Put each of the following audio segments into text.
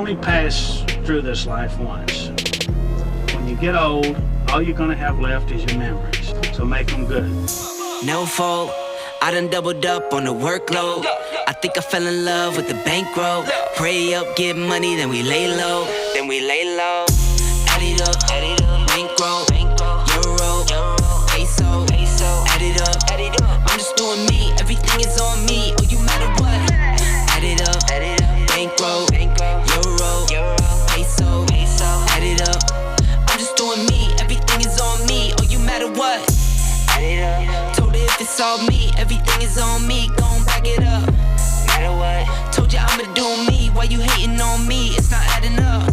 only pass through this life once. When you get old, all you're gonna have left is your memories. So make them good. No fault, I done doubled up on the workload. I think I fell in love with the bankroll. Pray up, get money, then we lay low. Add it up, bankroll, euro, peso. Add it up, I'm just doing me. Everything is on me. Oh, you matter what? Add it up, bankroll, euro, peso. Add it up, I'm just doing me. Everything is on me. Oh, you matter what? Add it up. Told her if it's all me, everything is on me. Gon' back it up. Matter what? Told you I'ma do me. Why you hating on me? It's not adding up.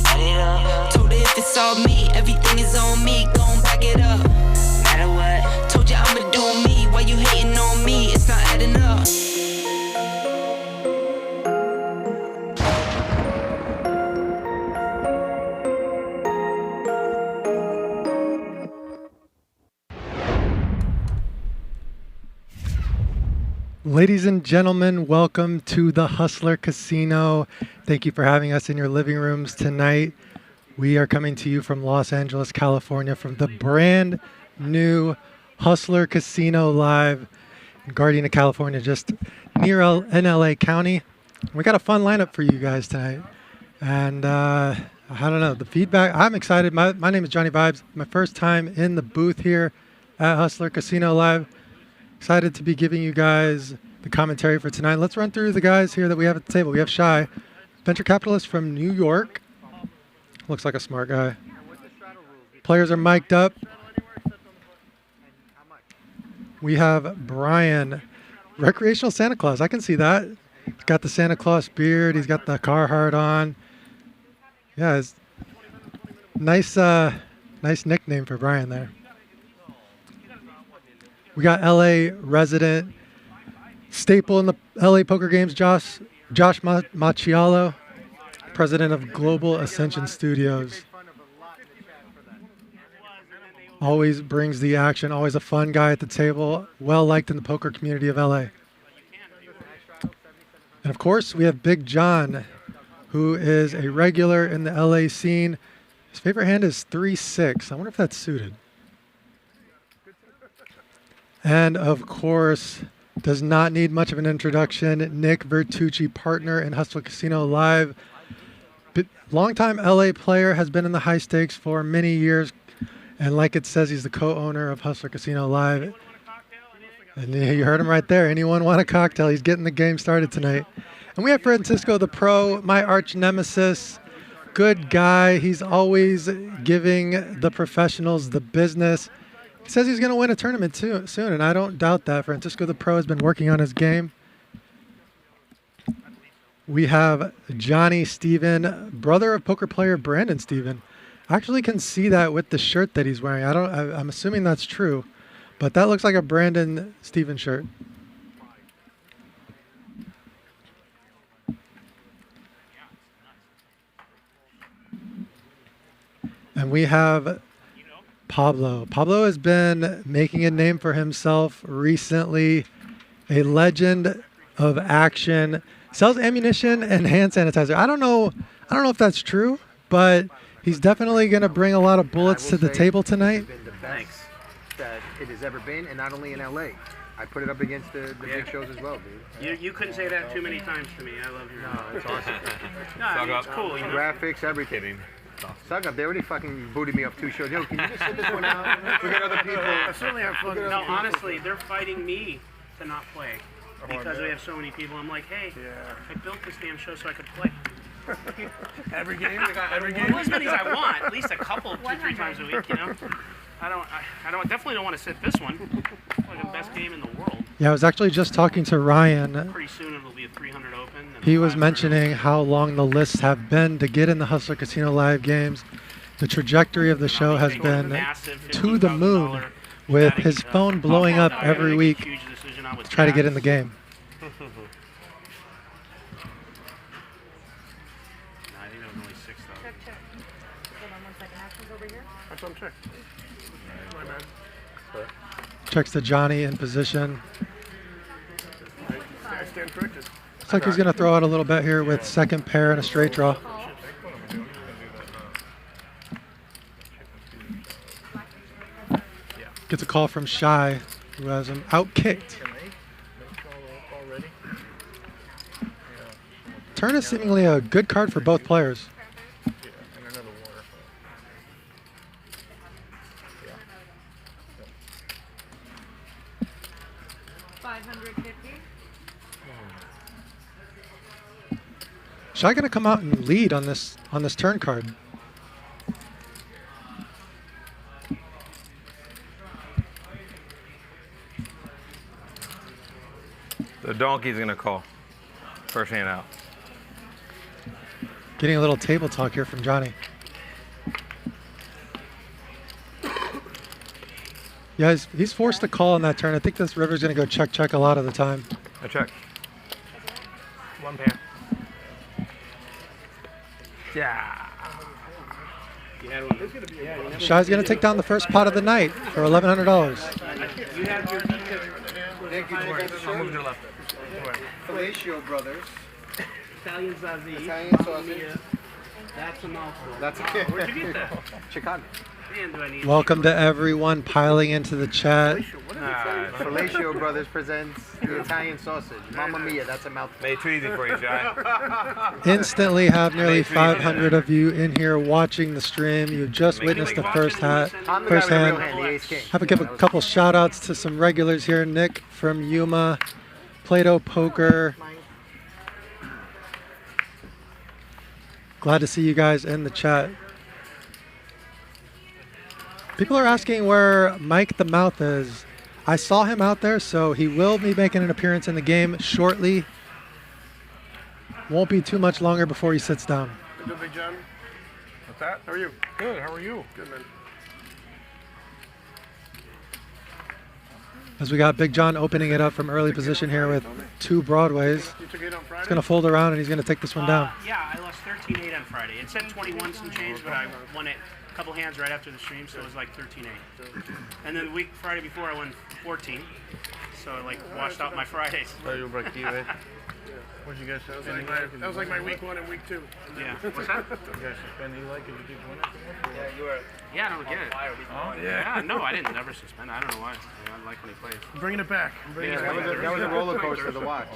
Add it up. Told her if it's all me, everything is on me. Gon' back it up. Matter what? Told you I'ma do me. Why you hating on me? It's not adding up. Ladies and gentlemen, welcome to the Hustler Casino. Thank you for having us in your living rooms tonight. We are coming to you from Los Angeles, California, from the brand new Hustler Casino live in Gardena, California, just near in LA County. We got a fun lineup for you guys tonight. And I don't know, the feedback, I'm excited. My name is Johnny Vibes. My first time in the booth here at Hustler Casino Live. Excited to be giving you guys the commentary for tonight. Let's run through the guys here that we have at the table. We have Shy, venture capitalist from New York. Looks like a smart guy. Players are mic'd up. We have Bryan, recreational Santa Claus. I can see that. He's got the Santa Claus beard. He's got the Carhartt on. Yeah, it's nice nickname for Bryan there. We got LA resident, staple in the LA poker games, Josh Macchialo, president of Global Ascension Studios. Always brings the action, always a fun guy at the table, well liked in the poker community of LA. And of course, we have Big John, who is a regular in the LA scene. His favorite hand is 3-6. I wonder if that's suited. And of course, does not need much of an introduction, Nick Vertucci, partner in Hustler Casino Live. Longtime LA player, has been in the high stakes for many years. And like it says, he's the co-owner of Hustler Casino Live. And you heard him right there. Anyone want a cocktail? He's getting the game started tonight. And we have Francisco the Pro, my arch nemesis. Good guy. He's always giving the professionals the business. He says he's going to win a tournament soon, and I don't doubt that. Francisco the Pro has been working on his game. We have Johnny Steven, brother of poker player Brandon Steven. I actually can see that with the shirt that he's wearing. I'm assuming that's true, but that looks like a Brandon Steven shirt. And we have Pablo. Pablo has been making a name for himself recently. A legend of action. Sells ammunition and hand sanitizer. I don't know if that's true, but he's definitely going to bring a lot of bullets to the table tonight. It's been the best that it has ever been, and not only in LA. I put it up against the big shows as well, dude. You couldn't say that too many times to me. I love your. No, it's awesome. No, I mean, it's cool. You know? Graphics, everything. Suck up. They already fucking booted me up 2 shows. Yo, can you just sit this one out? We got other people. I certainly have fun. No, honestly, they're fighting me to not play because we have so many people. I'm like, hey, I built this damn show so I could play. Every game? Every game? Well, as many as I want. At least a couple, 2-3 times a week. You know. I definitely don't want to sit this one. It's like the best game in the world. Yeah, I was actually just talking to Ryan. Pretty soon it'll be a 300 open. He was mentioning how long the lists have been to get in the Hustler Casino Live games. The trajectory of the show has been to the moon, with his phone blowing up every week to try to get in the game. I think it was only 6 though. Check. Hold on 1 second. Action's over here. That's what I'm checking. My bad. Checks to Johnny in position. I stand corrected. Looks like he's going to throw out a little bet here with second pair and a straight draw. Gets a call from Shy, who has him out-kicked. Turn is seemingly a good card for both players. 550. Shy going to come out and lead on this turn card. The donkey's gonna call. First hand out. Getting a little table talk here from Johnny. Yeah, he's forced to call on that turn. I think this river's going to go check a lot of the time. I check. One pair. Yeah. You had one. Shy's going to take down the first pot of the night for $1,100. You had your I'll move to the left. Fellatio Brothers. Italian sausage. Italian sausage. That's a mouthful. That's a Where'd you get that? Chicago. Man, do I need Welcome to everyone piling into the chat. Fellatio Brothers presents the Italian sausage. Mamma mia, that's a mouthful. Made it too easy for you, Shy. Instantly have nearly 500 of you in here watching the stream. You just witnessed the first I'm the guy with first the real hand. hand, the ace king. Have to give a couple shout outs to some regulars here. Nick from Yuma, Plato Poker. Glad to see you guys in the chat. People are asking where Mike the Mouth is. I saw him out there, so he will be making an appearance in the game shortly. Won't be too much longer before he sits down. Good, Big John. What's that? How are you? Good. How are you? Good, man. As we got Big John opening it up from early position here with 2 Broadways. You took 8 on Friday? He's going to fold around and he's going to take this one down. Yeah, I lost 13-8 on Friday. It said 21 some change, but I won it a couple hands right after the stream, so it was like 13-8. And then the week Friday before, I won 14, so it like washed out my Fridays. Oh, you'll break even. What'd you guys say? That was like my week 1 and week 2. Yeah. What's that? You guys suspend Eli because you keep winning? Yeah, I don't get it. Oh, Yeah, no, I didn't never suspend. I don't know why. I like when he plays. I'm bringing it back. I'm bringing it That back. was a roller coaster to watch.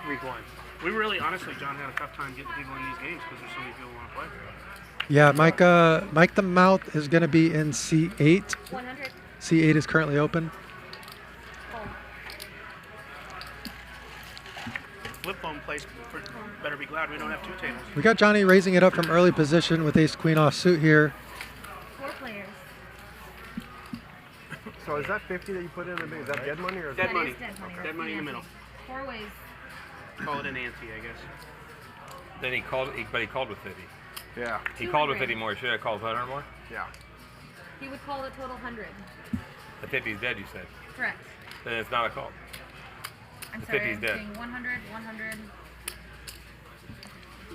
Week 1. We really, honestly, John had a tough time getting people in these games because there's so many people who want to play. Yeah, Mike the Mouth is going to be in C8. 100. C8 is currently open. Flip phone plays better be glad we don't have 2 tables. We got Johnny raising it up from early position with ace queen off suit here. 4 players. So is that 50 that you put in the big? Is that dead money or is Dead That money. is dead money. Dead money in the middle. 4 ways. Call it an ante, I guess. Then he called with 50. Yeah. He called with 200. 50 more. Should have called 500 more? Yeah. He would call the total 100. The 50's dead, you said. Correct. Then it's not a call. I'm The sorry. 50's I'm dead. saying 100, 100.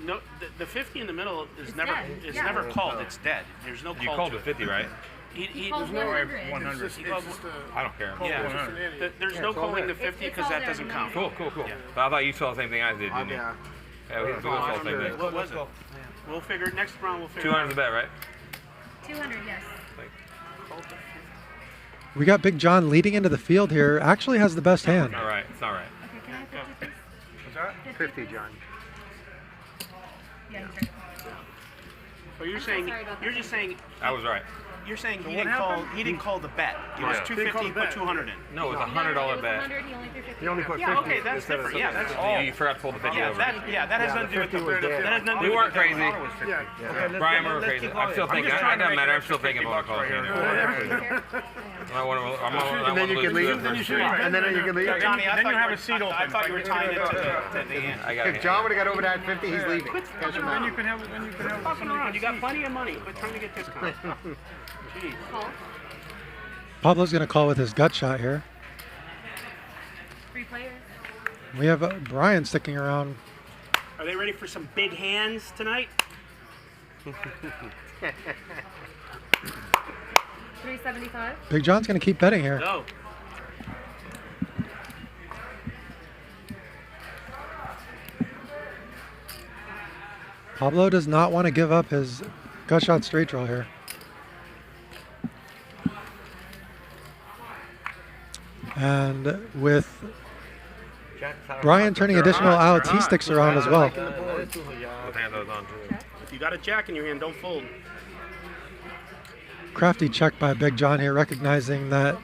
No, the 50 in the middle is It's never dead. it's Yeah. never called. It's dead. There's no You call called to with it. 50, right? He called 100. 100. He called, I don't care. yeah, there's no it's all calling there. the 50 It's because all that there, doesn't no. count. Cool. Yeah. But I thought you saw the same thing I did, didn't you? Yeah. Yeah, we saw the same thing. What was it? We'll figure it next round. We'll figure 200 it is out. the bet, right? 200, yes. We got Big John leading into the field here. Actually has the best hand. All right. It's not right. Okay, can I have 50, please? What's that? 50, John. Yeah, he's right. But you're so saying sorry about you're that. just saying I was right. you're saying he what didn't call the bet. It was Yeah. 250. He put 200 in. No, it was a No, $100 it was bet. 100, he only threw 50. He only put 50. Yeah, okay, that's different. Yeah, that's You forgot to pull the 50 yeah, over. that has nothing to do with the was dead. that has nothing to We do weren't with the crazy. Yeah. Brian, we were crazy. I'm still thinking. It doesn't matter. I'm still thinking about calling. Here. And then you can leave. And then you can leave. Johnny, I Then thought you have were- a seat open. I thought you were tying it to the end. I got If it. John would have got over that 50, he's leaving. Catch him Then you out. can have it. Then you can have it. Fucking around. You got plenty of money. Quit trying to get discounts. Jeez. Call. Pablo's going to call with his gut shot here. 3 players. We have Bryan sticking around. Are they ready for some big hands tonight? 375. Big John's going to keep betting here. Go. Pablo does not want to give up his gut shot straight draw here. And with Bryan turning additional outs, he sticks around as well. If you got a jack in your hand, don't fold. Crafty check by Big John here, recognizing that.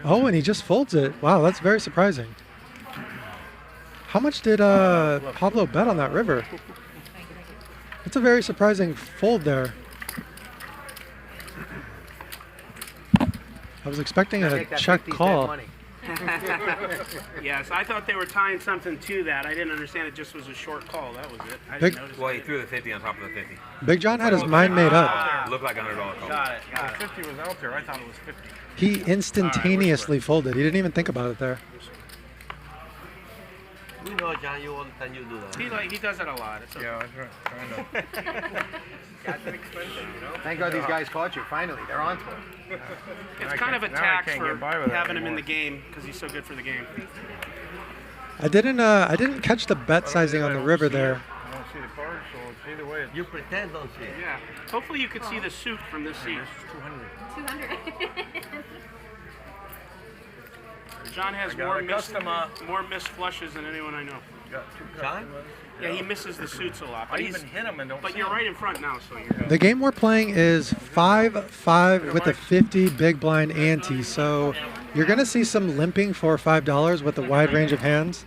Oh, and he just folds it. Wow, that's very surprising. How much did Pablo bet on that river? It's a very surprising fold there. I was expecting a check call. Yes, I thought they were tying something to that. I didn't understand it just was a short call. That was it. I Big- didn't notice Well, he it. threw the 50 on top of the 50. Big John had his mind made up. Looked like a $100 call. Got it. The 50 was out there. I thought it was 50. He instantaneously folded. He didn't even think about it there. We know, John, you all the time you do that. He does that a lot. It's okay. Yeah, that's right. Kind of. Thank God these guys caught you. Finally, they're on to it. It's I kind of a can't- now I tax can't for get by with that having him in the anymore. game because he's so good for the game. I didn't catch the bet sizing on the river there. I don't see the card, so it's either way. It's You pretend don't see it. Yeah. Hopefully you could see the suit from this seat. 200. 200. John has got more a missed, customer. more missed flushes than anyone I know. You got 2 John? customers. Yeah, he misses the suits a lot. I But, even hit him and don't but see you're him. right in front now, so you're good. The game we're playing is 5-5 with a 50 big blind ante. So you're going to see some limping for $5 with a wide range of hands.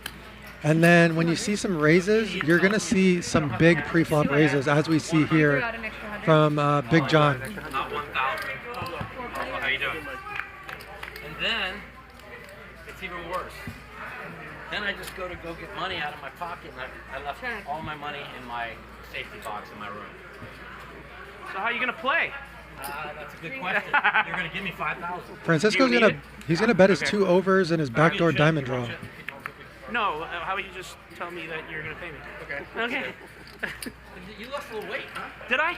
And then when you see some raises, you're going to see some big pre-flop raises, as we see here Got an extra 100. from Big John. Not 1,000. How you doing? And then it's even worse. Then I just go get money out of my pocket, and I left all my money in my safety box in my room. So how are you gonna play? That's a good question. You're gonna give me 5,000. Francisco's need gonna it? he's gonna bet his 2 overs and his backdoor diamond draw. No. How about you just tell me that you're gonna pay me? Okay. Okay. You lost a little weight, huh? Did I?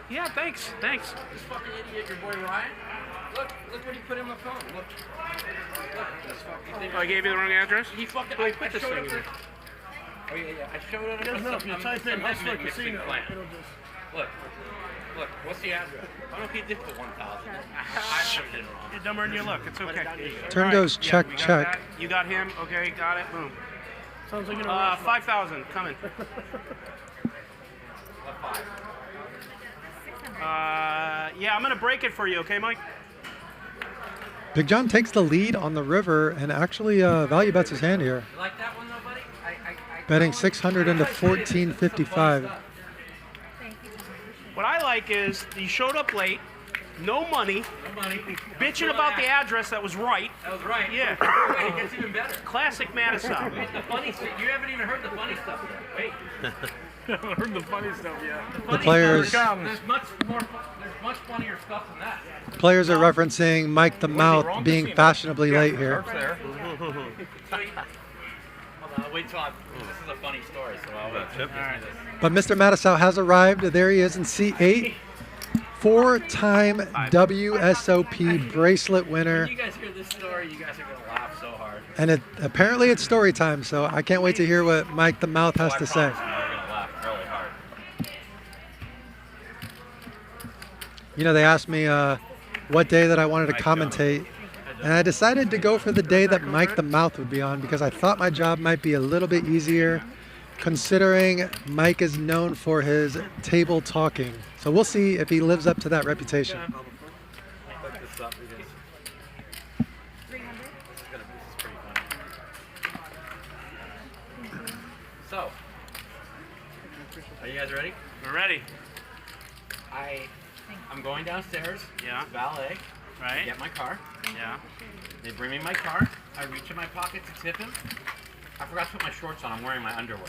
Yeah. Thanks. This fucking idiot, your boy Ryan. Look what he put in my phone. Look. This fucking Oh, I gave you the wrong address. He fucking. Wait, I put this showed thing up in for. there. Oh yeah. I showed up for Doesn't help. You some type in Hustler amendment mixing Casino. plan. It'll just. Look. What's the address? I don't know if he did put 1,000. I put it wrong. You're dumber than you look. It's okay. Turn All right, goes check, we got check. that. You got him. Okay, got it. Boom. Sounds like 5,000 coming. Yeah, I'm gonna break it for you. Okay, Mike? Big John takes the lead on the river and actually value bets his hand here, You like that one, though, buddy? betting 600 into 1455. What I like is you showed up late, no money, No money. bitching about the address that was right. That was right. Yeah. Wait, it gets even better. Classic Matusow. Wait, the funny stuff. You haven't even heard the funny stuff yet. Wait. I haven't heard the funny stuff yet. The players There's much funnier stuff than that. players are referencing Mike the Mouth being fashionably late here. Cart's there. So hold on, wait till this is a funny story, so I'll wait. All right. But Mr. Matusow has arrived. There he is in seat 8. 4-time WSOP bracelet winner. When you guys hear this story, you guys are going to laugh so hard. And apparently it's story time, so I can't wait to hear what Mike the Mouth has to say. You're going to laugh really hard. You know, they asked me what day that I wanted to commentate, and I decided to go for the day that Mike the Mouth would be on because I thought my job might be a little bit easier, considering Mike is known for his table talking. So we'll see if he lives up to that reputation. Look this up because 300. this is pretty funny. So, are you guys ready? We're ready. I'm going downstairs. Yeah. To valet. Right? Get my car. Yeah. They bring me my car. I reach in my pocket to tip him. I forgot to put my shorts on. I'm wearing my underwear.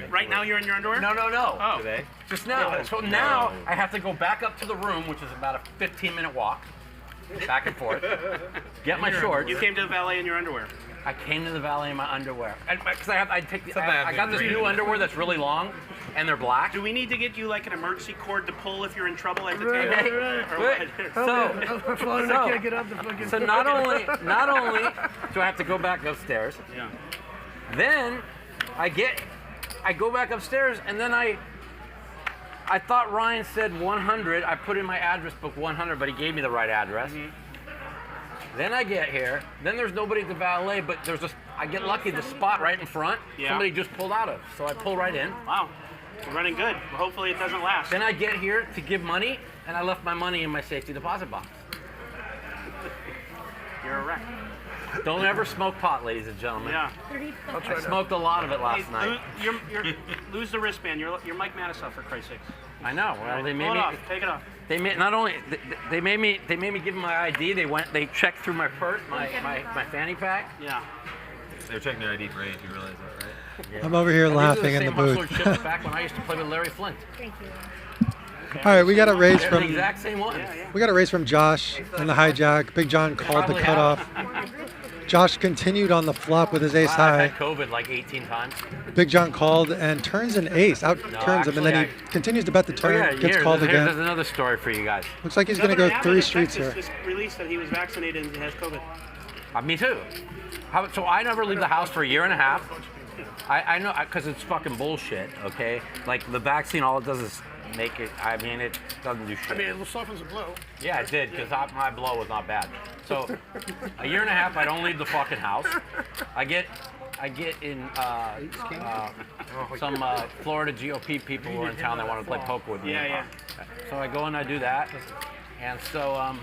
Right now you're in your underwear? No. Oh. Today? Just now. So now I have to go back up to the room, which is about a 15-minute walk, back and forth. Get my shorts. You came to the valet in your underwear. I came to the valet in my underwear, because I bad got this thing. new underwear that's really long, and they're black. Do we need to get you like an emergency cord to pull if you're in trouble at the table? Right. Or Wait, what? I can't get up the fucking. So not only do I have to go back upstairs, Yeah. then I go back upstairs, and then I thought Ryan said 100. I put in my address book 100, but he gave me the right address. Then I get here. Then there's nobody at the valet, but I get lucky, the spot right in front, somebody just pulled out of. So I pull right in. Wow. You're running good. Well, hopefully it doesn't last. Then I get here to give money, and I left my money in my safety deposit box. You're a wreck. Don't ever smoke pot, ladies and gentlemen. Yeah. I smoked a lot of it last night. Lose the wristband. You're Mike Matusow, for Christ's sakes. I know. Well, they made Pull it me. off. Take it off. They made they made me give them my ID. They checked through my purse, my fanny pack. Yeah. They're checking their ID for age. You realize that, right? Yeah. I'm over here And laughing these in are the same booth. hustler chips back when I used to play with Larry Flint. Thank you. All right, we got a raise They're the from exact same ones. we got a raise from Josh in the hijack. Big John called the Probably cutoff. Josh continued on the flop with his ace I've high. had COVID like 18 times. Big John called and turns an ace, out turns him, and then he continues to bet the turn, gets called There's again. another story for you guys. Looks like he's going to Governor go Abbott 3 of streets Texas here. just released that he was vaccinated and has COVID. Me too. So I never leave the house for a year and a half. I know, because it's fucking bullshit, okay? Like, the vaccine, all it does is make it, I mean, it doesn't do shit. I mean, it softens the blow. Yeah, it did, because my blow was not bad. So, a year and a half, I don't leave the fucking house. I get in some Florida GOP people who are in town that want to play poker with me. Yeah. So I go and I do that. And so,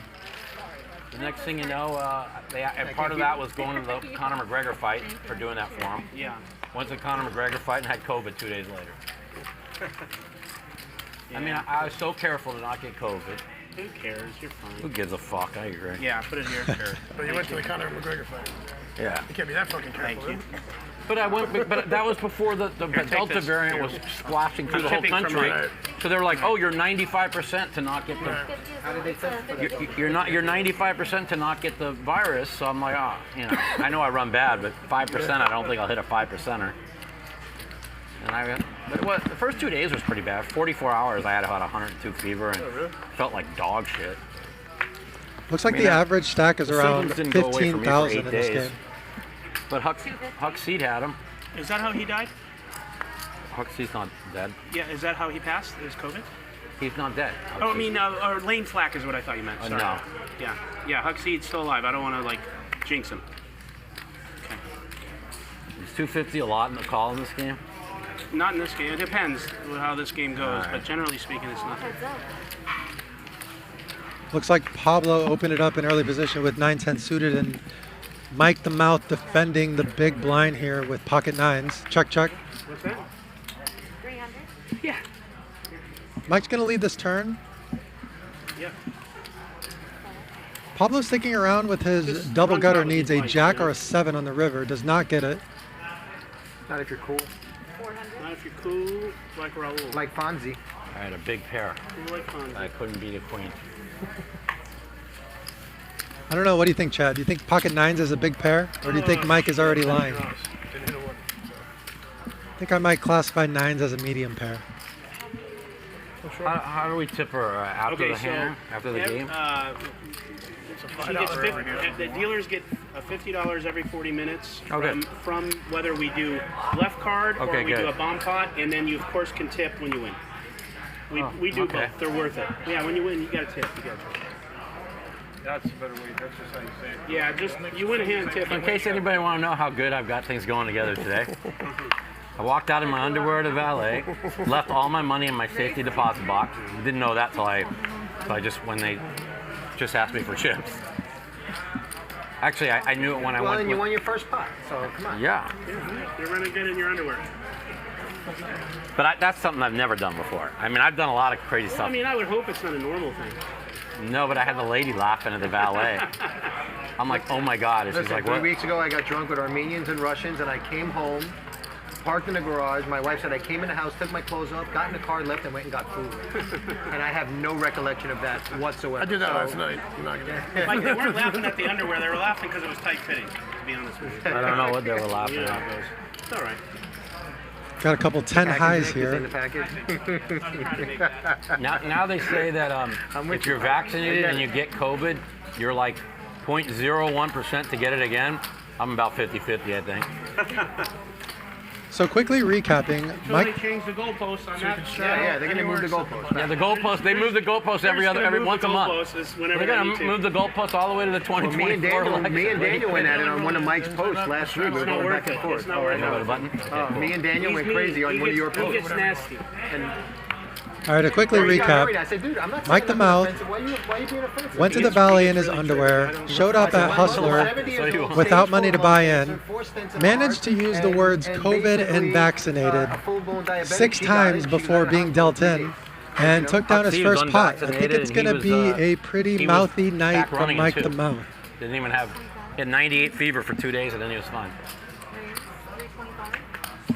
the next thing you know, and part of that was going to the Conor McGregor fight for doing that for him. Yeah. Went to the Conor McGregor fight and had COVID 2 days later. I mean, I was so careful to not get COVID. Who cares? You're fine. Who gives a fuck? I agree. Yeah, put it here. Sure. But you went to the Conor McGregor fight. Yeah. You can't be that fucking careful. Thank you. But that was before the Delta this. variant Here. was splashing through the whole tipping from country. my- So they were like, "Oh, you're 95% to not get the How did they test for that? you're 95% to not get the virus." So I'm like, I know I run bad, but 5%, I don't think I'll hit a 5%er. And the first 2 days was pretty bad. 44 hours, I had about 102 fever and felt like dog shit. Looks like I mean, the average stack is the around symptoms didn't go away for me for 15,000 8 in this days. game. But Huckseed had him. Is that how he died? Huckseed's not dead. Yeah. Is that how he passed? Is COVID? He's not dead. Oh, I mean, or Lane Flack is what I thought you meant. Sorry. No. Yeah. Huckseed's still alive. I don't want to jinx him. Okay. Is 250 a lot in the call in this game? Not in this game. It depends how this game goes, All right. but generally speaking, it's not. Heads up. Looks like Pablo opened it up in early position with 9-10 suited, and Mike the Mouth defending the big blind here with pocket nines. Check. What's that? 300. Yeah. Mike's going to lead this turn. Yep. Pablo's sticking around with his This double runs gutter, out with needs these a lights, jack you know? or a 7 on the river, does not get it. Not if you're cool. 400. Not if you're cool like Raul. Like Fonzie. I had a big pair. Cool like Fonzie. I couldn't beat a queen. I don't know, what do you think, Chad? Do you think pocket nines is a big pair, or do you think Mike is already lying? Didn't hit a one. I think I might classify nines as a medium pair. How do we tip her after the hand, after the game? It's a She gets $5 over here. the dealers get $50 every 40 minutes Okay. from whether we do left card or Okay, we do good. a bomb pot, and then you of course can tip when you win. We do okay. both. They're worth it. Yeah, when you win, you gotta tip. You gotta tip. That's a better way. That's just how you say it. Yeah, just you win a hand tip. In case anybody want to know how good I've got things going together today, I walked out in my underwear to valet, left all my money in my safety deposit box. Didn't know that till I just when they just asked me for chips. Actually, I knew it when I Well, went. and you won your first pot, so come on. Yeah, You're running good in your underwear. but that's something I've never done before. I mean, I've done a lot of crazy Well, stuff. I mean, I would hope it's not a normal thing. No, but I had the lady laughing at the valet. I'm like, oh my god, and she's Listen, like, 3 what? weeks ago I got drunk with Armenians and Russians, and I came home, parked in the garage. My wife said I came in the house, took my clothes off, got in the car, left, and went and got food. And I have no recollection of that whatsoever. I did that So- last night. I'm not gonna. Like they weren't laughing at the underwear; they were laughing because it was tight fitting. To be honest with you. I don't know what they were laughing You know how at. it goes. It's all right. Got a couple 10 Package highs is in here. the package. I'm trying to make that. Now they say that with if you're you. vaccinated and you get COVID, you're like 0.01% to get it again. I'm about 50-50, I think. So quickly recapping, Until Mike. they change the goalposts on that. Yeah, they're gonna move the goalposts. Yeah, the goalposts. They move the goalposts every once a month. Whenever They're gonna move the goalposts all the way to the Well, 2024 election. me and Daniel went at it on one of Mike's posts last week. We were going back and It's forth. not worth You know it. the button? Me and Daniel went crazy on one of your He posts. gets nasty. All right, to quickly He got worried. recap. I said, dude, I'm not Mike the saying Mouth nothing offensive. Why are you being offensive? went to the Valley in his underwear, showed up at Hustler without money to buy in, managed to use the words COVID and vaccinated 6 times before being dealt in, and took down his He was first pot. I think unvaccinated, it's and he going to was, be a pretty he was mouthy night back from running Mike too. the Mouth. Didn't even have. He had 98 fever for 2 days, and then he was fine. 325.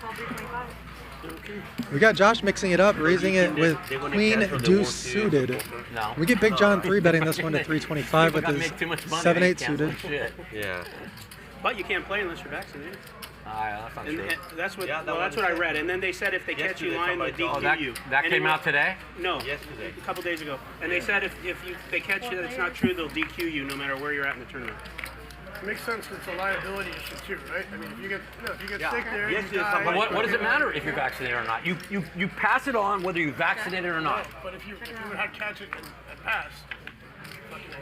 325. We got Josh mixing it up, raising it with Queen Deuce suited. No. We get Big John 3 betting this one to 325 with People his got make too much money, 7-8 they cancel suited. Shit. Yeah. But you can't play unless you're vaccinated. That's not And, true. and that's what. Yeah, that well, that's one what I said- read. And then they said if they catch you Yesterday lying, they'll somebody told- DQ Oh, you. that And came it- out today? No, Yesterday. a couple days ago. And they said if they catch you that it's not true, they'll DQ you no matter where you're at in the tournament. It makes sense. It's a liability issue too, right? I mean, if you get sick there, Yes, you yes, die. somebody- What does it matter if you're vaccinated or not? You pass it on whether you're vaccinated or not. But if you would have catch it and pass.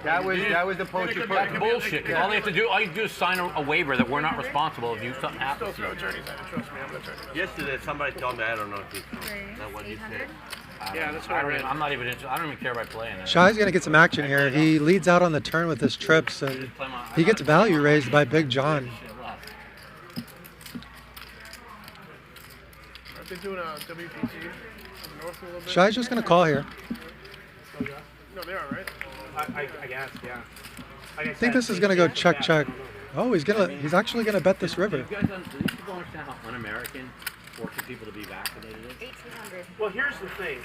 That was the post you put. That's bullshit. 'Cause all you have to do is sign a waiver that we're not responsible if something Still happens. throw attorneys at it. Trust me, I'm an attorney. Yesterday, somebody told me, I don't know if it's true. That's what you said. Yeah, that's what I read. I'm not even interested. I don't even care about playing it. Shy's going to get some action here. He leads out on the turn with his trips, and he gets value raised by Big John. Aren't they doing a WPT in the north a little bit? Shy's just going to call here. No, they are, right? I guess, yeah. Like I think this is going to go check. Oh, he's actually going to bet this river. Do you people understand how un-American forcing people to be vaccinated is? 1800. Well, here's the thing.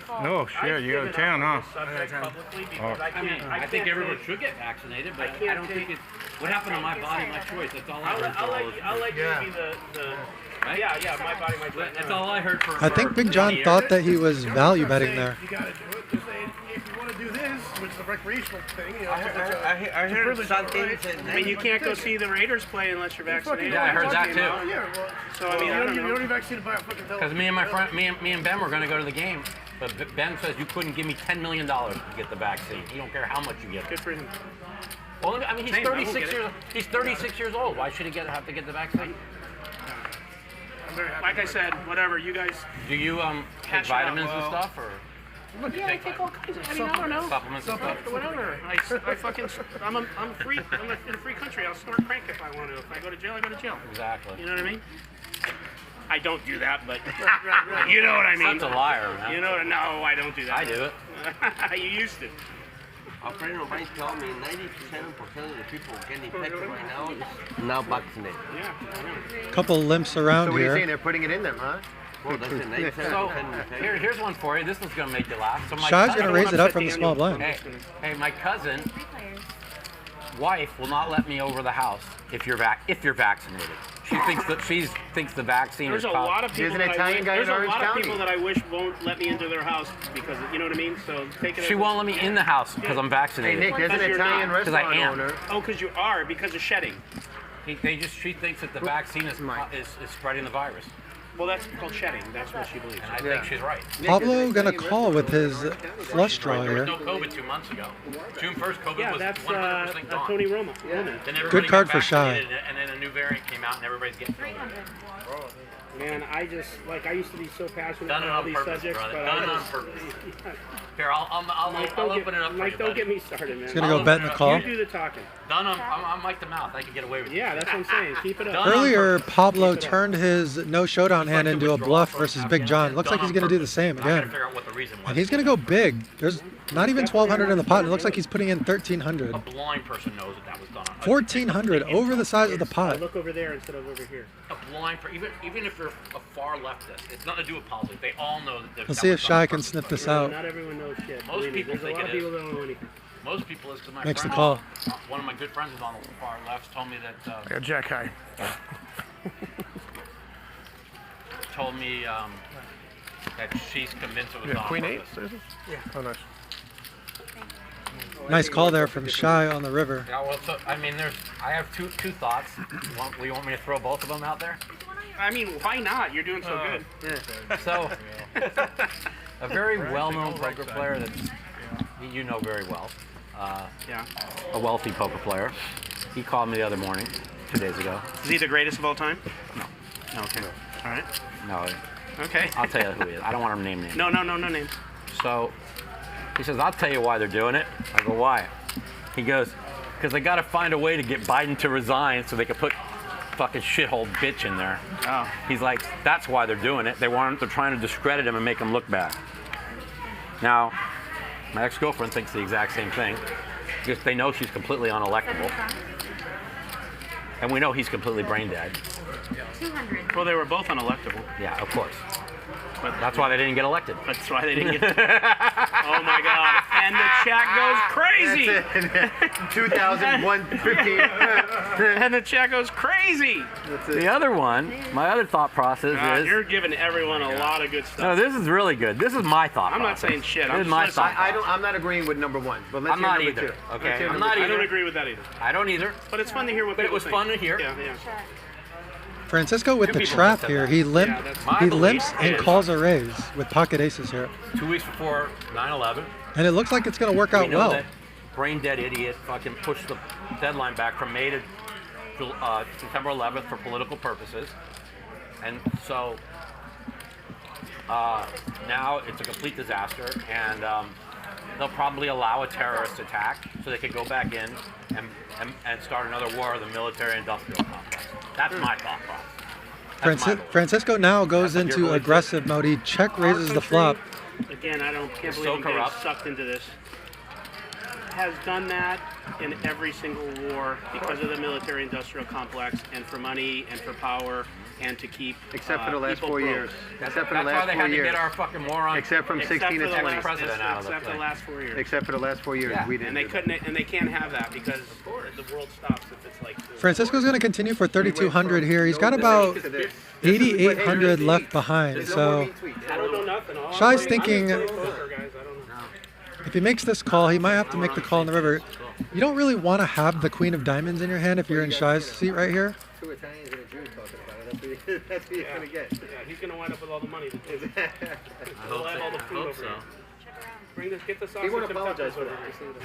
Oh, shit, you out of town, huh? Publicly because I think everyone should get vaccinated, but I don't think it's. What happened to my body, my choice? That's all I heard. I'll let you be the Right? yeah, my body, my choice. That's all I heard for. I think Big John thought that he was value betting there. You gotta do it. They're saying if you want to do this, which is a recreational thing, you know, I heard something. I mean, you can't go see the Raiders play unless you're vaccinated. Yeah, I heard that too. Yeah, well, So I mean, I don't you know. don't need vaccinated by a fucking television. Because me and my friend, me and Ben were going to go to the game, but Ben says you couldn't give me $10 million to get the vaccine. You don't care how much you get. Good for him. Well, I mean, he's Same, I won't 36 get it. years. He's 36 years old. Why should he have to get the vaccine? I'm very happy. Like I said, whatever. You guys. Do you take Catch it up, vitamins and well. stuff, or Yeah, I take all kinds of. I mean, I don't know. supplements and stuff? Whatever. I fucking. I'm free. I'm in a free country. I'll snort crank if I want to. If I go to jail, I go to jail. Exactly. You know what I mean? I don't do that, but you know what I mean. That's a liar, man. You know, no, I don't do that. I do it. You used to. A friend of mine told me 97% of the people getting infected right now is now vaccinated. Yeah. I know. Couple limps So around what are you saying? here. They're putting it in them, huh? Well, that's it, 97% So infected. here's one for you. This one's going to make you laugh. So my Shy's cousin- going to raise it up from the small blind. Hey, my cousin Three players. wife will not let me over the house if you're vaccinated. She thinks the vaccine There's is a lot of people. There's an that Italian guy in there's a Orange lot County. of people that I wish won't let me into their house because you know what I mean. So take it. She won't let me in the house because I'm Hey, vaccinated. Nick, there's an Because you're Italian not. Because I restaurant am. owner. Oh, because you are because of shedding. She thinks that the vaccine is spreading the virus, Well, that's called shedding. That's what she believes. and I think she's right. Pablo going to call with his flush draw There was here. no COVID 2 months ago. June 1st, COVID Yeah, was that's 100% gone. Tony Romo. Roman. Then everybody Good card got for Shy. vaccinated, and then a new variant came out, and everybody's getting COVID. 300. Man, I just like I used to be so passionate Done it about all on these purpose, subjects, brother. but Done I it on just, purpose. Here, I'll open it up for Mike, you, don't buddy. get me started, man. He's going to go bet in the call. You do the talking. Done. I'm Mike the Mouth. I can get away with it. Yeah, that's what I'm saying. Keep it up. Done. Earlier, Pablo turned his no showdown hand into a bluff versus Big John. Looks like he's going to do the same I gotta again. figure out what the reason was. And he's going to go big. There's not even 1,200 in the pot. It looks like he's putting in 1,300. A blind person knows that was done. 1,400 over the size of the I pot. look over there instead of over here. A blind person, even if you're a far leftist, it's nothing to do with politics. They all know that. Let's see if Shy can sniff this out. Not everyone knows shit. Most Believe me, people there's a think lot it of people is. that don't know anything. Most people, is my Makes the friend, call. One of my good friends is on the far left. Told me that. I got Jack High. Told me that she's convinced it was Yeah, on Queen 8? purpose. Yeah. Oh, nice. Nice call there from Shy on the river. Yeah, well, so, I mean, I have two thoughts. You want me to throw both of them out there? I mean, why not? You're doing so good. So, a very well-known poker player that you know very well. Yeah. A wealthy poker player. He called me the other morning, 2 days ago. Is he the greatest of all time? No. Okay. All right. No. Okay. I'll tell you who he is. I don't want him to name names. No name. So he says, I'll tell you why they're doing it. I go, why? He goes, because they got to find a way to get Biden to resign so they can put fucking shithole bitch in there. Oh. He's like, that's why they're doing it. They're trying to discredit him and make him look bad. Now, my ex-girlfriend thinks the exact same thing because they know she's completely unelectable. And we know he's completely brain dead. 200. Well, they were both unelectable. Yeah, of course. But That's why they didn't get elected. That's why they didn't get. Oh my God! And the chat goes crazy. That's it. 2015. And the chat goes crazy. The other one, my other thought process is. You're giving everyone a lot of good stuff. No, this is really good. This is my thought I'm not process. saying shit. This is my thought. I'm not agreeing with number one, but let's I'm hear not number either. two. Okay, Let's hear I'm number not two. I don't either. agree with that either. I don't either. But it's fun to hear what But it people was think. fun to hear. Yeah. Francisco with Two the people trap said here. that. He that's he my limps belief and is- calls a raise with pocket aces here, 2 weeks before 9/11, and it looks like it's going to work we out know well. that brain dead idiot fucking pushed the deadline back from May to September 11th for political purposes, and so now it's a complete disaster, and they'll probably allow a terrorist attack so they could go back in and start another war of the military-industrial complex. That's my thought process. That's my belief. Francisco now goes That's what into your aggressive mode. He check raises the flop. Again, I can't It's believe so I'm getting corrupt. sucked into this. Has done that in every single war because of the military-industrial complex and for money and for power and to keep Except for the last people 4 broke. years. That's Except for the why last they 4 had to years. get our fucking moron. Except from Except 16 for to the 20. last- President out of the except the thing. last 4 years. Except for the last 4 years, Yeah. we didn't. And they do that. couldn't, and they can't have that because the world stops if it's like. Francisco's going to continue for 3,200 here. He's got about 8,800 left behind. So I don't know nothing. All Shai's I'm thinking playing poker, guys. I don't know. if he makes this call, he might have to make the call in the river. You don't really want to have the queen of diamonds in your hand if you're in Shai's seat right here. Two Italians and a Jew talking about it. That's what you're going to get. Yeah, he's gonna wind up with all the money. We'll have all the food over here. Bring this, get the sausage won't and apologize peppers for over that. here. See what it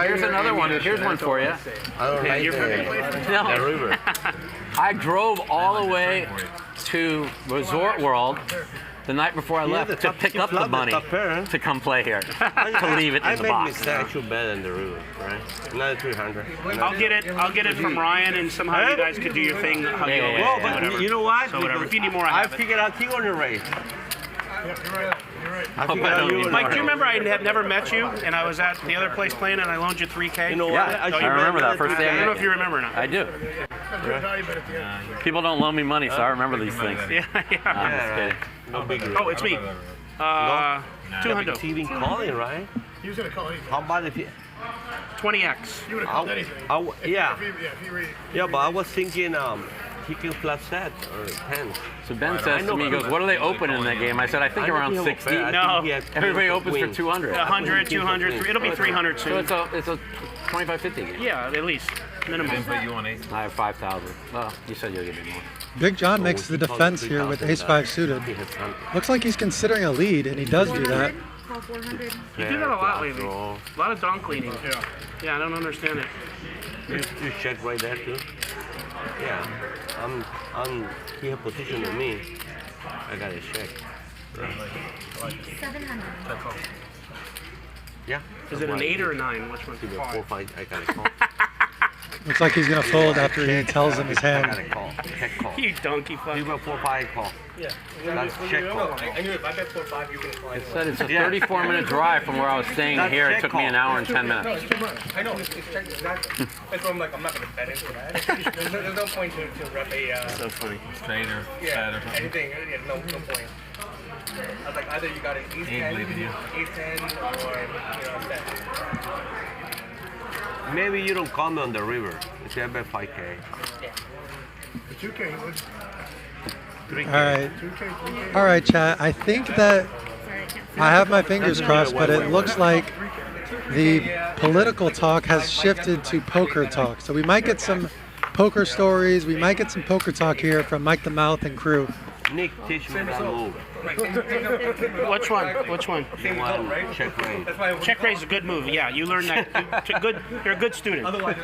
Here's another one. Here's one for you. I don't like the river. I drove all the way to Resort World the night before I left to pick up the money to come play here, to leave it I in the make box. mistakes too bad in the river, right? Another 300. I'll get it from Ryan, and somehow you guys could do your thing. How you Yeah, Well, whatever. but you know what? So whatever. If you need more, I have it. figured out you on the race. Yeah, you're right. I Hope figured I out don't you need on Mike, the do you race. remember I had never met you, and I was at the other place playing, and I loaned you $3K? You know Yeah, what? I should remember that first day I I don't know met if you. you remember or not. I do. I'm doing value bet at the end. People don't loan me money, so I remember these things. Yeah. I'm just kidding. No big deal. Oh, it's me. 200. TV calling, right? He was going to call anything. How about if you... 20x. He would have called anything. Yeah. If he read. Yeah, but I was thinking he can flat set or 10. So Ben says to me, he goes, what are they opening in that game? I said, I think around 60. No. Everybody opens for 200. 100, 200, it'll be 300 So soon. it's a 25-50 game. Yeah, at least. Minimum. I have 5,000. Well, you said you'll give me more. Big John makes the defense here with ace-5 suited. Looks like he's considering a lead, and he does do that. Call 400. You do that a lot lately. A lot of donk leading. Yeah. Yeah, I don't understand it. You check right there too. Yeah, he have position on me. I gotta check. 700. Yeah. Is it an 8 or a 9? Which one's Give me a the 4, 5. I gotta call. Looks like he's going to fold after he tells him his I hand. gotta call. Check call. You donkey fuck. Give me a 4, 5 call. Yeah. That's check call. I knew if I bet 4-5, you were going to call It said it's a 34-minute drive from where I was staying to here. It took me an hour and 10 minutes. It's too much. I know. It's check exactly. That's why I'm like, I'm not going to bet into that. There's no point to rep a. So funny. Trader, Yeah. Anything. Yeah, no point. I was like, either you got an ace 10, ace 10, or bet. Maybe you don't call me on the river. If I bet 5K. The 2K, he would. 3K. All right. 2K, 3K. All right, chat. I think that I have my fingers crossed, but it looks like the political talk has shifted to poker talk. So we might get some poker stories. We might get some poker talk here from Mike the Mouth and crew. Nick, teach me that move. Which one? Which one? The one, check raise. Check raise is a good move. Yeah, you learned that. You're a good student. Otherwise,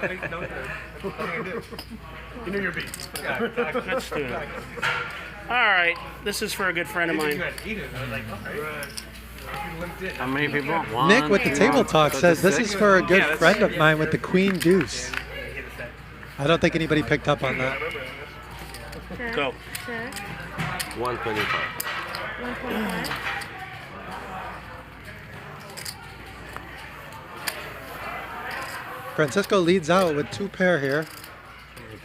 you know your beats. Good student. All right, this is for a good friend of mine. How many people? One, Nick with the table talk says this is for a good friend of mine with the Queen Deuce. I don't think anybody picked up on that. Go. Check. 125. 125. Francisco leads out with 2 pair here.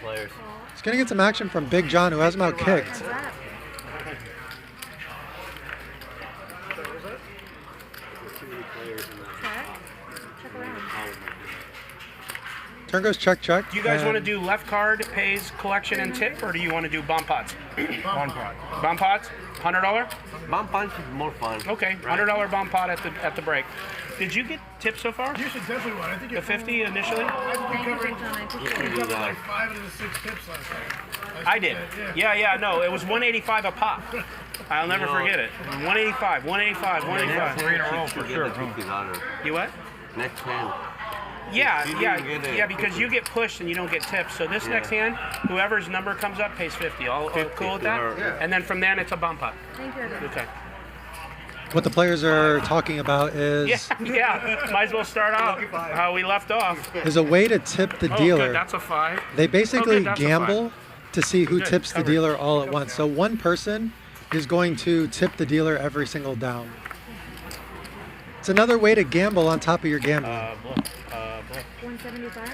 players. He's going to get some action from Big John, who has him out kicked. What's that? Check around. Turn goes check, check. Do you guys and want to do left card, pays, collection, and tip, or do you want to do bomb pots? Bomb pot. Bomb pots? $100? Bomb punch is more fun. Okay, $100 bomb pot at the break. Did you get tips so far? You should definitely want. I think The 50 initially? Thank you, Big John. I appreciate we it. covered like 5 of the 6 tips last time. I did. Yeah, no, it was 185 a pop. I'll never forget it. 185, 185, 185. 3 in a row for sure. You what? Next hand. Yeah, because you get pushed and you don't get tips. So this next hand, whoever's number comes up pays 50. All cool with that? And then from then it's a bump up. Thank you. Okay. what the players are talking about is Yeah. Might as well start out how we left off. is a way to tip the Oh, dealer. good. That's a 5. They basically good, that's a gamble to see who Good, tips the covered. dealer all at once. So one person is going to tip the dealer every single down. It's another way to gamble on top of your gambling. 175.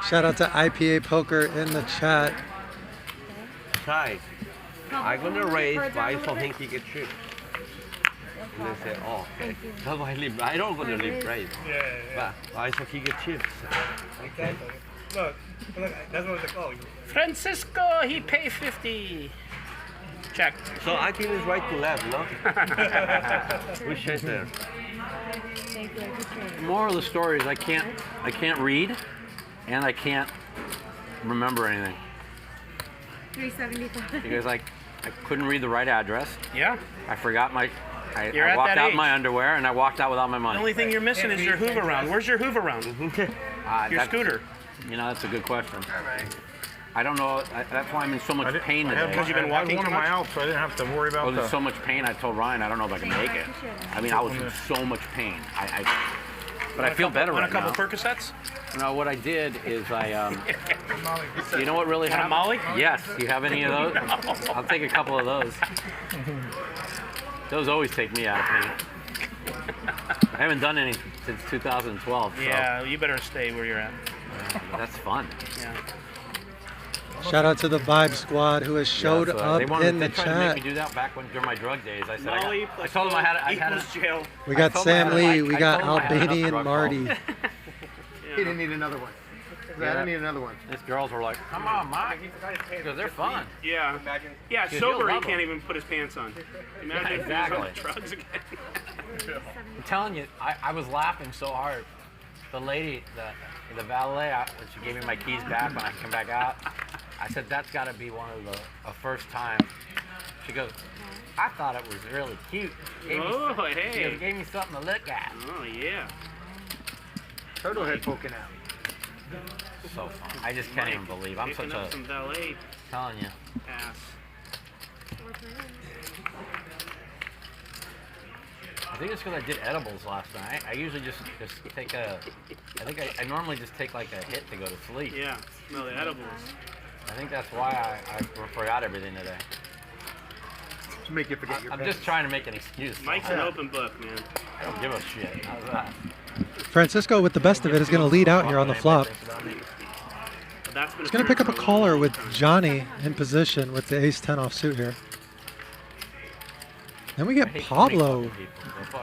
Shout out to IPA Poker in the chat. Try. I'm gonna raise, buy something he get cheap. And they say, oh, okay. That's why I don't gonna leave raise. But buy so he get chips. Exactly. Look, that's what it's called. Francisco, he pay 50. Check. So I think it's right to left, no? Which is there? Thank you. I appreciate it. The moral of the story is I can't read, and I can't remember anything 375. because I couldn't read the right address. Yeah. I forgot my. You're I at walked that out age. in my underwear and I walked out without my The money. only thing you're missing is your Hoover round. Where's your Hoover round? Your That's- scooter. You know, that's a good question. I don't know. That's why I'm in so much pain today. Because you've been walking one too of my much? out, so I didn't have to worry I about was in the. so much pain. I told Ryan I don't know if I can make it. I mean, I was in so much pain. But I feel better Want right a couple now. Percocets? No, what I did is you know what really Want a happened? Molly? Yes. Do you have any of those? I'll take a couple of those. Those always take me out of pain. I haven't done any since 2012. So Yeah, you better stay where you're at. that's fun. Yeah. Shout out to the Vibe Squad who has showed Yeah, so up they wanted, in the they tried to make chat. me do that back during my drug days. I said Molly I plus told them I had equals jail. We got told them I Sam had- Lee, I we got told them I had enough Albanian drug Marty. He didn't need another one. I didn't need another one. These girls were like, "Come on, Mike," because they're fun. Yeah. Yeah, Because sober, you'll he love can't them. even put his pants on. Imagine if he was exactly. on drugs again. I'm telling you, I was laughing so hard. The lady, the valet, when she gave me my keys back when I came back out, I said, "That's got to be one of a first time." She goes, "I thought it was really cute." Gave me, Oh, she hey. goes, gave me something to look at. Oh, yeah. Turtle head poking out. So fun. I just can't even believe. I'm Picking such up a some valet telling you. pass. I think it's because I did edibles last night. I usually just take a. I think I normally just take like a hit to go to sleep. Yeah. No, the edibles. I think that's why I forgot everything today. To make you forget your I'm pants. just trying to make an excuse. Mike's an open book, man. I don't give a shit. How's that? Francisco with the best of it is going to lead out here on the flop. But that's been He's going to pick up a caller with Johnny in position with the ace-10 offsuit here. Then we get Pablo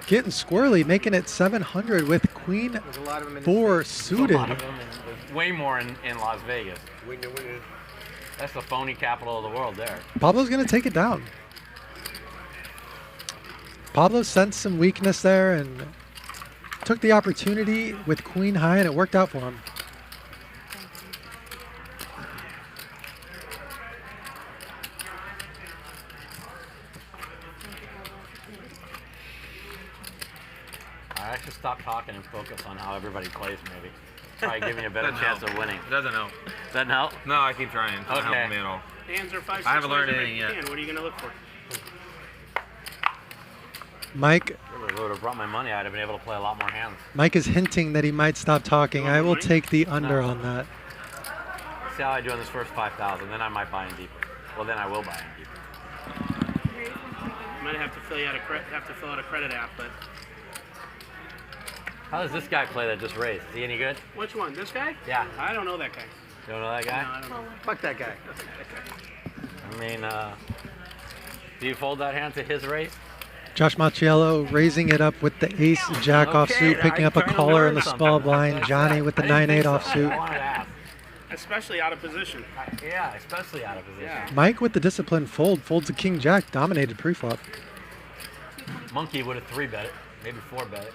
getting squirrely, making it 700 with Queen There's a lot of them in the 4 States. suited. A lot of them, there's way more in Las Vegas. That's the phony capital of the world there. Pablo's going to take it down. Pablo sensed some weakness there and took the opportunity with Queen high, and it worked out for him. I should stop talking and focus on how everybody plays, maybe. Probably give me a better chance of winning. Doesn't help. Doesn't help? No, I keep trying. It's not Okay. helping me at all. Hands are 5, 6 I haven't learned ways to anything make yet. hand. What are you going to look for? Mike If I would have brought my money, I'd have been able to play a lot more hands. Mike is hinting that he might stop talking. I will take the under on that. See how I do on this first 5,000, then I might buy in deeper. Well, then I will buy in deeper. Might have to fill out a credit app, but How does this guy play that just raised? Is he any good? which one? This guy? Yeah. I don't know that guy. You don't know that guy? No, I don't know. Fuck that guy. I mean, do you fold that hand to his raise? Josh Machiello raising it up with the ace jack offsuit, picking up a caller in the small blind. Johnny with the 9-8 offsuit. I wanted to ask. Especially out of position. Yeah, especially out of position. Yeah. Mike with the disciplined fold, folds a king jack, dominated preflop. Monkey would have 3-bet it, maybe 4-bet it,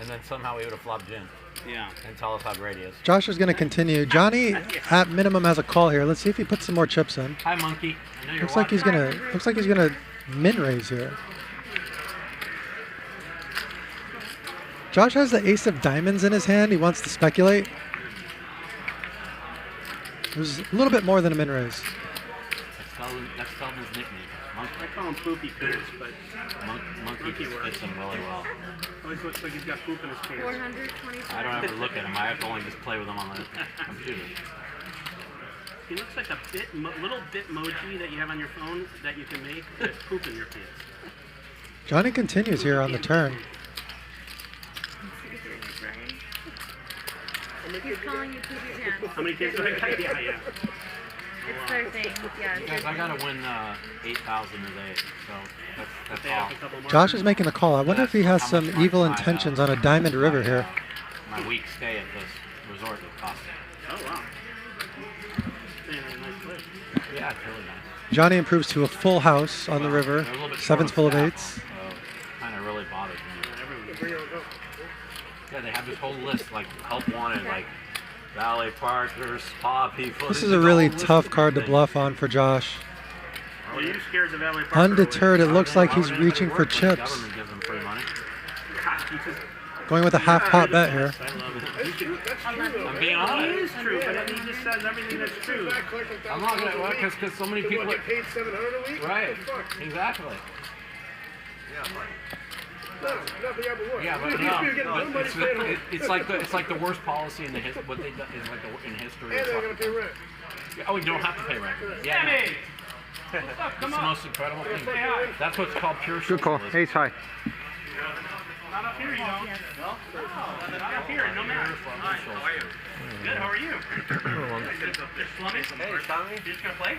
and then somehow he would have flopped gin Yeah. and tell us how great he is. Josh is going to continue. Johnny at minimum has a call here. Let's see if he puts some more chips in. Hi, Monkey. I know you're Looks like he's gonna min raise here. Josh has the ace of diamonds in his hand. He wants to speculate. There's a little bit more than a min raise. That's Feldman's nickname. I call him Poopy Pants, but Monkey fits him really well. always looks like he's got poop in his pants. 425. I don't ever look at him. I have to only just play with him on the computer. He looks like a little bitmoji that you have on your phone that you can make with poop in your pants. Johnny continues here on the turn. He's calling you poopy pants. How many kids do I got? Yeah. It's their thing. Yeah. it's Guys, their I gotta thing. win 8,000 today, so that's They all. have a couple more. Josh is making a call. I wonder if he has some evil intentions on a diamond river here. My week stay at this resort that cost me. Oh, wow. Man, nice place. Yeah, it's really nice. Johnny improves to a full house on the river. They're a little bit Seven's short full of staff, eights. So kind of really bothers me. Everyone. Yeah, they have this whole list, like help wanted, like valet parkers, spa people. This is a really tough card to bluff on for Josh. Well, you scared the valet parker Undeterred, it looks like he's They reaching work for the chips. Government gives them free money. Going with a half pot bet here. I love it. I'm being It honest. is true, but he just says everything that's true. I'm not gonna work because so many people. Get paid $700 a week? Right. What the fuck? Exactly. No, nothing ever works. Yeah, but These no, people get no money paid home. it's like the worst policy in the what they do is like in history. And It's they're like- gonna pay rent. Oh, you don't have to pay rent. Yeah, no. Hey! What's up? It's Come the on. most incredible thing. Say hi. That's what's called pure Good call. socialism. Ace high. Not up here, you don't. Yes. No? Not up here, no matter. Hi, how are you? Good, how are you? Just slumming? Hey, Tommy. You just gonna play?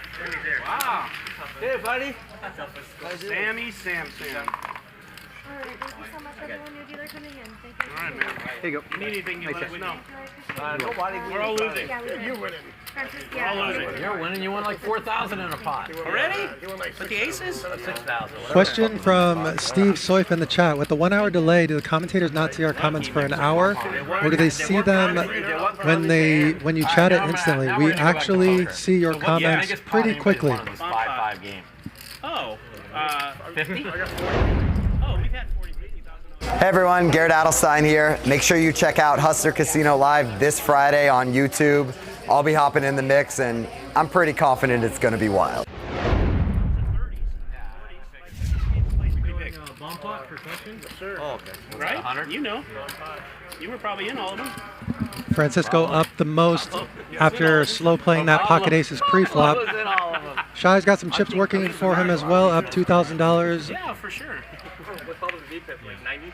Wow. Hey, buddy. Sam. All right. Thank you so much, everyone. New dealer coming in. Thank you. All right, man. Here you go. If you need anything, you let us know. Nobody. We're all losing. Yeah, we did. You're winning. Francis, We're all yeah. losing. You're winning. You won like 4,000 in a pot. Already? You won like With the aces? 6,000. Question from Steve Soif in the chat. With the 1 hour delay, do the commentators not see our comments for an hour? Or do they see them when you chat it instantly? We actually see your comments pretty quickly. 5-5 game. Oh, 50? oh, we've had 40, 50,000. Hey everyone, Garrett Adelstein here. Make sure you check out Hustler Casino Live this Friday on YouTube. I'll be hopping in the mix and I'm pretty confident it's going to be wild. Bump up for questions? Sure. Oh, okay. Right? 100? You know. You were probably in all of them. Francisco up the most after slow playing that pocket aces pre-flop. Shy's got some chips working for him as well, up $2,000. Yeah, for sure. What's Pablo's VPIP, like 90?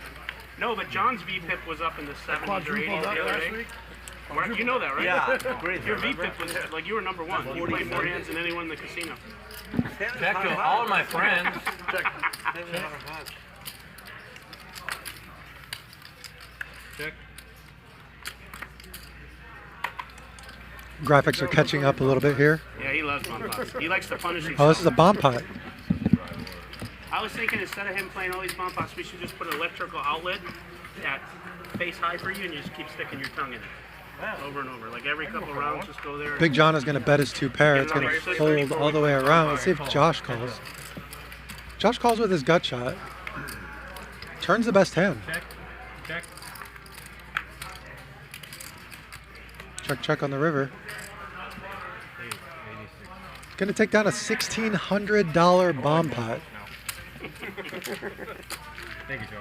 No, but John's VPIP was up in the 70s or 80s the other day. You know that, right? Yeah, great. Your VPIP was like you were number one. You played more hands than anyone in the casino. Check to all my friends. Check. graphics are catching up a little bit here. Yeah, he loves bomb pots. He likes to punish himself. Oh, this is a bomb pot. I was thinking instead of him playing all these bomb pots, we should just put an electrical outlet at face high for you, and you just keep sticking your tongue in it. Over and over. Like every couple rounds, just go there. Big John is going to bet his 2 pair. It's going to fold all the way around. Let's see if Josh calls. Josh calls with his gut shot. Turns the best hand. Check. Check. Check, check on the river. Going to take down a $1,600 bomb pot. Thank you, Joe.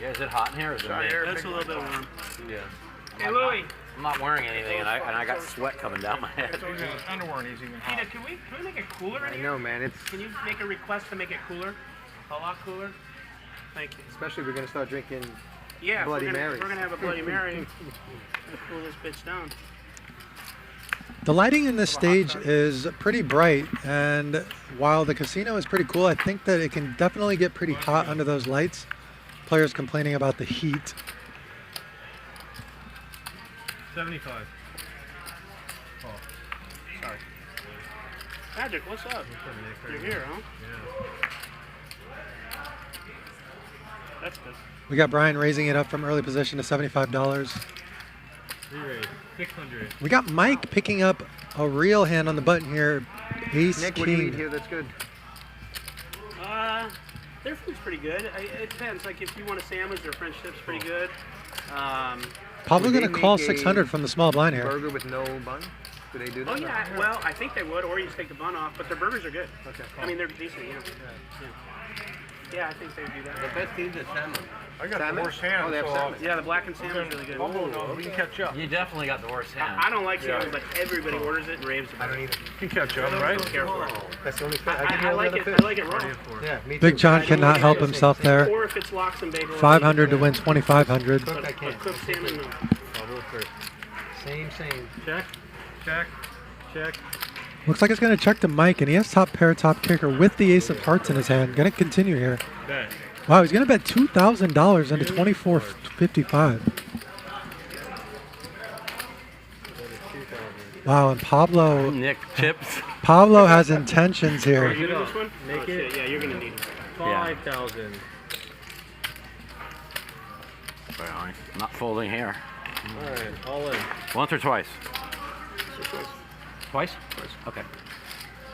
Yeah, is it hot in here? Or is it me? That's a little bit warm. Yeah. Hey, Louie. I'm not wearing anything, and I got sweat coming down my head. Underwear is even hot. Tina, can we make it cooler in I here? know, man. Can you make a request to make it cooler? A lot cooler? Thank you. Especially if we're gonna start drinking Yeah, Bloody we're Marys. gonna have a Bloody Mary. Cool this bitch down. The lighting in this stage is pretty bright, and while the casino is pretty cool, I think that it can definitely get pretty hot under those lights. Players complaining about the heat. 75. Oh, Sorry. Magic, what's up? You're here, huh? yeah. That's good. We got Bryan raising it up from early position to $75. Re-raise. 600. We got Mike picking up a real hand on the button here. Ace Nick, what do you eat King. here that's good? Their food's pretty good. It depends. Like if you want a sandwich, their French dip's pretty good. Probably Would going to they call make a 600 from the small blind here. Burger with no bun? Do they do that? Oh yeah, well I think they would, or you just take the bun off. But their burgers are good. Okay. I mean they're decent. Yeah, I think they would do that. The best thing is salmon. I got Salmon? the worst hand. Oh, they have so salmon. Yeah, the blackened salmon's really good. we can catch up. You definitely got the worst hand. I don't like salmon, but everybody orders it and raves about it. I don't either. We can catch up, right? Careful. That's the only fish. I like it. I like it raw. Yeah, me too. Big John cannot help himself there. Or if it's lox and bagel. 500 to win 2,500. Cook, I can't. Cooked salmon, no. Same. Check. Check. Check. Looks like it's going to check to Mike, and he has top pair, top kicker with the ace of hearts in his hand. Going to continue here. Bet. Wow, he's going to bet $2,000 into 24.55. Wow, and Pablo Nick chips. has intentions Are here. you doing this one? Make Oh, it. shit, yeah, you're gonna need it. 5,000. I'm not folding here. All right, all in. Once or twice? Twice? Okay.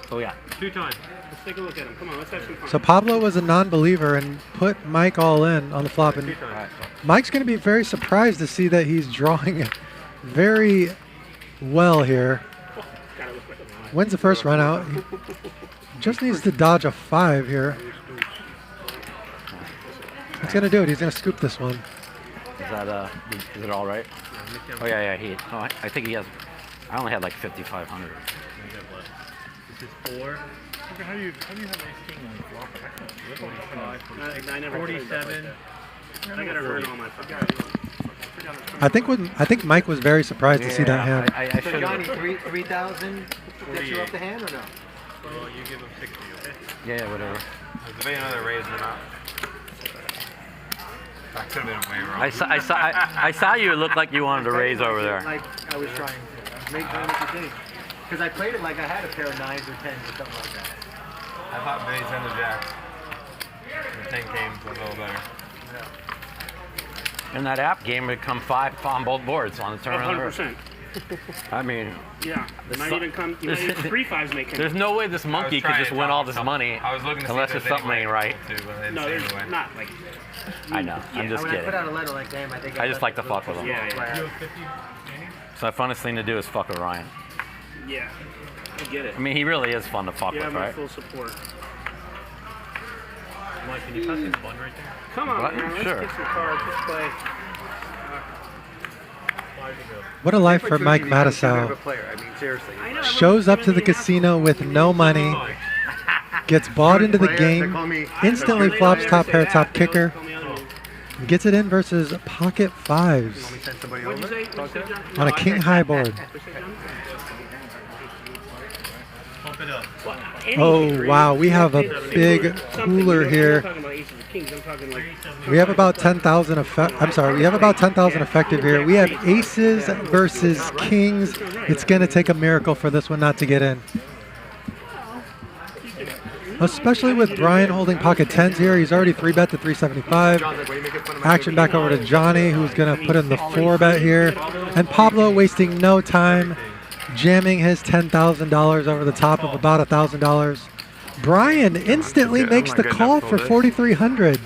So yeah. 2 times. Let's take a look at him. Come on, let's have some fun. So Pablo was a non-believer and put Mike all in on the flop. And 2 times. Mike's going to be very surprised to see that he's drawing very well here. Wins the first run out. He just needs to dodge a 5 here. He's going to do it. He's going to scoop this one. Is it all right? Oh yeah, I think he has. I only had like 5,500. This is 4. How do you have ace king on the flop? I can't flip on 5. I never played that 47. I gotta earn all my fucking. I think Mike was very surprised to see that hand. I So should Johnny, have. 3,000 gets you off the hand or no? Well, you give him 60, okay? Yeah, whatever. I was debating whether to raise or not. That could have been way wrong. I saw you look like you wanted to raise over there. Like I was trying to make the thing. Because I played it like I had a pair of 9s or 10s or something like that. I thought Benny sent the jack. The 10 came, so a little better. In that app game, it come 5 on both boards on the turn. 100%. I mean, Yeah, it might even come. You might even 3 5s make there's no way this monkey could just win all this money I was looking to see unless if there's something ain't right. No, there's not like. I know. I'm just When I kidding. put out a letter like damn, I think I just like to fuck with him. Yeah. So the funnest thing to do is fuck with Ryan. Yeah. I get it. I mean, he really is fun to fuck You have with, my right? full support. Mike, can you pass this one right there? Come on, Button? man. Let's Sure. get some cards. Let's play. 5 to go. What a life for Mike Matusow. I mean, seriously. I know, Shows up to the casino with no money, gets bought into the game, instantly flops top pair, top kicker, and gets it in versus pocket 5s What'd you say? What'd you say, John? on a king high board. What'd you say, John? Bump it up. Oh, wow. We have a big cooler here. We have about 10,000 we have about 10,000 effective here. We have aces versus kings. It's going to take a miracle for this one not to get in. Especially with Bryan holding pocket tens here. He's already 3-bet to 375. Action back over to Johnny, who's going to put in the 4-bet here. And Pablo wasting no time, jamming his $10,000 over the top of about $1,000. Bryan instantly makes the call for 4,300.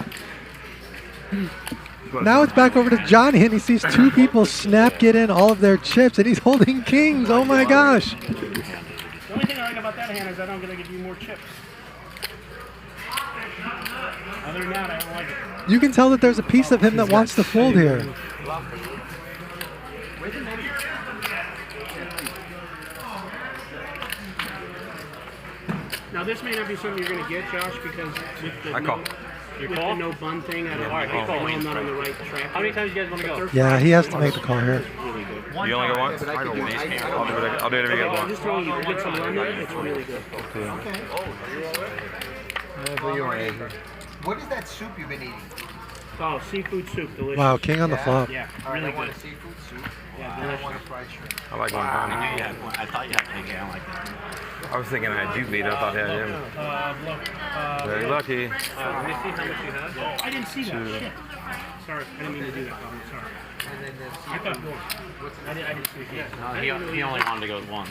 Now it's back over to Johnny, and he sees two people snap get in all of their chips, and he's holding kings. Oh my gosh. The only thing I like about that hand is I don't get to give you more chips. Other than that, I don't like it. You can tell that there's a piece of him that wants to fold here. Now this may not be something you're going to get, Josh, because with the no bun thing, I don't I'm not on the right track. How many times you guys want to go? Yeah, he has to make the call here. You only go once? I'll do it every game. I'm just telling you, get some lemon, it's really good. What is that soup you've been eating? Oh, seafood soup, delicious. Wow, king on the flop. Yeah, really good. Seafood soup. Yeah, I want a fried shrimp. I like one pound. I thought you had pig. I don't like that. I was thinking I had you beat. I thought I had him. Very lucky. Let me see how much you have. Oh, I didn't see that. Shit. Sorry, I didn't mean to do that. I'm sorry. I thought I didn't see it. He only wanted to go with one.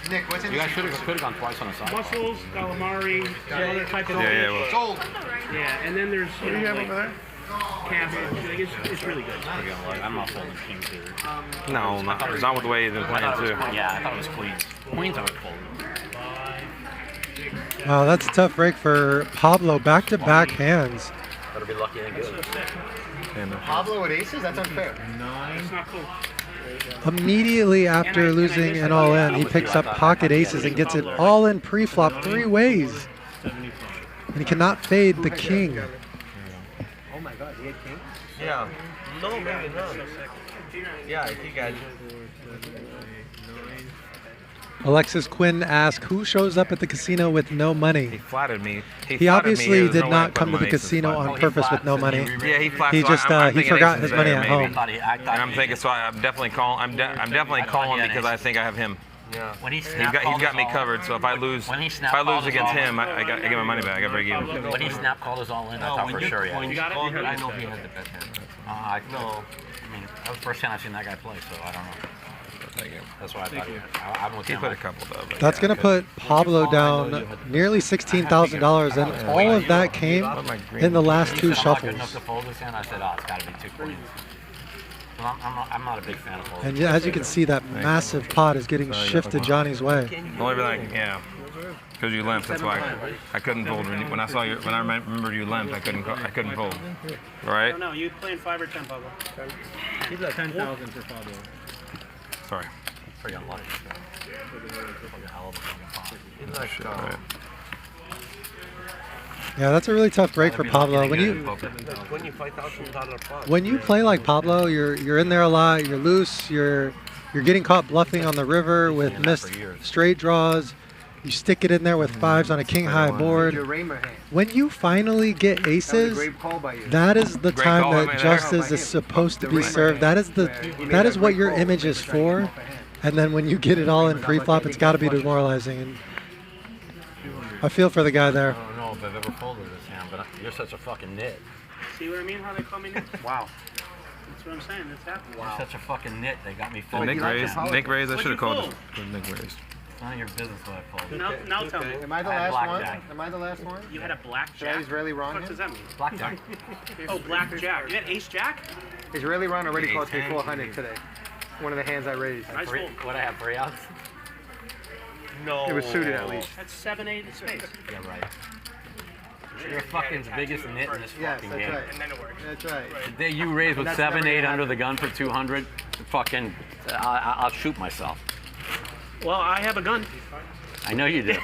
Nick, what's in You guys should have gone twice on a side. Mussels, calamari, other type of Yeah. Sold. Yeah, and then there's what do you have over there? Cabbage. Like it's really good. I'm not folding kings here. No, not with the way they're playing too. Yeah, I thought it was queens. Queens I would fold. Wow, that's a tough break for Pablo. Back-to-back hands. Better be lucky and good. Pablo with aces? That's unfair. It's not cool. Immediately after losing an all-in, he picks up pocket aces and gets it all in pre-flop 3 ways. And he cannot fade the king. Oh my god, he had king? Yeah. No, maybe not. Yeah, he got you. Alexis Quinn asks, who shows up at the casino with no money? He flattered me. He obviously did not come to the casino on purpose with no money. Yeah, he flattered. He just he forgot his money at home. And I'm thinking, so I'm definitely calling. I'm definitely calling because I think I have him. Yeah. When he's got me covered. So if I lose against him, I get my money back. I break even. When he snap called us all in, I thought for sure I know he had the best hand. I mean, that was the first time I've seen that guy play, so I don't know. That's why I thought I'm with he him. put a couple though. That's going to put Pablo down nearly $16,000, and all of that came in the last 2 shuffles. Enough to fold this in, I said, oh, it's got to be 2 queens. Well, I'm not a big fan of folding. And as you can see, that massive pot is getting shifted Johnny's way. Only yeah, because you limped. That's why I couldn't fold. When I remembered you limped, I couldn't fold. All right. No, you playing 5 or 10, Pablo? He's at 10,000 for Pablo. Sorry. Pretty unlucky. Yeah, that's a really tough break for Pablo. When you play like Pablo, you're in there a lot. You're loose. You're getting caught bluffing on the river with missed straight draws. You stick it in there with 5s on a king-high board. When you finally get aces, that is the time that justice is supposed to be served. That is what your image is for. And then when you get it all in pre-flop, it's got to be demoralizing. And I feel for the guy there. I don't know if I've ever folded this hand, but you're such a fucking nit. See what I mean? How they call me nit? Wow. That's what I'm saying. That's happening. Wow. You're such a fucking nit. They got me folding. Nick raised. I should have called him. Nick raised. It's none of your business what I folded. Now tell me. Am I the last one? Am I the last one? You had a blackjack? Did I Israeli Ron? What does that mean? Blackjack. Oh, blackjack. You had ace-jack? Israeli Ron already cost me 400 today. One of the hands I raised. Nice fold. What I have, 3 outs? No. It was suited at least. That's 7-8 in space. Yeah, right. You're fucking biggest nit in this fucking game. Right. And then it works. That's right. The day you raise with 7-8 under the gun for 200, fucking, I'll shoot myself. Well, I have a gun. I know you do.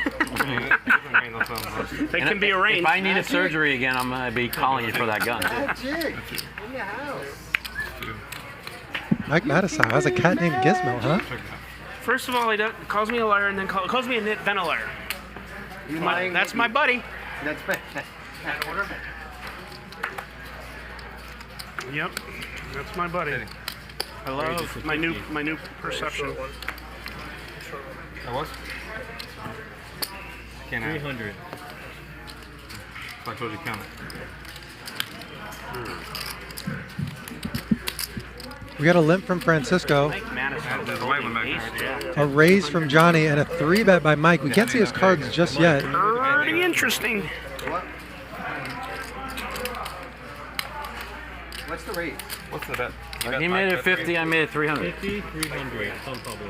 They can be arranged. If I needed surgery again, I'm going to be calling you for that gun. Magic in the house. Mike Matusow has a cat named Gizmo, huh? First of all, he calls me a liar and then calls me a nit, then a liar. That's my buddy. That's my. Yep, that's my buddy. I love my new perception. That was? Can't have it. 300. I told you count it. We got a limp from Francisco, There's a white one back there. a raise from Johnny, and a 3-bet by Mike. We can't see his cards just yet. Pretty interesting. What? What's the rate? What's the bet? You bet He made it 550? 50, I made it 300. 50, 300. It's on Pablo.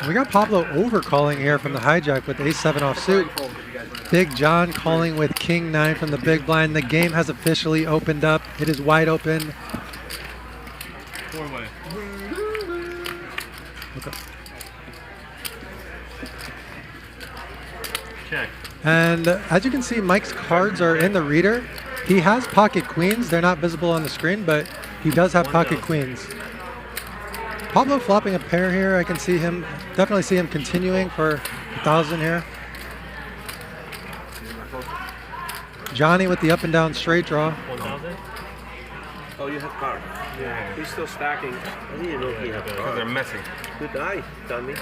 We got Pablo overcalling here from the hijack with ace-7 offsuit. Big John calling with king-9 from the big blind. The game has officially opened up. It is wide open. 4-way. Okay. Check. And as you can see, Mike's cards are in the reader. He has pocket queens. They're not visible on the screen, but he does have pocket queens. Pablo flopping a pair here. I can see him, definitely see him continuing for 1,000 here. Johnny with the up and down straight draw. 1,000? Oh, you have cards. Yeah, he's still stacking. I didn't know he had Because cards. they're messy. Good eye, dummy.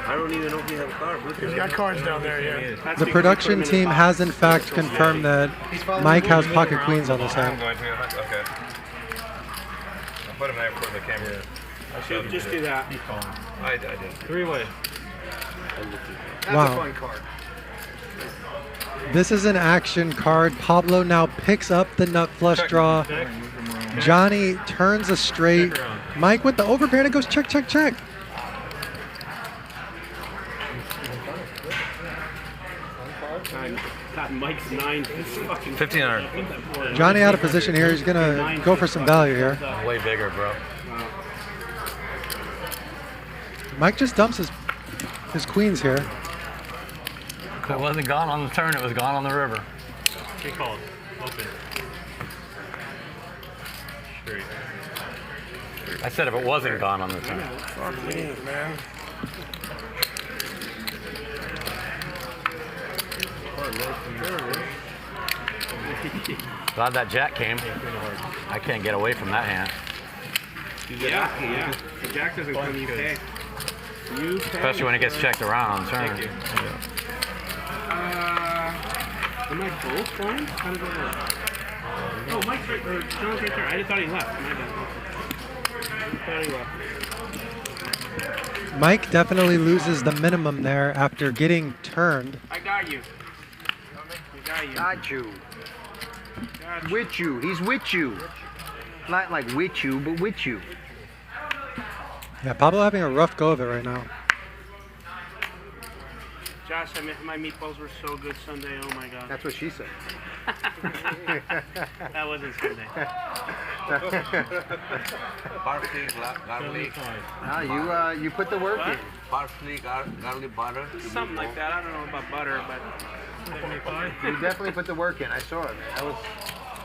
I don't even know if he has cards. Look He's got cards down there, yeah. That's The because production he put him in team his has box. in fact confirmed that Mike has pocket queens on this I'm hand. going to. Okay. I'll put them there for the camera. I should just do that. He's calling. I did. 3-way. That's Wow. a fun card. This is an action card. Pablo now picks up the nut flush draw. Check. Johnny turns a straight. Mike with the overpair and it goes check, check, check. Got Mike's 9. Fucking 1,500. Johnny out of position here. He's gonna go for some value here. Way bigger, bro. Mike just dumps his queens here. If it wasn't gone on the turn, it was gone on the river. He called. Open. Straight. I said if it wasn't gone on the turn. Fuck me, man. Glad that jack came. I can't get away from that hand. Yeah. The jack doesn't come, you pay. You pay. Especially when it gets checked around on the turn. Am I both fine? How does that work? Oh, Mike's right, or John's right there. I just thought he left. My bad. I thought he left. Mike definitely loses the minimum there after getting turned. I got you. I got you. Got you. Got you. With you. He's with you. Not like with you, but with you. Yeah, Pablo having a rough go of it right now. Josh, my meatballs were so good Sunday. Oh my God. That's what she said. That wasn't Sunday. Parsley, garlic. You put the work in. Parsley, garlic butter. Something like that. I don't know about butter, but 75. You definitely put the work in. I saw it, man. That was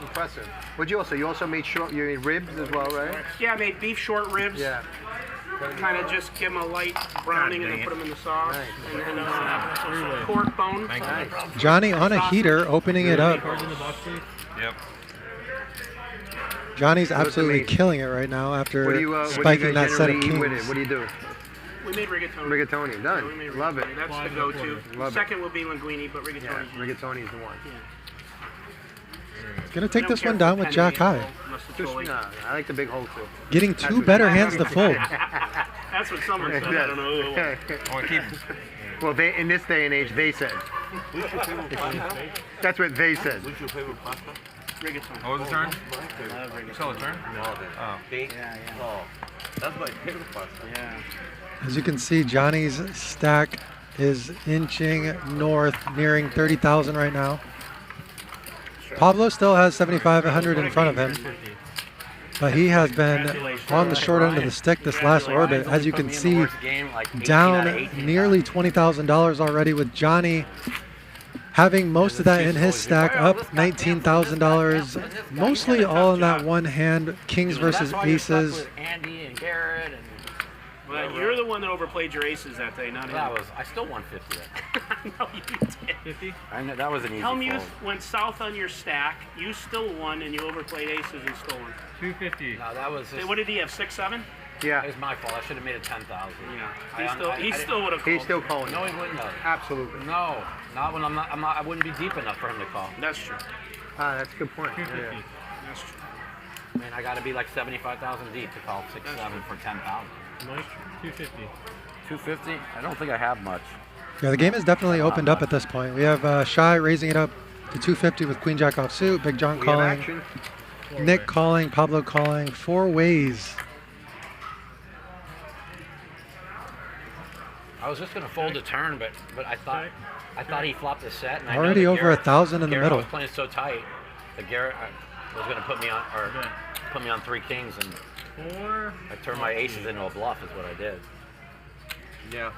impressive. What'd you also? You also made short. You made ribs as well, right? yeah, I made beef short ribs. Yeah. Kind of just give them a light browning and then put them in the sauce. Nice. And then pork bone. Nice. Johnny on a heater, opening it up. Cards in the box, please. Yep. Johnny's absolutely amazing. killing it right now after What do you spiking that guys set of generally eat with it? kings. What do you do? We made rigatoni. Rigatoni. Yeah, we Done. made Love it. rigatoni. That's the go-to. Love it. Second will be linguine, but rigatoni. Yeah, rigatoni is the one. Gonna take this one down with Jack High. Just, nah, I like the big hole too. Getting two better hands to fold. That's what someone said. I don't know who it was. Oh, keep. Well, they in this day and age, they said. That's what they said. What's your favorite pasta? Rigatoni. What was the turn? You saw the turn? Oh. Pink? Oh, that's my favorite pasta. Yeah. As you can see, Johnny's stack is inching north, nearing 30,000 right now. Pablo still has 7,500 in front of him, but he has been on the short end of the stick this last orbit. As you can see, down nearly $20,000 already, with Johnny having most of that in his stack, up $19,000, mostly all in that one hand, kings versus aces. With Andy and Garrett and. Well, you're the one that overplayed your aces that day, not him. I still won 50 that day. No, you did. 50? I know, that was an easy Helmuth fold. went south on your stack. You still won, and you overplayed aces and stolen. 250. No, that was just, What did he have? 6-7? Yeah. it was my fault. I should have made it 10,000. Yeah. He still would have. He's still calling. No, he wouldn't have. Absolutely. No, not when I'm not. I wouldn't be deep enough for him to call. That's true. That's a good point. 250. Yeah. That's true. I mean, I got to be like 75,000 deep to call 6-7 for 10,000. Mike, 250. 250? I don't think I have much. Yeah, the game has definitely opened up at this point. We have Shy raising it up to 250 with Queen Jack offsuit, Big John We have calling, action. Nick calling, Pablo calling, 4 ways. I was just gonna fold a turn, but I thought he flopped a set. And I know Already that over Garrett- 1,000 in the Garrett middle. was playing so tight that Garrett was gonna put me on 3 kings, and 4. I turned my aces into a bluff. Is what I did. Yeah.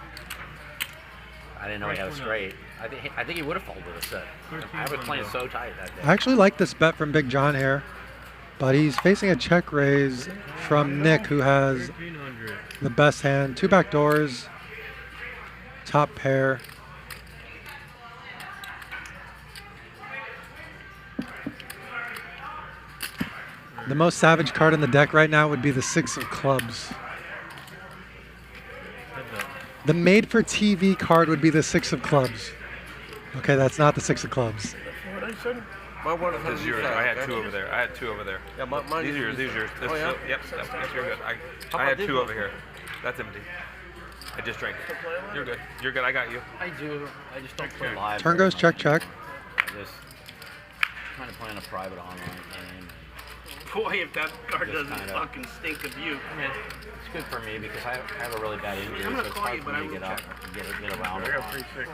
I didn't know he had a straight. I think he would have folded a set. I was playing so tight that day. I actually like this bet from Big John here, but he's facing a check raise from Nick, who has 1,300. the best hand. 2 back doors, top pair. The most savage card in the deck right now would be the 6 of clubs. The made-for-TV card would be the 6 of clubs. Okay, that's not the 6 of clubs. My one is This is yours. I had 2 over there. I had 2 over there. Yeah, mine These are yours. These are yours. This, yep, that's you're good. I had 2 over here. That's empty. I just drank it. You're good. You're good. I got you. I do. I just don't play live. Turn goes check, check. I just kind of playing a private online game. Boy, if that card Just doesn't kinda- fucking stink of you. I mean, it's good for me because I have a really bad injury, I'm gonna so it's call hard you, for but me to I get will up, get around. I got 3-6.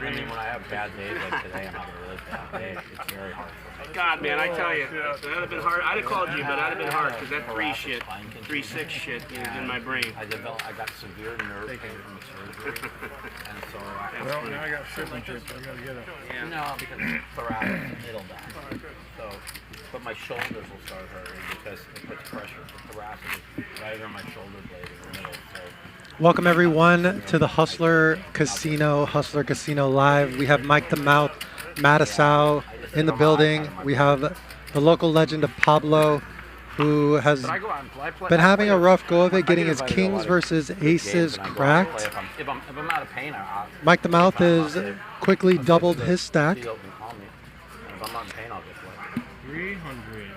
I mean, when I have bad days like today, I'm having a really bad day. It's very hard for me. God, man, I tell you, that'd have been hard. I'd have called you, but that'd have been hard because that 3-6 shit is in my brain. I got severe nerve pain from the surgery, and so Well, now I got shipping trips. I gotta get up. no, because thoracic, it'll die. So, but my shoulders will start hurting because it puts pressure. The thoracic is right on my shoulder blade in the middle. So. Welcome everyone to the Hustler Casino Live. We have Mike the Mouth, Matusow in the building. We have the local legend of Pablo, who has been having a rough go of it, getting his kings versus aces cracked. If I'm out of pain, I'll Mike the Mouth has quickly doubled his stack. If I'm not in pain, I'll just play. 300.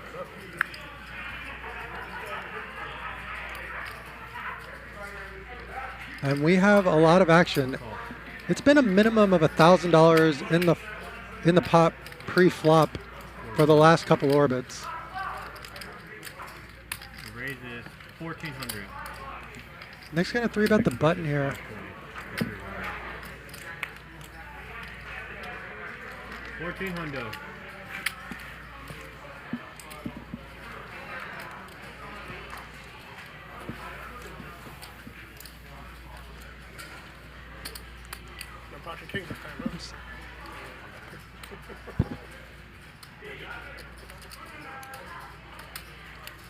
And we have a lot of action. It's been a minimum of $1,000 in the pot pre-flop for the last couple orbits. Raise this 1,400. Nick's gonna 3-bet the button here. $1,400.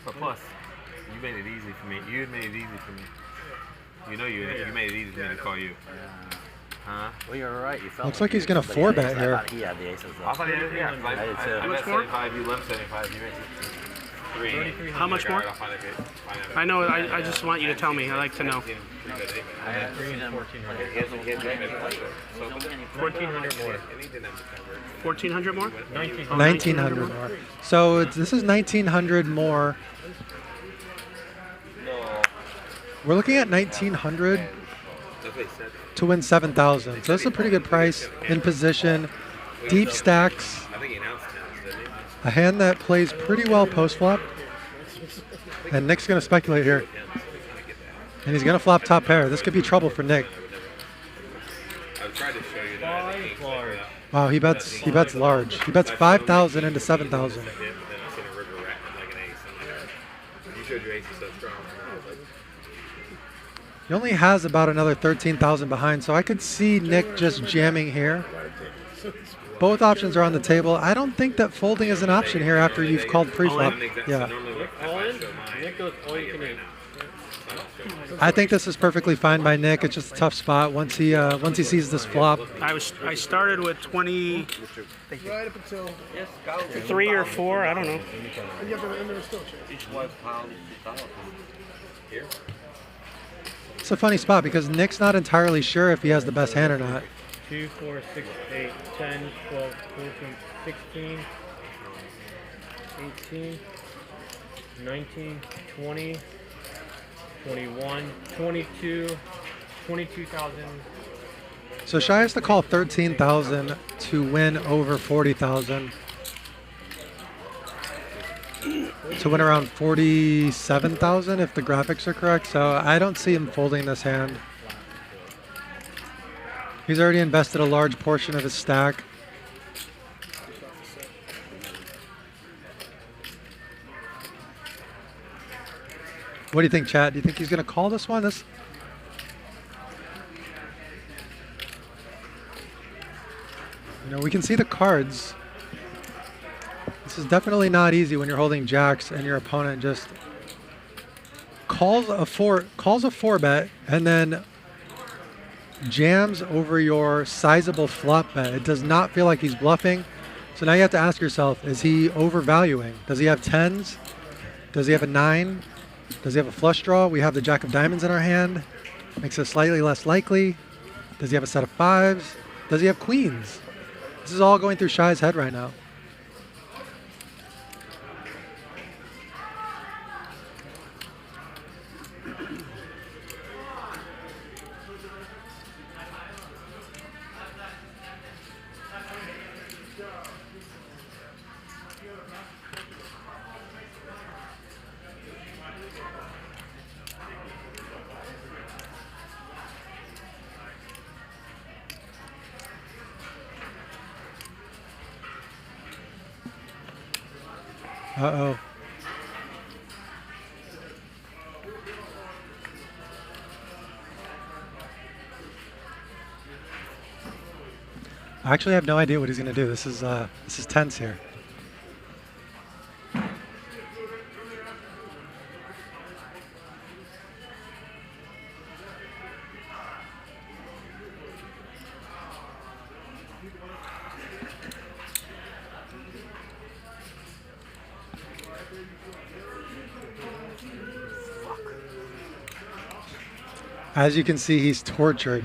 But plus, you made it easy for me. You made it easy for me. You know you made it easy for me to call you. Huh? Well, you're right. You felt Looks like he's gonna somebody had 4-bet aces. here. I thought he had the aces. I thought you did, yeah. I did too. I bet 75, you left 75, you made 3. How much more? I'll find it. I know. I just want you to tell me. I like to know. I had 3 and 1,400. 1,400 more. 1,400 more? 1,900 more. So this is 1,900 more. We're looking at 1,900 to win 7,000. So that's a pretty good price in position. Deep stacks. A hand that plays pretty well post flop. And Nick's going to speculate here. And he's going to flop top pair. This could be trouble for Nick. Wow, he bets large. He bets 5,000 into 7,000. He only has about another 13,000 behind, so I could see Nick just jamming here. Both options are on the table. I don't think that folding is an option here after you've called pre-flop. Yeah. Nick goes all you can eat. I think this is perfectly fine by Nick. It's just a tough spot once he sees this flop. I started with 20. Right up until 3 or 4, I don't know. and you have to end there still check. Here. It's a funny spot because Nick's not entirely sure if he has the best hand or not. 2, 4, 6, 8, 10, 12, 14, 16, 18, 19, 20, 21, 22, 22,000. So Shy has to call 13,000 to win over 40,000. To win around 47,000 if the graphics are correct. So I don't see him folding this hand. He's already invested a large portion of his stack. What do you think, Chad? Do you think he's going to call this one? You know, we can see the cards. This is definitely not easy when you're holding jacks and your opponent just calls a four bet and then jams over your sizable flop bet. It does not feel like he's bluffing. So now you have to ask yourself, is he overvaluing? Does he have 10s? Does he have a 9? Does he have a flush draw? We have the jack of diamonds in our hand. Makes it slightly less likely. Does he have a set of 5s? Does he have queens? This is all going through Shy's head right now. Uh-oh. I actually have no idea what he's going to do. This is tense here. As you can see, he's tortured.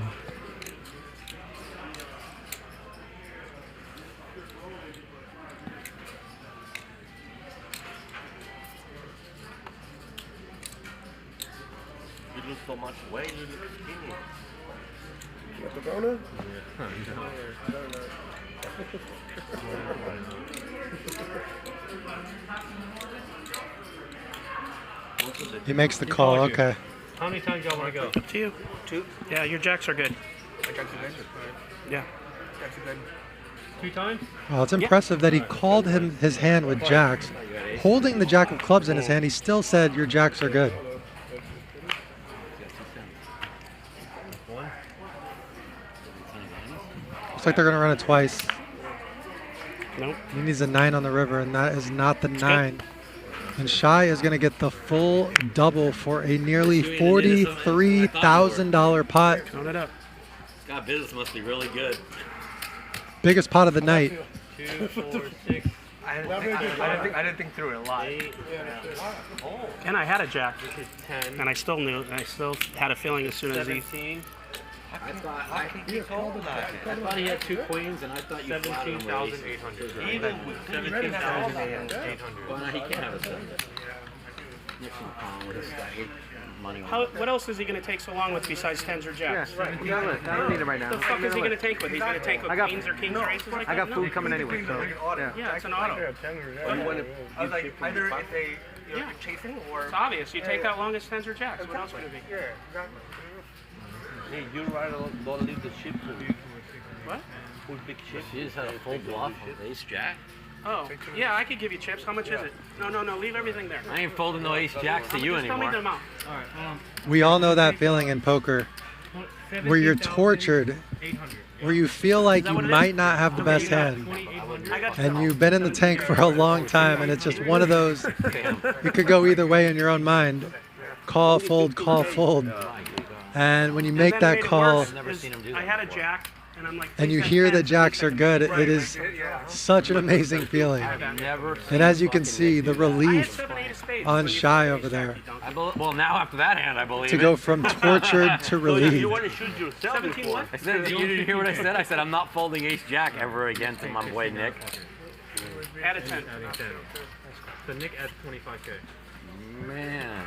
You lose so much weight, you look skinny. You got the donut? He makes the call, okay. How many times y'all want to go? Up to you. 2? Yeah, your jacks are good. I got you good. Yeah. Got you good. 2 times? Well, it's impressive that he called his hand with jacks. Holding the jack of clubs in his hand, he still said, your jacks are good. Looks like they're going to run it twice. Nope. He needs a 9 on the river, and that is not the 9. And Shy is going to get the full double for a nearly $43,000 pot. Count it up. This guy business must be really good. Biggest pot of the night. 2, 4, 6. I didn't think through it a lot. 8. And I had a jack. This is 10. And I still knew. I still had a feeling as soon as he... 17. I thought he had 2 queens, and I thought you 17,800. Even with 17,800. well, no, he can't have a 7. Nixon Palm with his money on What else is he going to take so long with besides 10s or jacks? I don't need it right now. What the fuck is he going to take with? He's going to take with queens or kings or aces like I got that? food coming anyway, so Yeah, it's an auto. I was like, either it's a you're chasing or It's obvious. You take out long as 10s or jacks. What else would it be? yeah, exactly. Hey, you don't leave the chip for you. What? With big chips. She just had a full bluff of ace jack. Oh, yeah, I could give you chips. How much is it? No, leave everything there. I ain't folding no ace jacks to you Just tell me anymore. the amount. We all know that feeling in poker where you're tortured. 800. where you feel like you might not have the best hand, and you've been in the tank for a long time, and it's just one of those, you could go either way in your own mind. Call, fold, call, fold. And when you make that call, I had a jack, and I'm like, and you hear that jacks are good, it is such an amazing feeling. And as you can see, the relief on Shy over there. Well, now after that hand, I believe to go from tortured to relieved. You want to shoot yourself before. I said, you didn't hear what I said? I said, I'm not folding ace jack ever again to my boy Nick. Add a 10. So Nick adds 25K. Man,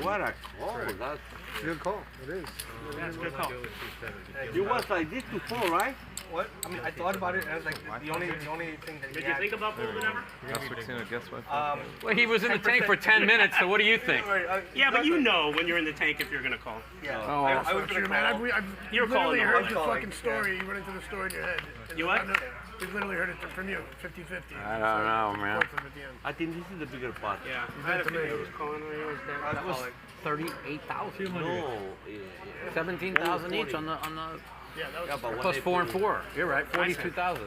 what a call. That's a good call. It is. That's a good call. You was like this before, right? What? I mean, I thought about it, and I was like, the only thing that Did you think about folding ever? Guess what? Well, he was in the tank for 10 minutes, so what do you think? Yeah, but you know when you're in the tank if you're going to call. Yeah. Oh, I was going to call. You're calling. You heard the fucking story. You went into the story in your head. You what? We literally heard it from you, 50-50. I don't know, man. I think this is the bigger pot. Yeah. I had a feeling he was calling. That was 38,000. No. 17,000 each on the. Yeah, that was Plus 4 and 4. You're right. 42,000.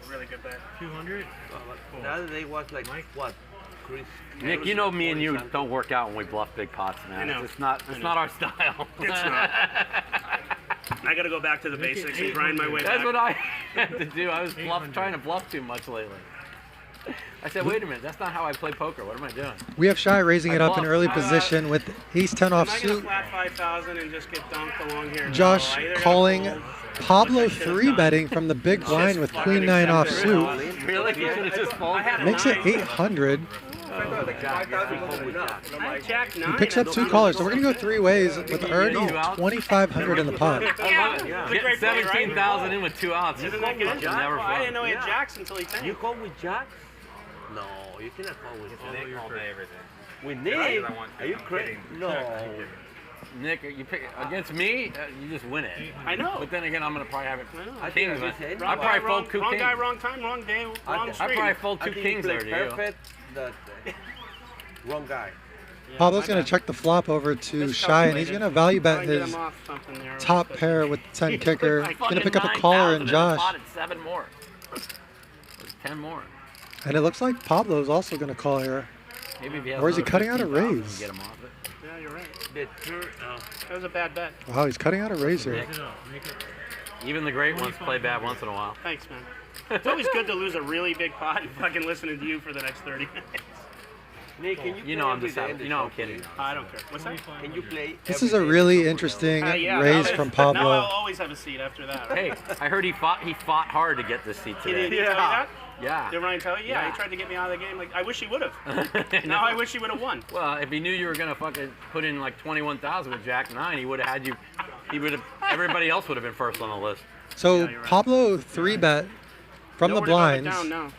Really good bet. 200. The other day was like what? Chris. Nick, you know me and you don't work out when we bluff big pots, man. I know. It's not our style. It's not. I got to go back to the basics and grind my way back. That's what I had to do. I was trying to bluff too much lately. I said, wait a minute, that's not how I play poker. What am I doing? We have Shy raising it up in early position with ace 10 Am off I going to suit. flat 5,000 and just get dunked along here? Josh No, I either calling gotta fold, Pablo which I should've 3-betting from the big blind with queen 9 off suit. Really? You should have just folded. Makes it 800. I had Jack 9. He picks up 2 callers, so we're going to go 3 ways with already 2,500 in the pot. Yeah, Get 17,000 in with 2 outs. Isn't that good? Never I didn't know he fun. had jacks until he tanked. You call with Jack? No, you cannot call with Nick all day, everything. With Nick? Are you crazy? No. Nick, you pick against me, you just win it. I know. But then again, I'm gonna probably have it. I Kings. think I probably fold 2 wrong kings. guy, wrong time, wrong day, wrong I stream. probably fold 2 kings there to you. Perfect. Wrong guy. Pablo's going to check the flop over to Shy, and he's going to value bet Get his him off something there. top pair with 10 kicker. Like Going to pick up a fucking caller 9,000 and the Josh. pot at 7 more. 10 more. And it looks like Pablo is also going to call here. Maybe if he has Or is he another cutting out a 15,000, raise? Get him off it. Yeah, you're right. That was a bad bet. Wow, he's cutting out a raise here. Even the great ones play bad once in a while. Thanks, man. It's always good to lose a really big pot and fucking listening to you for the next 30 minutes. Nick, can you You know I'm just having, you know I'm kidding. I don't care. What's that? Can you play? This is a really interesting Yeah, raise now from Now I'll Pablo. always have a seat after that. Hey, I heard he fought hard to get this seat Did he today. tell you that? Yeah. Did Ryan tell you? Yeah, Yeah. he tried to get me out of the game. Like, I wish he would have. Now I wish he would have won. Well, if he knew you were gonna fucking put in like 21,000 with Jack 9, he would have had you. He would have. Everybody else would have been first on the list. So Pablo 3-bet from the Nowhere to go but blinds down now.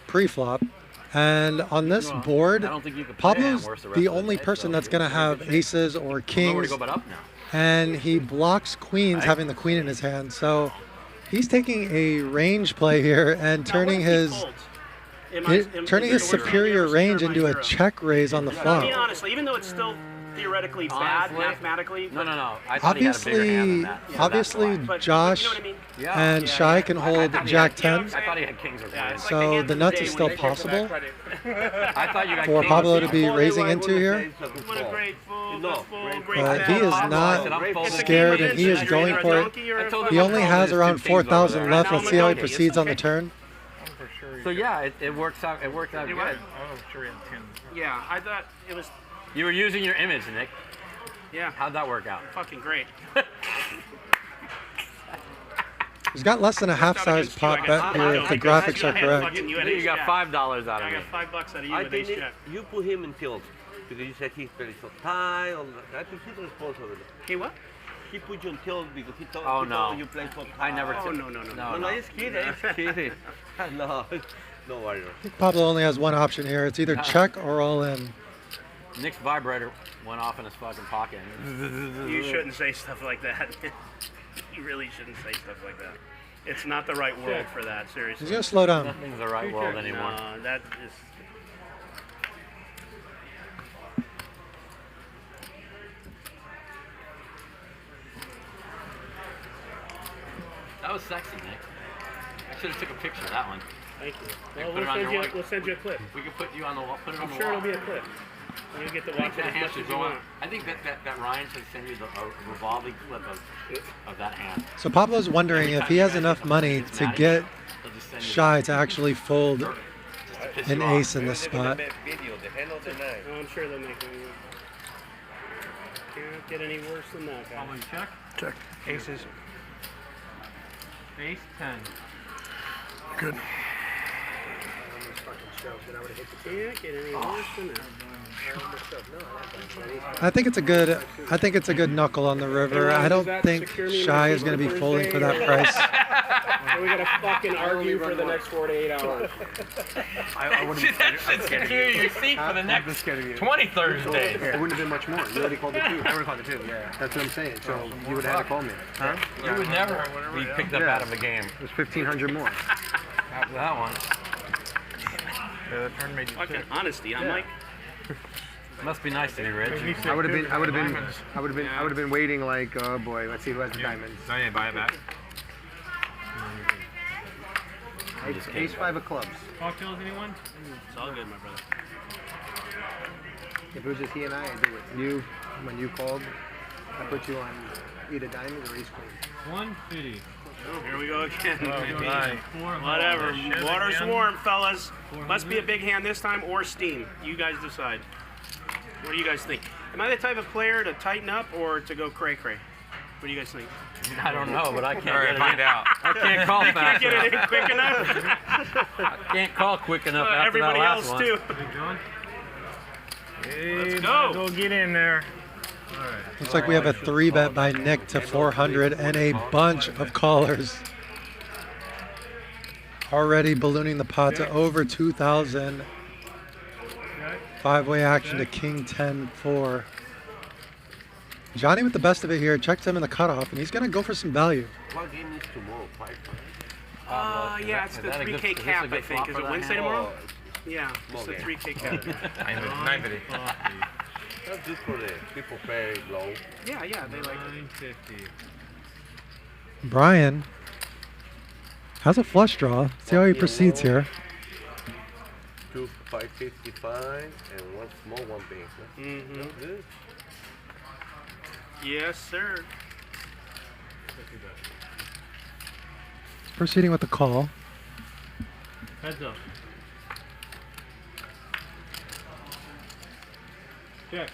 pre-flop. And on this board, I don't think you could play Pablo's him worse the rest the of the only day, person so that's going to have aces or Nowhere to kings. go but up now. And he blocks queens having the queen in his hand. So he's taking a range play here and turning his turning his superior range into a check raise on the I flop. mean, honestly, even though it's still theoretically bad Honestly, mathematically. No. I thought he had a bigger hand than that. So Obviously, that's why. Josh you know what I mean? and Shy can hold Jack 10. I thought he had kings or queens. So the nuts is still possible I thought you got for kings. Pablo to be raising into here. What a great fool. No, But he is not scared and he is going for it. He only has around 4,000 left. Let's see how he proceeds on the turn. So yeah, it works out. It worked out You good. what? Oh, sure, he had 10. Yeah, I thought it was. You were using your image, Nick. Yeah. How'd that work out? Fucking great. He's got less than a half-size pot bet here if the graphics are correct. You got $5 out of I me. got $5 out of you I with think ace jack. you put him in tilt because you said he's very so tight. I think he's responsible. He what? He put you on tilt because he thought, Oh, he no. thought you play so I never. Oh, no. No, he's kidding. He's kidding. No, no worry. Pablo only has one option here. It's either check or all in. Nick's vibrator went off in his fucking pocket. You shouldn't say stuff like that. You really shouldn't say stuff like that. It's not the right world for that, seriously. He's going to slow down. Nothing's the right world anymore. No, that is... That was sexy, Nick. I should have took a picture of that one. Thank you. We Well, can put it on your wall. we'll send you a clip. We can put you on the wall. Put it on I'm the sure wall. it'll be a clip. And you'll get to I watch think it that as hand much should as you go on. want. I think that Ryan should send you a revolving clip of that hand. So Pablo's wondering if he has enough money to get Shy to actually fold an ace in this spot. Oh, I'm sure they'll make it. Can't get any worse than that, guys. Check. Check. Aces. Ace 10. Good. Can't get any worse than that. I think it's a good knuckle on the river. I don't think Shy is going to be folding for that price. So we gotta fucking argue for the next 4 to 8 hours. I wouldn't have secure your seat for the next 20 Thursdays. It wouldn't have been much more. You already called it 2. I would have called it 2, yeah. That's what I'm saying. So you would have had to call me. Huh? You would never be picked up out of a game. It was 1,500 more. After that one. The turn made you Fucking honesty. I'm like, Must be nice to be rich. I would have been waiting like, oh boy, let's see who has the diamonds. So I didn't buy it back. Ace 5 of clubs. Cocktails, anyone? it's all good, my brother. If it was just he and I, I'd do it. You, when you called, I put you on either diamond or ace queen. 150. Oh, here we go again. Right. Whatever. Water's warm, fellas. Must be a big hand this time or steam. You guys decide. What do you guys think? Am I the type of player to tighten up or to go cray-cray? What do you guys think? I don't know, but I can't All right, get it find in. out. I can't call You can't fast get it in enough. quick enough? I can't call quick enough after Everybody that else, last one. too. Big John? Let's go. Go get in there. Looks like we have a 3-bet by Nick to 400 and a bunch of callers. Already ballooning the pot to over 2,000. 5-way action to King 10-4. Johnny with the best of it here. Checked him in the cutoff, and he's going to go for some value. What game is tomorrow? 5. Yeah, it's the 3K cap, I think. Is it Wednesday tomorrow? Yeah, it's the 3K cap. 950. That's good for the people pay low. Yeah, they like it. 950. Bryan has a flush draw. See how he proceeds here. 2 555 and 1 small, 1 big. Huh? Mm-hmm. That's good. Yes, sir. Proceeding with the call. Heads up. Check.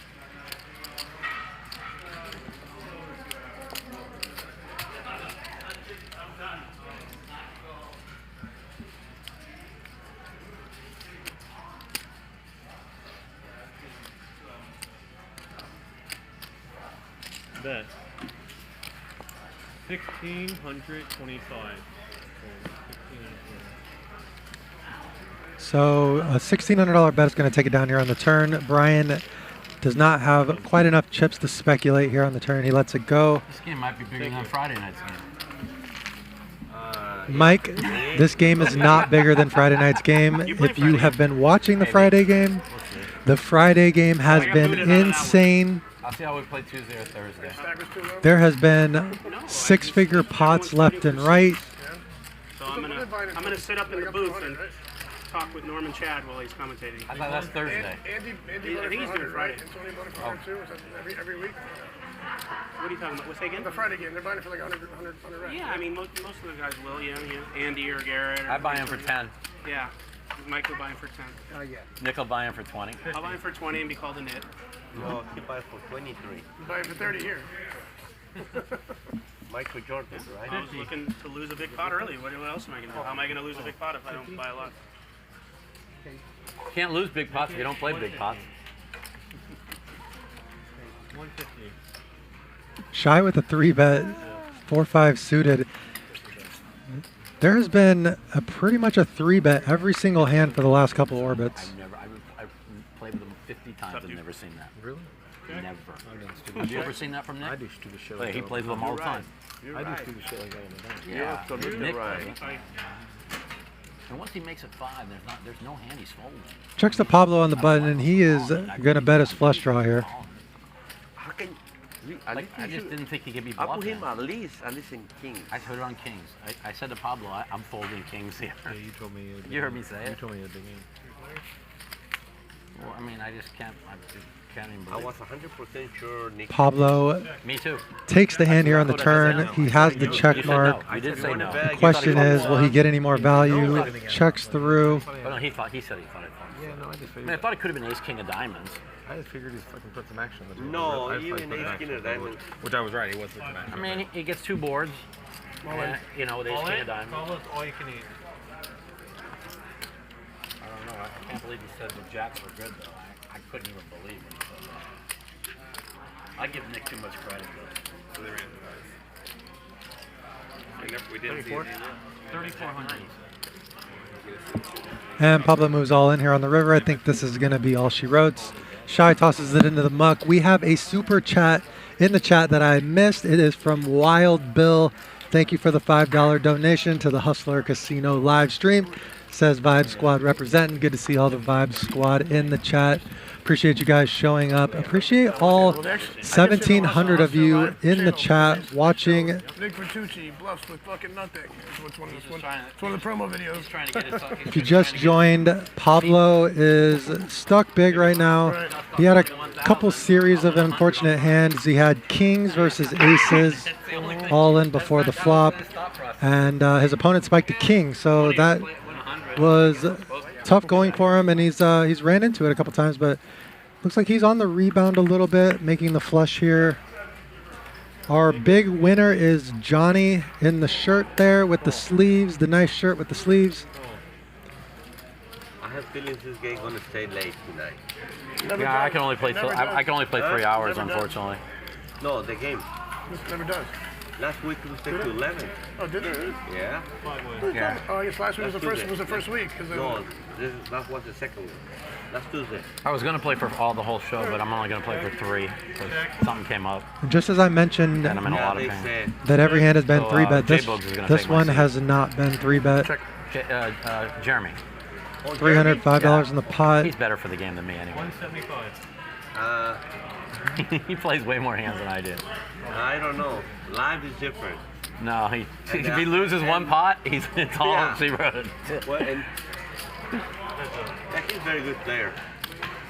Bet. 1,625. So a $1,600 bet is going to take it down here on the turn. Bryan does not have quite enough chips to speculate here on the turn. He lets it go. This game might be bigger than Friday night's game. Mike, this game is not bigger than Friday night's game. If you have been watching the Friday game, the Friday game has been insane. I'll see how we play Tuesday or Thursday. There has been 6-figure pots left and right. So I'm gonna sit up in the booth and talk with Norman Chad while he's commentating. I thought that's Thursday. Andy I think he's doing Friday. And Tony bought it for 100 too. Is that every week? What are you talking about? What's that again? The Friday game. They're buying it for like 100 racks. Yeah, I mean most of the guys will. Yeah, Andy or Garrett. Or I buy him for 10. Yeah, Mike will buy him for 10. Yeah. Nick will buy him for 20. I'll buy him for 20 and be called a nit. No, he buys for 23. You buy it for 30 here. Michael Jordan, right? I was looking to lose a big pot early. What else am I gonna do? How am I gonna lose a big pot if I don't buy a lot? Can't lose big pots if you don't play big pots. 150. Shy with a 3-bet, 4-5 suited. There has been pretty much a 3-bet every single hand for the last couple orbits. I've played with him 50 times and never seen that. Really? Never. Have you ever seen that from Nick? I do stupid shit He plays with them all the time. I do stupid shit like that all the time. Yeah, absolutely Nick right. does it. And once he makes it 5, there's no hand he's folding. Checks to Pablo on the button, and he is going to bet his flush draw here. How can Like, I just didn't think he could be I bluffing. put him at least in kings. I put it on kings. I said to Pablo, I'm folding kings here. Yeah, you told me. You heard me say it. You told me at the beginning. Well, I mean, I just can't even I believe was 100% sure Nick. Pablo Me too. takes the hand here on the turn. He has the check mark. You did say no. The question is, will he get any more value? Checks through. But no, he said he thought it. Yeah, no, I just I figured. mean, I thought it could have been ace king of diamonds. I just figured he's fucking put some action on the table. No, I just even put ace some king action of on the table, diamonds. Which I was right. He was putting some action. I mean, he gets 2 boards. You know, with ace king of diamonds. All you can eat. I don't know. I can't believe he said the jacks were good though. I couldn't even believe when he said that. I give Nick too much credit though. So they ran the dice. We didn't see it. 3,400. And Pablo moves all in here on the river. I think this is going to be all she wrote. Shy tosses it into the muck. We have a super chat in the chat that I missed. It is from Wild Bill. Thank you for the $5 donation to the Hustler Casino live stream. Says Vibe Squad representing. Good to see all the Vibe Squad in the chat. Appreciate you guys showing up. Appreciate all 1,700 of you in the chat watching. Nick Vertucci bluffs with fucking nothing. It's one of the promo videos. He's trying to get his. If you just joined, Pablo is stuck big right now. He had a couple series of unfortunate hands. He had kings versus aces all in before the flop, and his opponent spiked a king, so that was tough going for him, and he's ran into it a couple times, but looks like he's on the rebound a little bit, making the flush here. Our big winner is Johnny in the shirt there with the sleeves, the nice shirt with the sleeves. I have feelings this game gonna stay late tonight. Yeah, I can only play. I can only play 3 hours, unfortunately. No, the game. This never does. Last week we stayed to 11. Oh, did it? Yeah. Yeah. Oh, I guess last week was the first week. No, that was the second week. Last Tuesday. I was gonna play for the whole show, but I'm only gonna play for 3 because something came up. And just as I mentioned And I'm in a lot of pain. that every hand has been So, 3-bet, J-Bugs is gonna this take my one seat. has not been 3-bet. Jeremy. $305 in the pot. He's better for the game than me anyway. 175. He plays way more hands than I do. I don't know. Live is different. No, if he loses one pot, it's all zeroed. Well, and he's a very good player.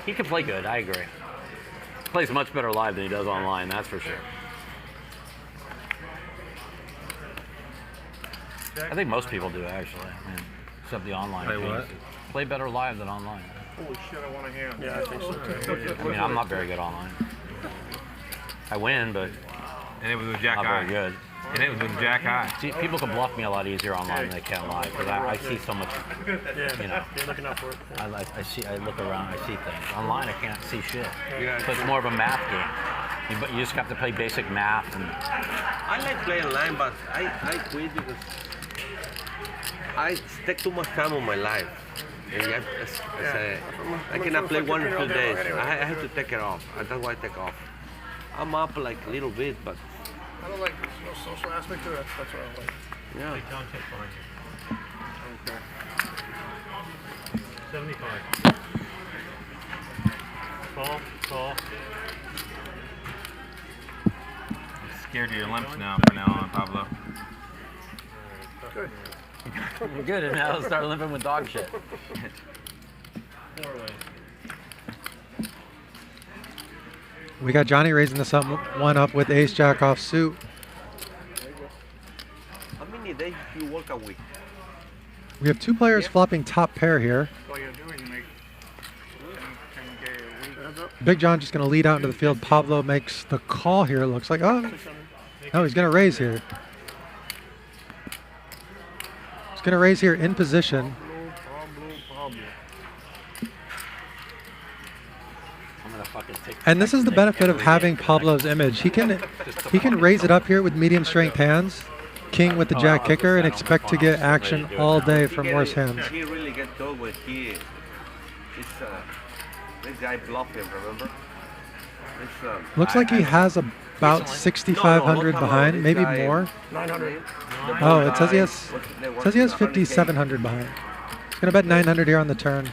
He can play good, I agree. He plays much better live than he does online, that's for sure. I think most people do, actually. I mean, except the online. Play what? teams. Play better live than online. Holy shit, I want to hear. Yeah, I think so. I mean, I'm not very good online. I win, but And it was with Jack not High. very good. And it was with Jack High. See, people can bluff me a lot easier online than they can live because I see so much. You know, You're looking out for it. I look around, I see things. Online, I can't see shit. Yeah. So it's more of a math game. You just have to play basic math. And I like playing line, but I quit because I take too much time on my life. And I cannot play 1 or 2 days. I have to take it off. That's why I take off. I'm up like a little bit, but I don't like the social aspect to it. That's what I like. yeah. Contact behind you. Okay. 75. Call. I'm scared of your limps now from now on, Pablo. Good. good, and now I'll start limping with dog shit. 4 ways. We got Johnny raising this one up with ace jack off suit. How many days do you work a week? We have 2 players flopping top pair here. All you gotta do is you make 10K a week. Big John just going to lead out into the field. Pablo makes the call here. It looks like, oh, no, he's going to raise here. He's going to raise here in position. And this is the benefit of having Pablo's image. He can raise it up here with medium strength hands, king with the jack kicker, and expect to get action all day from worse hands. He really gets told when this guy bluffed him, remember? Looks like he has about 6,500 behind, maybe more. 900. Oh, it says he has 5,700 behind. He's gonna bet 900 here on the turn.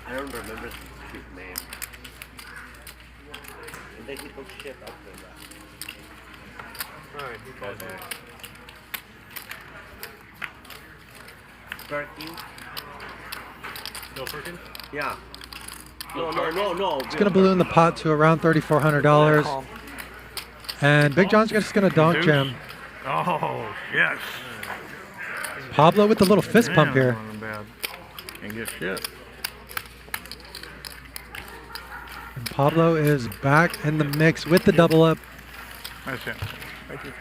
I don't remember his name. And then he shit up there. Alright, you guys are. No Perkins? Yeah. No. It's gonna balloon the pot to around $3,400. And Big John's just gonna donk jam. Oh, yes. Pablo with the little fist pump here. Can't get shit. And Pablo is back in the mix with the double up. That's it. Thank you.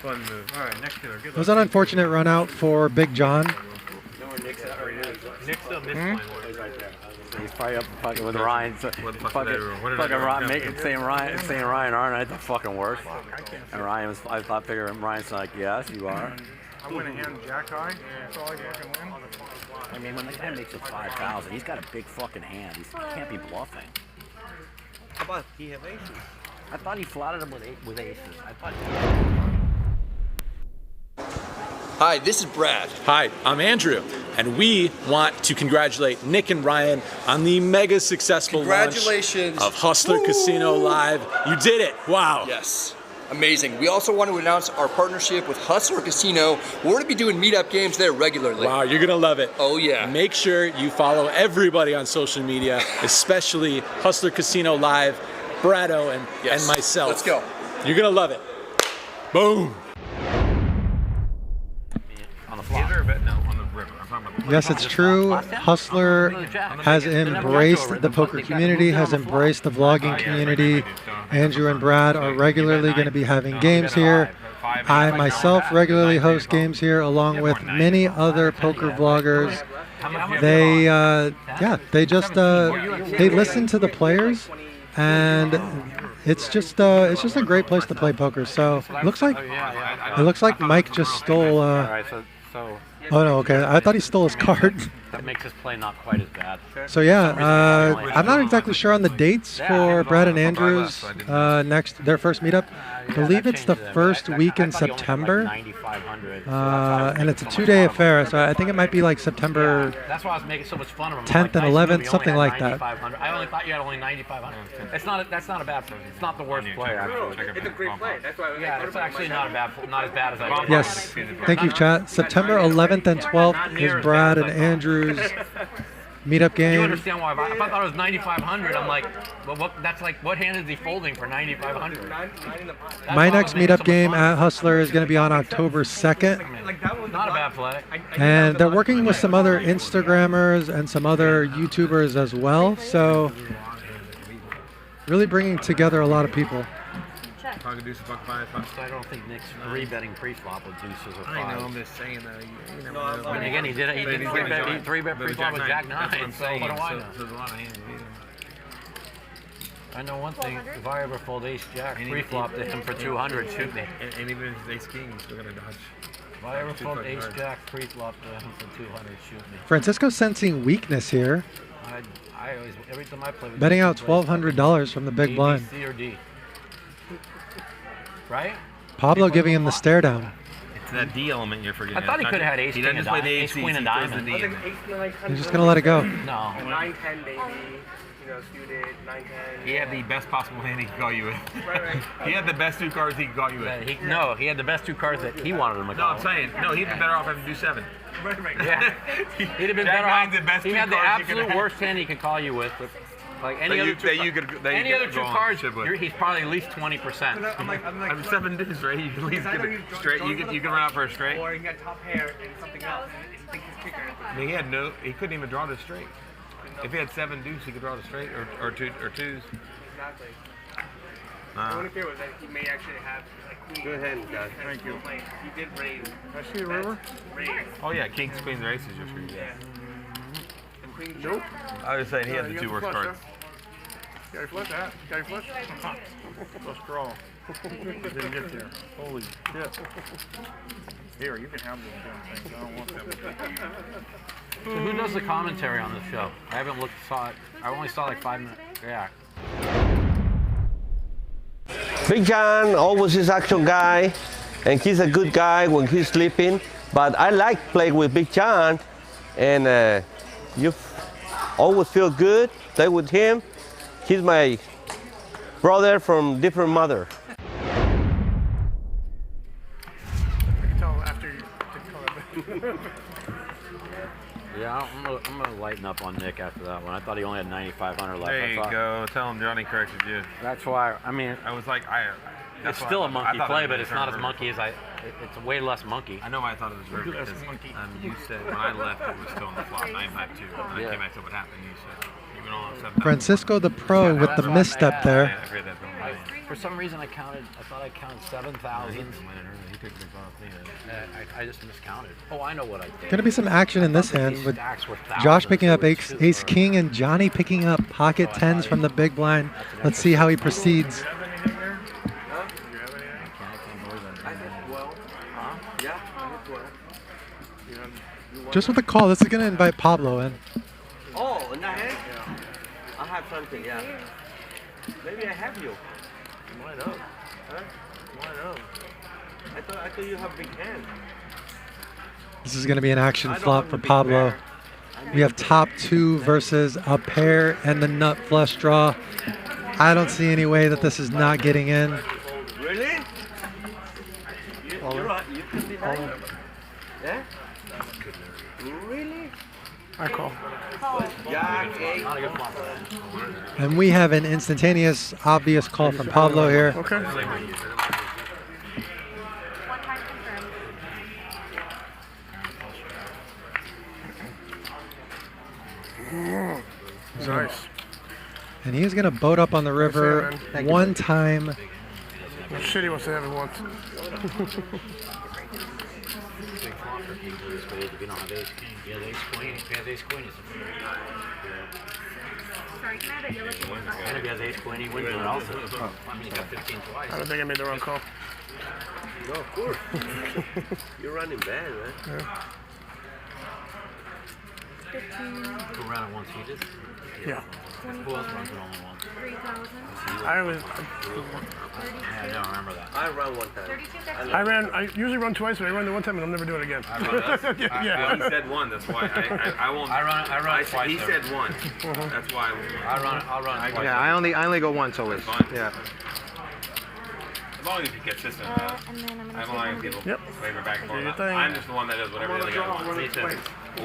Fun move. Alright, next dealer. Good It was an unfortunate run out for Big John. Nick's up this line. He's probably up fucking with Ryan. So What the fuck fucking did I do? What did I Ryan, do? saying Ryan, aren't I the fucking worst? And Ryan was, I figured Ryan's like, yes, you are. I went ahead and jack high. That's all I fucking win. I mean, when the guy makes it 5,000, he's got a big fucking hand. He can't be bluffing. How about he have aces? I thought he flattered him with aces. I thought. Hi, this is Brad. Hi, I'm Andrew, and we want to congratulate Nick and Ryan on the mega successful launch of Hustler Casino Live. You did it! Wow. Yes, amazing. We also want to announce our partnership with Hustler Casino. We're going to be doing meetup games there regularly. Wow, you're gonna love it. Oh yeah. Make sure you follow everybody on social media, especially Hustler Casino Live, Brado, and myself. Let's go. You're gonna love it. Boom. Yes, it's true. Hustler has embraced the poker community, has embraced the vlogging community. Andrew and Brad are regularly going to be having games here. I myself regularly host games here along with many other poker vloggers. They listen to the players, and it's just a great place to play poker. So it looks like Mike just stole. Oh no, okay. I thought he stole his card. That makes his play not quite as bad. So yeah, I'm not exactly sure on the dates for Brad and Andrew's their first meetup. I believe it's the first week in September, and it's a 2-day affair. So I think it might be like September. That's why I was making so much fun of him. 10th and 11th, something like that. I only thought you had only 9,500. That's not a bad play. It's not the worst play actually. It's a great play. That's why. Yeah, it's actually not as bad as I thought. Yes, thank you, chat. September 11th and 12th is Brad and Andrew's meetup game. You understand why? If I thought it was 9,500, I'm like, well, that's like, what hand is he folding for 9,500? My next meetup game at Hustler is going to be on October 2nd. Not a bad play. And they're working with some other Instagrammers and some other YouTubers as well. So really bringing together a lot of people. I don't think Nick's rebetting pre-flop with deuces or fives. I know, I'm just saying that. You never know. And again, he did 3-bet pre-flop with Jack 9, so what do I know? There's a lot of hands. I know one thing, if I ever fold ace-jack pre-flop to him for 200, shoot me. And even if ace king, he's still going to dodge. If I ever fold ace-jack pre-flop to him for 200, shoot me. Francisco sensing weakness here. I always, every time I play with betting out $1,200 from the big blind. C or D. Right? Pablo giving him the stare down. It's that D element you're forgetting. I thought he could have had ace, king, and diamond, ace, queen, and diamond. He's just going to let it go. No. 9-10, baby. You know, suited, 9-10. He had the best possible hand he could call you with. Right. He had the best 2 cards he could call you with. He had the best 2 cards that he wanted him to No, call. I'm saying, no, he'd be better off having to do 7. Right. Yeah. He'd have been better off. He had the absolute worst hand he could call you with. Like any other 2 cards, he's probably at least 20%. I'm 7 deuce, right? You can at least get a straight. You can run out for a straight. Or he got top pair and something else. Think his kicker. I mean, he couldn't even draw the straight. If he had 7 deuce, he could draw the straight or twos. Exactly. The only fear was that he may actually have like queen. Good hand, guys. Thank you. He did raise. I see a river? Raise. Oh yeah, kings, queens, or aces are free. Yeah. And Nope. I was saying he had the 2 worst cards. Got to flush that. Got to flush. Let's draw. Didn't get there. Holy shit. Here, you can have those damn things. I don't want them. So who does the commentary on the show? I haven't saw it. I only saw like 5 minutes. Yeah. Big John always is action guy, and he's a good guy when he's sleeping. But I like playing with Big John, and you always feel good play with him. He's my brother from different mother. I can tell after you tell that. Yeah, I'm gonna lighten up on Nick after that one. I thought he only had 9,500 left. There you go. Tell him Johnny corrected you. That's why. I mean, I was like, it's still a monkey play, but it's not as monkey as it's way less monkey. I know why I thought it was river because you said when I left it was still on the flop, 9-5-2. When I came back to what happened, you said you went on 7. Francisco the pro with the misstep there. For some reason, I thought I counted 7,000. I just miscounted. Oh, I know what I did. Going to be some action in this hand with Josh picking up ace king and Johnny picking up pocket tens from the big blind. Let's see how he proceeds. Just with the call, this is going to invite Pablo in. Oh, in that hand? I have something, yeah. Maybe I have you. Why not? Huh? Why not? I thought you have big hand. This is going to be an action flop for Pablo. We have top 2 versus a pair and the nut flush draw. I don't see any way that this is not getting in. Really? You can be nice. Yeah? Really? I call. And we have an instantaneous, obvious call from Pablo here. Okay. Nice. And he's going to boat up on the river one time. Well, shit, he wants to have it once. I don't think I made the wrong call. No, of course. You're running bad, man. Yeah. Curran at once he did? Yeah. Who else runs it only once? 3,000. I was. Yeah, I don't remember that. I ran one time. I usually run twice, but I run the one time and I'll never do it again. Yeah. He said one. That's why I won't. I run it twice. He said one. That's why I'll run it twice. Yeah, I only go once always. Yeah. As long as you get consistent. I don't like people waver back and forth. thing. I'm just the one that does whatever the other guy wants. Me too.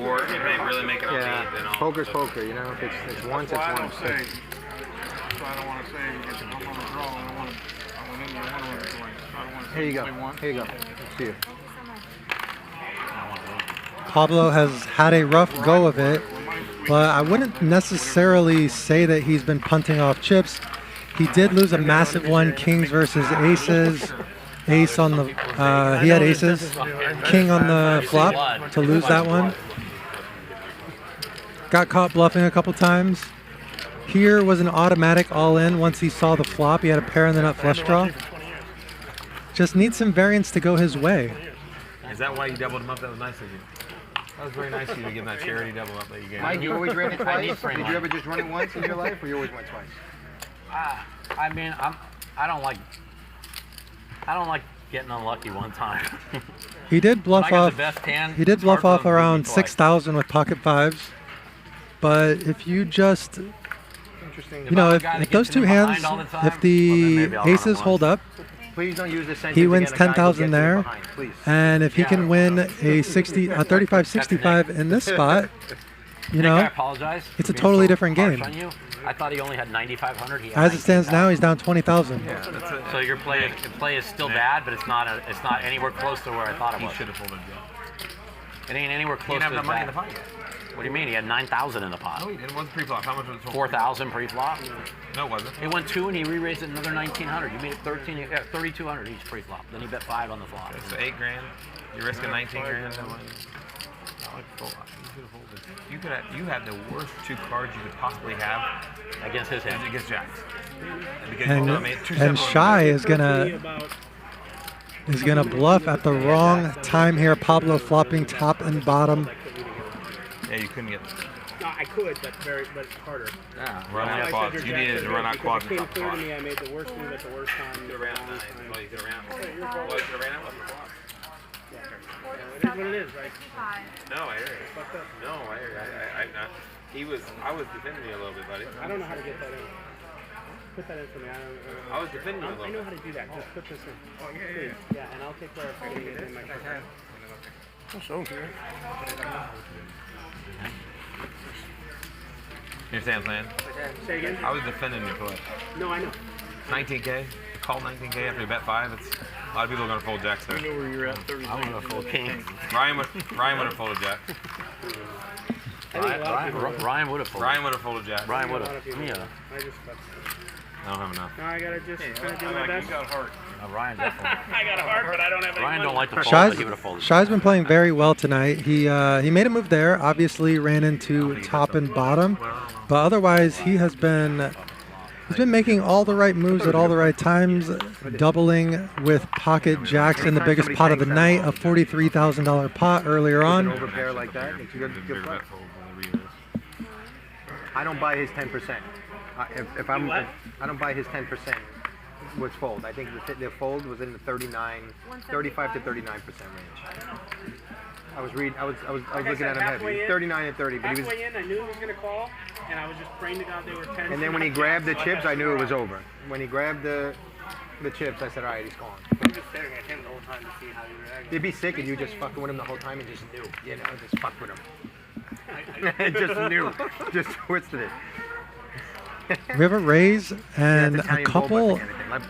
Or if they really make it on me, then I'll. Poker's poker, you know. If it's once, it's once. That's why I don't want to say I'm on the draw. I want to. Here you go. Here you go. See you. Pablo has had a rough go of it, but I wouldn't necessarily say that he's been punting off chips. He did lose a massive one, kings versus aces. Ace on the, he had aces. King on the flop to lose that one. Got caught bluffing a couple times. Here was an automatic all-in once he saw the flop. He had a pair and the nut flush draw. Just needs some variance to go his way. Is that why you doubled him up? That was nice of you. That was very nice of you to give him that charity double up that you gave. Mike, you always ran it twice? Did you ever just run it once in your life, or you always went twice? I mean, I don't like getting unlucky one time. He did bluff off. He did bluff off around 6,000 with pocket fives. But if you just, you know, if those two hands, if the aces hold up, please don't use this he wins 10,000 there. And if he can win a 35-65 in this spot, you know, it's a totally different game. I thought he only had 9,500. As it stands now, he's down 20,000. Yeah, so your play is still bad, but it's not anywhere close to where I thought it was. He should have folded. It ain't anywhere close to that. Money in the pot yet. What do you mean? He had 9,000 in the pot. No, he didn't. It wasn't pre-flop. How much was it? 4,000 pre-flop. No, it wasn't. He won 2 and he re-raised it another 1,900. You made it 3,200 each pre-flop. Then he bet 5 on the flop. Okay, so 8 grand. You're risking 19 grand. You had the worst 2 cards you could possibly have against his hand. Against jacks. And Shy is gonna bluff at the wrong time here. Pablo flopping top and bottom. Yeah, you couldn't get. No, I could, but harder. Yeah, run out quads. You needed to run out quads. It became clear to me I made the worst move at the worst time. You could have ran out 9. Well, you could have ran out. Well, you could have ran out with the quad. It is what it is, right? No, I hear you. No, I hear you. I was defending you a little bit, buddy. I don't know how to get that in. Put that in for me. I was defending you, I know how to do that. Just put this in. Oh, yeah. Please. Yeah, and I'll take care of putting it in my car. That's so good. You understand what I'm saying? Say again? I was defending your play. No, I know. 19K? Call 19K after you bet 5. It's a lot of people are gonna fold jacks there. You know where you're at. 30. I'm gonna fold kings. Ryan would have folded jack. Ryan would have folded. Ryan would have folded jack. Ryan would have. Yeah. I don't have enough. No, I gotta just do my best. You got heart. Ryan definitely. I got a heart, but I don't have any Ryan money. don't like to fold, Shai's, but he would have folded. Shai's been playing very well tonight. He made a move there, obviously ran into top and bottom, but otherwise he's been making all the right moves at all the right times, doubling with pocket jacks in the biggest pot of the night, a $43,000 pot earlier on. Overpair like that, it's a good pot. I don't buy his 10%. I don't buy his 10%. Was fold. I think the fold was in the 35 to 39% range. I was looking at him heavy, 39 and 30, but he was. Halfway in, I knew he was gonna call, and I was just praying to God they were 10. And then when he grabbed the chips, I knew it was over. When he grabbed the chips, I said, all right, he's calling. I'm just staring at him the whole time to see how he reacted. It'd be sick if you just fucking with him the whole time and just knew, just fuck with him. Just knew, just twisted it. We have a raise and a couple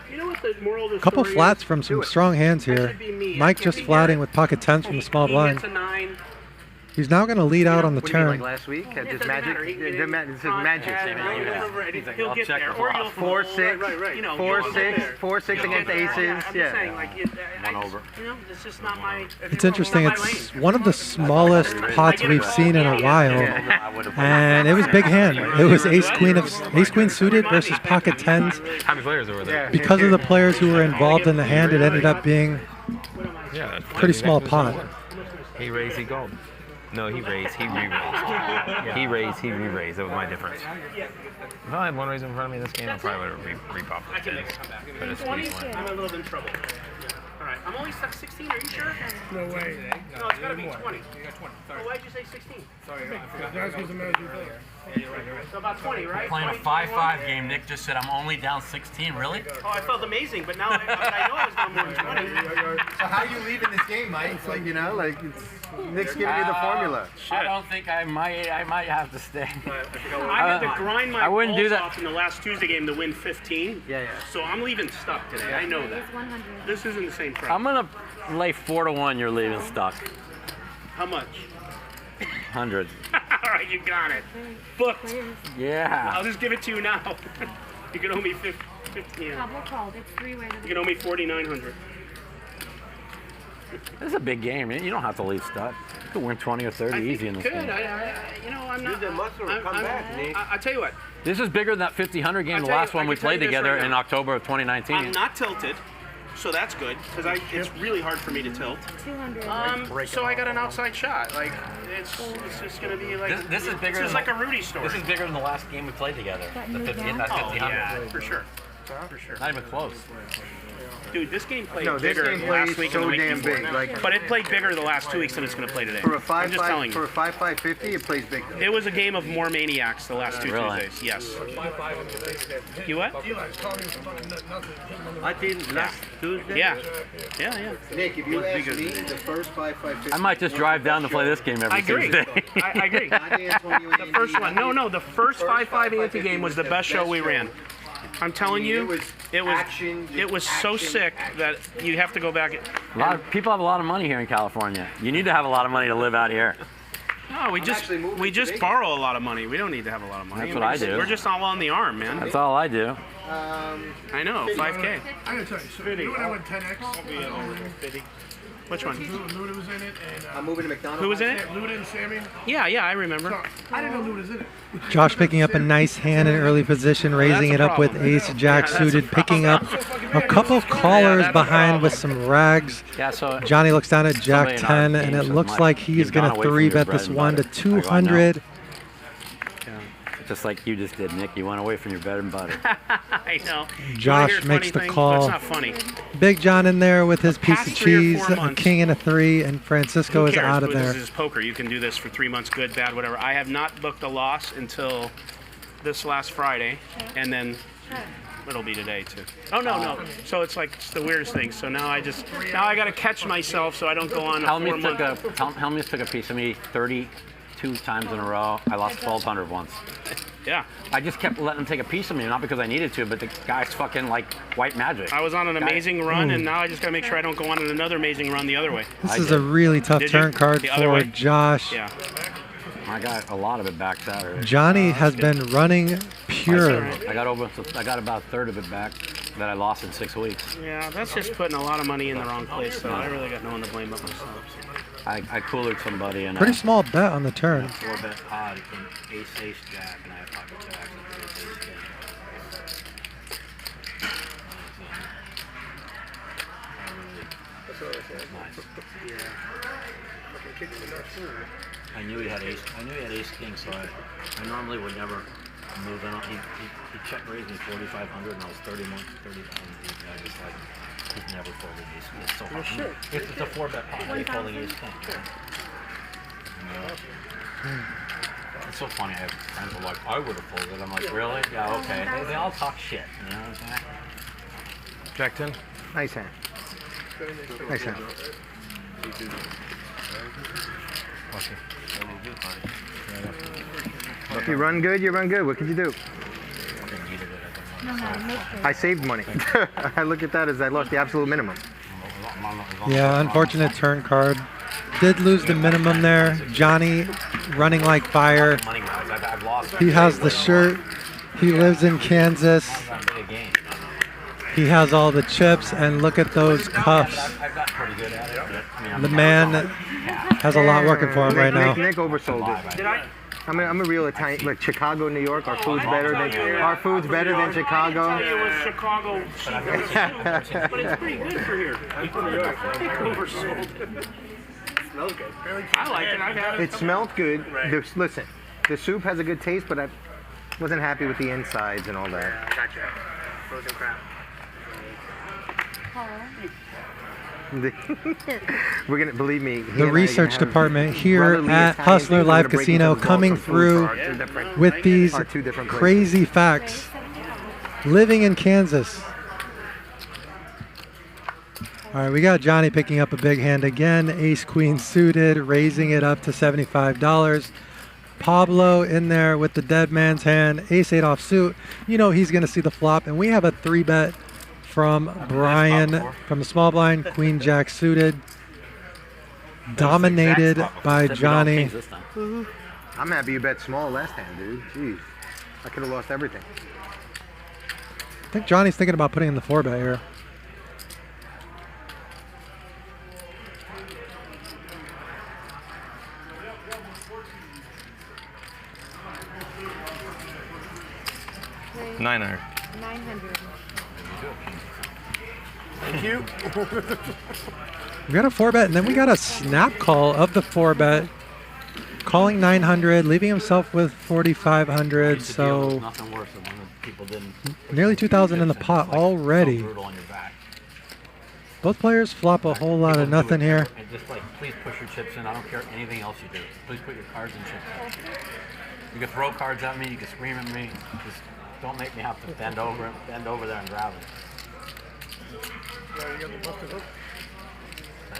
You know what the moral of the couple story flats is? from some strong hands here. Mike just flatting with pocket 10s from the small blind. He gets a 9. He's now going to lead out on the What do you mean, turn. like last week? It Just doesn't magic? matter. This is magic. He'll get there. Or you'll 4-6, you know, 4-6, 4-6 against aces. I'm just saying, Yeah. like, One over. You know, it's just not my. It's interesting. It's one of the smallest pots we've seen in a while, and it was big hand. It was ace queen suited versus pocket 10s. How many players were there? Because of the players who were involved in the hand, it ended up being Yeah, a pretty small pot. He raised, he called. No, he raised, he re-raised. He raised, he re-raised. That was my difference. If I had one raise in front of me in this game, I probably would have re-popped the 10s. But it's squeeze one. I'm a little in trouble. All right, I'm only stuck 16. Are you sure? No way. No, it's got to be 20. You got 20. Well, why'd you say 16? Sorry, I forgot. That's because the manager player. So about 20, right? Playing a 5-5 game, Nick just said I'm only down 16. Really? Oh, I felt amazing, but now I know I was down more than 20. So how are you leaving this game, Mike? It's like, Nick's giving you the formula. I don't think I might have to stay. I had to grind my wouldn't do balls that. off in the last Tuesday game to win 15. Yeah. So I'm leaving stuck today. I know that. This isn't the same price. I'm gonna lay 4-1. You're leaving stuck. How much? 100. All right, you got it. Booked. Yeah. I'll just give it to you now. You can owe me 50. Pablo called. It's 3-way. You can owe me 4,900. This is a big game. You don't have to leave stuck. You can win 20 or 30 easy in this game. I'm not. I tell you what. This is bigger than that 50-100 game, the last one we played together in October of 2019. I'm not tilted, so that's good because it's really hard for me to tilt. 200. So I got an outside shot. Like it's just gonna be like This is bigger. This is like a Rudy story. This is bigger than the last game we played together. The 50, that 50-100. Oh, yeah, for sure. Not even close. Dude, this game played No, this bigger game last played week so and the week damn before. big, like- But it played bigger the last 2 weeks than it's going to play today. For a I'm just telling 5-5, you. for a 5-5-50, it plays big. It was a game of more maniacs the last two Really? Tuesdays. Yes. You what? I think last Tuesday. Yeah. Nick, if you ask me, the first 5-5-50. I might just drive down to play this game every I agree. Tuesday. I agree. The first one. No. The first 5-5 ante game was the best show we ran. I'm telling you, it was so sick that you have to go back. A lot of people have a lot of money here in California. You need to have a lot of money to live out here. No, we just borrow a lot of money. We don't need to have a lot of money. That's what I do. We're just all on the arm, man. That's all I do. I know, 5K. I gotta tell you, so you and I went 10X. Which one? Luda was in it, and I'm moving to McDonald's. Who was in it? Luda and Sammy. Yeah, I remember. So, I didn't know Luda was in it. Josh picking up a nice hand in early position, raising it up with ace jack suited, picking up a couple callers behind with some rags. Yeah, so Johnny looks down at jack somebody in our 10, and team it said, looks "Mike, like he's you've going gone to away from 3 your bet bread this and one to butter." I go, "I know." 200. Just like you just did, Nick. You went away from your bread and butter. I know. Josh makes the call. It's not funny. Big John in there with his piece Past of 3 or cheese, 4 a months. king and a 3, and Francisco Who is cares? out of there. This is poker. You can do this for 3 months, good, bad, whatever. I have not booked a loss until this last Friday, and then it'll be today too. Oh no. So it's like it's the weirdest thing. So now I got to catch myself so I don't go on a 4-month. Helmuth took a piece of me 32 times in a row. I lost 1,200 once. Yeah. I just kept letting him take a piece of me, not because I needed to, but the guy's fucking like white magic. I was on an amazing run, and now I just got to make sure I don't go on another amazing run the other way. This is a really tough turn card for Josh. Yeah. I got a lot of it back Saturday. Johnny has been running pure. I got about a third of it back that I lost in 6 weeks. Yeah, that's just putting a lot of money in the wrong place, so I really got no one to blame but myself. I coolered somebody and pretty small bet on the turn. 4-bet pod from ace jack, and I have pocket jacks and ace I knew he had ace king, so I normally would never move in. He check raised me 4,500, and I was 30 months, 30,000 deep. And I just like he's never folded ace. It's so hard. It's a 4-bet pot. He's folding ace king. It's so funny. I have friends who are like, I would have folded. I'm like, really? Yeah, okay. They all talk shit. You know what I'm saying? Jack 10. Nice hand. Nice hand. If you run good, you run good. What can you do? I saved money. I look at that as I lost the absolute minimum. Yeah, unfortunate turn card. Did lose the minimum there. Johnny running like fire. He has the shirt. He lives in Kansas. He has all the chips, and look at those cuffs. The man has a lot working for him right now. Nick oversold it. I'm a real Italian, like Chicago, New York. Our food's better than Chicago. I it was Chicago cheap, but it's pretty good for here. Oversold. Smells good. I like it. I've had it. It smelled good. Listen, the soup has a good taste, but I wasn't happy with the insides and all that. Yeah, I gotcha. Frozen crab. We're gonna believe me. The research department here at Hustler Live Casino coming through with these crazy facts. Living in Kansas. All right, we got Johnny picking up a big hand again. Ace Queen suited, raising it up to $75. Pablo in there with the dead man's hand. Ace 8 offsuit. You know he's gonna see the flop, and we have a 3-bet from Bryan from the small blind. Queen Jack suited, dominated by Johnny. I'm happy you bet small last hand, dude. Jeez, I could have lost everything. I think Johnny's thinking about putting in the 4-bet here. $900. Thank you. We got a 4-bet, and then we got a snap call of the 4-bet, calling 900, leaving himself with 4,500. So nothing worse than when people didn't. Nearly 2,000 in the pot already. Both players flop a whole lot of nothing here. And just like, please push your chips in. I don't care anything else you do. Please put your cards and chips in. You can throw cards at me. You can scream at me. Just don't make me have to bend over there and grab it. Yeah, you got the busted hook. I'm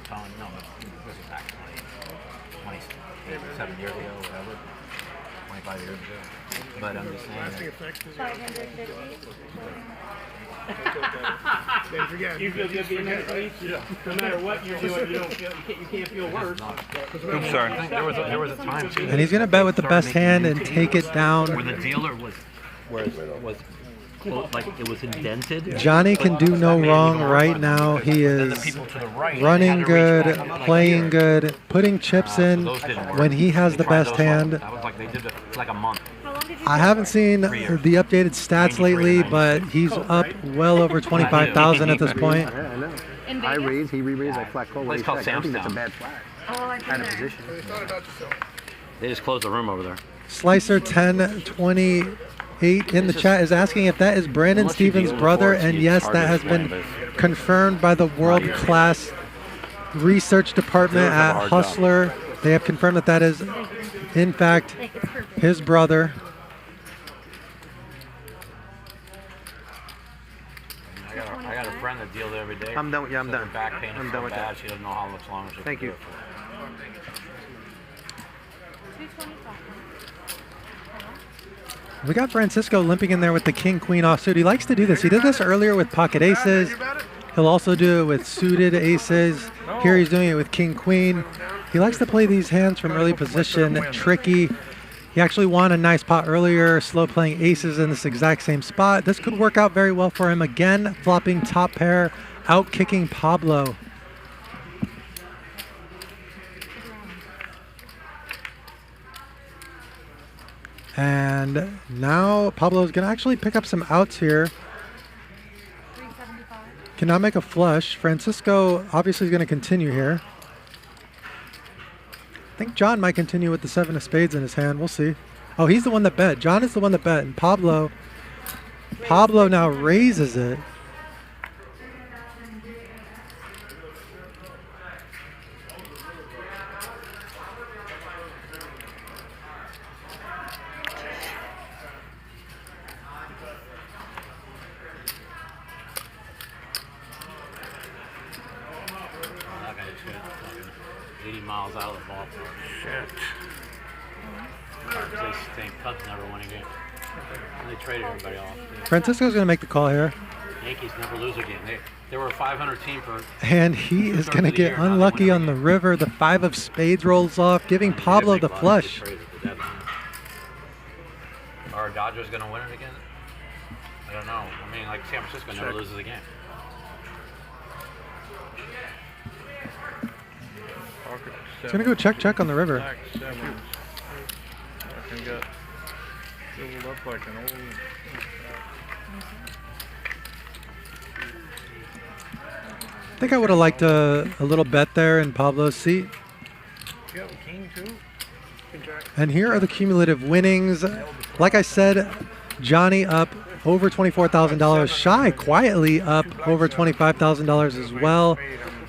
telling you, no, this is back 27 years ago, whatever. 25 years ago. But I'm just saying. You feel good being next week? Yeah. No matter what you're doing, you can't feel worse. Oops, sorry. There was a time too. And he's gonna bet with the best hand and take it down. Where the dealer was like it was indented. Johnny can do no wrong right now. He is running good, playing good, putting chips in when he has the best hand. That was like they did it like a month. I haven't seen the updated stats lately, but he's up well over 25,000 at this point. Yeah, I know. I raise, he re-raised, I flat call. It's called I think that's a Samstown. bad flag. Oh, I Out of position. They just closed the room over there. Slicer 1028 in the chat is asking if that is Brandon Stevens' brother, and yes, that has been confirmed by the world-class research department at Hustler. They have confirmed that that is, in fact, his brother. every day. I'm done. Yeah, I'm So done. Her back pain I'm is done so with bad, that. she doesn't know how much longer she Thank can you. do it for. 225. We got Francisco limping in there with the king-queen offsuit. He likes to do this. He did this earlier with pocket aces. He'll also do it with suited aces. Here he's doing it with king-queen. He likes to play these hands from early position, tricky. He actually won a nice pot earlier, slow playing aces in this exact same spot. This could work out very well for him. Again, flopping top pair, out kicking Pablo. And now Pablo's gonna actually pick up some outs here. 375. Cannot make a flush. Francisco obviously is gonna continue here. I think John might continue with the 7 of spades in his hand. We'll see. Oh, he's the one that bet. John is the one that bet. And Pablo now raises it. That guy just hit fucking 80 miles out of the ballpark. Shit. They think Cubs never won a game. And they traded everybody off. Francisco's gonna make the call here. Yankees never lose a game. They were a 500 team for. And he is going to get unlucky on the river. The 5 of spades rolls off, giving Pablo the flush. Are Dodgers going to win it again? I don't know. I mean, like San Francisco never loses a game. He's going to go check on the river. Back sevens. Fucking got filled up like an old. I think I would have liked a little bet there in Pablo's seat. You have a king too? And here are the cumulative winnings. Like I said, Johnny up over $24,000. Shy quietly up over $25,000 as well.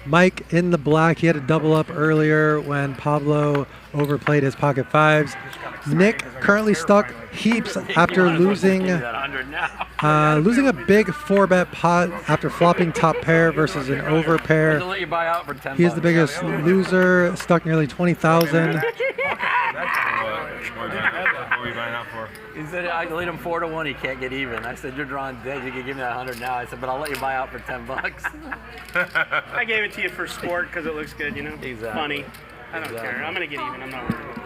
Mike in the black. He had a double up earlier when Pablo overplayed his pocket fives. Nick currently stuck heaps after losing a big 4-bet pot after flopping top pair versus an over pair. Let you buy out for 10 He is the biggest loser, stuck nearly 20,000. He said, I lead him 4-1, he can't get even. I said, you're drawing dead, you can give me that 100 now. I said, but I'll let you buy out for 10 bucks. I gave it to you for sport because it looks good, you know? Exactly. Funny. I don't care. I'm going to get even. I'm not worried.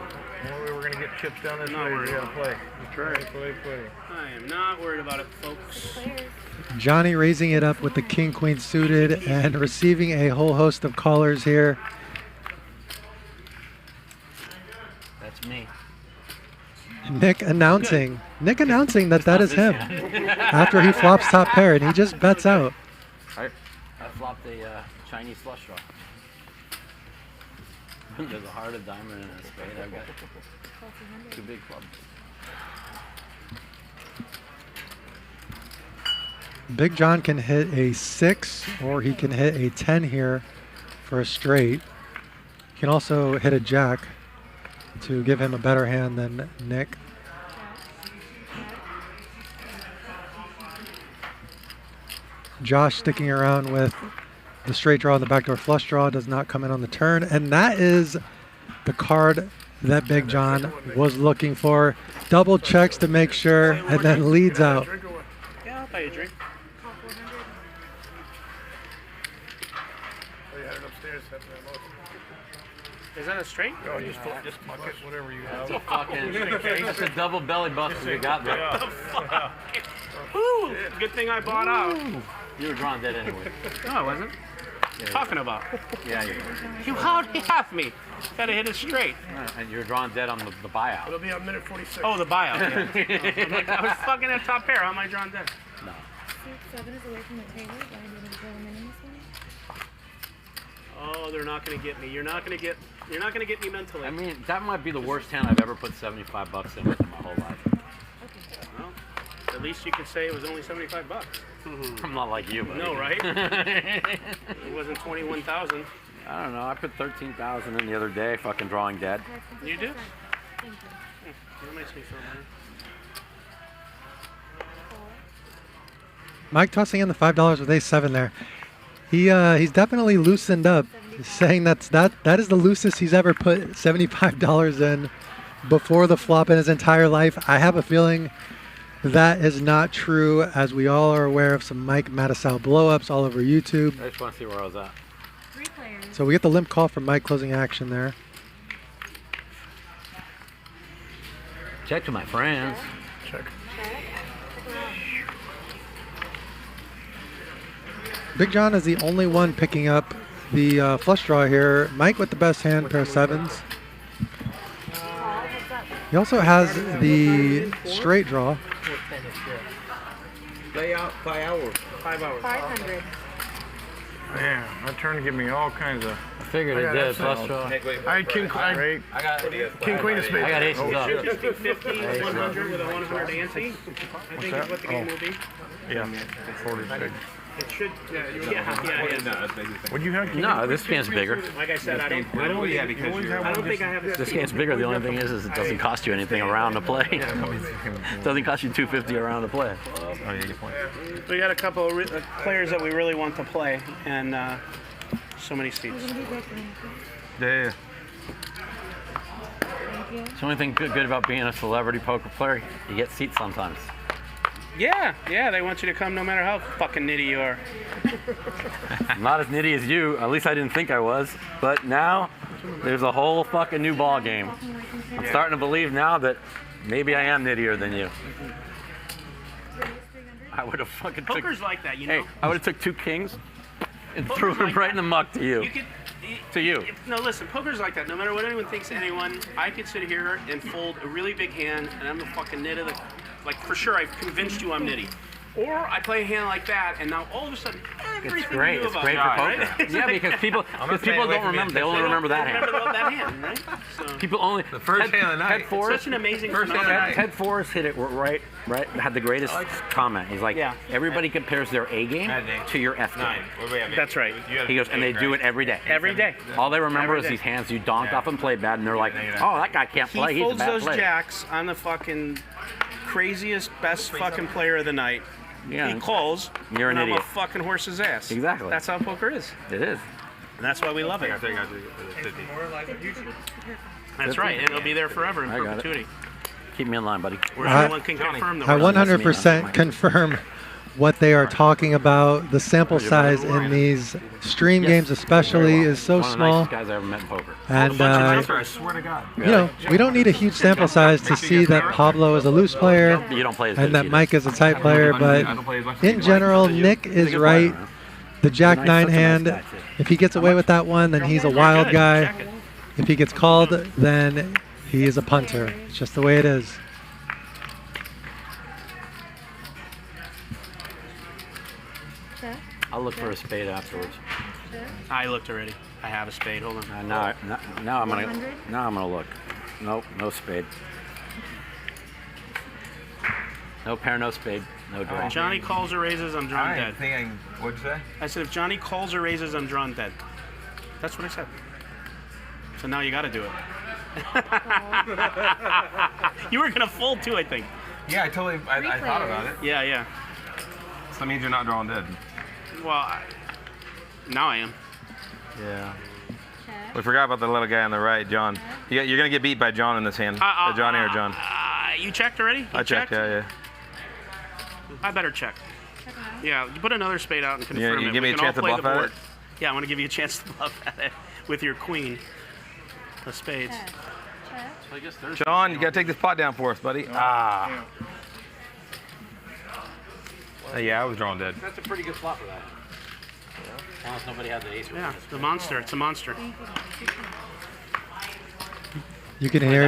We're going to get chips down this Not way. worried. We got to play. That's right. Play. I am not worried about it, folks. Johnny raising it up with the king-queen suited and receiving a whole host of callers here. That's me. Nick announcing that that is him after he flops top pair and he just bets out. I flopped a Chinese flush draw. There's a heart, a diamond, and a spade. I've got 2 big clubs. Big John can hit a 6 or he can hit a 10 here for a straight. He can also hit a jack to give him a better hand than Nick. Josh sticking around with the straight draw and the backdoor flush draw, does not come in on the turn. And that is the card that Big John was looking for. Double checks to make sure and then leads out. Yeah, I'll buy you a drink. Is that a straight? Oh, just bucket, whatever you have. That's a double belly buster you got there. Yeah. Woo! Good thing I bought out. You were drawing dead anyway. No, I wasn't. Talking about. Yeah, you You half me. Gotta hit it straight. And you were drawing dead on the buyout. It'll be on minute 46. Oh, the buyout. Yeah. I'm like, I was fucking at top pair. How am I drawing dead? No. 7 is away from the table. Do I need to throw them in this one? Oh, they're not gonna get me. You're not gonna get me mentally. I mean, that might be the worst hand I've ever put 75 bucks in with in my whole life. Well, at least you could say it was only 75 bucks. I'm not like you, buddy. No, right? It wasn't 21,000. I don't know. I put 13,000 in the other day, fucking drawing dead. You do? Thank you. That makes me feel better. Mike tossing in the $5 with ace 7 there. He's definitely loosened up. He's saying that is the loosest he's ever put $75 in before the flop in his entire life. I have a feeling that is not true, as we all are aware of some Mike Matusow blowups all over YouTube. I just want to see where I was at. So we get the limp call from Mike closing action there. Check to my friends. Check. Big John is the only one picking up the flush draw here. Mike with the best hand, pair of sevens. He also has the straight draw. Play out 5 hours. 5 hours. 500. Man, that turned to give me all kinds of. I figured it did. Flush draw. I had king, Great. I got king, queen of spades. I got aces up. Should just be 50, 100 with a 100 ante. I think is what the game will be. Yeah, 46. It should, yeah. Would you have? No, this hand's bigger. Like I said, I don't think I have this. This hand's bigger. The only thing is it doesn't cost you anything around to play. It doesn't cost you $250 around to play. Oh yeah, good point. We got a couple of players that we really want to play, and so many seats. Yeah. It's the only thing good about being a celebrity poker player. You get seats sometimes. Yeah, they want you to come no matter how fucking nitty you are. I'm not as nitty as you. At least I didn't think I was. But now there's a whole fucking new ball game. I'm starting to believe now that maybe I am nittier than you. I would have fucking Poker's like that, you know. Hey, I would have took 2 kings and threw them right in the muck to you. To you. No, listen, poker's like that. No matter what anyone thinks of anyone, I could sit here and fold a really big hand, and I'm the fucking nit of the. Like, for sure, I've convinced you I'm nitty. Or I play a hand like that, and now all of a sudden, everything It's great. you knew It's about great me, for poker. right? Yeah, because people don't remember. They only remember that hand. Remember that hand, right? So. People only The first hand of the night. Head fours. Such an amazing First hand of the phenomenon. night. Ted Forrest hit it right. Had the greatest comment. He's like, everybody compares their A game to your F game. That's right. He goes, and they do it every day. Every day. All they remember Every is day. these hands you donked off and played bad, and they're like, oh, that guy can't play. He He's a folds bad those player. jacks on the fucking craziest, best fucking player of the night. Yeah. He calls, You're an and I'm idiot. a fucking horse's ass. Exactly. That's how poker is. It is. And that's why we love it. That's right, and it'll be there forever in I got it. perpetuity. Keep me in line, buddy. Where everyone can confirm the I 100% confirm what they are talking about. The sample size in these stream games especially is so One of the small. nicest guys I ever met in poker. And I swear to God. you know, we don't need a huge sample size to see that Pablo is a loose player You don't play as good and as that he Mike is a tight player, but in general, Nick is right. The Jack 9 hand, if he gets away with that one, then he's a wild guy. If he gets called, then he is a punter. It's just the way it is. I'll look for a spade afterwards. I looked already. I have a spade. Hold on. Now I'm gonna look. Nope, no spade. No pair, no spade, no draw. If Johnny calls or raises, I'm drawn dead. What'd you say? I said if Johnny calls or raises, I'm drawn dead. That's what I said. So now you got to do it. You were gonna fold too, I think. Yeah, I thought about it. Yeah. So that means you're not drawing dead. Well, now I am. Yeah. We forgot about the little guy on the right, John. You're going to get beat by John in this hand. Johnny or John? You checked already? I checked, yeah. I better check. Yeah, you put another spade out and confirm it. You give me We a can all chance to play the bluff at board. it? Yeah, I want to give you a chance to bluff at it with your queen of spades. John, you got to take this pot down for us, buddy. Yeah, I was drawing dead. That's a pretty good flop for that. Unless nobody had the ace. Yeah, the monster. It's a monster. You can hear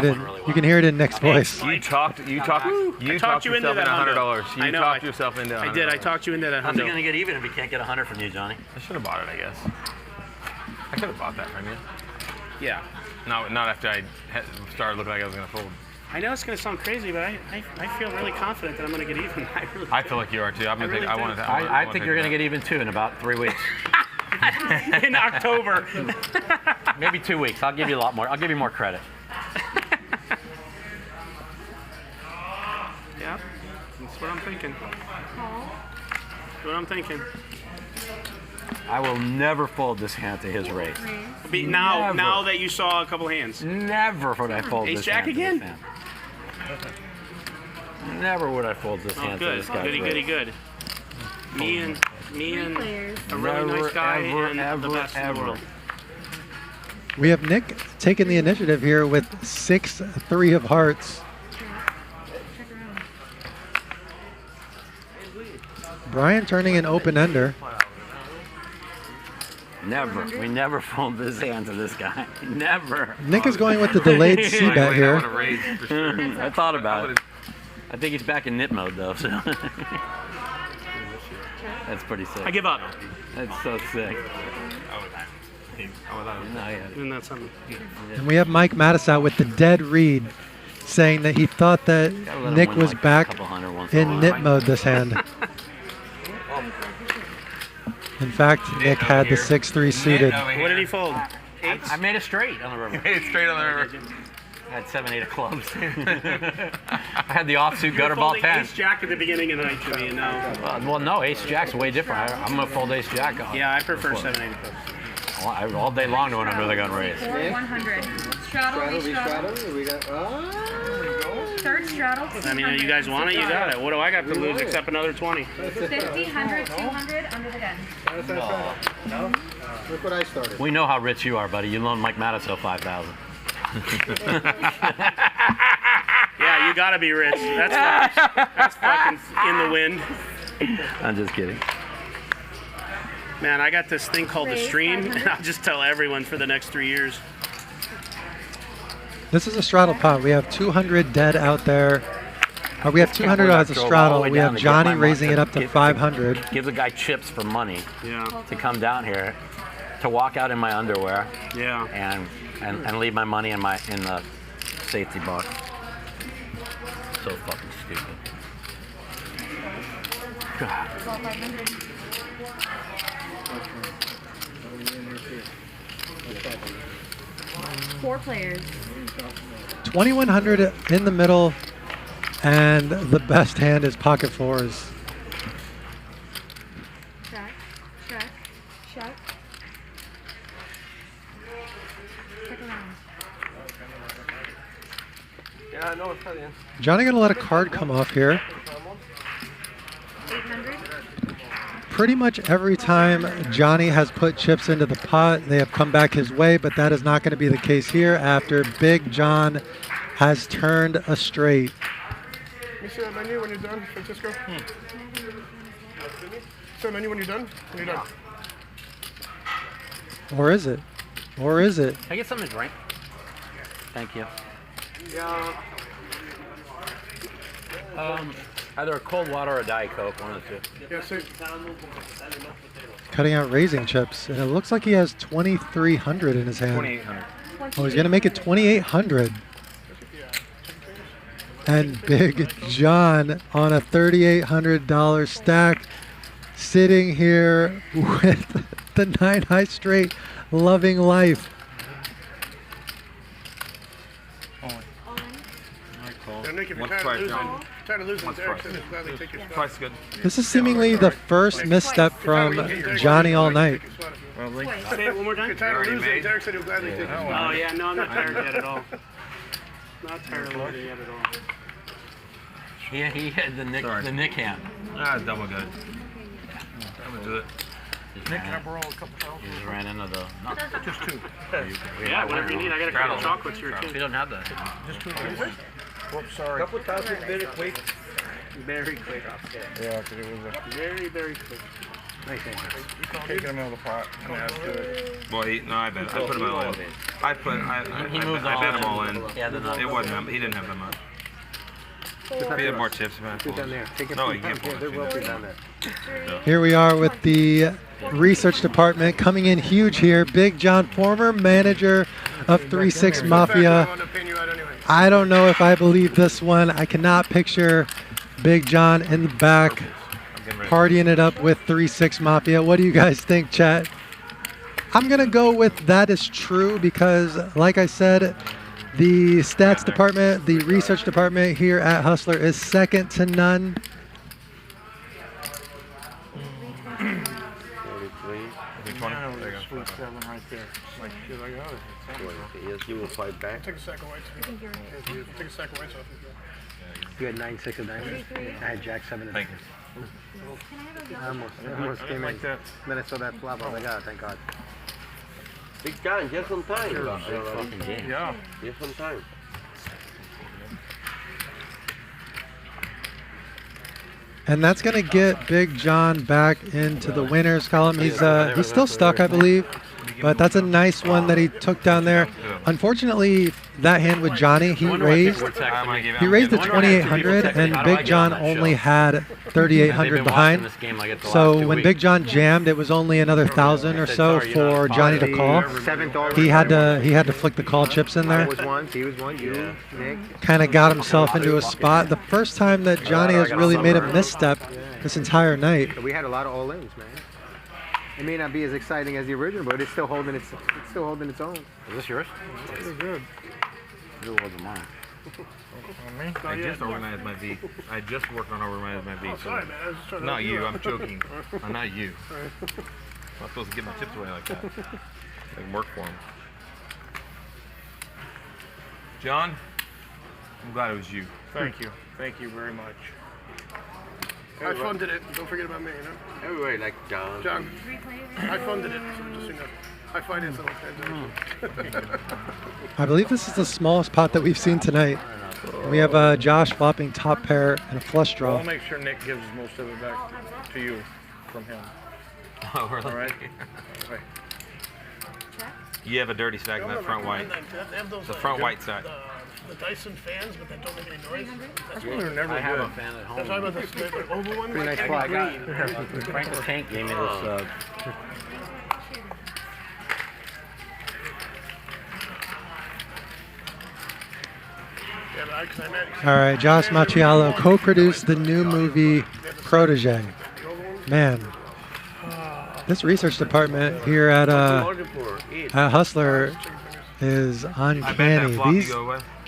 it in Nick's voice. You talked yourself into $100. You talked yourself into $100. I did. I talked you into that How's he $100. gonna get even if he can't get 100 from you, Johnny? I should have bought it, I guess. I could have bought that from you. Yeah. Not after I started looking like I was going to fold. I know it's going to sound crazy, but I feel really confident that I'm going to get even. I feel like you are too. I think you're going to get even too in about 3 weeks. In October. Maybe 2 weeks. I'll give you a lot more. I'll give you more credit. Yeah, that's what I'm thinking. That's what I'm thinking. I will never fold this hand to his raise. Now that you saw a couple hands. Never would I fold Ace this Jack hand again? to this hand. Never would I fold this hand to this guy's raise. Good. Me and a really nice guy and the best in the world. We have Nick taking the initiative here with 6-3 of hearts. Bryan turning an open-ender. Never. We never fold this hand to this guy. Never. Nick is going with the delayed C-bet here. I thought about it. I think he's back in knit mode, though. So. That's pretty sick. I give up. That's so sick. Isn't that something? And we have Mike Matusow with the dead read, saying that he thought that Nick was back in knit mode this hand. In fact, Nick had the 6-3 suited. What did he fold? I made it straight on the river. Made it straight on the river. I had 7-8 of clubs. I had the offsuit gutter ball 10. Ace Jack at the beginning of the night to me, and now. Well, no, Ace Jack's way different. I'm gonna fold Ace Jack. Yeah, I prefer 7-8 clubs. All day long when I'm really gonna raise. 100. Straddle, We got, third straddle. I mean, you guys want it, you got it. What do I got to lose except another 20? 50, 100, 200, under the gun. No? Look what I started. We know how rich you are, buddy. You loaned Mike Matusow 5,000. Yeah, you gotta be rich. That's fucking in the wind. I'm just kidding. Man, I got this thing called the stream, and I'll just tell everyone for the next 3 years. This is a straddle pot. We have 200 dead out there. We have 200 as a straddle. We have Johnny raising it up to 500. Give the guy chips for money. Yeah. To come down here, to walk out in my underwear. Yeah. And leave my money in the safety box. So fucking stupid. God. 4 players. 2,100 in the middle, and the best hand is pocket fours. Check. Check around. Yeah, I know it's probably in. Johnny gonna let a card come off here. 800. Pretty much every time Johnny has put chips into the pot, they have come back his way, but that is not going to be the case here after Big John has turned a straight. Let me see that menu when you're done, Francisco. See that menu when you're done? When you're done. Or is it? Or is it? Can I get something to drink? Thank you. Yeah. Either a cold water or a Diet Coke, one of the two. Yeah, see. Cutting out raising chips, and it looks like he has 2,300 in his hand. 2,800. Oh, he's gonna make it 2,800. And Big John on a $3,800 stack, sitting here with the 9 high straight, loving life. Nick, if you're tired of losing, Derek said it's gladly take your spot. Price good. This is seemingly the first misstep from Johnny all night. Say it one more time. If you're tired of losing, Derek said he'll gladly take your spot. Oh, yeah, no, I'm not tired yet at all. Not tired of losing yet at all. Yeah, he had the Nick hand. Double good. I'm gonna do it. Nick, can I borrow a couple towels? He just ran into the... No, just 2. Yeah, whatever you need. I got a couple of chocolates here, too. We don't have that. Just 2. Oops, sorry. Couple towels very quick. Very quick. Yeah, because it was a... Very, very quick. Nice hand. You can take them out of the pot and add to it. Well, I bet. I put them all in. I bet them all in. Yeah, it wasn't him. He didn't have that much. If he had more chips, man. Down there. Take it No, from he can't here. pull There it. will be down there. Here we are with the research department coming in huge here. Big John, former manager of 3-6 Mafia. I don't know if I believe this one. I cannot picture Big John in the back partying it up with 3-6 Mafia. What do you guys think, chat? I'm going to go with that is true because, like I said, the stats department, the research department here at Hustler is second to none. 7 right there. Like, shit, I got it. Yes, you will fight back. Take a second white. I think you're right. Take a second white off. You had 9, 6 of diamonds. I had Jack 7 of diamonds. I almost came in. Then I saw that flop. I was like, oh, thank God. Big time, just on time. Yeah. Just on time. And that's going to get Big John back into the winners column. He's still stuck, I believe, but that's a nice one that he took down there. Unfortunately, that hand with Johnny, he raised to 2,800, and Big John only had 3,800 behind. So when Big John jammed, it was only another 1,000 or so for Johnny to call. He had to flick the call chips in there. He was one. You, Nick. Kind of got himself into a spot. The first time that Johnny has really made a misstep this entire night. We had a lot of all-ins, man. It may not be as exciting as the original, but it's still holding its own. Is this yours? This is good. It wasn't mine. I just organized my V. I just worked on organizing my V. Oh, sorry, man. I was just trying to Not help you. you I'm out. joking. I'm not you. I'm not supposed to give my chips away like that. I can work for him. John, I'm glad it was you. Thank you. Thank you very much. I funded it. Don't forget about me, you know? Everybody like John. John, I funded it, so just, you know, I financed the whole transaction. I believe this is the smallest pot that we've seen tonight. We have Josh flopping top pair and a flush draw. I'll make sure Nick gives most of it back to you from him. Oh, really? All right? You have a dirty stack in that front white. The front white stack. The Dyson fans, but that don't make any noise. That's why they're never I have good. a fan at home. That's why about this the oval one. Pretty nice like flop. green. Frank the Tank gave me this. Yeah, but I met All right, Josh Macchiallo co-produced the new movie Protege. Man, this research department here at Hustler is uncanny. These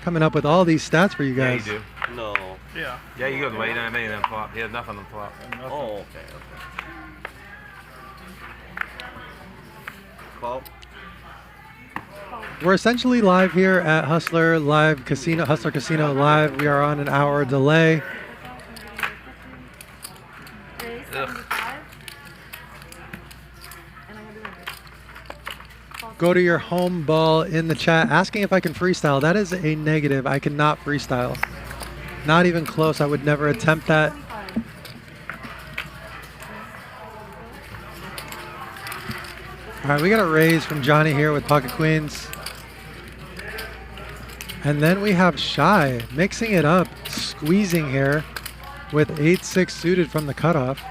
coming up with all these stats for you guys. Yeah, you do. No. Yeah. Yeah, you go the way. You don't have any of them flop. He has nothing on the flop. Oh, okay. Call. We're essentially live here at Hustler Casino Live. We are on an hour delay. Go to your home ball in the chat asking if I can freestyle. That is a negative. I cannot freestyle. Not even close. I would never attempt that. All right, we got a raise from Johnny here with pocket queens. And then we have Shy mixing it up, squeezing here with 8-6 suited from the cutoff.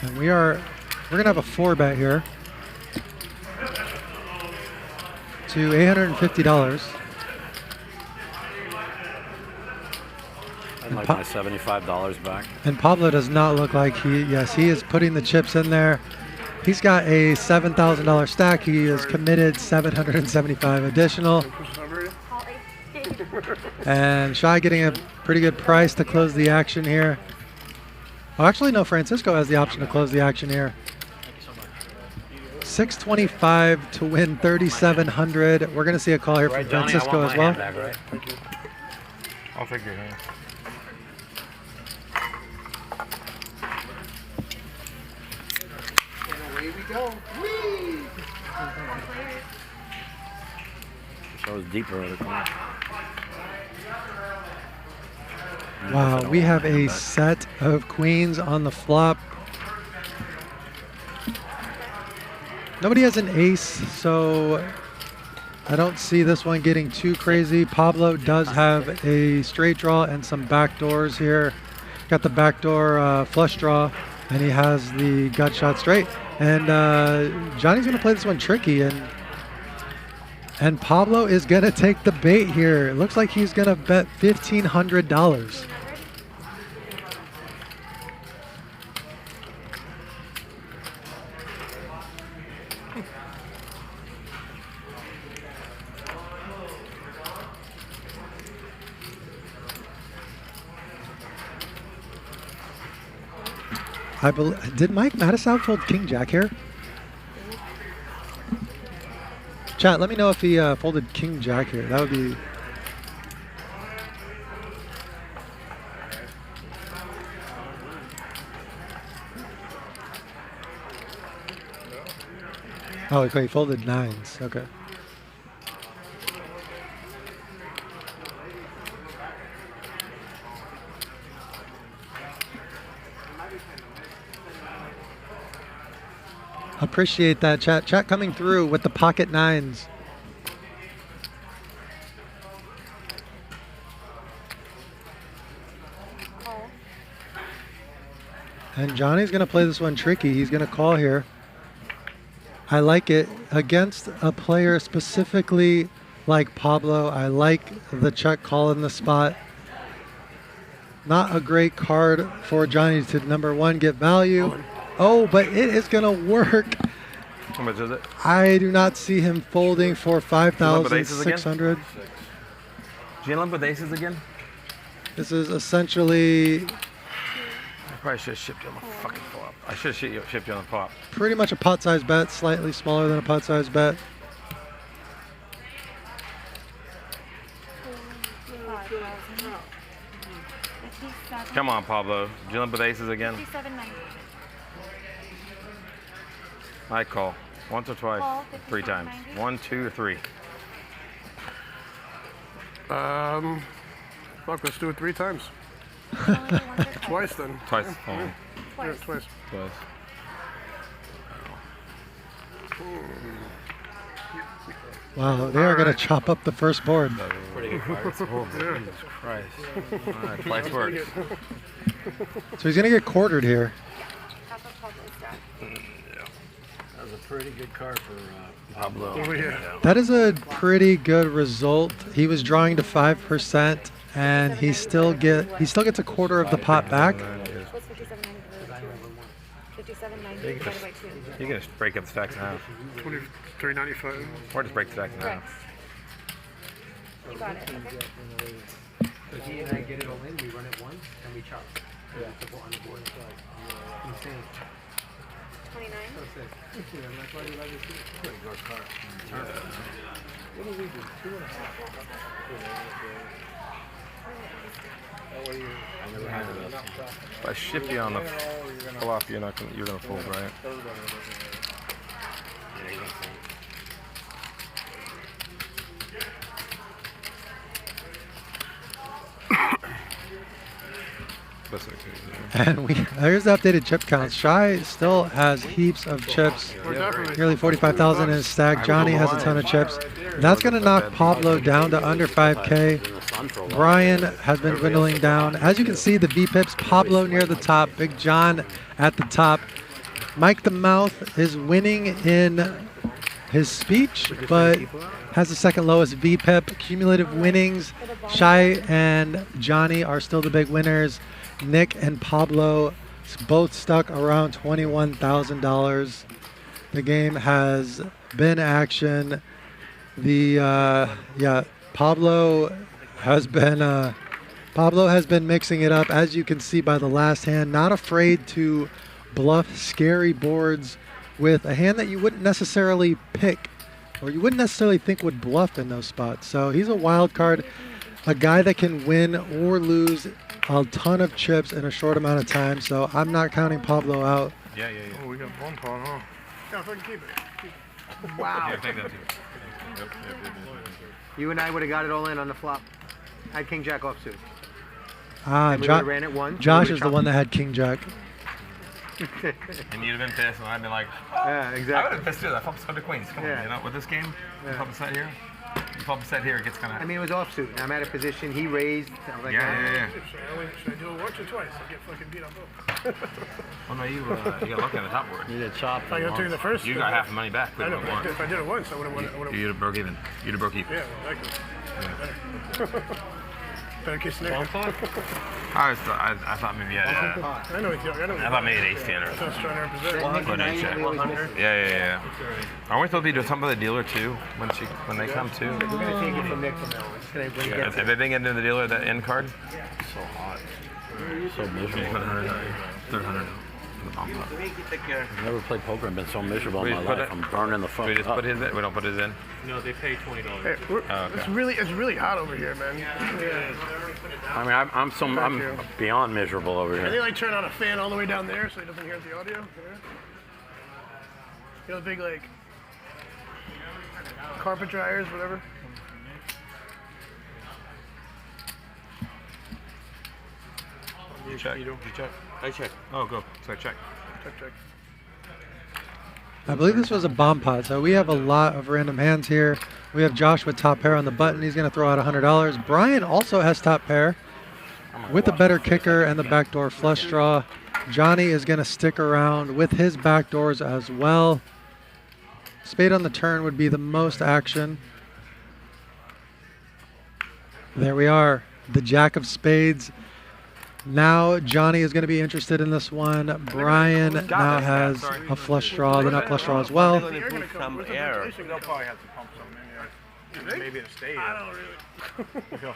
And we're gonna have a 4-bet here to $850. I'd like my $75 back. And Pablo does not look like he is putting the chips in there. He's got a $7,000 stack. He is committed $775 additional. And Shy getting a pretty good price to close the action here. Oh, actually, no, Francisco has the option to close the action here. $625 to win $3,700. We're going to see a call here from Francisco as well. I'll take your hand. And away we go. Whee! So it's deeper at the corner. Wow, we have a set of queens on the flop. Nobody has an ace, so I don't see this one getting too crazy. Pablo does have a straight draw and some back doors here. Got the backdoor flush draw, and he has the gut shot straight. And Johnny's going to play this one tricky, and Pablo is going to take the bait here. It looks like he's going to bet $1,500. Did Mike Matusow fold King Jack here? Chat, let me know if he folded King Jack here. That would be. Oh, okay, he folded 9s. Okay. Appreciate that, chat. Chat coming through with the pocket 9s. And Johnny's going to play this one tricky. He's going to call here. I like it against a player specifically like Pablo. I like the check call in the spot. Not a great card for Johnny to, number one, get value. Oh, but it is going to work. How much is it? I do not see him folding for 5,600. Do you limp with aces again? This is essentially I probably should have shipped you on the fucking flop. I should have shipped you on the flop. pretty much a pot-sized bet, slightly smaller than a pot-sized bet. Come on, Pablo. Did you limp with aces again? 57.90. I call. Once or twice? Call, 3 times. 57.90. 1, 2, or 3. Fuck, let's do it 3 times. Twice then. Twice. Yeah. Fine. Yeah, twice. Twice. Wow, they are going to chop up the first board. Pretty good cards. Oh, Jesus Christ. All right, twice works. So he's going to get quartered here. That was a pretty good card for Pablo. Oh, yeah. That is a pretty good result. He was drawing to 5%, and he still gets a quarter of the pot back. What's 57.90 divided by 2? You can just break up the stacks in half. 23.95. Or just break the stacks in half. You got it. Okay. So he and I get it all in, we run it once, and we chop. Yeah. On the board. Insane. 29. That's why we love this. pretty good card. What do we do? 2.5. I never had it. If I ship you on the flop, you're gonna fold, right? And there's the updated chip counts. Shy still has heaps of chips, nearly 45,000 in his stack. Johnny has a ton of chips. That's going to knock Pablo down to under 5K. Bryan has been dwindling down. As you can see, the VPIPs, Pablo near the top, Big John at the top. Mike the Mouth is winning in his speech, but has the second lowest VPIP. Cumulative winnings, Shy and Johnny are still the big winners. Nick and Pablo both stuck around $21,000. The game has been action. Pablo has been mixing it up, as you can see by the last hand. Not afraid to bluff scary boards with a hand that you wouldn't necessarily pick, or you wouldn't necessarily think would bluff in those spots. So he's a wild card, a guy that can win or lose a ton of chips in a short amount of time. So I'm not counting Pablo out. Yeah. Oh, we got one pawn, huh? Yeah, fucking keep it. Wow. Yeah, take that too. Yep. You and I would have got it all in on the flop. I had King Jack offsuit. And we would've ran it one. Josh is the one that had King Jack. And you'd have been pissed, and I'd been like, yeah, exactly. I would have been pissed too. I flipped a set of queens. Come Yeah. on, you know, with this game, you flip a set here. You flip a set here, it gets kind of. I mean, it was offsuit. I'm at a position. He raised. I was like, Yeah. Should I do it once or twice? I get fucking beat on both. Oh no, you got lucky on the top board. You did chop. I got to the first. You got half the money back. I know. If I did it once, I would have. You'd have broke even. You'd have broke even. Yeah, exactly. Better kiss Nick. I thought maybe I know he's young. I thought maybe an ace 10 or That's what I was trying to represent. 100. Yeah. Aren't we supposed to be doing something with the dealer too when they come too? We're gonna take it from Nick from now on. It's gonna bring If they didn't get into the dealer, that end card. So hot. So miserable. 100. 300. I've never played poker and been so miserable in my put life. it- I'm burning the fuck We just up. put his in. We don't put his in. No, they pay $20. Hey, it's really hot over here, man. Yeah. I mean, I'm beyond miserable over And they here. like turn on a fan all the way down there so he doesn't hear the audio. You know, the big like carpet dryers, whatever. You check. You check. I check. Oh, go. So check. Check. I believe this was a bomb pot, so we have a lot of random hands here. We have Josh with top pair on the button. He's going to throw out $100. Bryan also has top pair with a better kicker and the backdoor flush draw. Johnny is going to stick around with his backdoors as well. Spade on the turn would be the most action. There we are, the jack of spades. Now Johnny is going to be interested in this one. Bryan now has a flush draw, the nut flush draw as well. They'll put some air. They'll probably have to pump some in there. Maybe it'll stay. I don't really.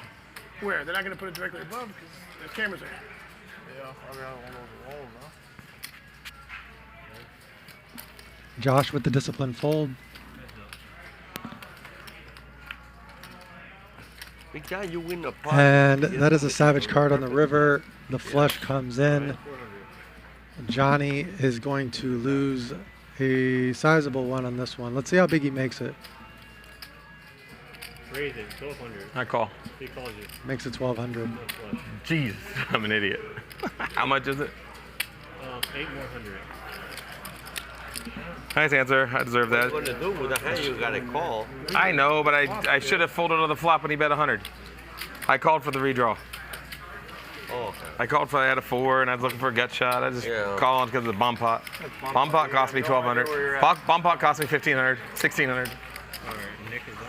Where? They're not going to put it directly above because the cameras are. Yeah, probably on one of those walls, huh? Josh with the disciplined fold. Big guy, you win a pot. And that is a savage card on the river. The flush comes in. Johnny is going to lose a sizable one on this one. Let's see how big he makes it. Raise it, 1,200. I call. He calls you. Makes it 1,200. Jesus, I'm an idiot. How much is it? 8 more hundred. Nice answer. I deserve that. What are you gonna do with the hand? You got a call. I know, but I should have folded on the flop when he bet 100. I called for the redraw. Oh, okay. I called for I had a 4 and I was looking for a gut shot. I just called because of the bomb pot. Bomb pot cost me 1,200. Bomb pot cost me 1,500, 1,600. All right, Nick is out.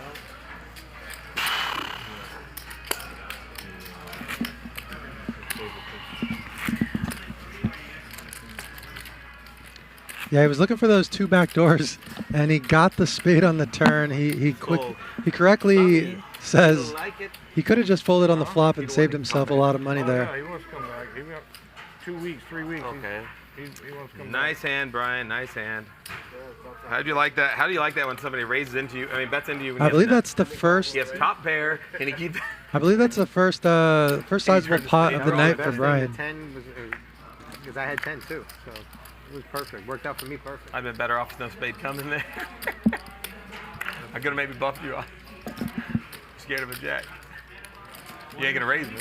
Yeah, he was looking for those two back doors, and he got the spade on the turn. He correctly says he could have just folded on the flop and saved himself a lot of money Yeah, there. he wants to come back. He got 2 weeks, 3 weeks. Okay. He wants to come back. Nice hand, Bryan. Nice hand. How do you like that? How do you like that when somebody raises into you? I mean, bets into you. When I you believe have that's the first. He has top pair, and he keeps. I believe that's the first sizable pot of the night for Bryan. 10 was because I had 10 too, so it was perfect. Worked out for me perfect. I've been better off with no spade coming there. I could have maybe buffed you off. Scared of a jack. You ain't gonna raise me.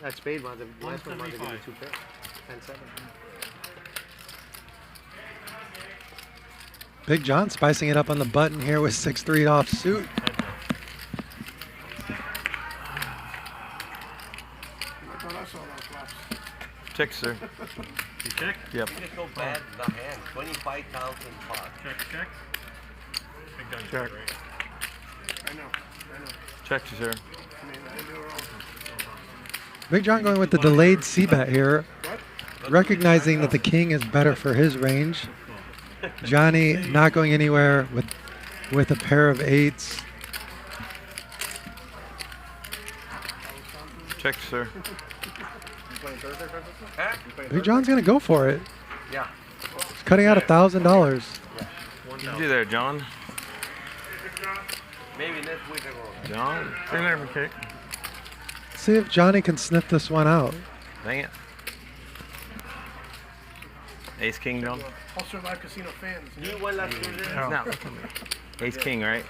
That spade one, the last one wanted to give me 2 pairs. 10-7. Big John spicing it up on the button here with 6-3 offsuit. Check, sir. You check? Yep. It's so bad, the hand. 25,000 pot. Check. Big gun Check. right? I know. Check, sir. I mean, I do it wrong. Big John going with the delayed c-bet here, recognizing that the king is better for his range. Johnny not going anywhere with a pair of 8s. Check, sir. Big John's gonna go for it. Yeah. He's cutting out $1,000. What did you do there, John? Maybe next week I will. John? Bring it over, Kate. See if Johnny can sniff this one out. Dang it. Ace King, John? Also, live casino fans. You won last year? No. Ace King, right?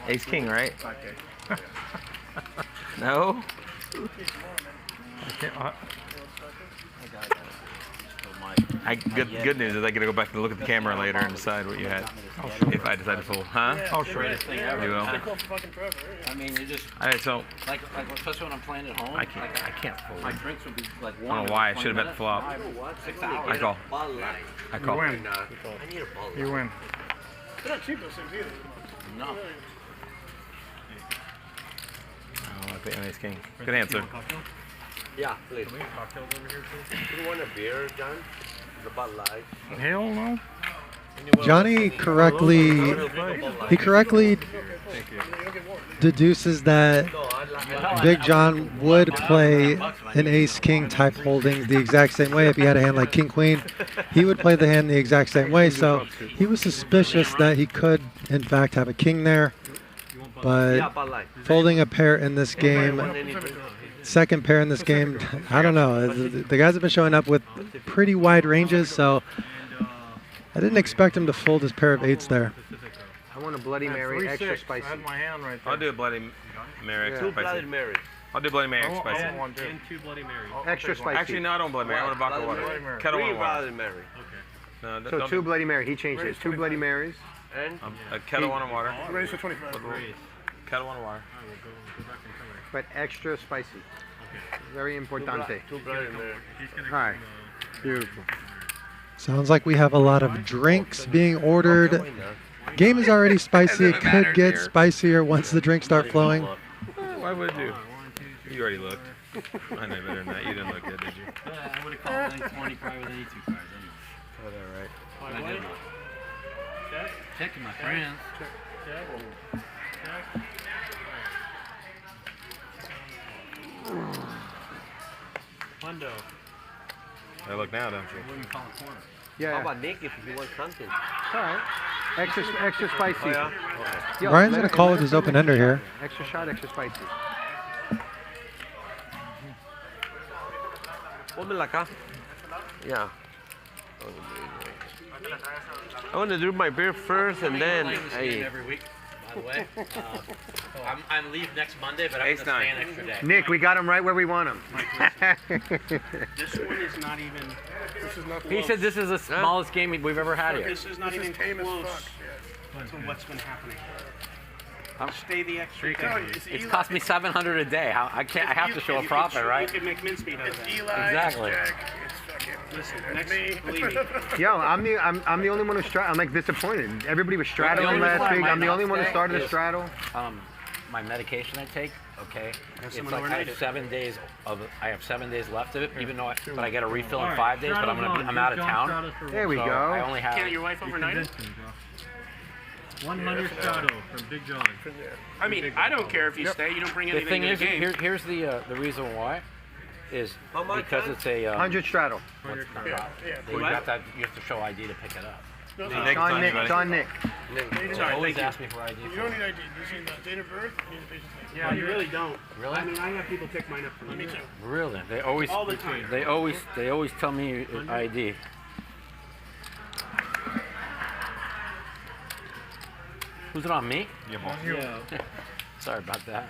Ace King, right? No? Good news is I get to go back and look at the camera later and decide what you had. If I decide to fold. Huh? Oh, sure. Greatest thing ever. You will. I mean, you just Alright, so like especially when I'm playing at home. I can't fold. My drinks would be like I don't know why I should have bet the flop. 6 hours. I call. I call. You win. I need a ball. You win. They're not cheap, those things either. No. Oh, I put Ace King. Good answer. Yeah, please. You want a beer, John? The Bud Light. Hell no. Johnny correctly deduces that Big John would play an ace-king type holding the exact same way if he had a hand like king-queen. He would play the hand the exact same way, so he was suspicious that he could, in fact, have a king there. But folding a pair in this game, second pair in this game, I don't know. The guys have been showing up with pretty wide ranges, so I didn't expect him to fold his pair of eights there. I want a Bloody Mary, extra spicy. I had my hand right there. I'll do a Bloody Mary extra Two spicy. Bloody Mary. I'll do Bloody Mary extra spicy. I want one too. And 2 Bloody Marys. Extra spicy. Actually, no, I don't Bloody Mary. I want a vodka Bloody water. Mary. Kettle Three one water. Bloody Mary. No, So don't 2 do- Bloody Mary. He changed it. 2 Bloody Marys. And a kettle one water. Raise for 25. Kettle one water. But extra spicy. Very importante. two Bloody Mary. All right. Beautiful. Sounds like we have a lot of drinks being ordered. Game is already spicy. It could get spicier once the drinks start flowing. Why would you? You already looked. I know better than that. You didn't look good, did you? I would have called 920 probably with 82 cards anyway. Oh, that right. But I did look. Checking my friends. Hundo. I look now, don't you? What do you call a corner? Yeah. How about Nick if you want something? All right. Extra spicy. Oh, yeah? Okay. Yo, Ryan's going to call with his open ender here. Extra shot, extra spicy. Pónmela acá. Yeah. I want to do my beer first and then. Hey. Every week, by the way. So I'm leave next Monday, but I'm going to Ace stay nine. an extra day. Nick, we got him right where we want him. This one is not even. This is not He said this is the smallest game we've ever had here. This is not even tame as close fuck. to what's been happening. Stay the extra No, day. It's cost me $700 a day. I can't. I have to show a profit, right? You can make mincemeat out of that. Eli, Exactly. Jack, it's fucking. Listen, That's next, me. believe me. Yo, I'm the only one who straddled. I'm like disappointed. Everybody was straddling only last reason week. why I'm the my only one who nuts started a is- straddle. My medication I take, okay, it's someone like I overnight have it. 7 days of it. I have 7 days left of it, even though but I get a refill in 5 days. But I'm out of town. There we So go. I only have. Can't your wife overnight it? 100 straddle from Big John. I mean, I don't care if you stay. You don't bring The anything thing to the is, game. here's the reason why, is because it's a 100 straddle. you have to show ID to pick it up. John Nick. John Nick. They always ask me for ID. You don't need ID. You need the date of birth. You need the patient's name. Yeah, you really don't. Really? I mean, I have people pick mine up for me. Me too. Really? They always All the time. They always tell me ID. Who's it on me? Yeah. Sorry about that.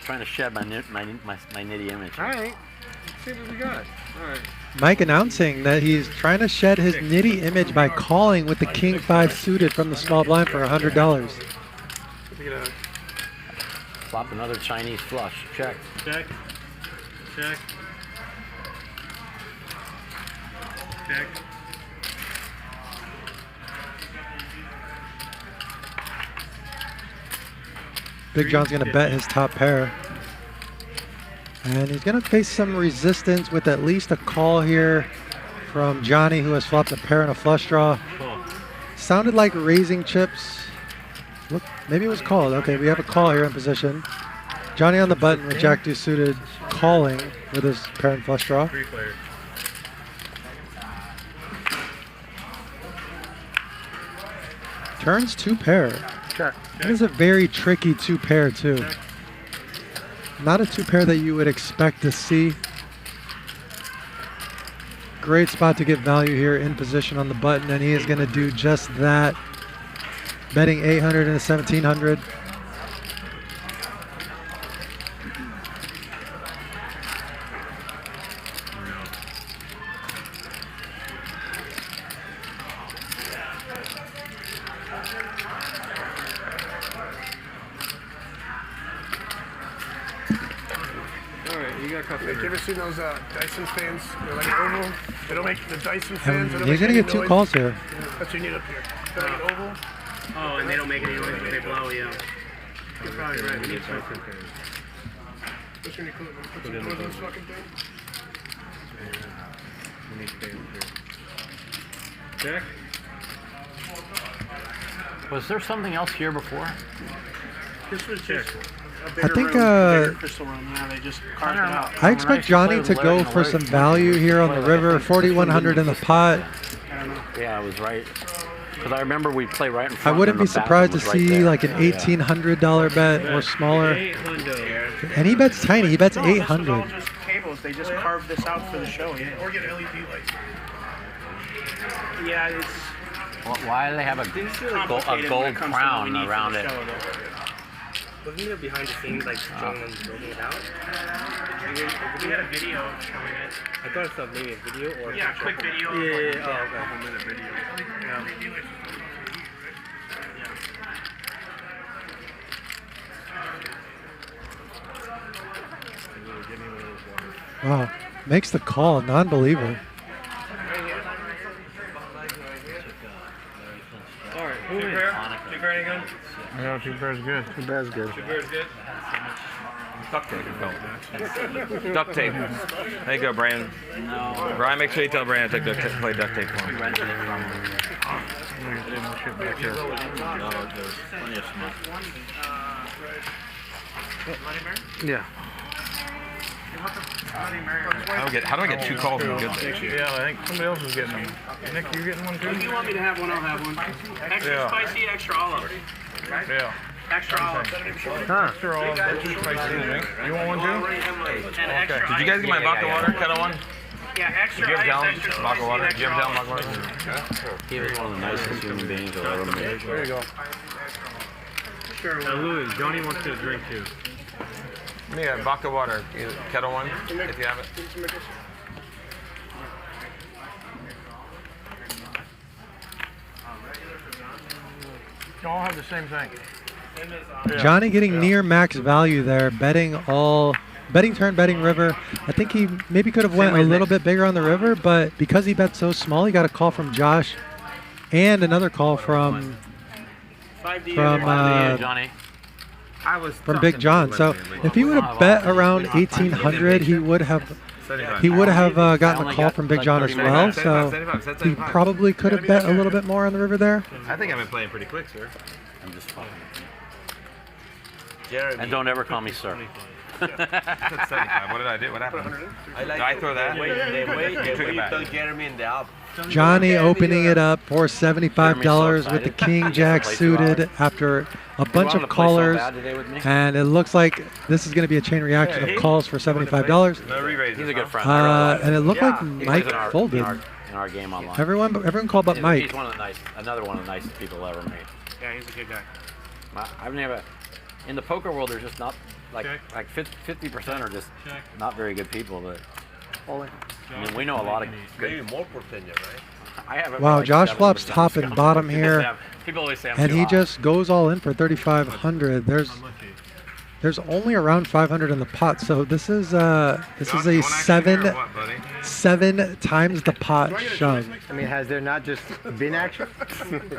Trying to shed my nitty image. All right. Let's see what we got. All right. Mike announcing that he's trying to shed his nitty image by calling with the King 5 suited from the small blind for $100. Flop another Chinese flush. Check. Check. Check. Check. Big John's going to bet his top pair. And he's going to face some resistance with at least a call here from Johnny, who has flopped a pair and a flush draw. Sounded like raising chips. Look, maybe it was called. Okay, we have a call here in position. Johnny on the button with Jack deuce suited, calling with his pair and flush draw. Three players. Turns 2 pair. Check. That is a very tricky 2 pair too. Not a 2 pair that you would expect to see. Great spot to get value here in position on the button, and he is going to do just that. Betting 800 and 1700. Have you ever seen those Dyson fans? They're like an oval. They don't make the Dyson fans. They don't He's make going to any get 2 noise. calls here. That's what you need up here. They're like an oval. Oh, and they don't make any noise when they blow, yeah. You're probably right. We need something. What's your equipment? Put some doors on this fucking thing. Check. Was there something else here before? This was Check. just bigger think, bigger crystal room. Yeah, they just carved it out. I expect Johnny to go for some value here on the river. 4,100 in the pot. Yeah, I was right. Because I remember we'd play right in I front. wouldn't be surprised to see like an $1,800 bet or smaller. And he bets tiny. He bets 800. All just cables. They just carved this out for the show. Yeah. Or get LED lights. Yeah, it's Why do they have a complicated when gold it comes to what we crown need for around the it? show, though. Wasn't there behind the scenes, like, showing them building it out? We had a video showing it. I thought it was maybe a video or Yeah, picture. quick video. Yeah. Oh, okay. A minute video. Yeah. Wow. Makes the call. Non-believer. All right, who is? Two Curran again? Yeah, two pairs good. Two pairs good. Two Curran's good? Duct tape. Duct tape. There you go, Bryan. No. Bryan, make sure you tell Bryan to play duct tape for him. No, there's plenty of smoke. Yeah. How do I get two calls in a good day? Yeah, I think somebody else is getting them. Nick, you getting one too? If you want me to have one, I'll have one. Extra spicy, extra olive. Yeah. Extra olive. Huh. Extra olive, extra spicy. You want one too? And extra Did you guys get my vodka water? Kettle one? Yeah, extra Did you ice, have extra down vodka spicy, water? Did you extra have down olive. vodka water? He was one of the nicest human beings I've ever met. There you go. Sure. Louis, Johnny wants to drink too. Yeah, vodka water. Kettle one, if you have it. You all have the same thing. Johnny getting near max value there, betting turn, betting river. I think he maybe could have went a little bit bigger on the river, but because he bet so small, he got a call from Josh and another call from Johnny. Big John. So if he would have bet around 1,800, he would have gotten a call from Big John as well. So he probably could have bet a little bit more on the river there. I think I've been playing pretty quick, sir. I'm just fucking. Jeremy. And don't ever call me sir. I said 75. What did I do? What happened? Did I throw that? The way You took it you back. took Jeremy in the up. Johnny opening it up for $75 with the King Jack suited after a bunch of callers, and it looks like this is going to be a chain reaction of calls for $75. No re-raises. He's a good friend. And it looked like He Mike plays in folded. in our game online. Everyone called but Mike. He's one of the another one of the nicest people I ever met. Yeah, he's a good guy. I've never, in the poker world, there's just not like 50% are just not very good people. But I mean, we know a lot of Maybe good. more percentage, right? I have Wow, like Josh 70% flops top and scum. bottom here, People always say I'm and too he hot. just goes all in for 3,500. There's only around 500 in the pot, so this is a seven times the pot shove. I mean, has there not just been action? I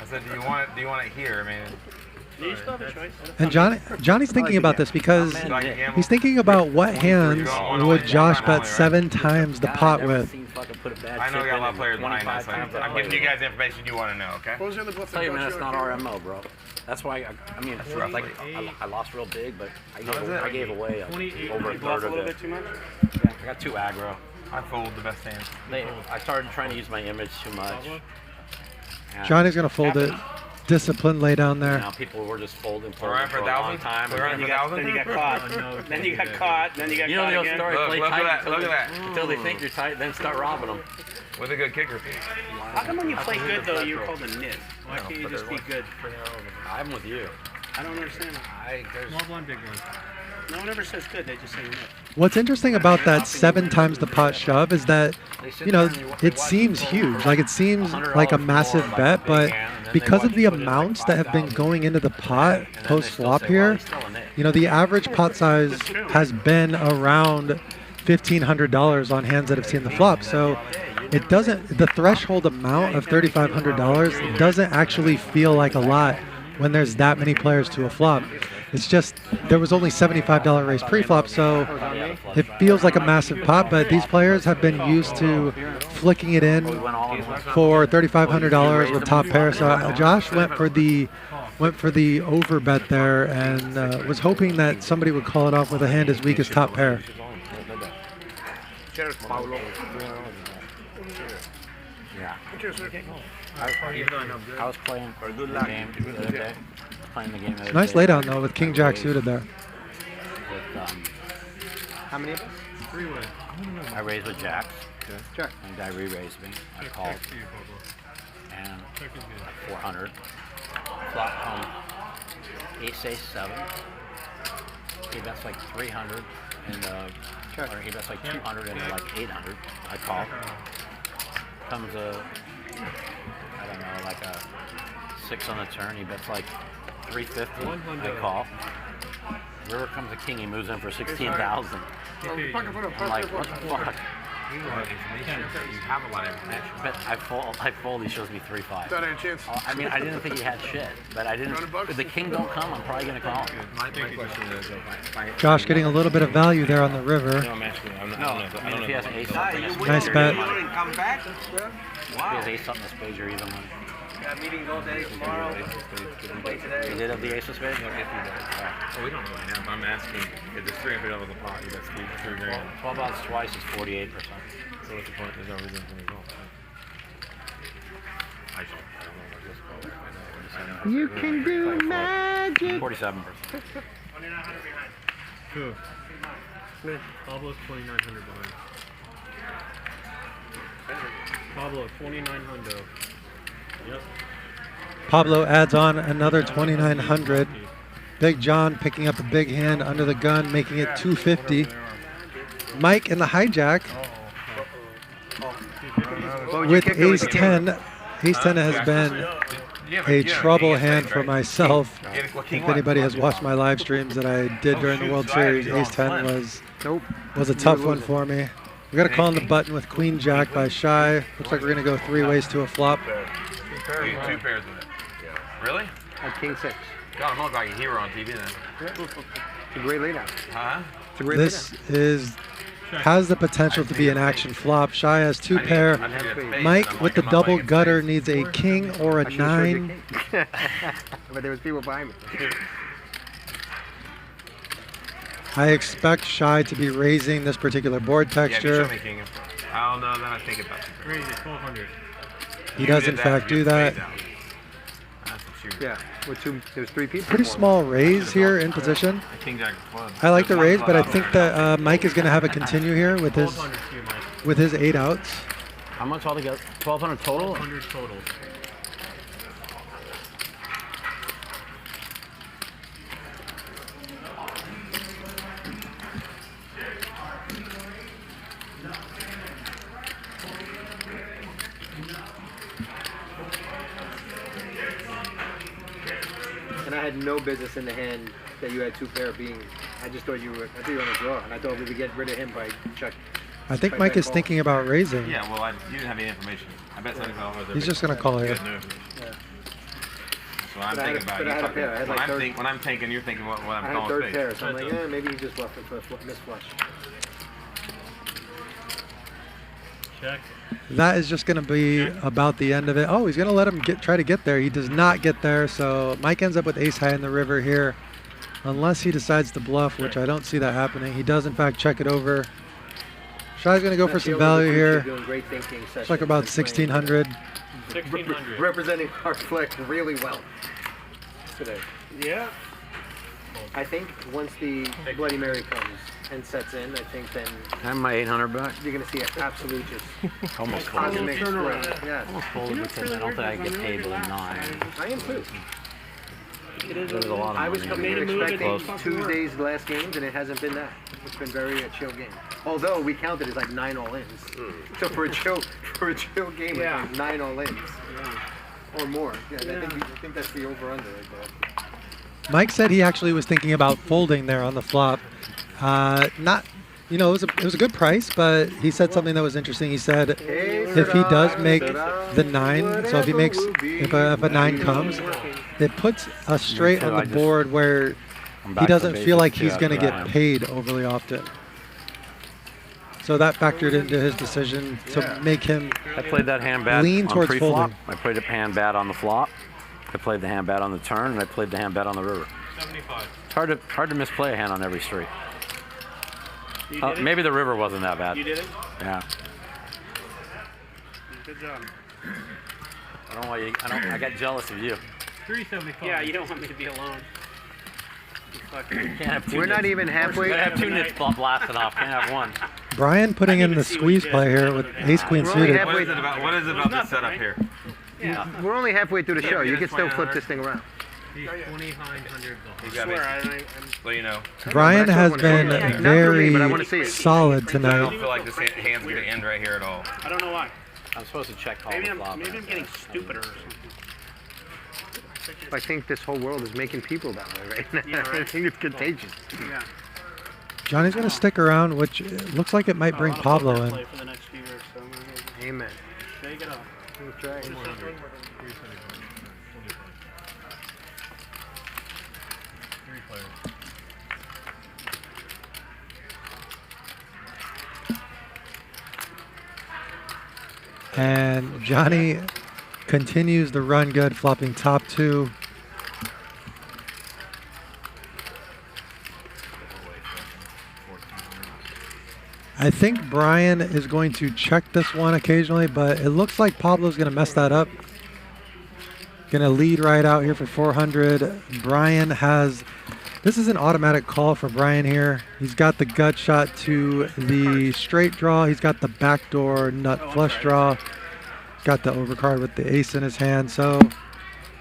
said, do you want it here? I mean, You still have a choice. And Johnny's thinking about this because he's thinking about what hands would Josh bet 7 times the pot with. I know you got a lot of players behind us. I'm giving you guys information you want to know, okay? What was the other bluff? Tell you, man, it's not our MO, bro. That's why I lost real big, but I gave away over a third of it. Too much? Yeah, I got too aggro. I fold the best hands. I started trying to use my image too much. Johnny's gonna fold it. Discipline lay down there. Now people were just folding for We're a long time. We're Then you got caught. Then you got caught. Then you got You know caught the old again. story, play Look tight at that. Look at that. until they think you're tight, then start robbing them. With a good kicker. How come when you play good though you're called a nit? Why can't you just be good? I'm with you. I don't understand that. Small blind, big blind. No one ever says good. They just say nit. What's interesting about that 7 times the pot shove is that, it seems huge. Like it seems like a massive bet, but because of the amounts that have been going into the pot post flop here, the average pot size has been around $1,500 on hands that have seen the flop. So it doesn't, the threshold amount of $3,500 doesn't actually feel like a lot when there's that many players to a flop. It's just, there was only $75 raise pre-flop, so it feels like a massive pot, but these players have been used to flicking it in for $3,500 with top pair. So Josh went for the went for the over bet there and was hoping that somebody would call it off with a hand as weak as top pair. Cheers, Pablo. Yeah. Cheers, sir. I was playing the game the other day. Playing the game the other Nice day. laydown though with King Jack suited there. With, How many of us? 3-way. I raised with jacks. Check. And guy re-raised me. I called. And 400. Flop home. Ace, ace, 7. He bets like 300 and or he bets like 200 and like 800. I call. Comes a, I don't know, like a 6 on the turn. He bets like 350. I call. River comes a king. He moves in for 16,000. I'm like, what the fuck? You have a lot of information. But I fold. He shows me 3-5. Thought I had a chance. I mean, I didn't think he had shit, but I didn't. If the king don't come, I'm probably gonna call him. My question is, Josh getting a little bit of value there on the river. No, I'm asking. I don't know. If he has ace something, Nice bet. Come back? If he has ace something, spades, you're even money. Got meetings all day tomorrow. Play today. You did have the ace of spades? Oh, we don't really have. I'm asking if there's 300 over the pot, you got 3 grand. 12 odds twice is 48%. So what's the point? There's no reason for me to go. I should. You can do magic. 47%. 2,900 behind. Pablo's 2,900 behind. Pablo, 2,900. Yep. Pablo adds on another 2,900. Big John picking up a big hand under the gun, making it 250. Mike in the hijack with ace 10. Ace 10 has been a trouble hand for myself. If anybody has watched my live streams that I did during the World Series, ace 10 was a tough one for me. We got a call on the button with Queen Jack by Shy. Looks like we're going to go 3 ways to a flop. 2 pairs with it. Really? At King 6. God, I'm not like a hero on TV then. It's a great laydown. Huh? It's a great This laydown. has the potential to be an action flop. Shy has 2 pair. Mike with the double gutter needs a king or a 9. But there was people behind me. I expect Shy to be raising this particular board texture. Yeah, king. Oh no, then I think about it. Crazy, 1,200. He does in fact do that. Yeah, with there's 3 people. Pretty small raise here in position. I like the raise, but I think that Mike is going to have a continue here with his 8 outs. How much altogether? 1,200 total? 1,200 total. And I had no business in the hand that you had 2 pair being. I just thought you were on a draw, and I thought we would get rid of him by check. I think Mike is thinking about raising. Yeah, well, you didn't have any information. I bet $75. He's just going to call here. Yeah. So I'm thinking about you. When I'm thinking, you're thinking what I'm calling. I had 3rd pair, so I'm like, yeah, maybe he just left it for a miss flush. Check. That is just going to be about the end of it. Oh, he's going to let him try to get there. He does not get there, so Mike ends up with ace high in the river here. Unless he decides to bluff, which I don't see that happening. He does, in fact, check it over. Shy's going to go for some value here. It's like about 1,600. 1,600. Representing our flick really well today. Yeah. I think once the Bloody Mary comes and sets in, I think then I have my 800 back. you're going to see an absolute just Almost cosmic folded. spread. Yeah. Almost folded because I don't think I can get paid with a 9. I am too. There's a lot of I was money. coming in Close. expecting Tuesday's last games, and it hasn't been that. It's been very a chill game. Although we counted as like 9 all-ins. So for a chill game, it's like 9 all-ins. Or more. Yeah, I think that's the over-under right there. Mike said he actually was thinking about folding there on the flop. Not, you know, it was a good price, but he said something that was interesting. He said if he does make the 9, so if a 9 comes, it puts us straight on the board where he doesn't feel like he's going to get paid overly often. So that factored into his decision to make him I played that hand bad lean on towards pre-flop. folding. I played a hand bad on the flop. I played the hand bad on the turn, and I played the hand bad on the river. 75. It's hard to misplay a hand on every street. You did it? Maybe the river wasn't that bad. You did it? Yeah. Good job. I don't want you. I got jealous of you. 375. Yeah, you don't want me to be alone. Can't have two We're not nits. even halfway. Gotta have two nits blasting off. Can't have one. Bryan putting in the squeeze play here with ace queen We're only suited. halfway. What is it about this setup here? We're only halfway through the show. You can still flip this thing around. He's 2,900 You got me. So you know. Bryan has been very but I wanna see it. solid I tonight. don't feel like this hand's going to end right here at all. I don't know why. I'm supposed to check call Maybe the flop. I'm getting stupider or something. I think this whole world is making people that way right now. Yeah, right. I think it's contagious. Yeah. Johnny's going to stick around, which looks like it might bring Pablo in. Play for the next few years, so I'm gonna Amen. shake it off. We'll try. And Johnny continues the run good, flopping top two. I think Bryan is going to check this one occasionally, but it looks like Pablo's going to mess that up. Going to lead right out here for 400. Bryan has, this is an automatic call for Bryan here. He's got the gut shot to the straight draw. He's got the backdoor nut flush draw. Got the overcard with the ace in his hand. So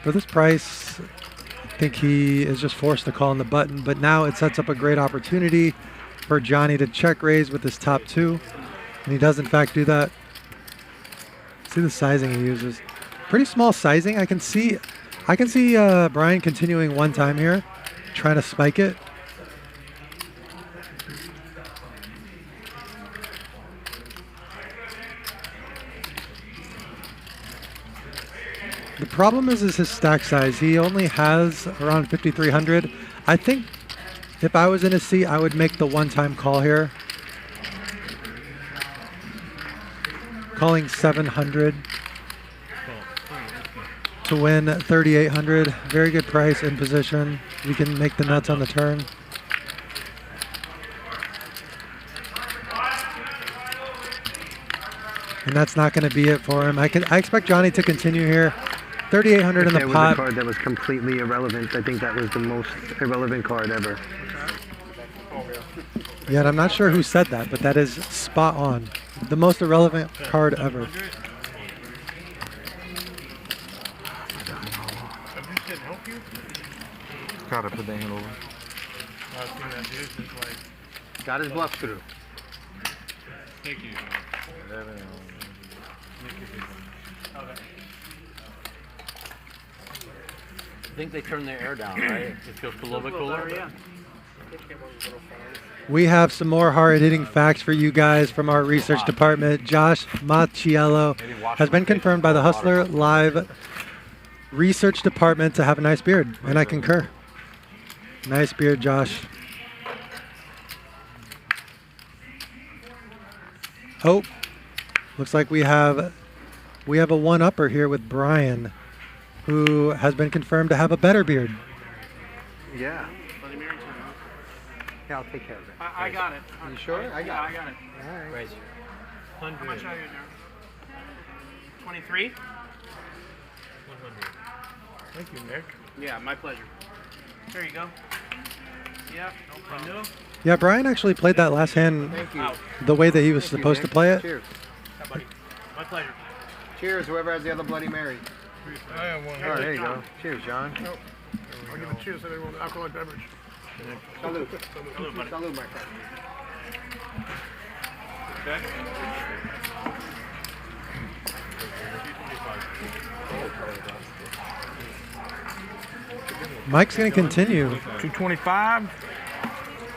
for this price, I think he is just forced to call on the button, but now it sets up a great opportunity for Johnny to check raise with his top two. And he does in fact do that. See the sizing he uses. Pretty small sizing. I can see Bryan continuing one time here, trying to spike it. The problem is his stack size. He only has around 5,300. I think if I was in his seat, I would make the one-time call here. Calling 700 to win 3,800. Very good price in position. We can make the nuts on the turn. And that's not going to be it for him. I expect Johnny to continue here. 3,800 in the pot. That was a card that was completely irrelevant. I think that was the most irrelevant card ever. Yeah, and I'm not sure who said that, but that is spot on. The most irrelevant card ever. Gotta put that hand over. Got his bluff through. Thank you. I think they turned their air down, right? It feels a little bit cooler. Yeah. We have some more hard-hitting facts for you guys from our research department. Josh Macchiello has been confirmed by the Hustler Live research department to have a nice beard, and I concur. Nice beard, Josh. Oh, looks like we have a one-upper here with Bryan, who has been confirmed to have a better beard. Yeah. Yeah, I'll take care of it. I got it. You sure? I got it. I got it. All right. Raise. How much are you there? 23? 100. Thank you, Nick. Yeah, my pleasure. There you go. Yeah, no problem. Yeah, Bryan actually played that last hand the way that he was supposed to play it. Cheers. Yeah, buddy. My pleasure. Cheers, whoever has the other Bloody Mary. I have one. Oh, there you go. Cheers, John. Nope. I'll give a cheers to everyone. Alcoholic beverage. Salud. Salud, buddy. Salud, my friend. Okay. Mike's going to continue. 225.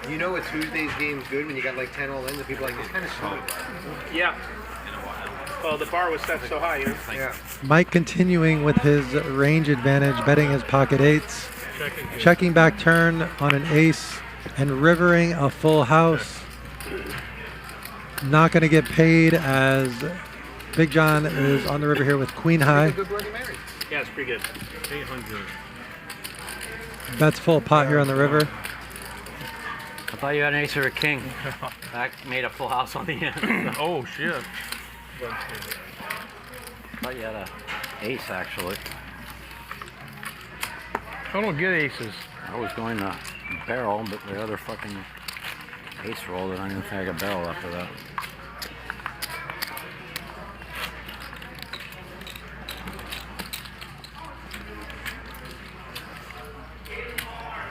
You know a Tuesday's game's good when you got like 10 all in, the people are like, this kind of slow. Yeah. Well, the bar was set so high, you know? Yeah. Mike continuing with his range advantage, betting his pocket eights, checking back turn on an ace, and rivering a full house. Not going to get paid as Big John is on the river here with Queen High. Good Bloody Mary. Yeah, it's pretty good. 800. That's full pot here on the river. I thought you had an ace or a king. That made a full house on the end. Oh shit. I thought you had a ace actually. I don't get aces. I was going to barrel, but the other fucking ace rolled and I didn't think I could barrel after that.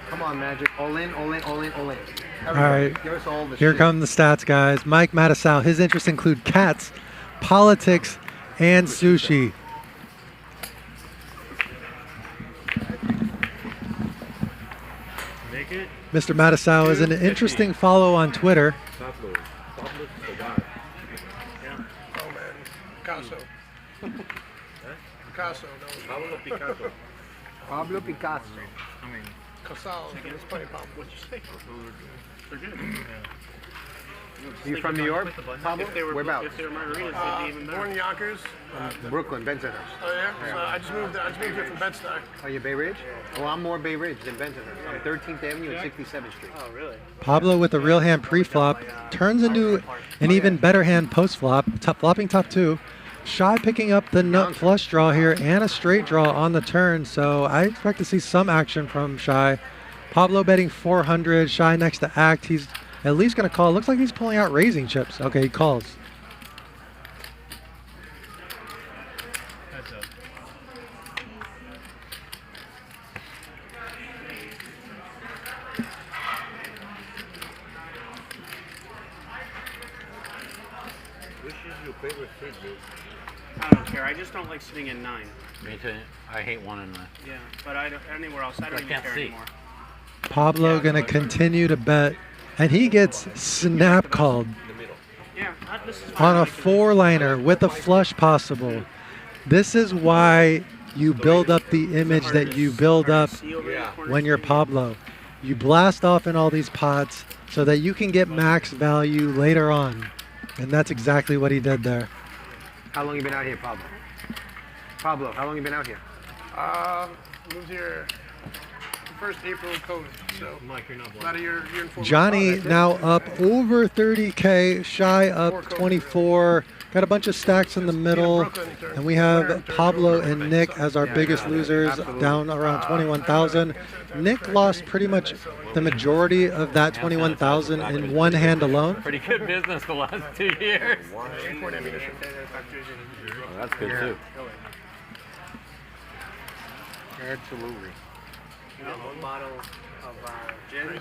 Come on, Magic. All in, all in, all in, all in. All right, Give us all the here shit. come the stats, guys. Mike Matusow, his interests include cats, politics, and sushi. Make it. Mr. Matusow is an interesting follow on Twitter. Pablo. Pablo Escobar. Oh man, Picasso. Picasso. No. Pablo Picasso. Pablo Picasso. I mean, Casal. It's funny, Pablo. What'd you say? they're good. You from New York, Pablo? If they were Whereabouts? If they were margaritas, they'd be even better. Born in Yonkers. Brooklyn, Bensonhurst. Oh yeah. So I just moved here from Bed-Stuy. Are you Bay Ridge? Well, I'm more Bay Ridge than Bensonhurst. I'm 13th Avenue and 67th Street. Oh, really? Pablo with the real hand pre-flop turns into an even better hand post-flop, flopping top two. Shy picking up the nut flush draw here and a straight draw on the turn, so I expect to see some action from Shy. Pablo betting 400, Shy next to act. He's at least going to call. Looks like he's pulling out raising chips. Okay, he calls. Which is your favorite seat, dude? I don't care. I just don't like sitting in 9. Me too. I hate 1 and 9. Yeah, but I don't, anywhere else, I don't even can't care see. anymore. Pablo going to continue to bet, and he gets snap called Yeah, this is on a 4-liner with a flush possible. This is why you build up the image that you build up when you're Pablo. You blast off in all these pots so that you can get max value later on. And that's exactly what he did there. How long you been out here, Pablo? Pablo, how long you been out here? Moved here first April of COVID. So Mike, you're not about a year and 4 months. Johnny now up over 30K, Shy up 24. Got a bunch of stacks in the middle, and we have Pablo and Nick as our biggest losers, down around 21,000. Nick lost pretty much the majority of that 21,000 in one hand alone. Pretty good business the last 2 years. Import ammunition. Well, that's good too. Absolutely. One bottle of gin.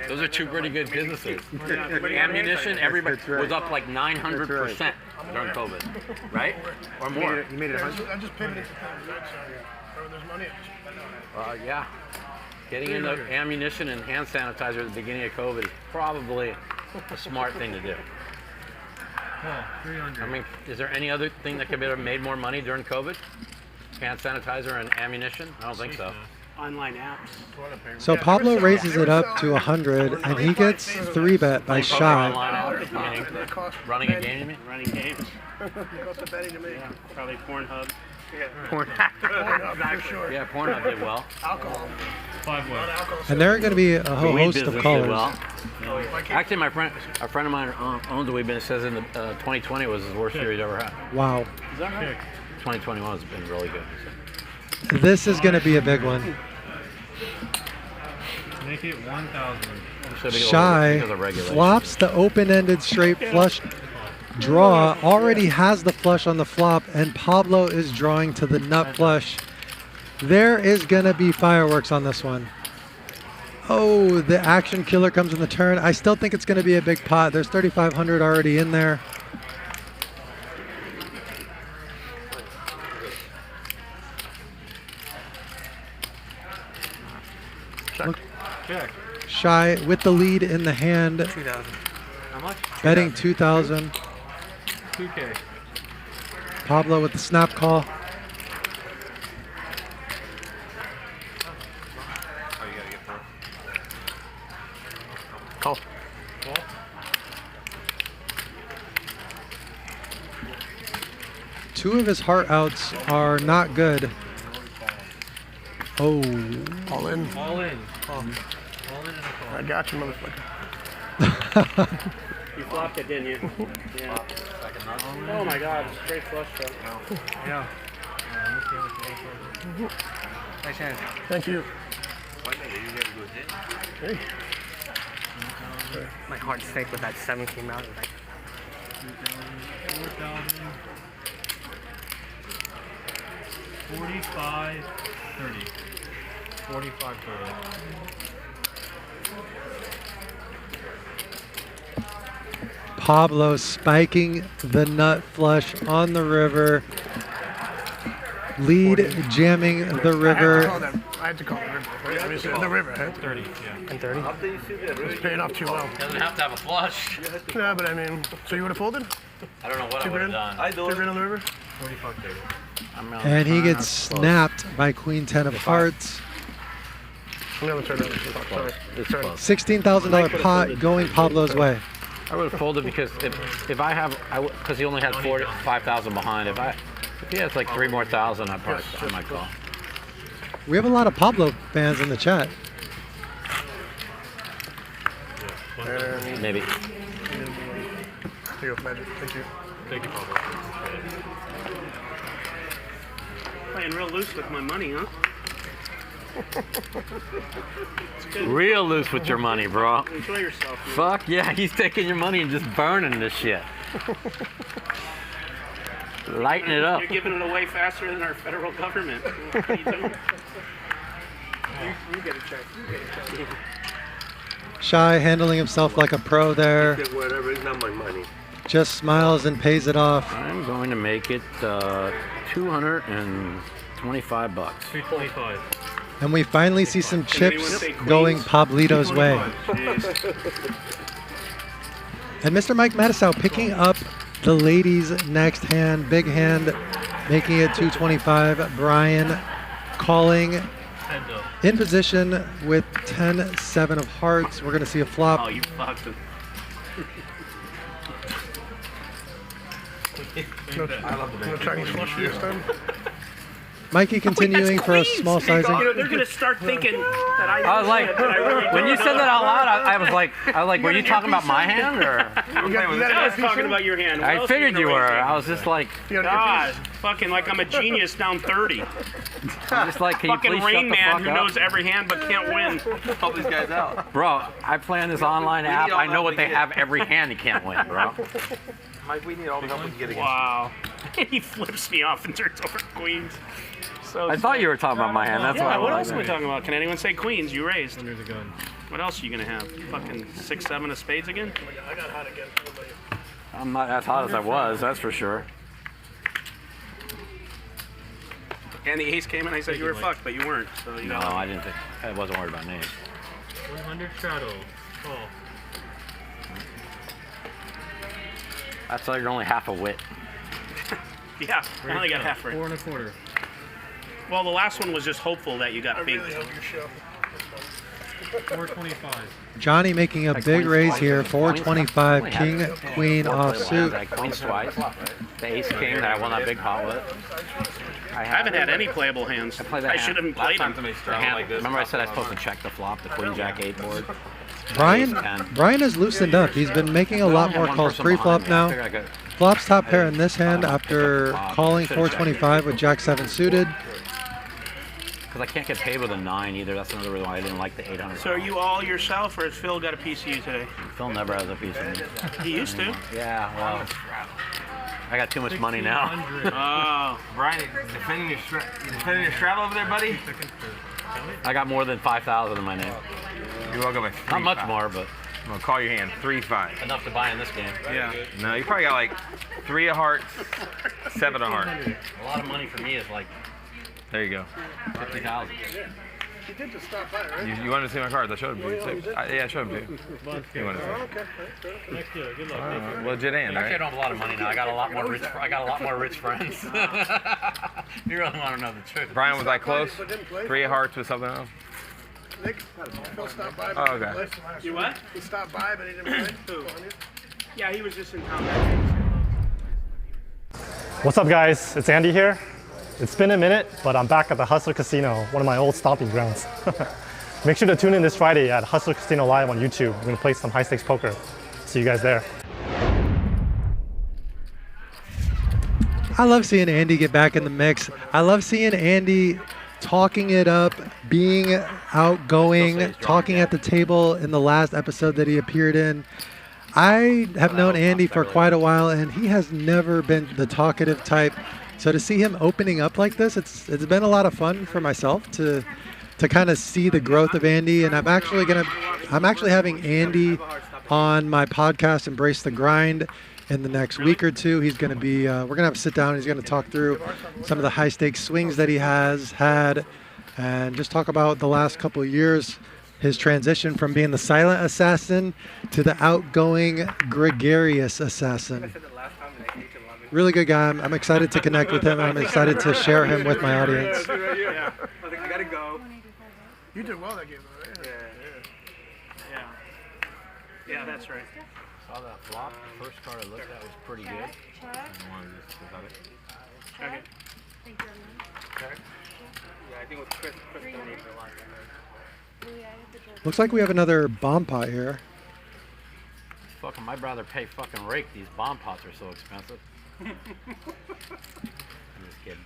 Those are 2 pretty good businesses. Ammunition, everybody was up like 900% during COVID, right? Or more. You made it 100? I just pivoted to things, right? So whenever there's money, I just Yeah. Getting into ammunition and hand sanitizer at the beginning of COVID is probably a smart thing to do. I mean, is there any other thing that could have made more money during COVID? Hand sanitizer and ammunition? I don't think so. Online apps. So Pablo raises it up to 100, and he gets 3-bet by Shy. Online apps, meaning running a game, you mean? Running games. cost of betting to me. Yeah, probably Pornhub. Yeah. Pornhub, for sure. Yeah, Pornhub did well. Alcohol. 5 ways. And there are going to be a whole Weed host business of did callers. well. Actually, a friend of mine owns a weed business. Says in the 2020 was his worst year he'd ever had. Wow. Is that right? 2021 has been really good. This is going to be a big one. Make it 1,000. Shy flops the open-ended straight flush draw, already has the flush on the flop, and Pablo is drawing to the nut flush. There is going to be fireworks on this one. Oh, the action killer comes in the turn. I still think it's going to be a big pot. There's 3,500 already in there. Check. Shy with the lead in the hand. 2,000. How much? Betting 2,000. 2K. Pablo with the snap call. Call. 2 of his heart outs are not good. Oh. All in. All in. Oh. All in and a call. I got you, motherfucker. You flopped it, didn't you? Yeah. Oh my God, straight flush though. Yeah. Nice hand. Thank you. Hey. My heart sank with that 7 came out. Like, 45, 30. 45, 30. Pablo spiking the nut flush on the river. Lead jamming the river. I had to call the river. I mean, the river, huh? 30, yeah. And 30? It's paying off too well. Doesn't have to have a flush. Yeah, but I mean, so you would have folded? I don't know what I 2 would have grand? done. 2 grand on the river? 45, 30. And he gets snapped by Queen 10 of hearts. $16,000 pot going Pablo's way. I would have folded because if I have, because he only had 5,000 behind. If he has like 3 more thousand, I might call. We have a lot of Pablo fans in the chat. Maybe. Here you go, Magic. Thank you. Thank you, Pablo. Playing real loose with my money, huh? Real loose with your money, bro. Enjoy yourself. Man. Fuck yeah, he's taking your money and just burning this shit. Lighten it up. You're giving it away faster than our federal government. What are you doing? You get a check. Shy handling himself like a pro there. Whatever, it's not my money. Just smiles and pays it off. I'm going to make it $225. 325. And we finally see some chips going Pablito's way. And Mr. Mike Matusow picking up the ladies' next hand, big hand, making it 225. Bryan calling in position with 10-7 of hearts. We're going to see a flop. Oh, you fucked him. No Chinese flush this time? Mikey continuing for a small sizing. You know, they're going to start thinking that I was like, when you said that out loud, I was like, were you talking about my hand or? I was talking about your hand. I figured you were. I was just like, God, fucking like I'm a genius down 30. I'm just like, can you fucking please Rain shut the Man fuck who up? knows every hand but can't win. Help these guys out. Bro, I play on this online app. I know what they have every hand. He can't win, bro. Mike, we need all the help we can get against. Wow. He flips me off and turns over queens. So I thought you were talking about my hand. That's why. What else are we talking about? Can anyone say queens? You raised. Under the gun. What else are you gonna have? Fucking 6-7 of spades again? I got hot again. I'm not as hot as I was. That's for sure. And the ace came and I said you were fucked, but you weren't. So you No, know. I didn't think. I wasn't worried about names. 100 shadow. Call. That's like you're only half a wit. Yeah, I only got half right. 4 1/4. Well, the last one was just hopeful that you got I big. really hope you show. 425. Johnny making a big raise here. 425. King, queen offsuit. Like queens twice. The ace king that I won that big pot with. I haven't had any playable hands. I should have played them. Remember I said I was supposed to check the flop, the queen jack 8 board. Bryan has loosened up. He's been making a lot more calls pre-flop now. Flops top pair in this hand after calling 425 with jack 7 suited. Because I can't get paid with a 9 either. That's another reason why I didn't like the 800. So are you all yourself, or has Phil got a piece of you today? Phil never has a piece of me. He used to. Yeah, well, I got too much money now. Oh, Bryan, defending your straddle over there, buddy? I got more than 5,000 in my name. You're welcome. Not much more, but I'm gonna call your hand. 3-5. enough to buy in this game. yeah. No, you probably got like 3 of hearts, 7 of hearts. A lot of money for me is like There you go. 50,000. You did just stop by, right? You wanted to see my cards? I showed them to you. Too. Yeah, I showed them to you. You wanted to see. Okay. Next year. Good luck. Legit hand, Actually, I right? don't have a lot of money now. I got a lot more rich. I got a lot more rich friends. You really want to know the truth? Bryan, was I close? 3 of hearts with something else? Nick, Phil stopped by. Oh, okay. You what? He stopped by, but he didn't play. Who? Yeah, he was just in town. What's up, guys? It's Andy here. It's been a minute, but I'm back at the Hustler Casino, one of my old stomping grounds. Make sure to tune in this Friday at Hustler Casino Live on YouTube. We're gonna play some high stakes poker. See you guys there. I love seeing Andy get back in the mix. I love seeing Andy talking it up, being outgoing, talking at the table in the last episode that he appeared in. I have known Andy for quite a while, and he has never been the talkative type. So to see him opening up like this, it's been a lot of fun for myself to kind of see the growth of Andy. And I'm actually having Andy on my podcast, Embrace the Grind, in the next week or two. He's going to be, we're going to have a sit down. He's going to talk through some of the high stakes swings that he has had, and just talk about the last couple of years, his transition from being the silent assassin to the outgoing, gregarious assassin. Really good guy. I'm excited to connect with him. I'm excited to share him with my audience. Yeah. I gotta go. You did well that game, though, right? Yeah, that's right. Saw that flop. The first card I looked at was pretty good. Check it. Thank you, everyone. Check. Yeah, I think with Chris donated a lot. Looks like we have another bomb pot here. Fucking, my brother pay fucking rake. These bomb pots are so expensive. I'm just kidding.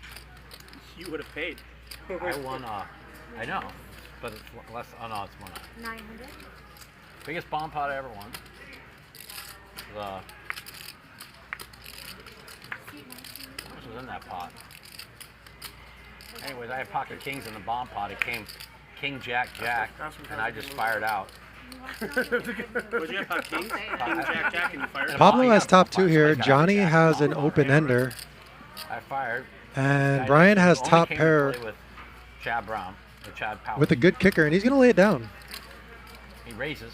You would have paid. I won, I know, but it's less, oh no, it's more. 900. Biggest bomb pot I ever won. How much was in that pot? Anyways, I had pocket kings in the bomb pot. It came king, jack, jack, and I just fired out. Would you have pocket king? King, jack, jack, and you fired? Pablo has top two here. Johnny has an open ender. I fired. And Bryan has top pair with Chad Brown, or Chad Powell. with a good kicker, and he's going to lay it down. He raises.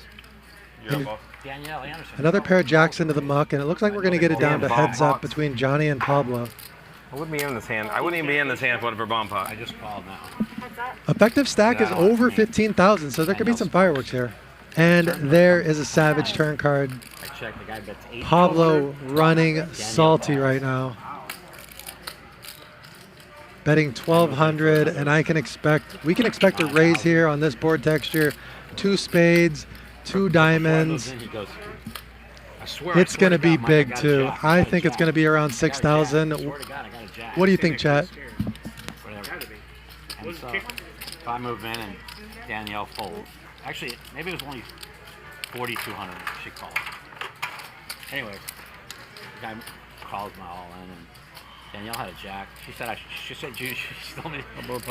And Danielle Anderson. another pair of jacks into the muck, and it looks like we're going to get it down to heads up between Johnny and Pablo. I wouldn't be in this hand. I wouldn't even be in this hand if it wasn't for bomb pot. I just called now. Effective stack is over 15,000, so there could be some fireworks here. And there is a savage turn card. I checked, the guy bets 8. Pablo running salty right now. Betting 1,200, and we can expect a raise here on this board texture. 2 spades, 2 diamonds. It's going to be big too. I think it's going to be around 6,000. What do you think, chat? And so, if I move in and Danielle folds. Actually, maybe it was only 4,200 she called. Anyway, the guy calls my all in, and Danielle had a jack. She said she told me,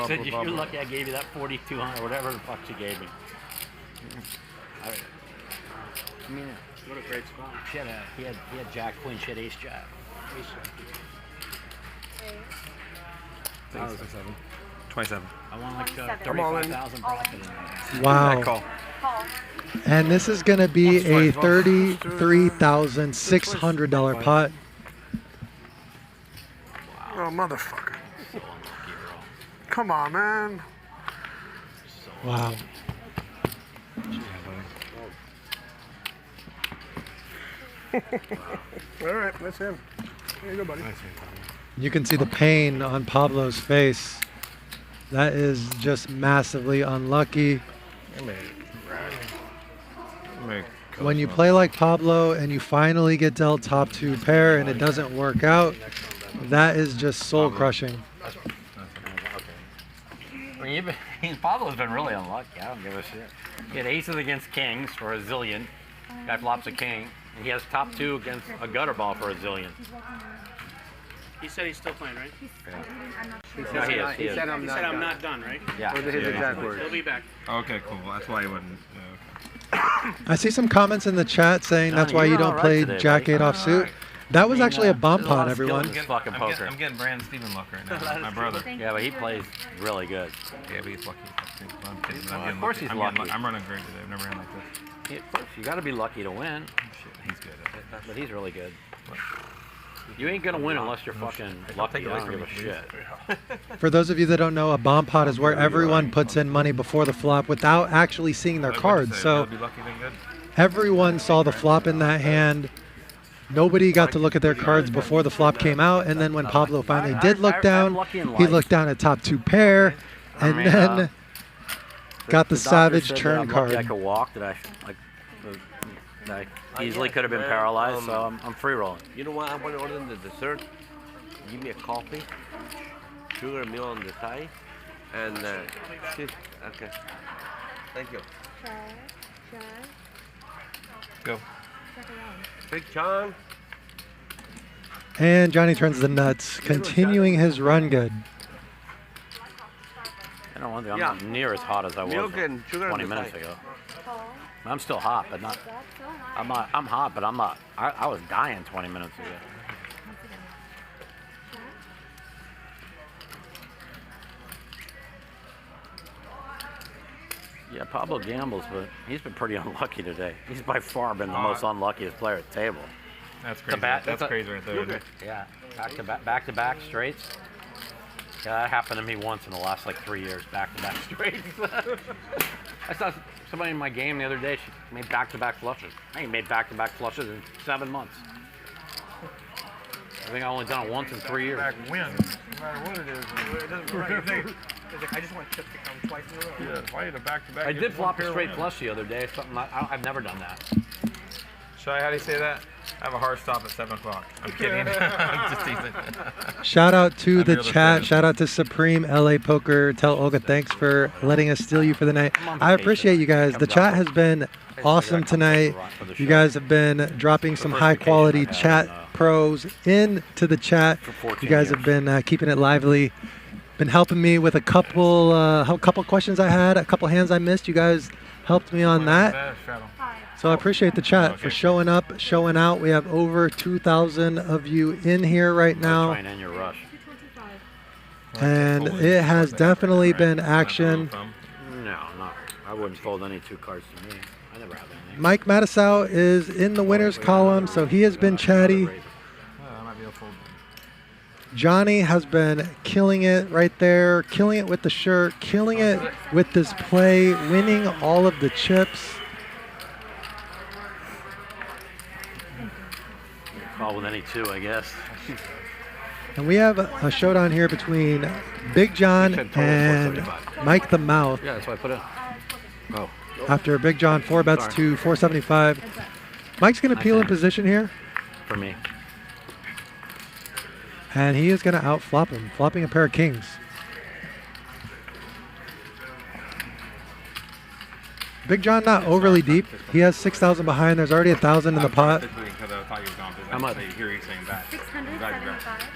said you're lucky I gave you that 4,200 or whatever the fuck she gave me. I mean, what a great spot. He had jack queen. She had ace jack. 27. I won like 35,000 profit. Wow. Call. And this is going to be a $33,600 pot. Oh, motherfucker. Come on, man. Wow. All right, that's him. There you go, buddy. You can see the pain on Pablo's face. That is just massively unlucky. When you play like Pablo and you finally get dealt top 2 pair and it doesn't work out, that is just soul crushing. I mean, Pablo's been really unlucky. I don't give a shit. He had aces against kings for a zillion. Guy flops a king, and he has top 2 against a gutter ball for a zillion. He said he's still playing, right? Yeah. He said I'm not done, right? Yeah. Those are his exact words. He'll be back. Okay, cool. That's why he wouldn't. I see some comments in the chat saying that's why you don't play Jack 8 offsuit. That was actually a bomb pot, everyone. I'm getting Brandon Steven luck right now. My brother. Yeah, but he plays really good. Yeah, but he's lucky. I'm kidding. Of course he's lucky. I'm running great today. I've never ran like this. Of course, you got to be lucky to win. Shit, he's good at it. But he's really good. You ain't gonna win unless you're fucking lucky. I don't give a shit. For those of you that don't know, a bomb pot is where everyone puts in money before the flop without actually seeing their cards. So everyone saw the flop in that hand. nobody got to look at their cards before the flop came out, and then when Pablo finally did look down, he looked down at top 2 pair, and then got the savage turn card. I could walk. That I easily could have been paralyzed, so I'm free rolling. You know what? I want to order the dessert. Give me a coffee, sugar and milk on the side, and cheese. Okay. Thank you. Go. Big John. And Johnny turns the nuts, continuing his run good. I don't want to. I'm not near as hot as I was 20 minutes ago. I'm still hot, but not. I'm hot, but I'm not. I was dying 20 minutes ago. Yeah, Pablo gambles, but he's been pretty unlucky today. He's by far been the most unluckiest player at the table. That's crazy. That's crazy right there. Isn't it? Yeah, back to back straights. Yeah, that happened to me once in the last like 3 years, back to back straights. I saw somebody in my game the other day. She made back to back flushes. I ain't made back to back flushes in 7 months. I think I only done it once in 3 years. Back win, no matter what it is. It doesn't matter. I just want chips to come twice in a row. Yeah, why you the back-to-back? I did flop a straight flush the other day. Something I've never done that. Shy, how do you say that? I have a hard stop at 7 o'clock. I'm kidding. I'm just teasing. Shout out to the chat. Shout out to Supreme LA Poker. Tell Olga thanks for letting us steal you for the night. I appreciate you guys. The chat has been awesome tonight. You guys have been dropping some high quality chat pros into the chat. You guys have been keeping it lively. Been helping me with a couple questions I had, a couple hands I missed. You guys helped me on that. So I appreciate the chat for showing up, showing out. We have over 2,000 of you in here right now. Try and end your rush. And it has definitely been action. No, not. I wouldn't fold any 2 cards to me. I never have anything. Mike Matusow is in the winners column, so he has been chatty. Johnny has been killing it right there, killing it with the shirt, killing it with this play, winning all of the chips. Well, with any 2, I guess. And we have a showdown here between Big John and Mike the Mouth. Yeah, that's why I put it. Oh. After Big John 4 bets to 475. Mike's going to peel in position here. For me. And he is going to outflop him, flopping a pair of kings. Big John not overly deep. He has 6,000 behind. There's already 1,000 in the pot. How much? Here he's saying that. 675.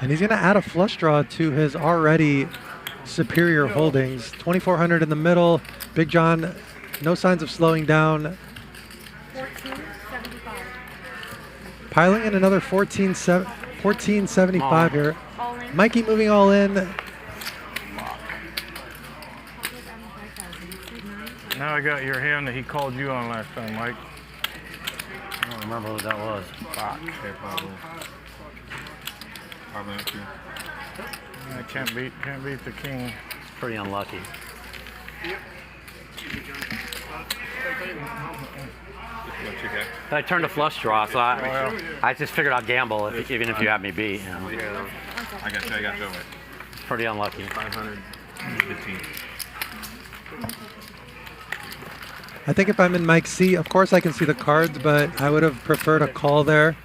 And he's going to add a flush draw to his already superior holdings. 2,400 in the middle. Big John, no signs of slowing down. 1475. Piling in another 1475 here. All in. Mikey moving all in. Now I got your hand that he called you on last time, Mike. I don't remember who that was. Fuck. I can't beat the king. It's pretty unlucky. I turned a flush draw, so I just figured I'd gamble even if you have me beat. You know. I got Joe. Pretty unlucky. 515. I think if I'm in Mike's seat, of course I can see the cards, but I would have preferred a call there.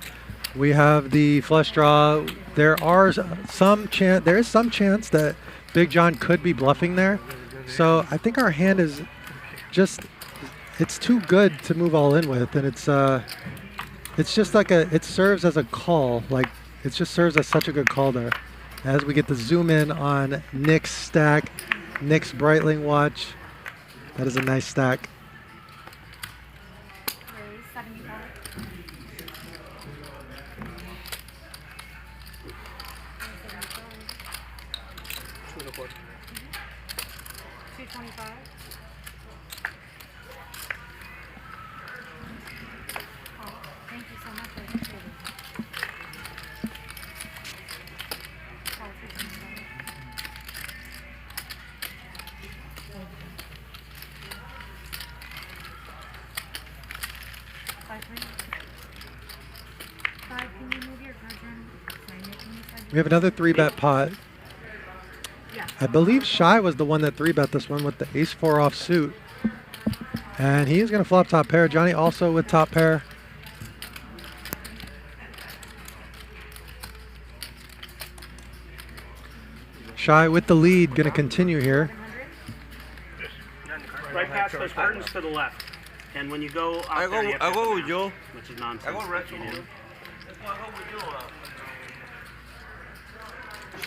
We have the flush draw. There is some chance that Big John could be bluffing there. So I think our hand is just, it's too good to move all in with, and it's just like it serves as a call. Like it just serves as such a good call there. As we get to zoom in on Nick's stack, Nick's Breitling watch. That is a nice stack. so much. I appreciate it. We have another 3-bet pot. I believe Shy was the one that 3-bet this one with the ace-4 off suit. And he is going to flop top pair. Johnny also with top pair. Shy with the lead, going to continue here. Right past those curtains to the left. And when you go out there, you have to go with you. which is nonsense. I go right you to do. you.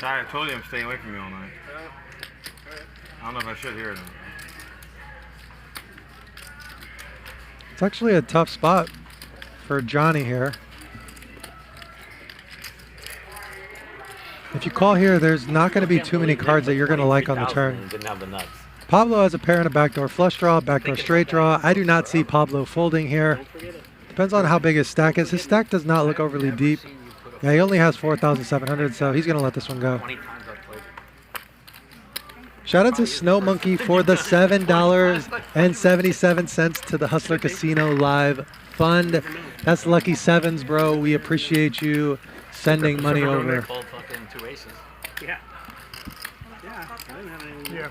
I told you I'm staying away from you all night. I don't know if I should hear it. It's actually a tough spot for Johnny here. If you call here, there's not going to be too many cards that you're going to like on the turn. Didn't have the nuts. Pablo has a pair and a backdoor flush draw, backdoor straight draw. I do not see Pablo folding here. Depends on how big his stack is. His stack does not look overly deep. Yeah, he only has 4,700, so he's going to let this one go. Shout out to Snow Monkey for the $7.77 to the Hustler Casino Live Fund. That's lucky sevens, bro. We appreciate you sending money over. Fold fucking 2 aces. Yeah. Yeah. I didn't have any. Yeah.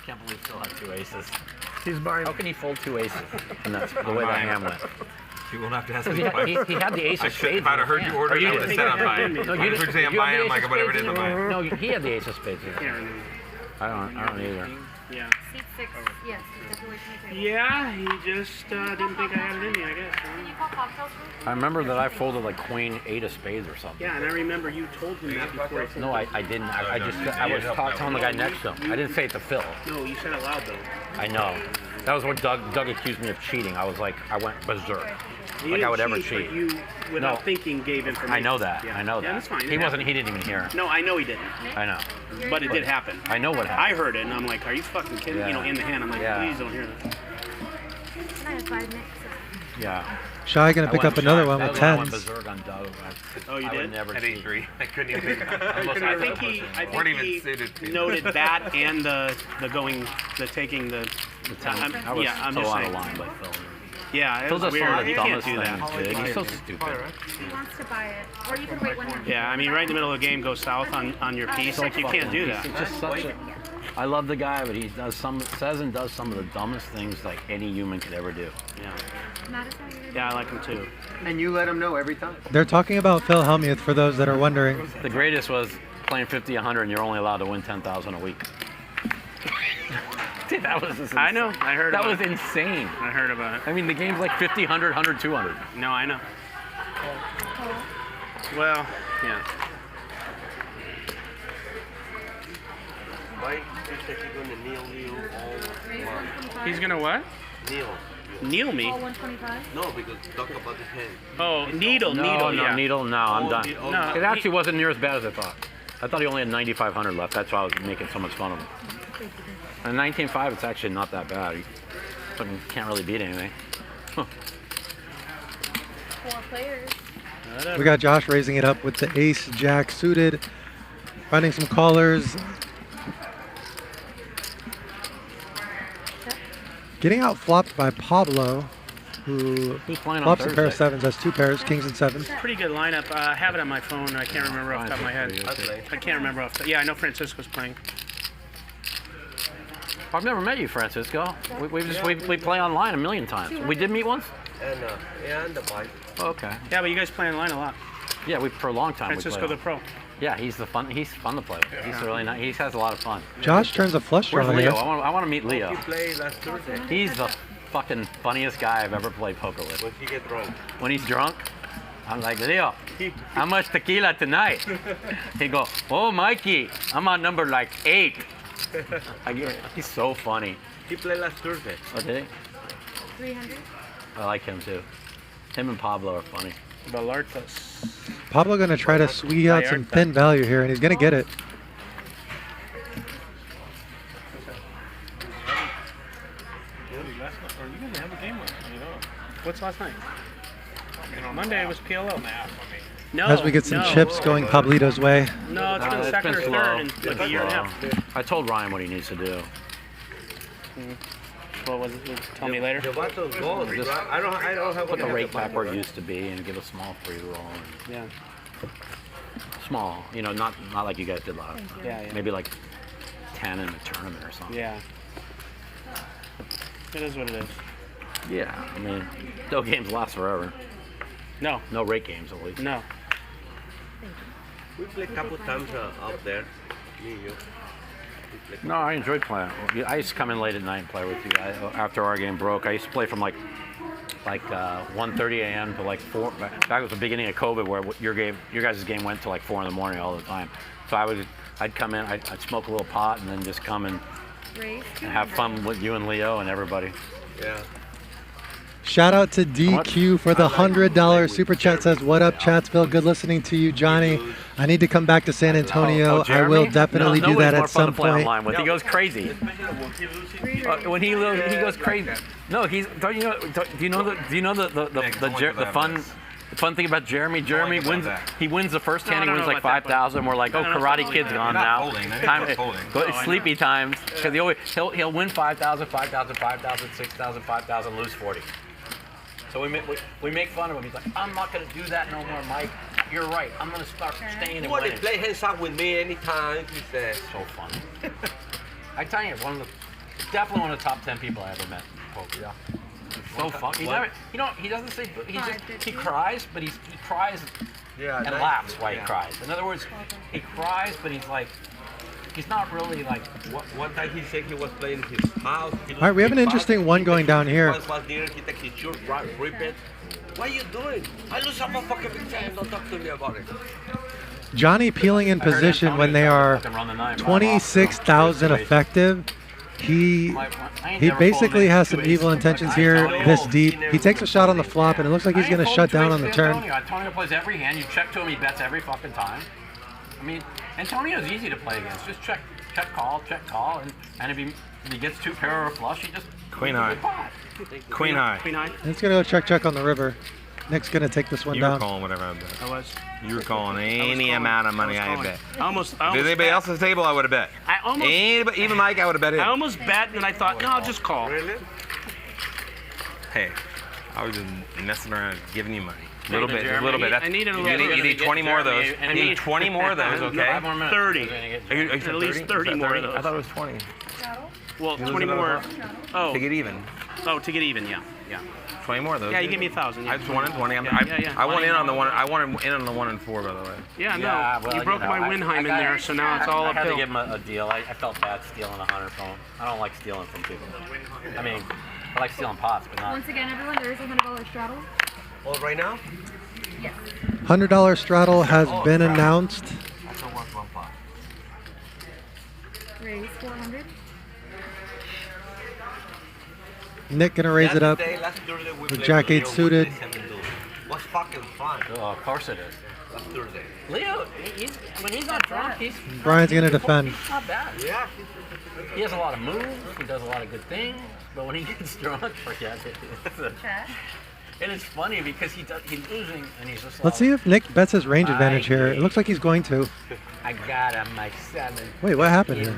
Can't believe Phil had 2 aces. He's buying. How can he fold 2 aces? And that's the way that hand went. You won't have to ask He me twice. had the ace of spades. If I'd have heard you order it, I would have said I'm buying. No, I would say I'm buying. I'm like, whatever it is, I'm buying. No, he had the ace of spades. I don't either. Yeah. Seat 6. Yes. That's away from the table. Yeah, he just didn't think I had it in me, I guess. Can you call cocktails for me? I remember that I folded like queen 8 of spades or something. Yeah, and I remember you told him that before. No, I didn't. I was telling the guy next to him. I didn't say it to Phil. No, you said it loud though. I know. That was what Doug accused me of cheating. I was like, I went berserk. You Like I would didn't ever cheat, cheat. but you, without thinking, gave information. I know that. Yeah. I know Yeah, that. that's fine. He didn't even hear it. No, I know he didn't. I know. But it did happen. I know what happened. I heard it, and I'm like, are you fucking kidding? Yeah. You know, in the hand. I'm like, Yeah. please don't hear that. Can I have 5 minutes? Yeah. Shy going to pick up another one with I went tens. berserk on Doug. Oh, you I would did? never At cheat. 8-3. I couldn't even. I think he noted that and the taking the. I was yeah, I'm so just out saying. of line by Phil. Yeah, it Phil's was just one weird. of the You can't dumbest do that. things, dude. He's so stupid. He wants to buy it. Or you can wait 1 minute. Yeah, I mean, right in the middle of the game, go south on your piece. Like you can't do that. He's just such a. I love the guy, but he says and does some of the dumbest things like any human could ever do. Yeah. Yeah, I like him too. And you let him know every time. They're talking about Phil Hellmuth for those that are wondering. The greatest was playing 50, 100, and you're only allowed to win 10,000 a week. Dude, that was just I know. I heard that about was it. insane. I heard about it. I mean, the game's like 50, 100, 100, 200. No, I know. Well, yeah. Mike, you said you're going to kneel you all month. He's gonna what? Kneel. Kneel me? All 125? No, because talk about the hand. Oh, needle, No, yeah. needle, no, I'm done. No, It actually wasn't near as bad as I thought. I thought he only had 9,500 left. That's why I was making so much fun of him. And 19.5, it's actually not that bad. You can't really beat anything. 4 players. We got Josh raising it up with the ace jack suited, finding some callers. Getting out flopped by Pablo, who playing on flops a pair of Thursday? sevens. That's 2 pairs, kings and sevens. Pretty good lineup. I have it on my phone. I can't remember off the top of my head. I can't remember off the. Yeah, I know Francisco's playing. I've never met you, Francisco. We play online a million times. We did meet once? And the bike. Oh, okay. Yeah, but you guys play online a lot. Yeah, for a long time. Francisco we the played. pro. Yeah, he's fun to play with. He's really nice. He has a lot of fun. Josh turns a flush draw Where's Leo? here. I want to meet Leo. He played last Thursday. He's the fucking funniest guy I've ever played poker with. When he get drunk. When he's drunk, I'm like, Leo, how much tequila tonight? He go, oh, Mikey, I'm on number like 8. He's so funny. He played last Thursday. Oh, did he? 300? I like him too. Him and Pablo are funny. Balartas. Pablo going to try to squeeze out some thin value here, and he's going to get it. What's last night? Monday was PLO math. No. As we get some chips going Pablito's way. No, it's been second or third in like a year and a half. I told Ryan what he needs to do. What was it? Tell me later. Just I don't have put the rate back where it used to be and give a small free roll. Yeah. Small, you know, not like you guys did last time. Yeah, yeah. Maybe like 10 in a tournament or something. Yeah. It is what it is. Yeah, I mean, no games last forever. No. No rate games, at least. No. We played a couple times up there, me and you. No, I enjoyed playing. I used to come in late at night and play with you. After our game broke, I used to play from like 1:30 a.m. to like 4. That was the beginning of COVID, where your guys' game went to like 4 in the morning all the time. So I'd come in, I'd smoke a little pot, and then just come and have fun with you and Leo and everybody. Yeah. Shout out to DQ for the $100 super chat. Says, "What up, Chatsville? Good listening to you, Johnny. I need to come back to San Antonio. I will definitely do that at some point." He goes crazy. When he goes crazy. No, do you know the fun thing about Jeremy? Jeremy wins. He wins the first hand. He wins like 5,000. We're like, oh, Karate Kid's gone now. Sleepy times, because he'll win 5,000, 5,000, 5,000, 6,000, 5,000, lose 40. So we make fun of him. He's like, I'm not gonna do that no more, Mike. You're right. I'm gonna start staying and You want to winning. play hands up with me anytime, he says. So fun. I tell you, definitely one of the top 10 people I ever met in poker. Yeah. So fun. He doesn't say. He cries, but he cries and laughs while he cries. In other words, he cries, but he's like, he's not really like. One time he said he was playing his house. All right, we have an interesting one going down here. Once was there, he takes his shirt, rip it. What are you doing? I lose a motherfucking big time. Don't talk to me about it. Johnny peeling in position when they are 26,000 effective. He basically has some evil intentions here this deep. He takes a shot on the flop, and it looks like he's going to shut down on the turn. Antonio plays every hand. You check to him, he bets every fucking time. I mean, Antonio's easy to play against. Just check call, and if he gets 2 pair or a flush, he just Queen high. Queen high. Queen high. It's going to go check on the river. Nick's going to take this one You were down. calling whatever I bet. I was. You were calling any amount of money I bet. I almost If anybody else at the table, I would have bet. Even Mike, I would have bet him. I almost bet, and then I thought, no, I'll just call. Really? Hey, I was just messing around, giving you money. A little bit. I needed a little bit. You need 20 more of those. You need 20 more of those, okay? 30. At least 30 more of those. I thought it was 20. Well, 20 more. Oh. To get even. Oh, to get even, yeah. 20 more of those. Yeah, you give me 1,000. Yeah. I just won in 20. I won in on the one. I wanted in on the 1 and 4, by the way. Yeah, no. Well, you broke my Winheim in there, so now it's all I uphill. had to give him a deal. I felt bad stealing 100 from him. I don't like stealing from people. I mean, I like stealing pots, but not. Once again, everyone, there is a $100 straddle. Oh, right now? Yes. $100 straddle has been announced. That's a 115. Raise 400. Nick going to raise it up with Jack 8 suited. What's fucking fun? Oh, of course it is. Last Thursday. Leo, when he's not drunk, he's Brian's going to defend. not bad. Yeah. He has a lot of moves. He does a lot of good things. But when he gets drunk, forget it. And it's funny because he's losing, and he's just like. Let's see if Nick bets his range advantage here. It looks like he's going to. I got him, my 7. Wait, what happened here?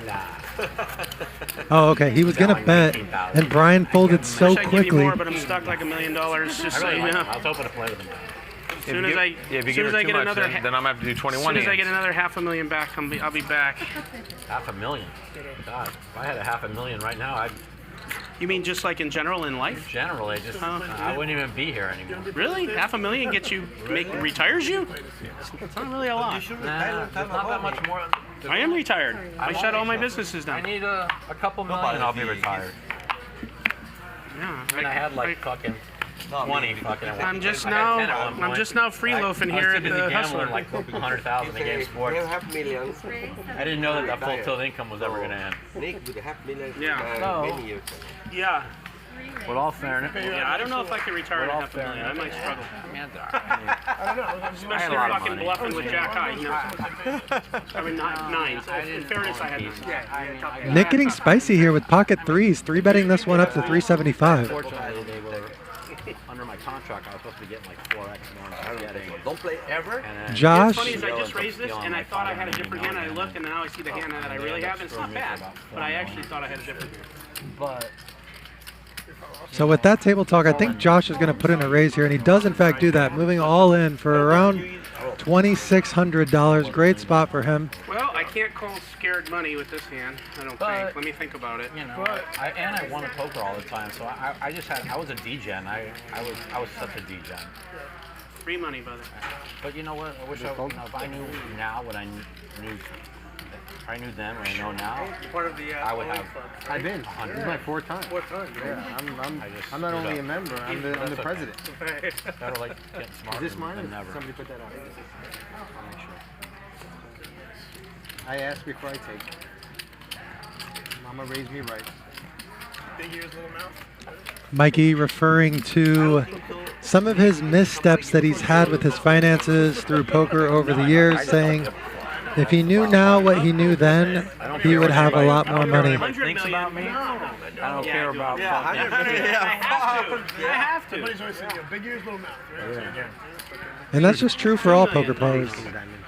Oh, okay. He was going to bet, and Brian folded so I wish I'd give you quickly. more, but I'm stuck like $1 million. Just so you know. I was hoping to play with him. As soon as I get another, then I'm gonna have to do 21. As soon as I get another $500,000 back, I'll be back. $500,000. God, if I had $500,000 right now, I'd. You mean just like in general in life? Generally, I wouldn't even be here anymore. Really? $500,000 gets you retires you? It's not really a lot. Nah, it's not that much more. I am retired. I shut all my businesses down. I need a couple million, and I'll be retired. Yeah. I had like fucking 20 fucking. I'm just now free loafing here at the Hustler. Like 100,000 in game sports. I didn't know that full tilt income was ever gonna end. Nick with $500,000. Yeah. Many years. Yeah. With all fairness. Yeah, I don't know if I could retire at $500,000. I might struggle. I don't know. Especially fucking bluffing with Jack High. You know? I mean, 9. In fairness, I had 9. Nick getting spicy here with pocket threes. 3-betting this one up to 375. Unfortunately, they were under my contract, I was supposed to be getting like 4x more than I was getting. Don't play ever. And Josh? What's funny is I just raised this, and I thought I had a different hand, and I looked, and now I see the hand that I really have, and it's not bad. But I actually thought I had a different hand. But So with that table talk, I think Josh is going to put in a raise here, and he does in fact do that, moving all in for around $2,600. Great spot for him. Well, I can't call scared money with this hand, I don't think. Let me think about it. You know, I won a poker all the time, so I was a D-gen. I was such a D-gen. Free money, brother. But you know what? I wish if I knew now what I knew. If I knew then what I know now, Part of the, I would have. I've been. This is my fourth time. Yeah, I'm not only a member, I'm the president. Better like getting smarter. Is this mine? Than Or never. somebody put that on? I'll make sure. I asked before I take. Mama raised me right. Big ears, little mouth. Mikey referring to some of his missteps that he's had with his finances through poker over the years, saying if he knew now what he knew then, he would have a lot more money. Thinks about me. I don't care about. I have to. Somebody's always saying, big ears, little mouth. Right? Yeah. And that's just true for all poker players.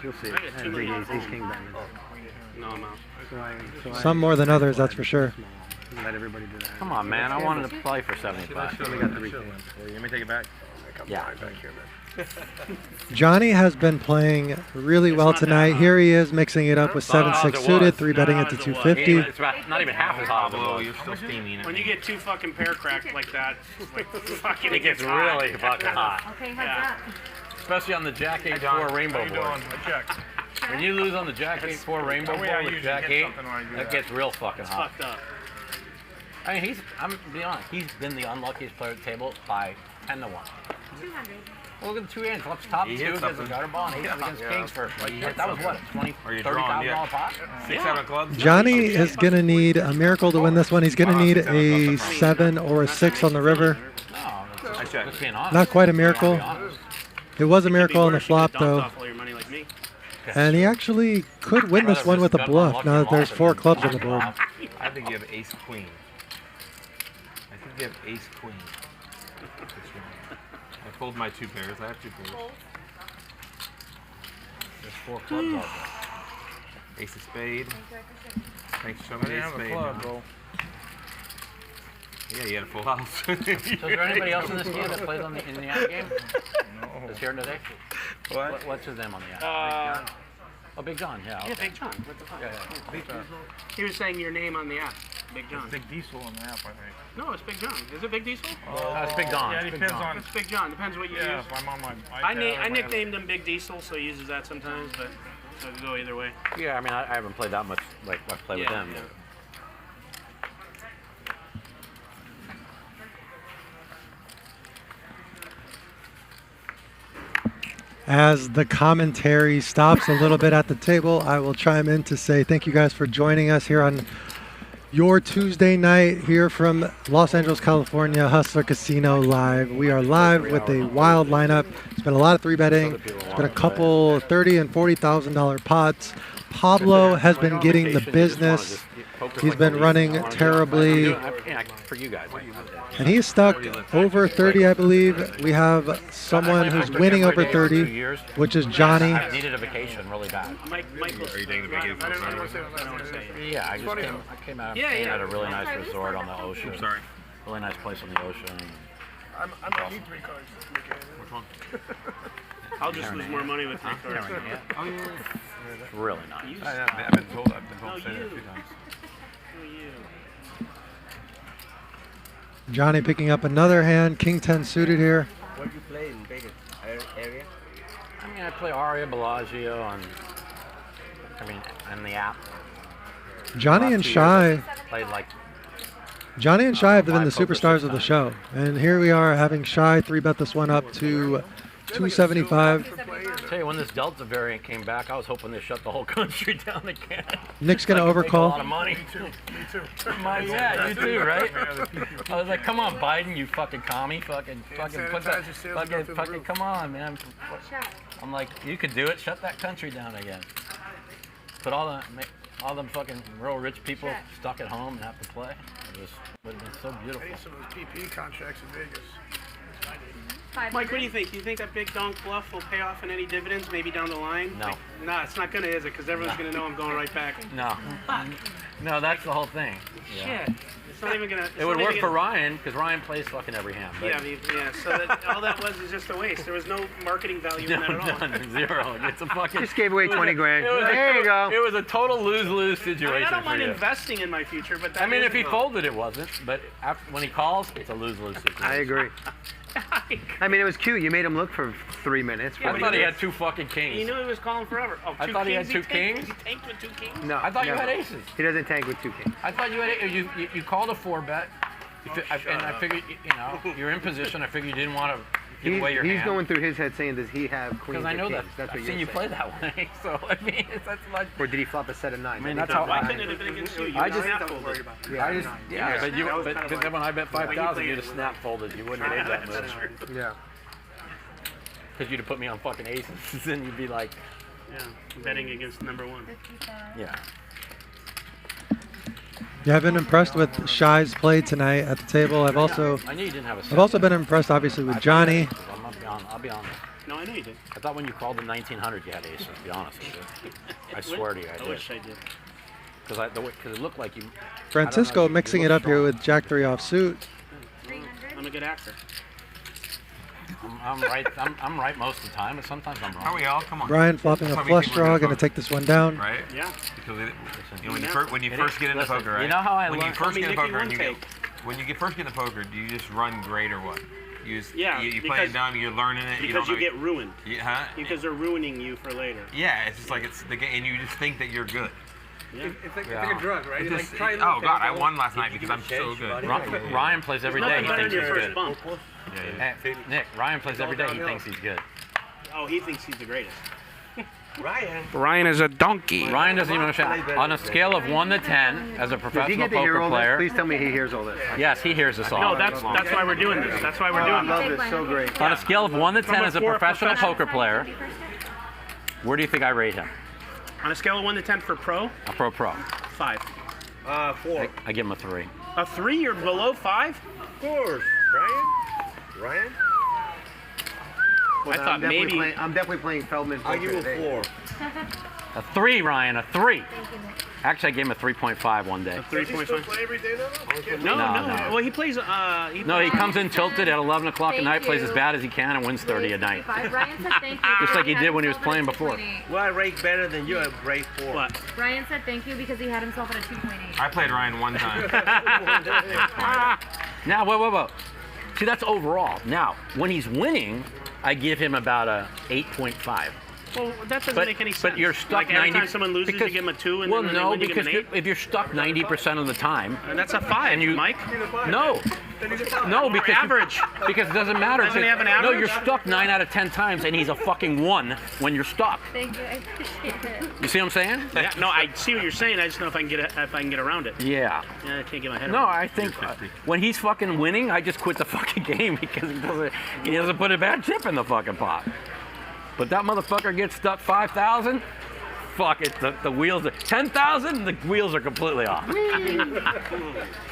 You'll see it. And big ace, ace king diamond. No, I'm out. Some more than others, that's for sure. Let everybody do that. Come on, man. I wanted to play for 75. I only got 3 hands. You may take it back. Yeah. Back here, man. Johnny has been playing really well tonight. Here he is mixing it up with 7-6 suited, 3-betting it to 250. It's about not even half as hot as it was. You're still steaming it. When you get 2 fucking pair cracked like that, like fucking It gets really fucking hot. Okay, heads up. Especially on the Jack 8-4 rainbow board. When you lose on the Jack 8-4 rainbow board with Jack 8, that gets real fucking hot. Fucked up. I mean, I'm being honest, he's been the unluckiest player at the table by 10 to 1. 200. Well, look at the 2 hands. Flips top 2 against the gutter ball and 8 against kings first. Like, that was what, $30,000 pot? 6-7 clubs. Johnny is going to need a miracle to win this one. He's going to need a 7 or a 6 on the river. No, just being honest. Not quite a miracle. It was a miracle on the flop, though. And he actually could win this one with a bluff, now that there's 4 clubs on the board. I think you have ace queen. I think you have ace queen. I fold my 2 pairs. I have 2 pairs. There's 4 clubs out there. Ace of spade. Thanks for showing me ace of spade. Bro. Yeah, you had a full house. So is there anybody else in this game that plays in the ANTE game? No. That's here today? What's his name on the ANTE? Oh, Big John, yeah. Yeah, Big John. What the fuck? Yeah. He was saying your name on the app. Big John. Big Diesel on the app, I think. No, it's Big John. Is it Big Diesel? It's Big Don. Yeah, it depends on. It's Big John. Depends what you use. If I'm on my I nicknamed him Big Diesel, so he uses that sometimes, but so it can go either way. Yeah, I mean, I haven't played that much like I play with them. Yeah. As the commentary stops a little bit at the table, I will chime in to say thank you guys for joining us here on your Tuesday night here from Los Angeles, California, Hustler Casino Live. We are live with a wild lineup. It's been a lot of 3-betting. It's been a couple $30,000 and $40,000 pots. Pablo has been getting the business. He's been running terribly. For you guys. And he's stuck over 30, I believe. We have someone who's winning over 30, which is Johnny. I needed a vacation really bad. Are you taking the vacation? Yeah, I came out staying at a really nice resort on the ocean. Sorry. Really nice place on the ocean. I might need 3 cards. Which one? I'll just lose more money with 3 cards. Oh, yeah. Really nice. I've been told to say that a few times. Johnny picking up another hand, King 10 suited here. What do you play in Vegas area? I mean, I play Aria Bellagio on the app. Johnny and Shy. Played like. Johnny and Shy have been the superstars of the show, and here we are having Shy 3-bet this one up to 275. Tell you, when this Delta variant came back, I was hoping they shut the whole country down again. Nick's gonna overcall. A lot of money. Me too. Yeah, you too, right? I was like, come on, Biden, you fucking commie, fucking put that, come on, man. I'm like, you could do it. Shut that country down again. Put all them fucking real rich people stuck at home and have to play. It would have been so beautiful. I need some of those PP contracts in Vegas. Mike, what do you think? Do you think that big donk bluff will pay off in any dividends, maybe down the line? No. No, it's not gonna, is it? Because everyone's gonna know I'm going right back. No. No, that's the whole thing. Shit. It's not even gonna. It would work for Ryan because Ryan plays fucking every hand. But Yeah, so that, all that was just a waste. There was no marketing value in that at all. none, zero. It's a fucking. Just gave away 20 grand. There There you go. It was a total lose-lose situation I don't for mind you. investing in my future, but that I mean, if he isn't- folded, it wasn't. But after, when he calls, it's a lose-lose situation. I agree. I mean, it was cute. You made him look for 3 minutes. I thought he had 2 fucking kings. He knew he was calling forever. Oh, I thought he had 2 kings. He tanked with 2 kings. No, I thought you never. had aces. He doesn't tank with 2 kings. I thought you had you called a 4-bet, and I figured you're in position. I figured you didn't want to give away your He's hand. going through his head saying, does he have queens Because I know or that. kings? That's what I've you're seen you saying. play that way. So I mean, that's like. Or did he flop a set of 9s? I mean, that's how Why couldn't it have been against you? You I were just snap folded. Yeah, but then when I bet 5,000, you'd have snap folded. You wouldn't have made that move. Yeah. Because you'd have put me on fucking aces, and you'd be like, Yeah, betting against number 1. yeah. Yeah, I've been impressed with Shy's play tonight at the table. I've also I knew you didn't have a set. I've also been impressed, obviously, with Johnny. I'll be honest. No, I know you did. I thought when you called the 1900, you had aces. To be honest with you. I swear to you, I did. I wish I did. Because it looked like you. Francisco mixing it up here with Jack 3 offsuit. I'm a good actor. I'm right. I'm right most of the time, but sometimes I'm wrong. How are we all? Come on. Brian flopping a flush draw, going to take this one down. Right? Yeah. Because when you first get into poker, right? You know how I when you learned- first get into Nicky poker, and you one get, when you first get into poker, do you just run great or what? You just, Yeah, you play because- it dumb, you're learning it. Because you don't know, get ruined. Huh? Because they're ruining you for later. Yeah, it's just like it's the game, and you just think that you're good. Yeah. It's like a drug, right? It's It's just- like trying oh God, I won last night because I'm so good. Ryan plays every day. Nothing He better thinks than he's your first good. bump. Hey, Nick, Ryan plays every day. He thinks he's good. Oh, he thinks he's the greatest. Ryan is a donkey. Ryan doesn't even understand. On a scale of 1 to 10, as a Does he professional get to hear poker all player. this? Please tell me he hears all this. Yes, he hears us all. No, that's why we're doing this. That's why we're I doing love this. this. So great. On a scale of 1 to 10 as a For professional professional. poker player, where do you think I rate him? On a scale of 1 to 10 for pro, A pro. 5. 4. I give him a 3. A 3? You're below 5? Of course. Ryan? I thought maybe. I'm definitely playing Feldman. I'll give him 4. A 3, Ryan, a 3. Actually, I gave him a 3.5 one day. 3.5. play every day No. now? Well, he plays. No, he comes in tilted at 11 o'clock at night, plays as bad as he can, and wins 30 a night. Ryan said thank you. Just like he did when he was playing before. Well, I rate better than you. I rate 4. What? Ryan said thank you because he had himself at a 2.8. I played Ryan one time. Now, whoa. See, that's overall. Now, when he's winning, I give him about a 8.5. Well, that doesn't But- make any sense. but you're stuck like every 90 time someone loses, because- you give him a 2, and Well, then no, when you give because him an 8. if you're stuck 90% of the time, And that's a 5, and you, Mike. No, because average. Because it doesn't matter. Doesn't he have an No, average? you're stuck 9 out of 10 times, and he's a fucking 1 when you're stuck. Thank you. I appreciate it. You see what I'm saying? Yeah, no, I see what you're saying. I just know if I can get around it. Yeah. Yeah, I can't get my head No, around it. I think when he's fucking winning, I just quit the fucking game because he doesn't put a bad chip in the fucking pot. But that motherfucker gets stuck 5,000. Fuck it, the wheels are 10,000. The wheels are completely off.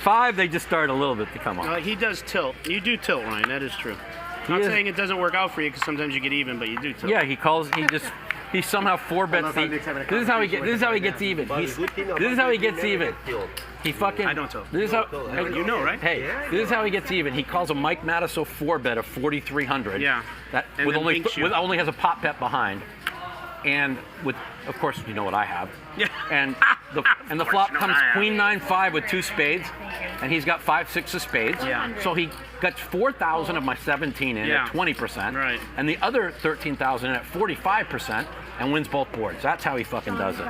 5, they just start a little bit to come off. No, he does tilt. You do tilt, Ryan. That is true. I'm not saying it doesn't work out for you because sometimes you get even, but you do tilt. Yeah, he somehow 4-bets the. This is how he gets even. This is how he gets even. He fucking. I don't tilt. This is how. You know, right? Hey, this is how he gets even. He calls a Mike Matusow 4-bet of 4,300. Yeah. That And with then only beats you. with only has a pot bet behind, and with of course you know what I have. Yeah. And the flop comes Queen 9-5 with 2 spades, and he's got 5-6 of spades. Yeah. So he got 4,000 of my 17 in Yeah. at 20%. Right. And the other 13,000 in at 45%, and wins both boards. That's how he fucking does it.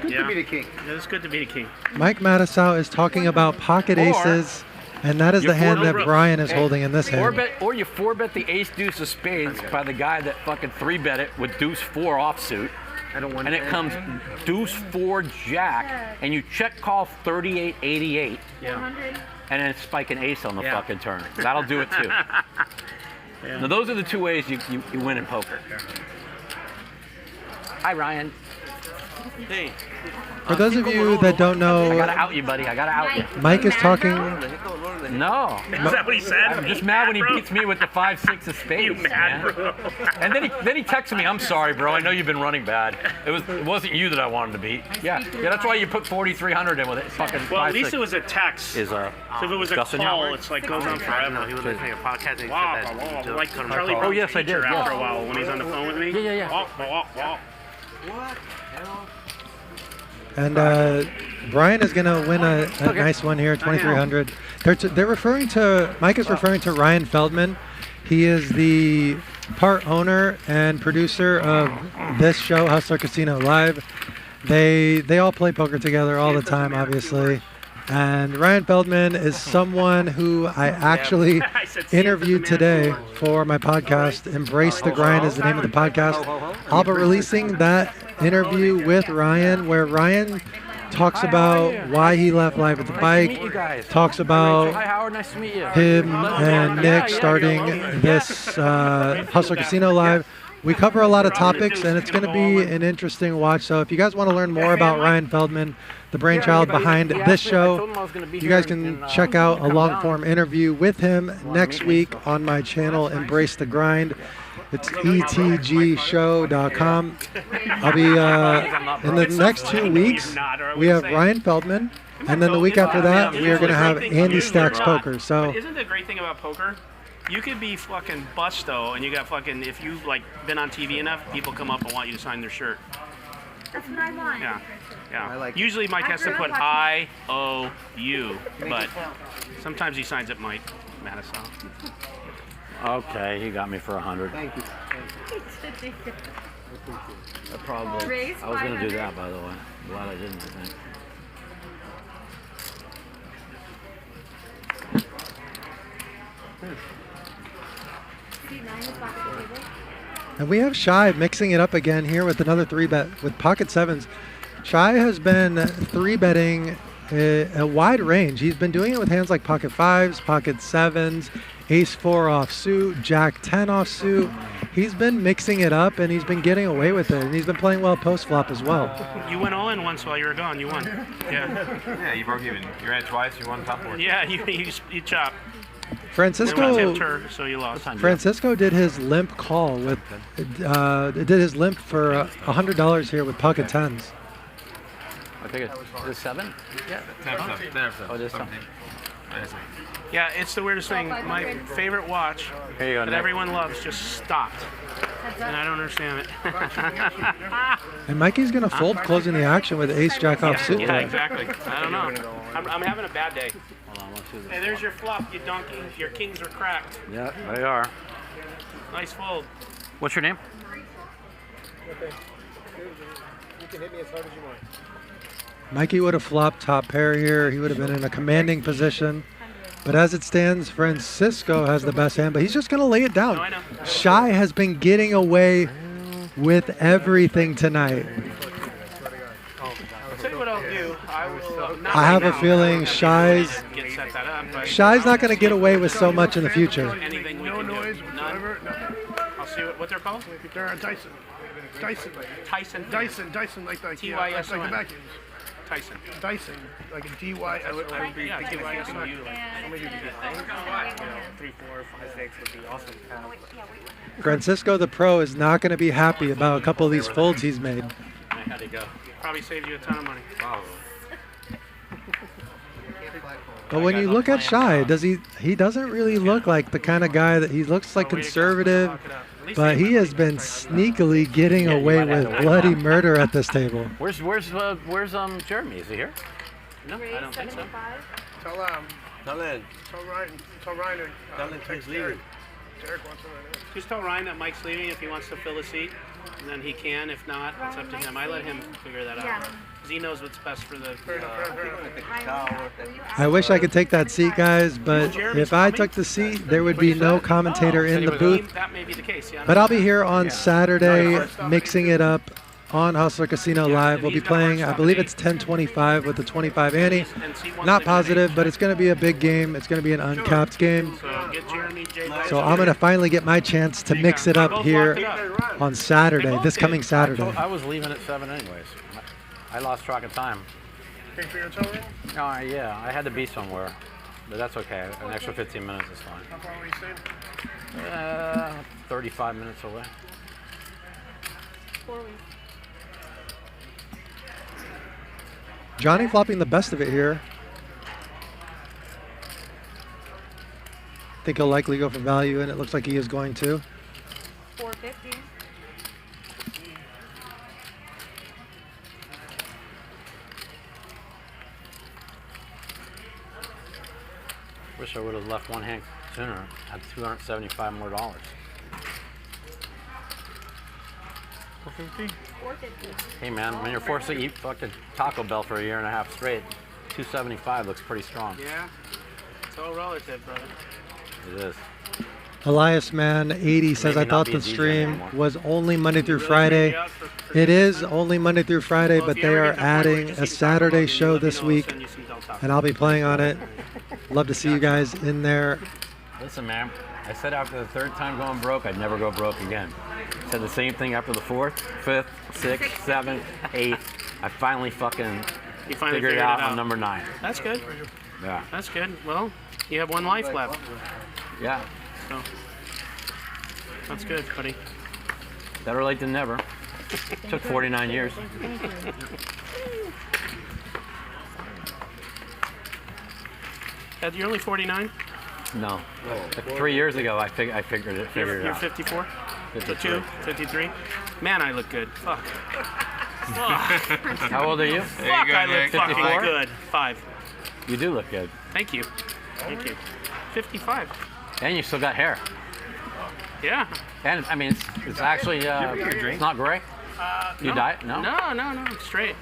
Good to be the king. Yeah, it's good to be the king. Mike Matusow is talking about pocket aces, and that is the hand that Brian is holding in this hand. Or you 4-bet the ace deuce of spades by the guy that fucking 3-bet it with deuce 4 offsuit. And it comes deuce 4 jack, and you check call 38-88. Yeah. And then spike an ace on the fucking turn. That'll do it too. Yeah. Now those are the 2 ways you win in poker. Hi, Ryan. Hey, For those of you that don't know, I gotta out you, buddy. I gotta out you. Mike is talking. No. Is that what he said? I'm just mad when he beats me with the 5-6 of spades. You mad, man. bro? And then he texted me, "I'm sorry, bro. I know you've been running bad. It wasn't you that I wanted to beat." Yeah. That's why you put 4,300 in with it. Fucking Well, 5-6. at least it was a text. So if it was a Dustin call, Howard? it's like goes on forever. He was listening to a podcast and he Wow, said that. wow, like Charlie Oh, Brown's yes, I did, teacher yes. after a while when he's on the phone with me. Yeah. Walk, walk, walk. What? Hell? And Bryan is going to win a nice one here, 2,300. They're referring to, Mike is referring to Ryan Feldman. He is the part owner and producer of this show, Hustler Casino Live. They all play poker together all the time, obviously. And Ryan Feldman is someone who I actually interviewed today for my podcast. Embrace the Grind is the name of the podcast. I'll be releasing that interview with Ryan, where Ryan talks about why he left Live at the Bike, talks about Hi, Howard. Nice to meet you. him and Nick starting this Hustler Casino Live. We cover a lot of topics, and it's going to be an interesting watch. So if you guys want to learn more about Ryan Feldman, the brainchild behind this show, you guys can check out a long-form interview with him next week on my channel, Embrace the Grind. It's etgshow.com. I'll be in the next 2 weeks. We have Ryan Feldman, and then the week after that, we are going to have Andy Stacks Poker. So Isn't the great thing about poker? You could be fucking busto, and you got fucking, if you've like been on TV enough, people come up and want you to sign their shirt. That's what I want. Yeah. Usually Mike has to put I-O-U, but sometimes he signs it Mike Matusow. Okay, he got me for 100. Thank you. I was gonna do that, by the way. I'm glad I didn't. I think. And we have Shy mixing it up again here with another 3-bet with pocket sevens. Shy has been 3-betting a wide range. He's been doing it with hands like pocket fives, pocket sevens, ace 4 offsuit, jack 10 offsuit. He's been mixing it up, and he's been getting away with it. And he's been playing well post flop as well. You went all in once while you were gone. You won. Yeah. Yeah, you broke even. You ran it twice. You won top 4. Yeah, you chopped. Francisco So you lost. Francisco did his limp call with did his limp for $100 here with pocket tens. I think it's 7. Yeah. 10%. Oh, it is 7. Yeah, it's the weirdest thing. My favorite watch Here you go, that Nick. everyone loves just stopped, and I don't understand it. And Mikey's gonna fold closing the action with ace jack offsuit. Yeah, exactly. I don't know. I'm having a bad day. Hold on, let's do this. Hey, there's your flop, you donkey. Your kings are cracked. Yeah, they are. Nice fold. What's your name? Okay. You can hit me as hard as you want. Mikey would have flopped top pair here. He would have been in a commanding position. But as it stands, Francisco has the best hand, but he's just going to lay it down. No, I know. Shy has been getting away with everything tonight. I'll tell you what I'll do. I will. Not I have right a now. feeling Shy's Get set that up, but not going to get away with so much in the future. anything we can noise do. whatsoever. No. I'll see what they're called. They're Dyson. Dyson. Tyson. Like the T-Y-S-O-N. vacuums. Tyson. Dyson, like a D-Y-S-O-N. I would be thinking like some of you, like, Maybe you could 3, 4, 5, 6 would be awesome. Francisco the pro is not going to be happy about a couple of these folds he's made. How'd it go? Probably saved you a ton of money. Wow. But when you look at Shy, he doesn't really look like the kind of guy that he looks like conservative, but he has been sneakily getting away with bloody murder at this table. Where's Jeremy? Is he here? No, I don't think so. Tell Ryan. Text Derek. Derek wants to right now. Just tell Ryan that Mike's leaving if he wants to fill a seat, and then he can. If not, it's up to him. I let him figure that out. Because he knows what's best for the... I wish I could take that seat, guys, but if I took the seat, there would be no commentator in the booth. That may be the case, yeah. But I'll be here on Saturday mixing it up on Hustler Casino Live. We'll be playing, I believe it's 10-25 with the 25 ante. Not positive, but it's going to be a big game. It's going to be an uncapped game. So I'm going to finally get my chance to mix it up here on Saturday, this coming Saturday. I was leaving at 7 anyways. I lost track of time. Pay for your hotel room? Oh, yeah, I had to be somewhere. But that's okay. An extra 15 minutes is fine. How far were you staying? 35 minutes away. 4 weeks. Johnny flopping the best of it here. Think he'll likely go for value, and it looks like he is going to. 450. Wish I would have left one hand sooner. Had $275 more. 450? 450. Hey man, when you're forced to eat fucking Taco Bell for a year and a half straight, 275 looks pretty strong. Yeah. It's all relative, brother. It is. Elias Man 80 says, I thought the stream was only Monday through Friday. It is only Monday through Friday, but they are adding a Saturday show this week, and I'll be playing on it. Love to see you guys in there. Listen, man, I said after the third time going broke, I'd never go broke again. Said the same thing after the fourth, fifth, sixth, seventh, eighth. I finally fucking figured it out on number 9. That's good. Yeah. That's good. Well, you have 1 life left. Yeah. So, that's good, buddy. Better late than never. Took 49 years. You're only 49? No. Like 3 years ago, I figured it You're out. 54? 53. 52? 53? Man, I look good. Fuck. How old are you? Fuck, I look fucking 54? good. 5. You do look good. Thank you. Thank you. 55. And you still got hair. Yeah. And I mean, it's actually it's not gray. You No. dye it? No. No. Straight.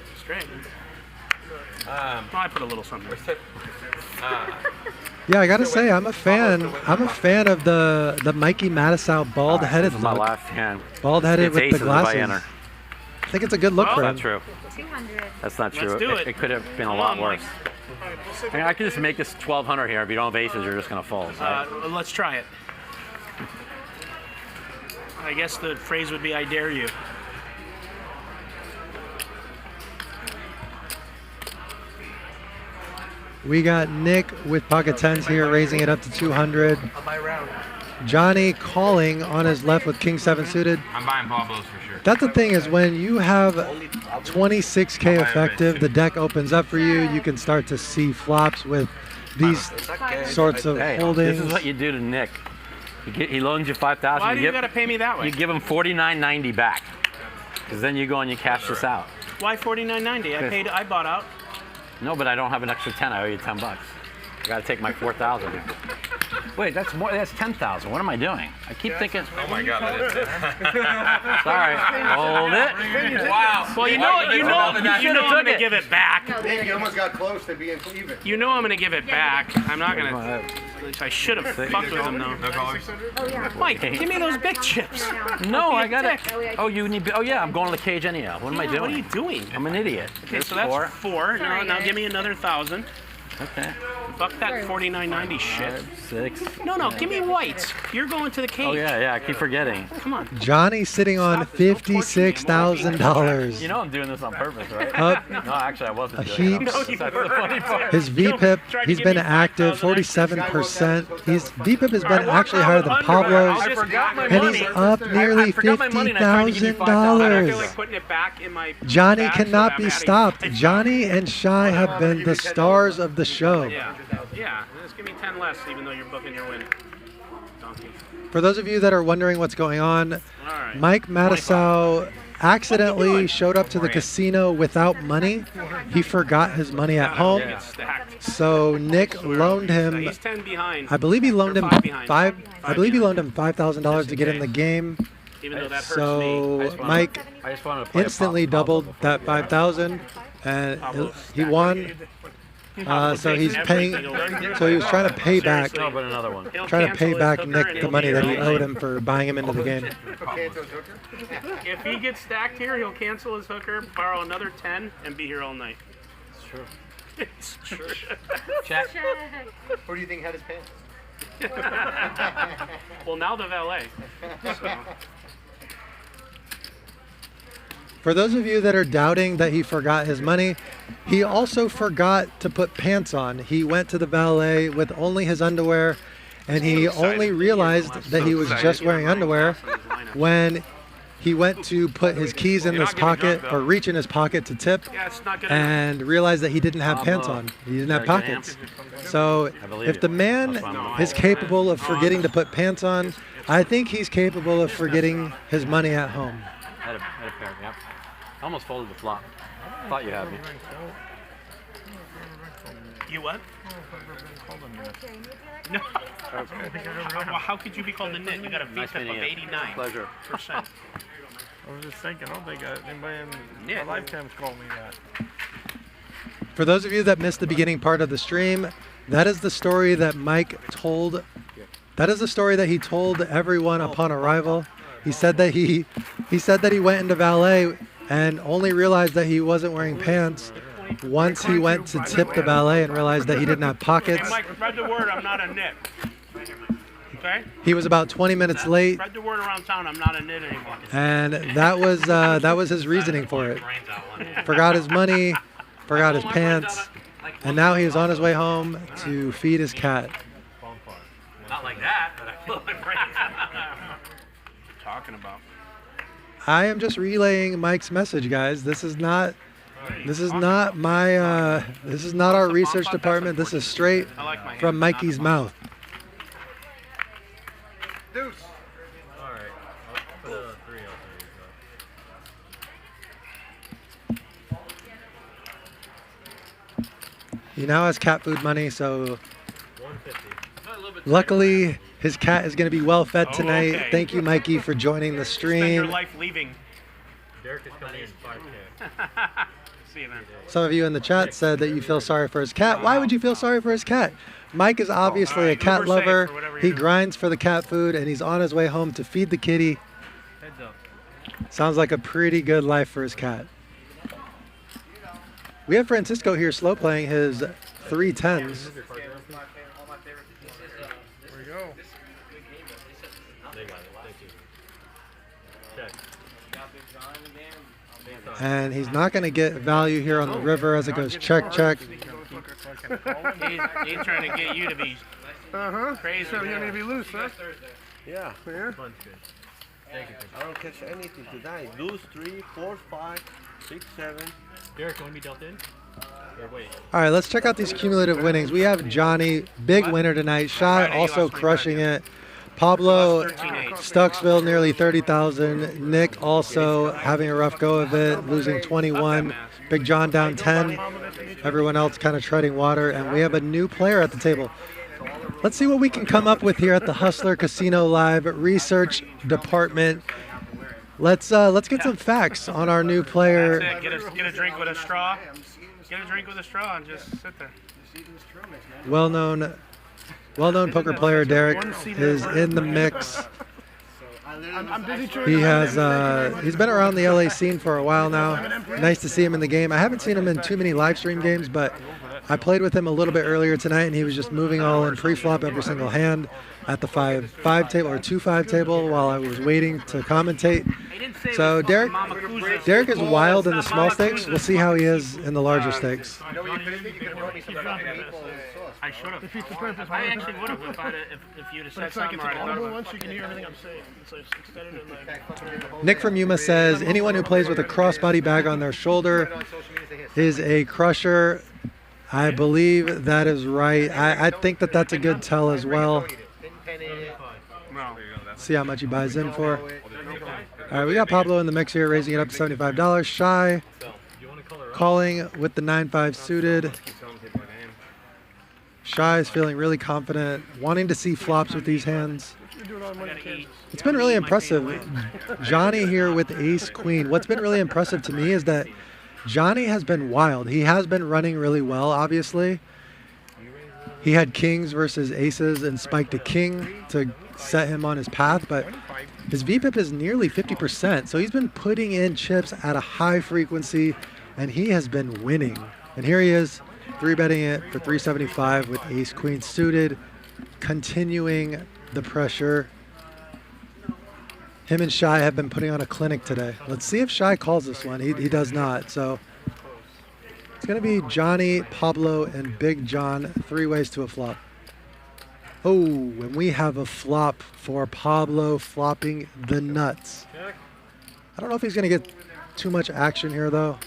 Well, I put a little something. Yeah, I gotta say, I'm a fan of the Mikey Matusow bald-headed This is my look. last hand. Bald-headed It's with the aces if I glasses. enter. I think it's a good look for him. That's not true. 200. That's not true. Let's do it. It could have been a Come lot on, worse. I mean, I could just make this 1,200 here. If you don't have aces, you're just gonna fold. So. Let's try it. I guess the phrase would be, I dare you. We got Nick with pocket tens here, raising it up to 200. I'll buy round. Johnny calling on his left with king 7 suited. I'm buying Pablo's for sure. That's the thing, is when you have 26K effective, the deck opens up for you. You can start to see flops with these sorts of Hey, holdings. this is what you do to Nick. He loans you 5,000. Why do you gotta pay me that way? You give him $49.90 back, because then you go and you cash this out. Why $49.90? I bought out. No, but I don't have an extra 10. I owe you $10. I gotta take my 4,000. Wait, that's more. That's 10,000. What am I doing? I keep thinking. Oh my God, that is it. Sorry, hold it. Wow. Well, you know I'm gonna give it back. Dave, you almost got close to being even. You know I'm gonna give it back. I'm not gonna. I should have fucked with him though. No callers? Oh, yeah. Mike, give me those big chips. No, Be a I got it. dick. Oh, you need. Oh yeah, I'm going to the cage anyhow. What am I doing? What are you doing? I'm an idiot. Okay, so that's 4. Now give me another 1,000. Okay. Fuck that $49.90 shit. 6. No, give me whites. You're going to the cage. Oh yeah, I keep forgetting. Come on. Johnny sitting on $56,000. You know I'm doing this on purpose, right? Up No, actually I wasn't a doing it. heap. That's the funny part. His VPIP, he's been active, 47%. His VPIP has been actually higher than Pablo's, and he's up nearly $50,000. Putting it back in my Johnny bag so cannot that be I'm stopped. Johnny and Shy have been the stars of the show. Yeah. Just give me 10 less, even though you're booking your win. Donkey. For those of you that are wondering what's going on, right. Mike Matusow accidentally showed up to the casino without money. He forgot his money at home. So Nick loaned him. He's 10 behind. I believe he loaned him Or 5 behind. $5,000 to get in the game. Even though that hurts So me. Mike I just wanted to play a instantly doubled that 5,000, and he won. So he's paying. So he was trying to pay back. No, but another one. Trying to pay back Nick the money that he owed him for buying him into the game. If he gets stacked here, he'll cancel his hooker, borrow another 10, and be here all night. It's true. It's true. Check. Who do you think had his pants? Well, now the valet. So. For those of you that are doubting that he forgot his money, he also forgot to put pants on. He went to the valet with only his underwear, and he only realized that he was just wearing underwear when he went to put his keys in his pocket or reach in his pocket to tip and realized that he didn't have pants on. He didn't have pockets. So if the man is capable of forgetting to put pants on, I think he's capable of forgetting his money at home. Had a pair, yep. I almost folded the flop. Thought you had me. You what? No. How could you be called a nit? You got a VPIP of 89%. Pleasure. I was just thinking, I don't think anybody in my lifetime's called me that. For those of you that missed the beginning part of the stream, that is the story that Mike told. That is the story that he told everyone upon arrival. He said that he went into valet and only realized that he wasn't wearing pants once he went to tip the valet and realized that he didn't have pockets. Hey, Mike, spread the word. I'm not a nit. Okay? He was about 20 minutes late. Spread the word around town. I'm not a nit anymore. And that was his reasoning for it. Forgot his money, forgot his pants, and now he is on his way home to feed his cat. Not like that, but I feel like right. Talking about. I am just relaying Mike's message, guys. This is not my this is not our research department. This is straight from Mikey's mouth. Deuce. All right. I'll put a 3 out there. He now has cat food money, so 150. luckily his cat is going to be well fed tonight. Okay. Thank you, Mikey, for joining the stream. Spend your life leaving. Derek is coming in 5K. See you, man. Some of you in the chat said that you feel sorry for his cat. Why would you feel sorry for his cat? Mike is obviously a cat lover. He grinds for the cat food, and he's on his way home to feed the kitty. Heads up. Sounds like a pretty good life for his cat. We have Francisco here slow playing his 3 10s. There we go. They got it. Thank you. Check. And he's not going to get value here on the river as it goes check, check. He's trying to get you to be crazy. So you're going to be loose, huh? Yeah. Yeah. Thank you. I don't catch anything today. Lose 3, 4, 5, 6, 7. Derek, can we be dealt in? Or wait. All right, let's check out these cumulative winnings. We have Johnny, big winner tonight. Shy also crushing it. Pablo, Stucksville, nearly 30,000. Nick also having a rough go of it, losing 21. Big John down 10. Everyone else kind of treading water. And we have a new player at the table. Let's see what we can come up with here at the Hustler Casino Live Research Department. Let's get some facts on our new player. Get a drink with a straw. Get a drink with a straw and just sit there. Well-known poker player Derek is in the mix. He has he's been around the LA scene for a while now. Nice to see him in the game. I haven't seen him in too many live stream games, but I played with him a little bit earlier tonight, and he was just moving all in pre-flop every single hand at the 5-5 table or 2-5 table while I was waiting to commentate. So Derek is wild in the small stakes. We'll see how he is in the larger stakes. I should have. I actually would have if you'd have said something. It's like it's audible once you can hear everything I'm saying. It's like extended and like. Nick from Yuma says anyone who plays with a crossbody bag on their shoulder is a crusher. I believe that is right. I think that that's a good tell as well. See how much he buys in for. All right, we got Pablo in the mix here, raising it up to $75. Shy calling with the 9-5 suited. Shy is feeling really confident, wanting to see flops with these hands. It's been really impressive. Johnny here with ace queen. What's been really impressive to me is that Johnny has been wild. He has been running really well, obviously. He had kings versus aces and spiked a king to set him on his path, but his VPIP is nearly 50%, so he's been putting in chips at a high frequency, and he has been winning. And here he is, 3-betting it for 375 with ace-queen suited, continuing the pressure. Him and Shy have been putting on a clinic today. Let's see if Shy calls this one. He does not. So it's going to be Johnny, Pablo, and Big John. 3 ways to a flop. Oh, and we have a flop for Pablo flopping the nuts. I don't know if he's going to get too much action here, though.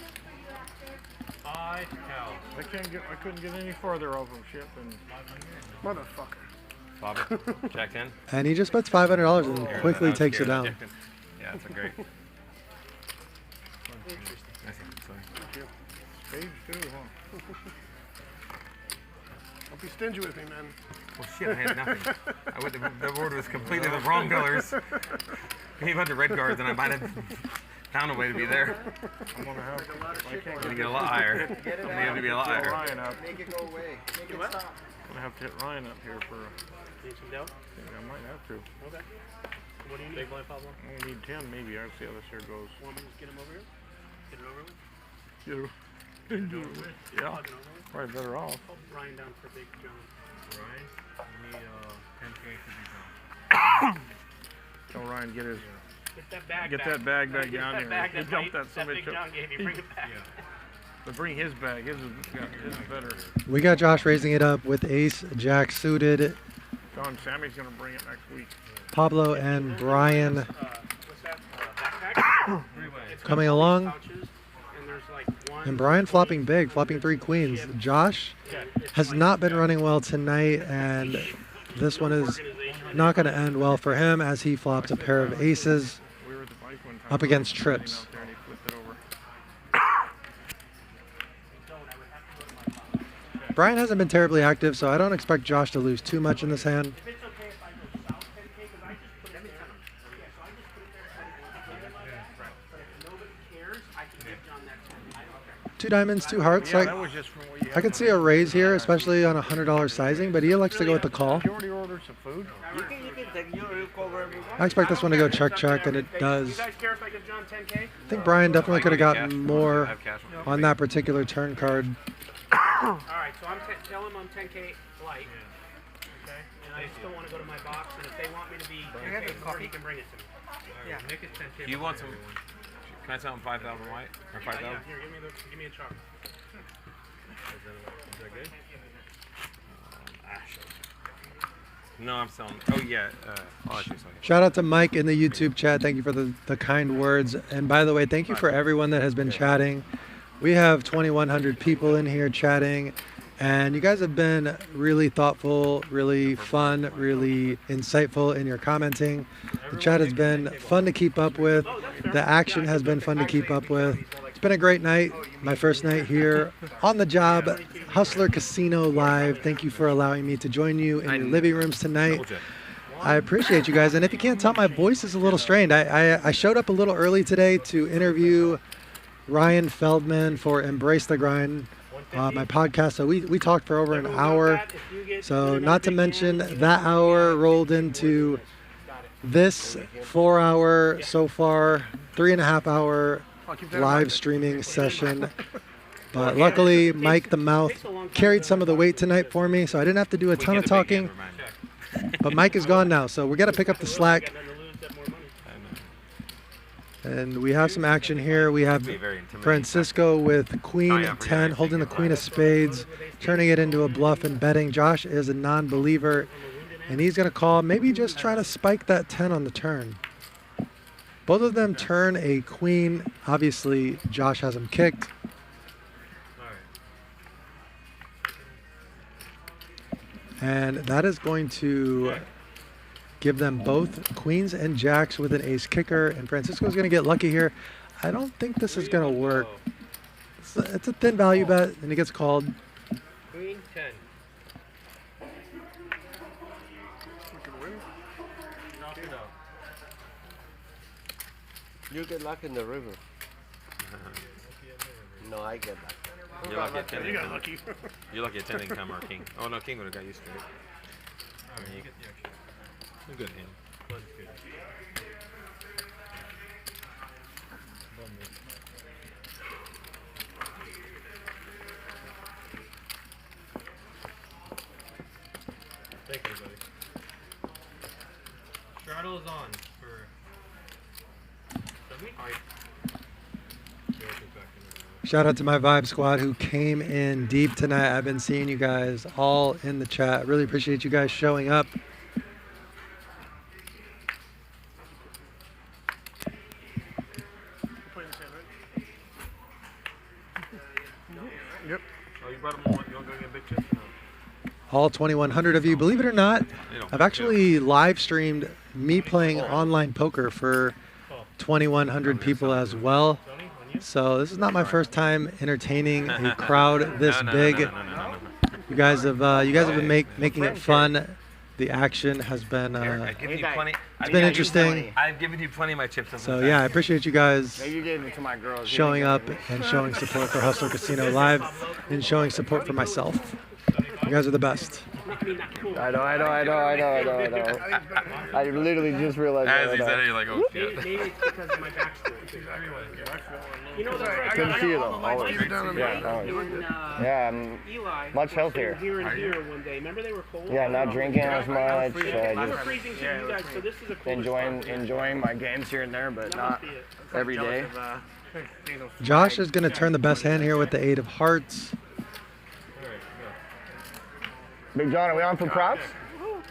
I couldn't get any further over him, shit. Motherfucker. Bobby, checked in. And he just bets $500 and quickly takes it down. Yeah, that's a great. Spades too, huh? Don't be stingy with me, man. Well, shit, I had nothing. The board was completely the wrong colors. He had the red cards, and I might have found a way to be there. I'm gonna have. I'm gonna get a lot higher. I'm gonna have to be a lot higher. Ryan up. Make it go away. Make it stop. I'm gonna have to hit Ryan up here for. Need some dough? Yeah, I might have to. Okay. What do you need? Big boy, Pablo? I need 10 maybe. I'll see how this here goes. Want me to just get him over here? Get it over with? Yeah. Probably better off. Hold Ryan down for Big John. Ryan, you need 10K for Big John. Tell Ryan get his. Get that bag Get back. that bag back Get down that here. bag He that jumped Mike- that Big John gave you. Bring it back. But bring his bag. His is better. We got Josh raising it up with ace, jack suited. John Sammy's gonna bring it next week. Pablo and Bryan coming along. And Bryan flopping big, flopping 3 queens. Josh has not been running well tonight, and this one is not going to end well for him as he flops a pair of aces up against trips. Bryan hasn't been terribly active, so I don't expect Josh to lose too much in this hand. Two diamonds, 2 hearts. Yeah, that was just from what you I could see a raise here, especially on a $100 sizing, but he elects to go with the call. You already ordered some food? You can take you cover everyone. I expect this one to go check, and it does. You guys care if I give John 10K? I think Bryan definitely could have gotten more on that particular turn card. All right, so tell him I'm 10K light. Okay. And I still want to go to my box, and if they want me to be 10K more, he can bring it to me. Yeah. Make it 10K. Do you want some? Can I tell him 5,000 white or 5,000? Yeah, here, give me a chart. Is that good? No, I'm selling. Oh yeah. I'll actually sell you. Shout out to Mike in the YouTube chat. Thank you for the kind words. And by the way, thank you for everyone that has been chatting. We have 2,100 people in here chatting, and you guys have been really thoughtful, really fun, really insightful in your commenting. The chat has been fun to keep up with. The action has been fun to keep up with. It's been a great night. My first night here on the job, Hustler Casino Live. Thank you for allowing me to join you in your living rooms tonight. I appreciate you guys. And if you can't tell, my voice is a little strained. I showed up a little early today to interview Ryan Feldman for Embrace the Grind, my podcast. So we talked for over an hour. So not to mention that hour rolled into this 4-hour so far, 3.5-hour live streaming session. But luckily, Mike the Mouth carried some of the weight tonight for me, so I didn't have to do a ton of talking. But Mike is gone now, so we got to pick up the slack. And we have some action here. We have Francisco with Queen 10, holding the Queen of Spades, turning it into a bluff and betting. Josh is a non-believer, and he's going to call, maybe just trying to spike that 10 on the turn. Both of them turn a queen. Obviously, Josh has him kicked. And that is going to give them both queens and jacks with an ace kicker. And Francisco's going to get lucky here. I don't think this is going to work. It's a thin value bet, and he gets called. Queen 10. You get luck in the river. No, I get luck. You're lucky at 10. You got lucky. You're lucky at 10 didn't come or king. Oh no, king would have got you straight. A good hand. Thank you, buddy. Straddle is on for Shout out to my Vibe Squad who came in deep tonight. I've been seeing you guys all in the chat. Really appreciate you guys showing up. Yep. Oh, you brought them on. You want to go get big chips? All 2,100 of you. Believe it or not, I've actually live streamed me playing online poker for 2,100 people as well. So this is not my first time entertaining a crowd this big. You guys have been making it fun. The action has been it's been interesting. I've given you plenty of my chips. So yeah, I appreciate you guys You gave it to my girls. showing up and showing support for Hustler Casino Live and showing support for myself. You guys are the best. I know. I literally just realized As that. he said it, you're like, oh shit. Maybe it's because of my backstory. You know, Good to see you though. Always. Yeah, I'm much healthier. Here and here one day. Remember they were cold? Yeah, not drinking as much. They were freezing too, you guys. So this is a cool enjoying my games here and there, but not every day. Josh is going to turn the best hand here with the 8 of hearts. Big John, are we on for props?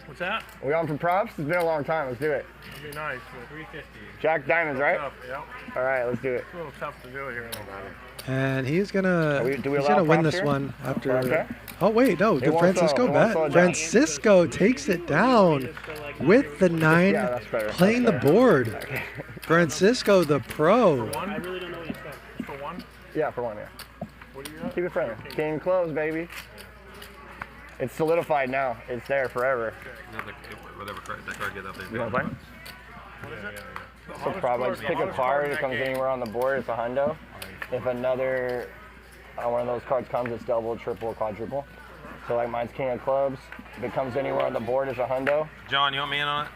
What's that? Are we on for props? It's been a long time. Let's do it. That'd be nice. 350. Jack Diamonds, right? Yep. All right, let's do it. It's a little tough to do here. And he's gonna do we he's allow gonna win props this here? one after. Okay. Oh wait, no, did Francisco bet? Francisco takes it down with the 9, Yeah, that's better. playing the board. Francisco, the pro. I really don't know what you said. For one? Yeah, for one, yeah. What do you got? Keep it friendly. King close, baby. It's solidified now. It's there forever. Whatever that card gets out there. You want to play? What is it? So probably just pick a card. It comes anywhere on the board. It's a hundo. If another one of those cards comes, it's double, triple, quadruple. So like mine's King of Clubs. If it comes anywhere on the board, it's a hundo. John, you want me in on it?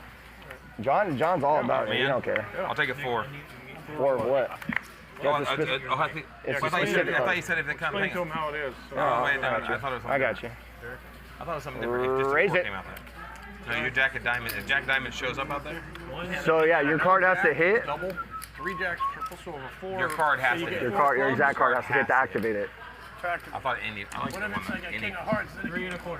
John's all about it. He don't care. I'll take a 4. 4 of what? I thought you said if they come. Explain to them how it is. So. Wait, no, I thought it was something I got you. I thought it was something different. If just Raise a 4 it. came out there. So your Jack of Diamond, if Jack Diamond shows up out there? So yeah, your card has to hit. Double, 3 jacks, triple, so over 4. Your card has to hit. Your exact card has to hit to activate it. I thought Indy. I like the one that Indy. 3 1/4.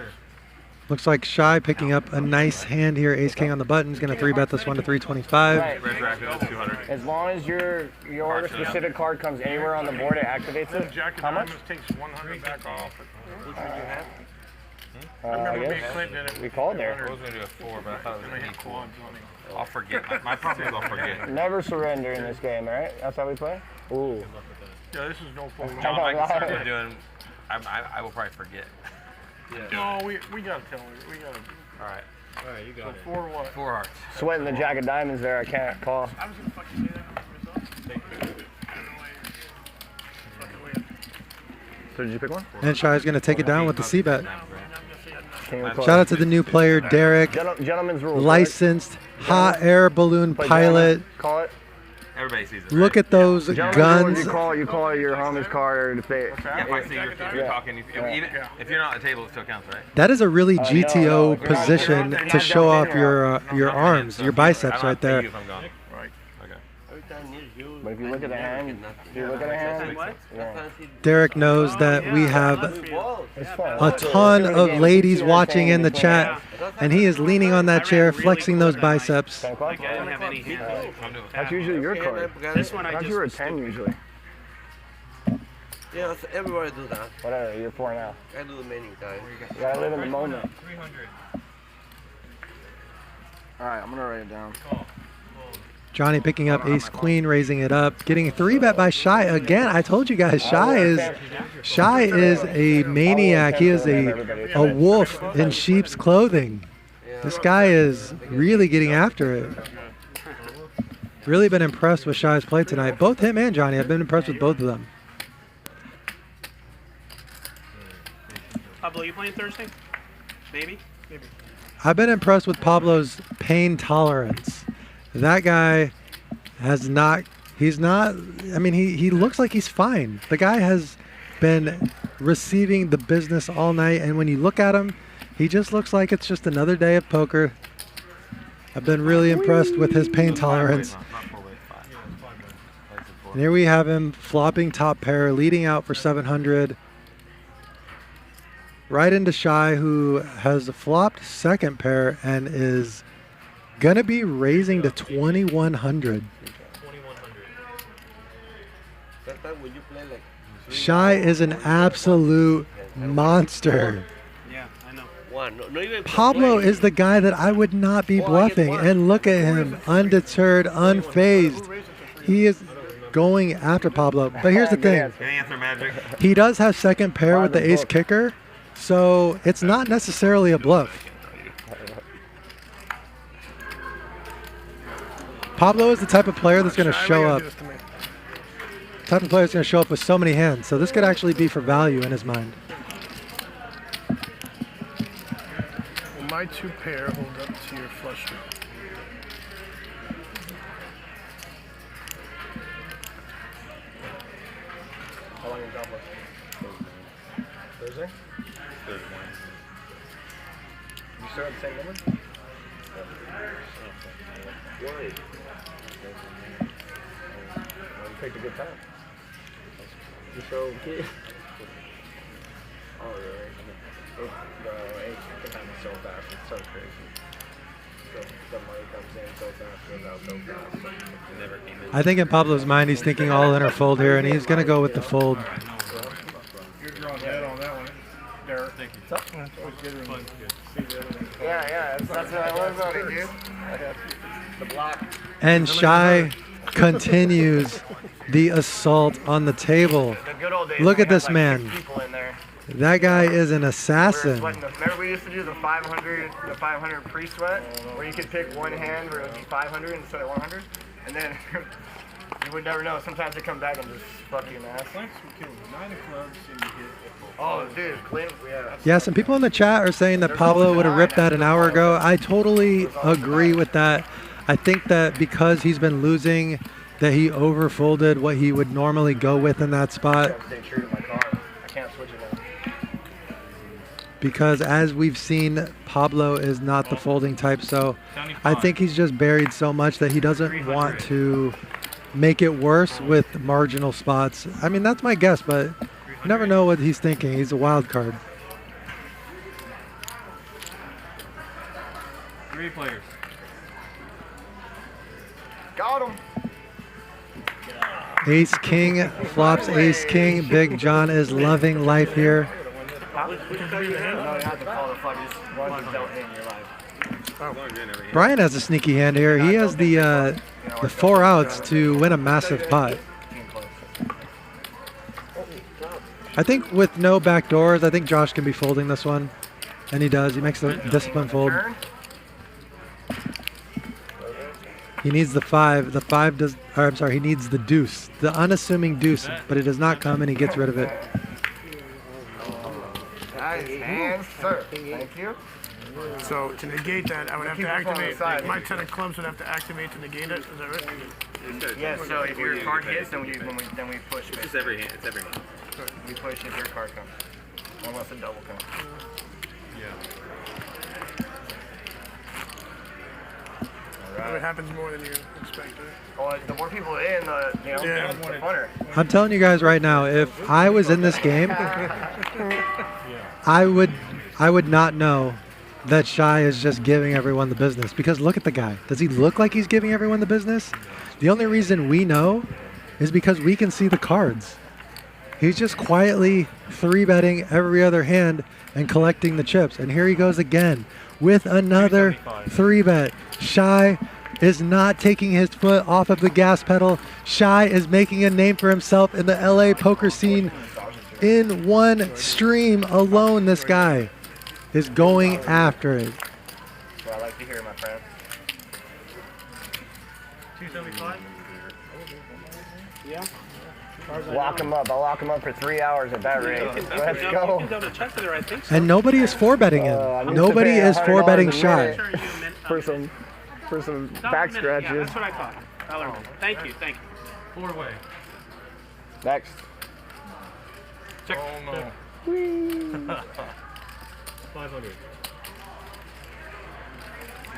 Looks like Shy picking up a nice hand here. Ace King on the button. He's gonna 3-bet this one to 325. Right. Retroactive is 200. As long as your specific card comes anywhere on the board, it activates it. Jack of How much? Diamonds takes 100 back off. Which one you have? I remember me and guess Clint did it. we called there. I was going to do a 4, but I thought it was an equal. I'll forget. My problem is I'll forget. Never surrender in this game, alright? That's how we play? Ooh. Yeah, this is no fold. John, I can start doing. I will probably forget. No, we gotta tell her. We gotta. All right, you got it. 4 what? 4 hearts. Sweating the Jack of Diamonds there, I can't call. I was gonna fucking say that. So did you pick one? And Shy's gonna take it down with the C-bet. King of Shout out to the new player, Derek. Gentleman's rules. Licensed hot air balloon pilot. Call it. Everybody sees it. Look at those guns. You call your homie's card if they. Yeah, if I see you're talking, even if you're not at the table, it still counts, right? That is a really GTO position to show off your arms, your biceps right there. If I'm gone. Right. Okay. But if you look at the hand, Derek knows that we have a ton of ladies watching in the chat, and he is leaning on that chair, flexing those biceps. That's usually your card. This one I That's just your 10 usually. Yeah, everybody do that. Whatever, you're 4 now. I do the menu, guys. You gotta live in the moment. 300. Alright, I'm gonna write it down. Johnny picking up ace queen, raising it up, getting a 3-bet by Shy again. I told you guys, Shy is a maniac. He is a wolf in sheep's clothing. This guy is really getting after it. Really been impressed with Shy's play tonight. Both him and Johnny. I've been impressed with both of them. Pablo, you playing Thursday? Maybe? Maybe. I've been impressed with Pablo's pain tolerance. That guy has not, he's not, I mean, he looks like he's fine. The guy has been receiving the business all night, and when you look at him, he just looks like it's just another day of poker. I've been really impressed with his pain tolerance. And here we have him flopping top pair, leading out for 700. Right into Shy, who has flopped second pair and is going to be raising to 2,100. Shy is an absolute monster. Yeah, I know. Pablo is the guy that I would not be bluffing. And look at him, undeterred, unfazed. He is going after Pablo. But here's the thing. He does have second pair with the ace kicker, so it's not necessarily a bluff. Pablo is the type of player that's going to show up. Type of player that's going to show up with so many hands. So this could actually be for value in his mind. Will my 2 pair hold up to your flush draw? How long is that? Thursday? You still have the same number? Why? You picked a good time. You so kid. Oh really? The ace time is so fast. It's so crazy. The money comes in so fast, goes out so fast. It never came in. I think in Pablo's mind, he's thinking all in or fold here, and he's going to go with the fold. You're drawing dead on that one. Derek, thank you. Yeah, that's what I love about it, dude. The block. And Shy continues the assault on the table. Look at this man. That guy is an assassin. Remember we used to do the 500 pre-sweat, where you could pick one hand where it would be 500 instead of 100, and then you would never know. Sometimes they come back and just fuck you in the ass. 9 of clubs and you hit. Oh, dude, Clint, yeah. Yeah, some people in the chat are saying that Pablo would have ripped that an hour ago. I totally agree with that. I think that because he's been losing, that he overfolded what he would normally go with in that spot. Stay true to my card. I can't switch it now. Because as we've seen, Pablo is not the folding type, so I think he's just buried so much that he doesn't want to make it worse with marginal spots. I mean, that's my guess, but you never know what he's thinking. He's a wild card. 3 players. Got him. Ace King flops Ace King. Big John is loving life here. Bryan has a sneaky hand here. He has the 4 outs to win a massive pot. I think with no back doors, I think Josh can be folding this one. And he does. He makes the discipline fold. He needs the 5. The 5 does, or I'm sorry, he needs the deuce. The unassuming deuce, but it does not come and he gets rid of it. Nice hand, sir. Thank you. So to negate that, I would have to activate. My 10 of clubs would have to activate to negate it. Is that right? Yeah. So if your card hits, then we push. It's just every hand. It's every hand. We push if your card comes, unless a double comes. Yeah. It happens more than you expect. Well, the more people in, the funner. I'm telling you guys right now, if I was in this game, I would not know that Shy is just giving everyone the business. Because look at the guy. Does he look like he's giving everyone the business? The only reason we know is because we can see the cards. He's just quietly 3-betting every other hand and collecting the chips. And here he goes again with another 3-bet. Shy is not taking his foot off of the gas pedal. Shy is making a name for himself in the LA poker scene. In one stream alone, this guy is going after it. Well, I like to hear, my friend. 275? Yeah. Lock him up. I'll lock him up for 3 hours at that rate. Let's go. And nobody is 4-betting him. Nobody is 4-betting Shy. For some back scratches. Yeah, that's what I thought. Thank you. 4-way. Next. Check. Oh no. 500.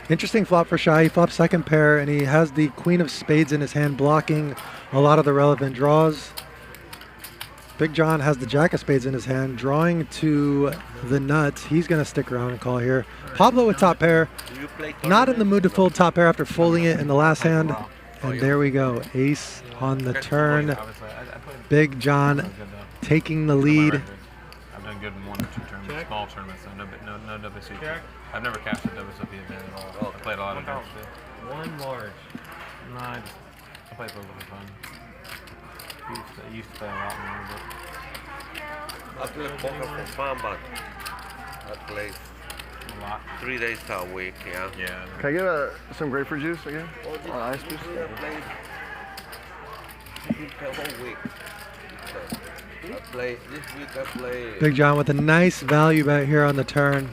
Interesting flop for Shy. He flops second pair, and he has the queen of spades in his hand, blocking a lot of the relevant draws. Big John has the jack of spades in his hand, drawing to the nuts. He's going to stick around and call here. Pablo with top pair. Not in the mood to fold top pair after folding it in the last hand. And there we go. Ace on the turn. Big John taking the lead. I've done good in 1 or 2 tournaments, small tournaments. No WCP. I've never cashed a WCP event at all. I played a lot of events. One large. No, I played for a little fun. I used to play a lot more, but I play poker for fun, but I play a lot. 3 days a week, yeah. Yeah. Can I get some grapefruit juice again? Ice juice? The whole week. I play, this week I play. Big John with a nice value bet here on the turn.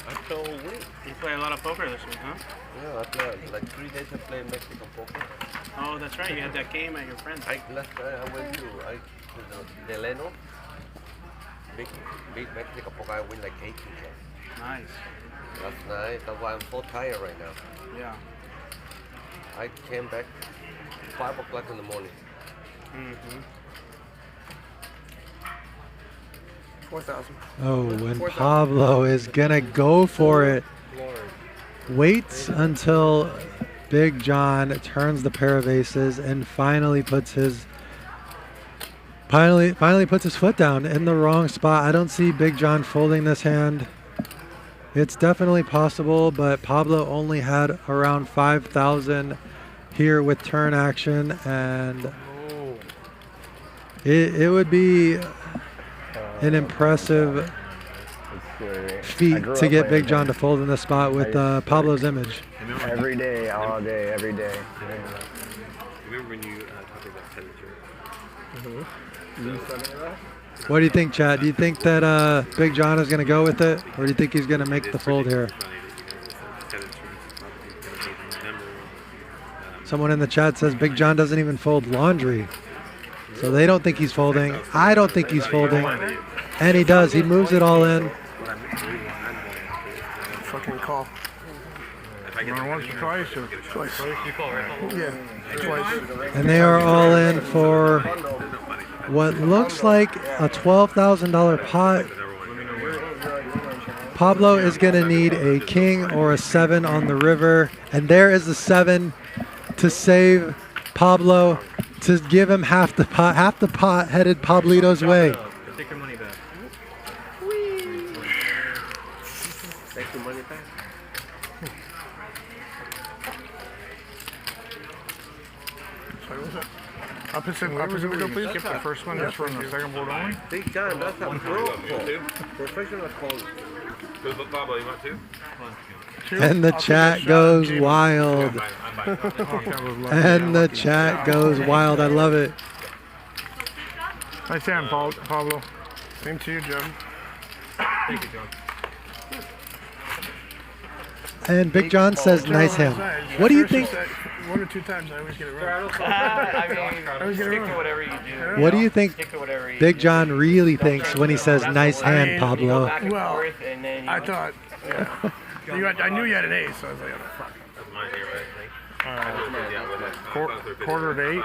I play all week. You play a lot of poker this week, huh? Yeah, I play like 3 days I play Mexican poker. Oh, that's right. You had that game at your friend's. Last night I went to the Delano. Big Mexican poker. I win like 18K. Nice. Last night. That's why I'm so tired right now. Yeah. I came back 5 o'clock in the morning. Mm-hmm. 4,000. Oh, and Pablo is going to go for it. Waits until Big John turns the pair of aces and finally puts his foot down in the wrong spot. I don't see Big John folding this hand. It's definitely possible, but Pablo only had around 5,000 here with turn action, and it would be an impressive feat to get Big John to fold in this spot with Pablo's image. Every day, all day, every day. Remember when you talked about Mm-hmm. What do you think, Chad? Do you think that Big John is going to go with it, or do you think he's going to make the fold here? Someone in the chat says Big John doesn't even fold laundry. So they don't think he's folding. I don't think he's folding. And he does. He moves it all in. Fucking call. Going once or twice? Twice. Yeah, twice. And they are all in for what looks like a $12,000 pot. Pablo is going to need a king or a 7 on the river. And there is the 7 to save Pablo, to give him half the pot. Half the pot headed Pablito's way. Take your money back. Take your money back. Sorry, what was that? Opposite window, please. Skip the first one. That's from the second board only. Big John, that's a pro call. Professional call. Pablo, you want 2? And the chat goes wild. And the chat goes wild. I love it. Nice hand, Pablo. Same to you, Jim. Thank you, John. And Big John says nice hand. What do you think? 1 or 2 times I always get it wrong. I mean, stick to whatever you do. What do you think Big John really thinks when he says nice hand, Pablo? Well, I thought, yeah. I knew you had an ace, so I was like, oh, fuck. That's mine here, right? Quarter of 8.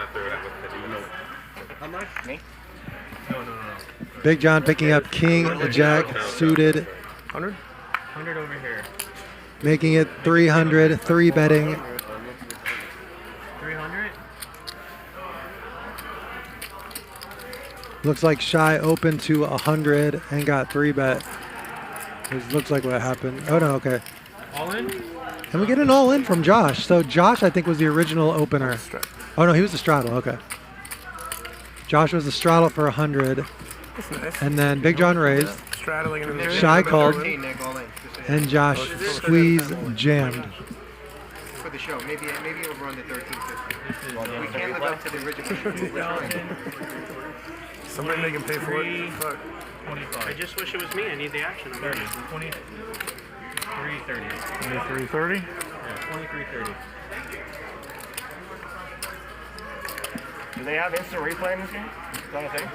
How much? Me? No. Big John picking up king, jack, suited. 100? 100 over here. Making it 300, 3 betting. 300? Looks like Shy opened to 100 and got 3 bet. This looks like what happened. Oh no, okay. All in? And we get an all in from Josh. So Josh, I think, was the original opener. Oh no, he was the straddle. Okay. Josh was the straddle for 100. Nice. And then Big John raised. Straddling in the Shy called. And Josh squeezed jammed. For the show, maybe over on the 13th. We can't live up to the original. Somebody make him pay for it. Fuck. 25. I just wish it was me. I need the action. 30. 23.30. 23.30? Yeah, 23.30. Do they have instant replay in this game? Is that a thing?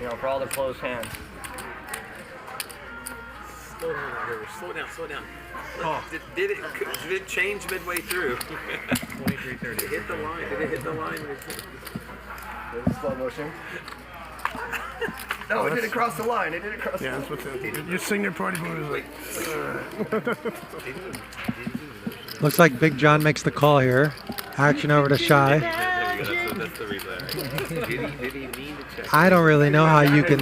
You know, for all the closed hands. Slow down. Did it change midway through? 23:30. Did it hit the line? Did it hit the line? Slow motion. No, it didn't cross the line. It didn't cross the line. Yeah, that's what's your signature party move is like. Looks like Big John makes the call here. Action over to Shy. That's the replay. Did he mean to check? I don't really know how you can.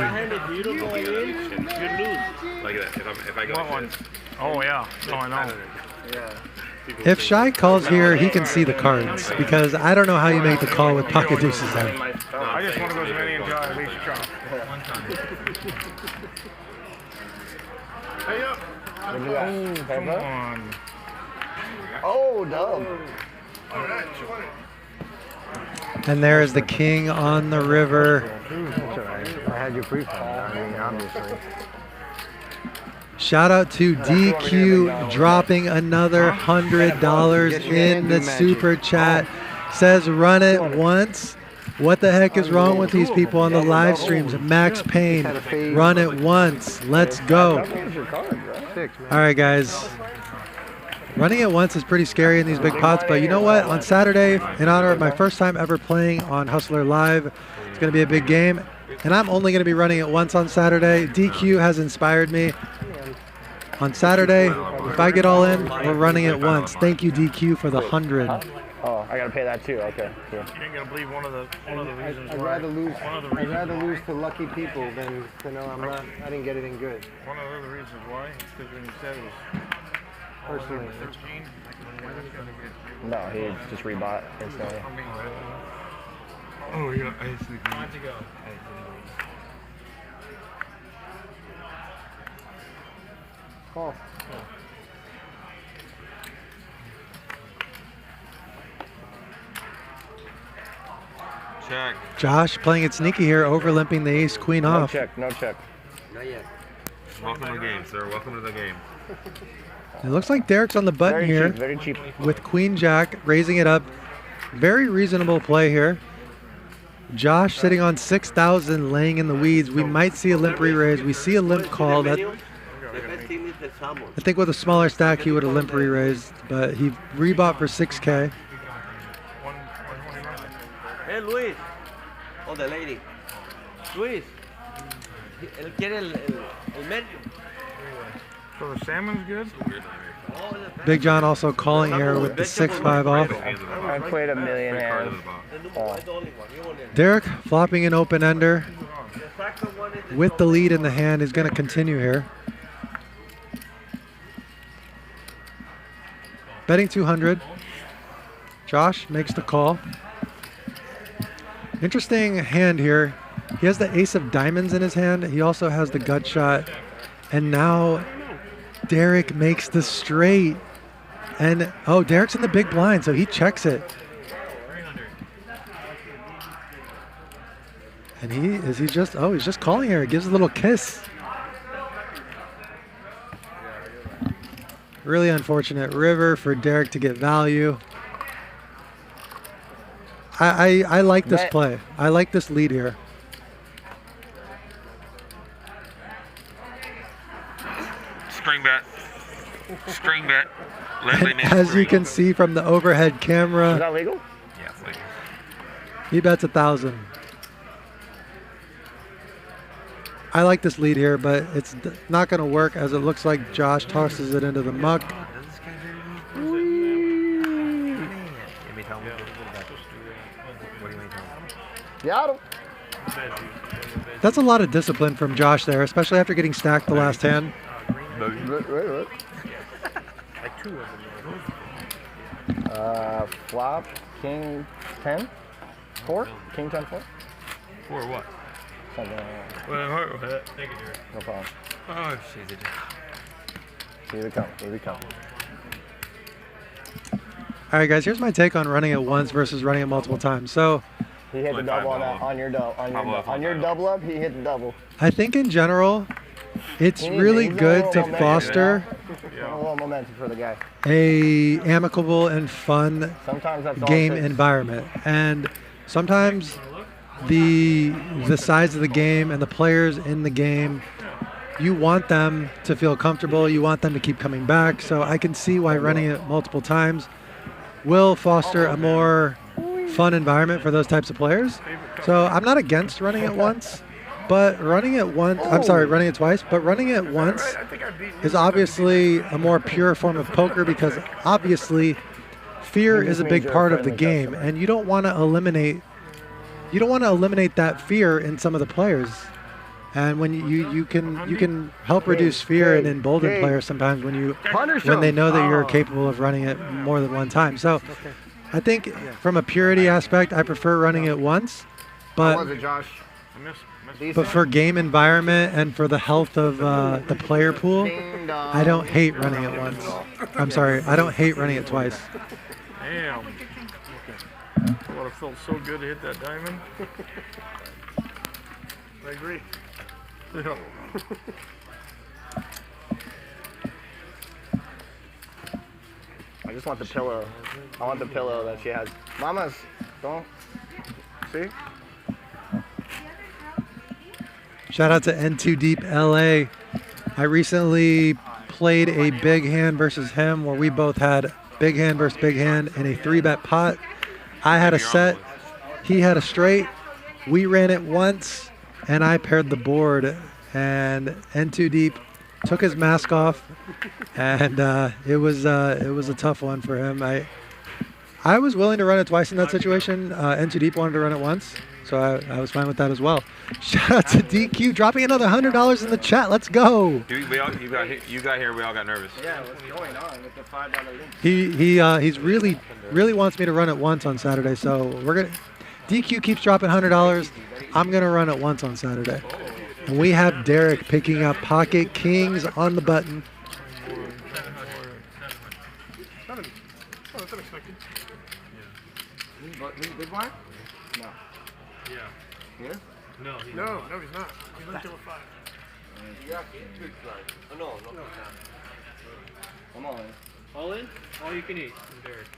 Like that. If I go one. Oh yeah. Oh, I know. Yeah. If Shy calls here, he can see the cards because I don't know how you make the call with pocket deuces out. I just want to go as many and try at least chop. Hey up. Come on. Oh, dub. And there is the king on the river. I had you pre-planned. I mean, obviously. Shout out to DQ dropping another $100 in the super chat. Says run it once. What the heck is wrong with these people on the live streams? Max Payne, run it once. Let's go. All right, guys. Running it once is pretty scary in these big pots, but you know what? On Saturday, in honor of my first time ever playing on Hustler Live, it's going to be a big game, and I'm only going to be running it once on Saturday. DQ has inspired me. On Saturday, if I get all in, we're running it once. Thank you, DQ, for the 100. Oh, I gotta pay that too. Okay. Cool. You ain't gonna believe one of the reasons I'd why. rather lose. I'd rather lose to lucky people than to know I'm not. I didn't get it in good. One of the other reasons why is because when you said it was Personally. 13, No, he just rebought instantly. oh yeah, I see. Time to go. Call. Check. Josh playing it sneaky here, over limping the ace queen No off. check. No check. Not yet. Welcome to the game, sir. Welcome to the game. It looks like Derek's on the button Very here cheap. Very cheap. with queen jack, raising it up. Very reasonable play here. Josh sitting on 6,000, laying in the weeds. We might see a limp re-raise. We see a limp call. That, I think with a smaller stack he would have limp re-raised, but he rebought for 6K. Hey, Luis. Oh, the lady. Luis. Él quiere el medio. So the salmon's good? Big John also calling here with the 6-5 off. I played a million hands. Oh. Derek flopping an open ender with the lead in the hand is going to continue here. Betting 200. Josh makes the call. Interesting hand here. He has the ace of diamonds in his hand. He also has the gut shot. And now Derek makes the straight. And, oh, Derek's in the big blind, so he checks it. And he's just calling here. He gives a little kiss. Really unfortunate river for Derek to get value. I like this play. I like this lead here. Screen bet. Screen bet. And as you can see from the overhead camera, Is that legal? Yeah, it's legal. he bets 1,000. I like this lead here, but it's not going to work as it looks like Josh tosses it into the muck. Got him. That's a lot of discipline from Josh there, especially after getting stacked the last hand. Flop, king 10, 4, king 10, 4. For what? Something like that. No problem. Oh, shit. Here we come. Here we come. All right, guys, here's my take on running it once versus running it multiple times. So He hit the double on that, on your double up. He hit the double. I think in general, it's really good to foster A little momentum for the guy. a amicable and fun Sometimes that's all game it takes. environment. And sometimes the size of the game and the players in the game you want them to feel comfortable. You want them to keep coming back. So I can see why running it multiple times will foster a more fun environment for those types of players. So I'm not against running it once, but running it twice, but running it once is obviously a more pure form of poker, because obviously fear is a big part of the game, and you don't want to eliminate that fear in some of the players. And when you can help reduce fear and embolden players sometimes when they know that you're capable of running it more than one time. So I think from a purity aspect, I prefer running it once, but for game environment and for the health of the player pool, I don't hate running it once. I'm sorry, I don't hate running it twice. Damn. It would have felt so good to hit that diamond. I agree. Yeah. I just want the pillow. I want the pillow that she has. Mamas, don't. See? Shout out to N2 Deep LA. I recently played a big hand versus him where we both had big hand versus big hand in a 3-bet pot. I had a set, he had a straight. We ran it once, and I paired the board, and N2 Deep took his mask off, and it was a tough one for him. I was willing to run it twice in that situation. N2 Deep wanted to run it once, so I was fine with that as well. Shout out to DQ dropping another $100 in the chat. Let's go. Dude, you got here. We all got nervous. Yeah, what's going on with the $5 link? He's really wants me to run it once on Saturday, so we're gonna. DQ keeps dropping $100. I'm gonna run it once on Saturday. And we have Derek picking up pocket kings on the button. That's unexpected. Big blind? No. Yeah. Here? No, he's not. He's linked to a 5. No. I'm all in. All in? All you can eat. Derek.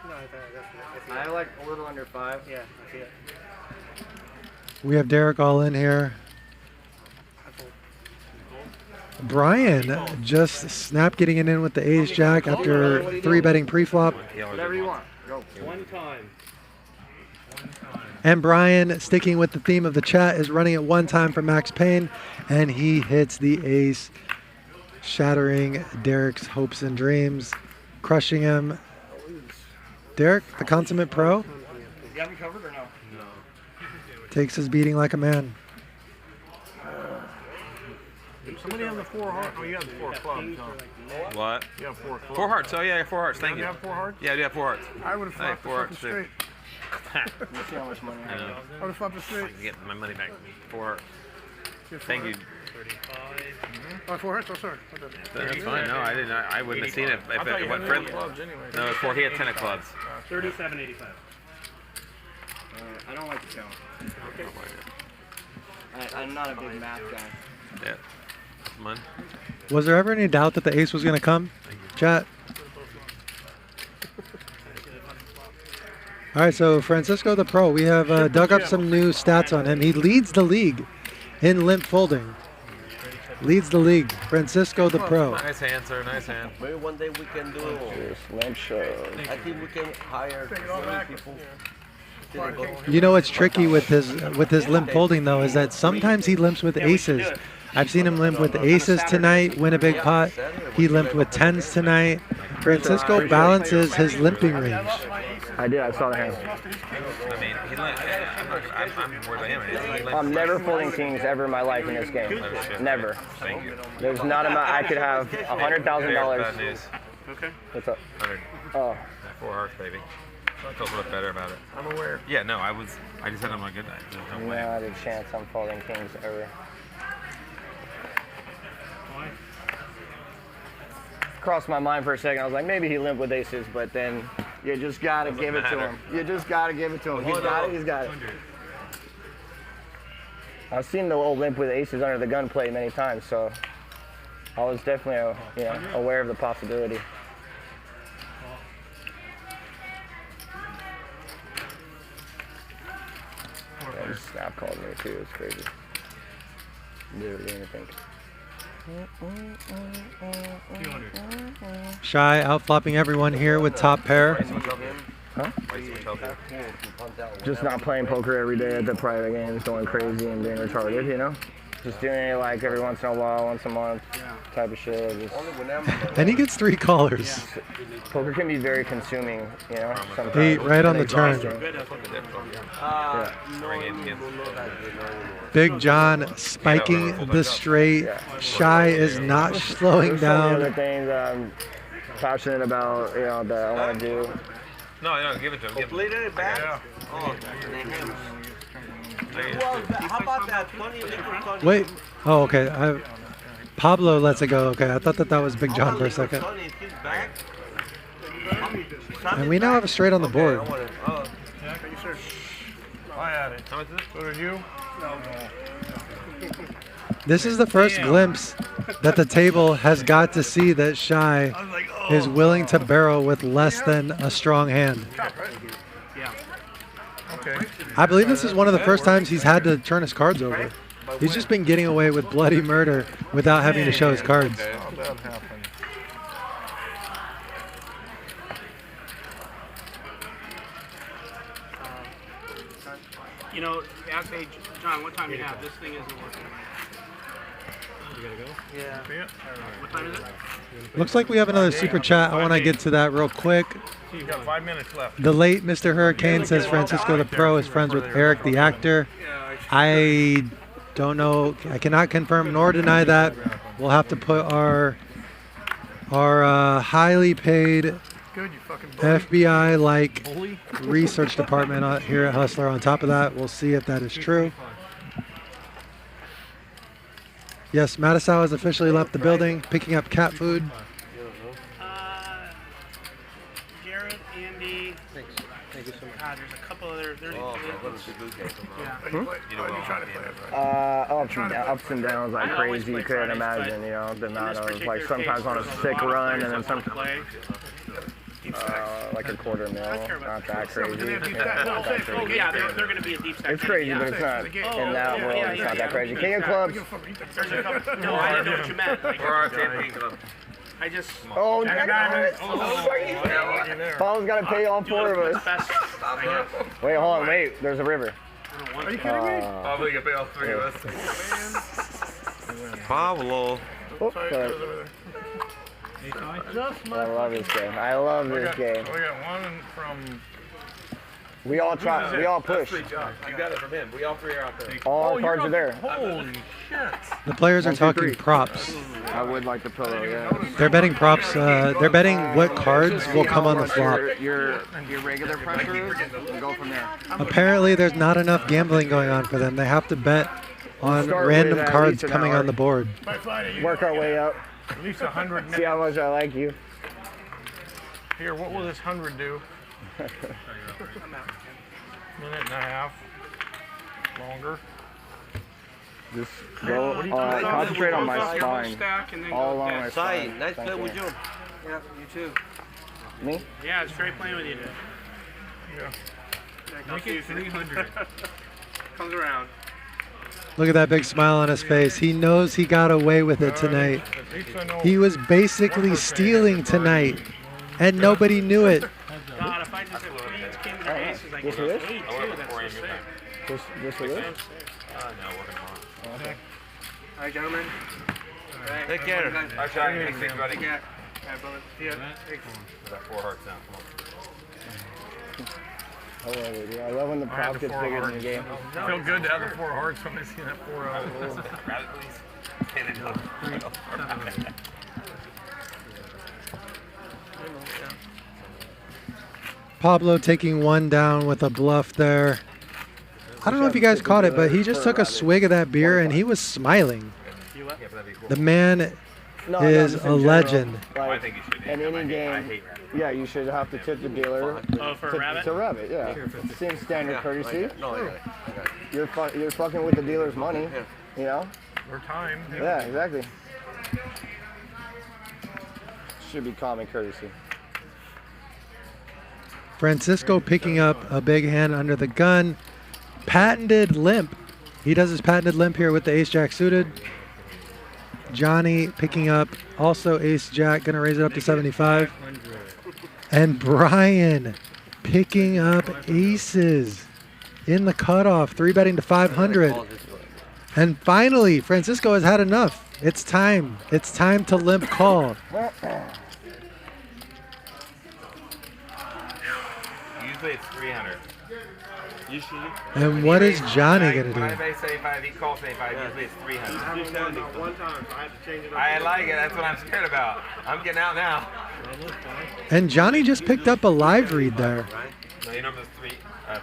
No, I like a little under 5. Yeah, I see it. We have Derek all in here. Brian just snapped getting it in with the ace jack after 3-betting pre-flop. Whatever you want. Go. One time. And Brian, sticking with the theme of the chat, is running it one time for Max Payne, and he hits the ace, shattering Derek's hopes and dreams, crushing him. Derek, the consummate pro, You got me covered or no? takes his beating like a man. Somebody have the 4 hearts. Oh, you have the 4 clubs. Huh? What? You have 4 clubs. 4 hearts. Oh yeah, 4 hearts. Thank you. You have 4 hearts? Yeah, I do have 4 hearts. I would have flopped the fucking straight. Let's see how much money I have. I would have flopped the straight. I can get my money back. 4. Thank you. 35. Oh, 4 hearts? Oh, sorry. That's fine. No, I didn't. I wouldn't have seen it if it went friendly. No, it's 4. He had 10 of clubs. 37.85. I don't like the challenge. I'm not a big math guy. Yeah. Mine. Was there ever any doubt that the ace was going to come, chat? All right, so Francisco the Pro, we have dug up some new stats on him. He leads the league in limp folding. Leads the league, Francisco the Pro. Nice hand, sir. Nice hand. Maybe one day we can do. Limp show. I think we can hire people. You know what's tricky with his limp folding though is that sometimes he limps with aces. I've seen him limp with aces tonight, win a big pot. He limped with 10s tonight. Francisco balances his limping range. I did. I saw the hand. I mean, I'm worried about him. I'm never folding kings ever in my life in this game. Never. Thank you. There's not amount. I could have $100,000. Bad news. Okay. What's up? 100. Oh. 4 hearts, baby. I felt a little better about it. I'm aware. Yeah, no, I just said I'm a good night. There's no way. Not a chance I'm folding kings ever. Crossed my mind for a second. I was like, maybe he limped with aces, but then you just gotta give it to him. You just gotta give it to him. He's got it. He's got it. I've seen the old limp with aces under the gun play many times, so I was definitely aware of the possibility. Yeah, he snap called me too. It's crazy. Literally anything. Shy outflopping everyone here with top pair. Huh? Just not playing poker every day at the private games, going crazy and being retarded, you know? Just doing it like every once in a while, once a month type of shit. Just... And he gets 3 callers. Poker can be very consuming, you know? Sometimes. 8 right on the turn. Big John spiking the straight. Shy is not slowing Some of the down. other things I'm passionate about, you know, that I want to do. No, give it to him. Completed it back? Yeah. Oh, well, how about that? 20 nickel, 20. Wait. Oh, okay. Pablo lets it go. Okay, I thought that was Big John for a second. And we now have a straight on the board. I had it. How much is it? So did you? No. This is the first glimpse that the table has got to see that Shy is willing to barrel with less than a strong hand. Yeah. Okay. I believe this is one of the first times he's had to turn his cards over. He's just been getting away with bloody murder without having to show his cards. How'd that happen? You know, ask hey, John, what time do you have? This thing isn't working. You gotta go? Yeah. What time is it? Looks like we have another super chat. I want to get to that real quick. You've got 5 minutes left. The late Mr. Hurricane says Francisco the Pro is friends with Eric the actor. I don't know. I cannot confirm nor deny that. We'll have to put our highly paid FBI-like research department here at Hustler on top of that. We'll see if that is true. Yes, Matusow has officially left the building, picking up cat food. Garrett, Andy. Thanks. Thank you so much. There's a couple other. Ups and downs like crazy. You couldn't imagine, you know, the amount of like sometimes on a sick run and then sometimes like a $250,000. Not that crazy. Yeah, they're going to be a deep stack. It's crazy, but it's not in that world. It's not that crazy. King of clubs. No, I didn't know what you meant. I just. Oh, Paul's got to pay all 4 of us. Wait, hold on, wait. There's a river. Are you kidding me? Pablo, you can pay all 3 of us. Pablo. Oh, sorry. I love this game. I love this game. We got one from. We all try. We all push. You got it from him. We all 3 are out there. All our cards are there. Holy shit. The players are talking props. I would like the pillow, yeah. They're betting props. They're betting what cards will come on the flop. Your regular pressure, and go from there. Apparently, there's not enough gambling going on for them. They have to bet on random cards coming on the board. Work our way up. At least 100. See how much I like you. Here, what will this 100 do? Minute and a half. Longer. Just go. Concentrate on my spine. All along my spine. Nice play with you. Yeah, you too. Me? Yeah, it's great playing with you, dude. Yeah. Make it 300. Comes around. Look at that big smile on his face. He knows he got away with it tonight. He was basically stealing tonight, and nobody knew it. God, if I just had queens, kings, and aces, I could This have 8 too. That's so sick. This for this? No, working tomorrow. Okay. All right, gentlemen. All right, Take care. All right, thanks, buddy. Take care. All right, brother. See ya. Thanks. We got 4 hearts now. Come on. I love it, dude. I love when the prop gets bigger than the game. Feel good to have the 4 hearts when I see that 4 Rabbit, please. Pablo taking one down with a bluff there. I don't know if you guys caught it, but he just took a swig of that beer and he was smiling. The man is a legend. Like, in any game, yeah, you should have to tip the dealer for a rabbit? to rabbit, yeah. Same standard courtesy. You're fucking with the dealer's money, you know? Or time. Yeah, exactly. Should be common courtesy. Francisco picking up a big hand under the gun. Patented limp He does his patented limp here with the ace-jack suited. Johnny picking up also ace-jack, going to raise it up to 75. And Bryan picking up aces in the cutoff, 3-betting to 500. And finally, Francisco has had enough. It's time. It's time to limp call. Usually it's 300. Usually. And what is Johnny going to When I do? say 75, he calls 75. Usually it's 300. I haven't done it one time, so I had to change it up. I like it. That's what I'm scared about. I'm getting out now. And Johnny just picked up a live read there. No, you know it's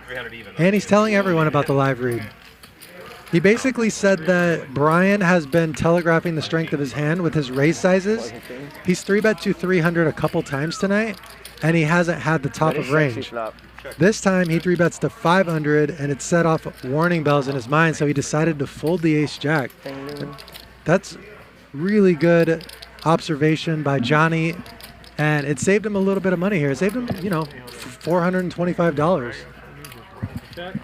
300 even. And he's telling everyone about the live read. He basically said that Bryan has been telegraphing the strength of his hand with his raise sizes. He's 3-bet to 300 a couple times tonight, and he hasn't had the top of range. This time he 3-bets to 500, and it set off warning bells in his mind, so he decided to fold the ace-jack. That's really good observation by Johnny, and it saved him a little bit of money here. It saved him, you know, $425. Check.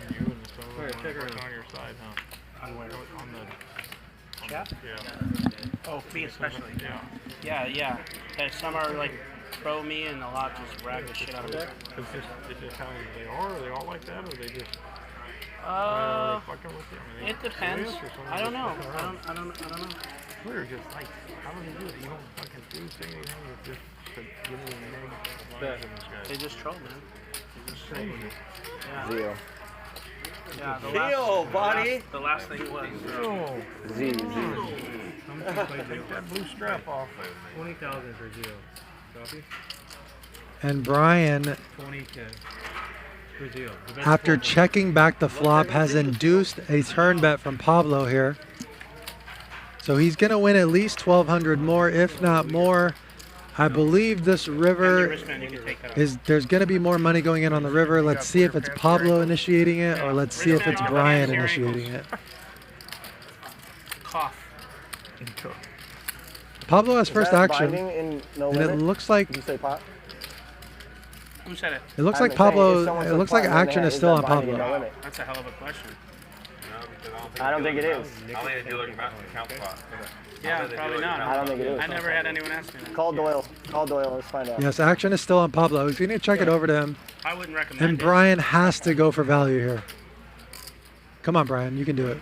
Checker on your side, huh? On the Chat? Yeah. Oh, me especially. Yeah. Yeah. Some are like pro me, and a lot just rag the shit out of me. It's just how they are. Are they all like that, or they just? Uh, fucking with you? I mean, it depends. serious or something? I don't know. Just I don't know. We're just like, how do they do it? You don't fucking do anything. It's just to give me a neg. They just troll, man. They just troll. Yeah. Zio. Yeah, the Zio, last, buddy. The last thing was. Z. Take that blue strap off. 20,000 for Zio. Copy? And Bryan, 20K for Zio. after checking back the flop, has induced a turn bet from Pablo here. So he's going to win at least 1,200 more, if not more. I believe this river there's going to be more money going in on the river. Let's see if it's Pablo initiating it, or let's see if it's Bryan initiating it. Cough. Pablo has Is first that action, binding in no and it limit? looks like Did you say pot? Who said it? it looks I'm like saying, if Pablo. someone It said looks like pot, then action that is is still that on binding in Pablo. no limit? That's a hell of a question. I don't think it is. I think the dealer count spot. Yeah, probably not. I don't think it is. I never had anyone ask me that. Call Doyle. Call Doyle. Let's find out. Yes, action is still on Pablo. He's going to check it over to him. I wouldn't recommend And it. Bryan has to go for value here. Come on, Bryan, you can do it.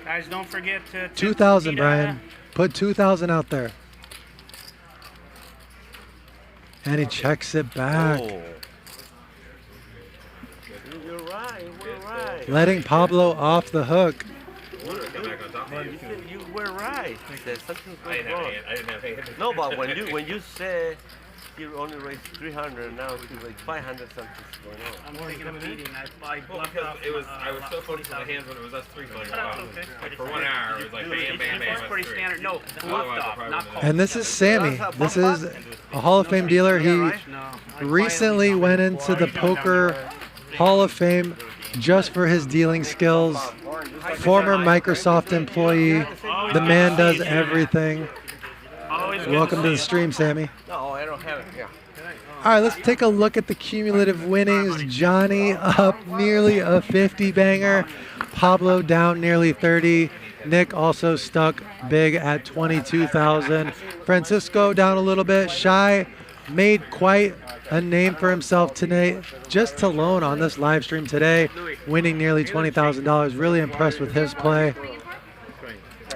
Guys, don't forget to 2,000, Bryan. Put 2,000 out there. And he checks it back. You're right. We're right. Letting Pablo off the hook. You were right. There's something I going didn't have wrong. any- I didn't have any- No, but when you say you only raised 300, now you raised 500, something's going on. I'm taking a beating. I Well, bluffed because off. it was, I was so focused on the hands when it was us three for like a That's while. okay. Like for 1 hour, it was like bam, bam, bam. It's pretty standard. No, Otherwise, bluffed I off, probably not would've- called. And this is Sammy. This is a Hall of Fame dealer. He recently went into the Poker Hall of Fame just for his dealing skills. Former Microsoft employee. The man does everything. Welcome to the stream, Sammy. No, I don't have it. Yeah. All right, let's take a look at the cumulative winnings. Johnny up nearly a 50 banger. Pablo down nearly 30. Nick also stuck big at 22,000. Francisco down a little bit. Shy made quite a name for himself tonight, just alone on this live stream today, winning nearly $20,000. Really impressed with his play.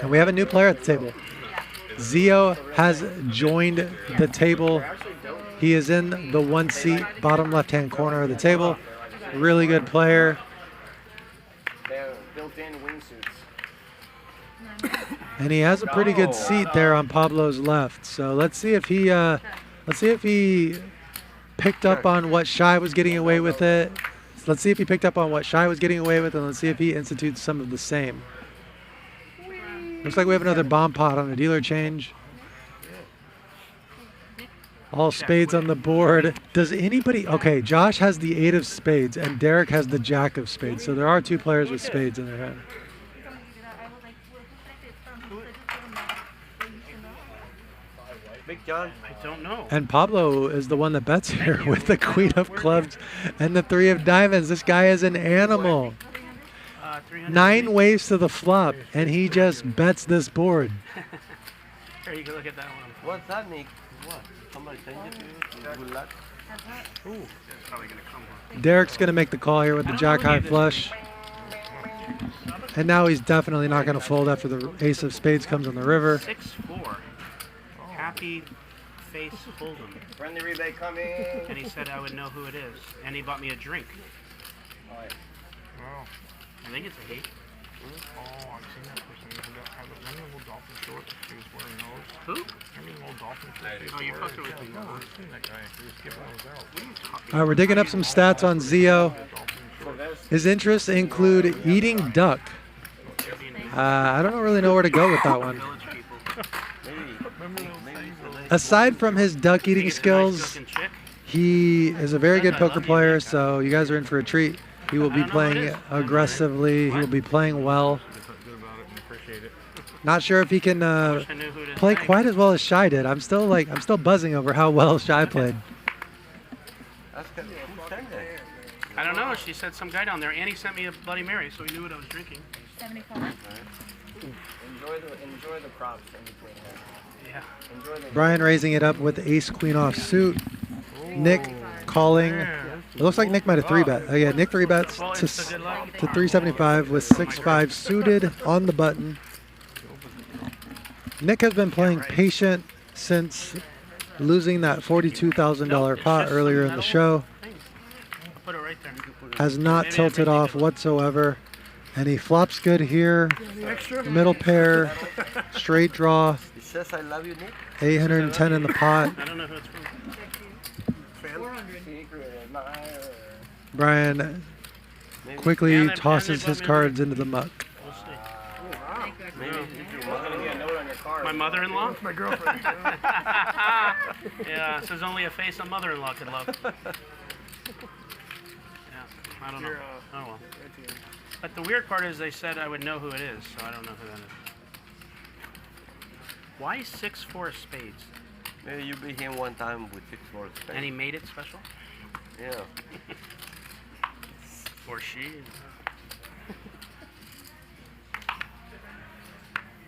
And we have a new player at the table. Zio has joined the table. He is in the one seat, bottom left-hand corner of the table. Really good player. They're built-in wingsuits. And he has a pretty good seat there on Pablo's left. So let's see if he picked up on what Shy was getting away with it. Let's see if he picked up on what Shy was getting away with, and let's see if he institutes some of the same. Looks like we have another bomb pot on a dealer change. All spades on the board. Does anybody... Okay, Josh has the 8 of spades, and Derek has the jack of spades. So there are 2 players with spades in their hand. Big John. I don't know. And Pablo is the one that bets here with the queen of clubs and the 3 of diamonds. This guy is an animal. 9 ways to the flop, and he just bets this board. Here, you can look at that one. What's that, Nick? What? Somebody send it to you? Good luck. Ooh, it's probably gonna come on. Derek's going to make the call here with the jack high flush. And now he's definitely not going to fold after the ace of spades comes on the river. 6-4. Happy face Hold'em. Friendly rebate coming. And he said I would know who it is. And he bought me a drink. Wow. I think it's a he. Oh, I've seen that person who had a little dolphin shorts. He was wearing those. Who? Little dolphin shorts. Oh, you're fucking with me. No, I've seen that guy. He was giving those out. What are you talking All right, we're digging up some stats on Zio. His interests include eating duck. I don't really know where to go with that one. Aside from his duck eating skills, he is a very good poker player, so you guys are in for a treat. He will be playing aggressively. He will be playing well. Not sure if he can play quite as well as Shy did. I'm still buzzing over how well Shy played. I don't know. She said some guy down there. Annie sent me a Bloody Mary, so he knew what I was drinking. 75. Enjoy the props in between here. Yeah. Enjoy the Bryan raising it up with ace queen off suit. Nick calling. It looks like Nick might have 3-bet. Oh yeah, Nick 3-bets to 375 with 6-5 suited on the button. Nick has been playing patient since losing that $42,000 pot earlier in the show. Put it right there. Has not tilted off whatsoever. And he flops good here. Middle pair, straight draw. He says I love you, Nick. 810 in the pot. I don't know who it's from. Bryan quickly tosses his cards into the muck. My mother-in-law? My girlfriend. Yeah, it says only a face a mother-in-law could love. Yeah, I don't know. Oh well. But the weird part is they said I would know who it is, so I don't know who that is. Why 6-4 spades? Maybe you beat him one time with 6-4 spades. And he made it special? Yeah. Or she.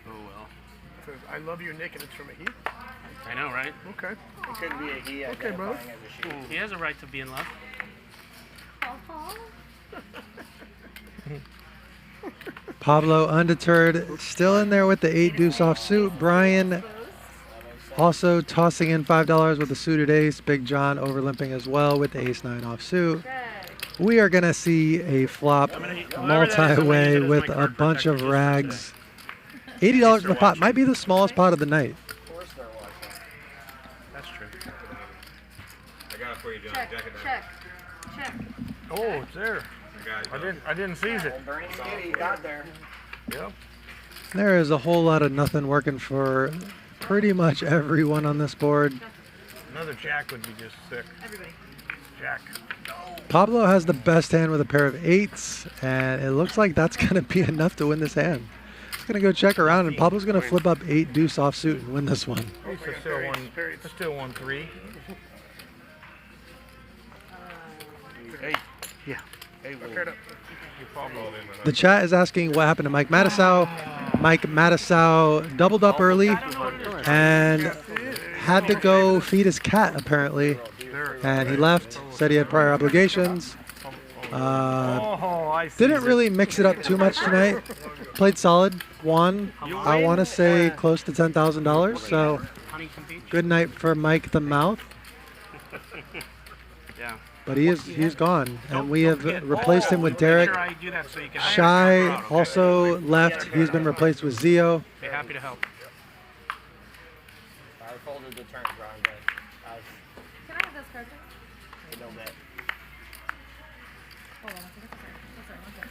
Oh well. It says, I love you, Nick, and it's from a he? I know, right? Okay. It could be a he Okay, brother. identifying as a she. He has a right to be in love. Pablo undeterred, still in there with the 8 deuce off suit. Bryan also tossing in $5 with the suited ace. Big John over limping as well with the ace 9 off suit. We are gonna see a flop multi-way with a bunch of rags. $80 in the pot might be the smallest pot of the night. That's true. I got it for you, John. Check, Jack it down. check. Oh, it's there. I didn't seize it. Bernie Kitty got there. Yep. There is a whole lot of nothing working for pretty much everyone on this board. Another jack would be just sick. Everybody. Jack. Pablo has the best hand with a pair of 8s, and it looks like that's going to be enough to win this hand. He's going to go check around, and Pablo's going to flip up 8 deuce offsuit and win this one. It's still 1-3. Hey. Yeah. Hey, The chat is asking what happened to Mike Matusow. Mike Matusow doubled up early and had to go feed his cat, apparently. And he left, said he had prior obligations. Didn't really mix it up too much tonight. Played solid, won, I want to say close to $10,000. So good night for Mike the Mouth. But he's gone, and we have replaced him with Derek. Shy also left. He's been replaced with Zio. Be happy to help. I folded the turn, Brian, but I was... Can I have those cards? No bet. Hold on, that's right.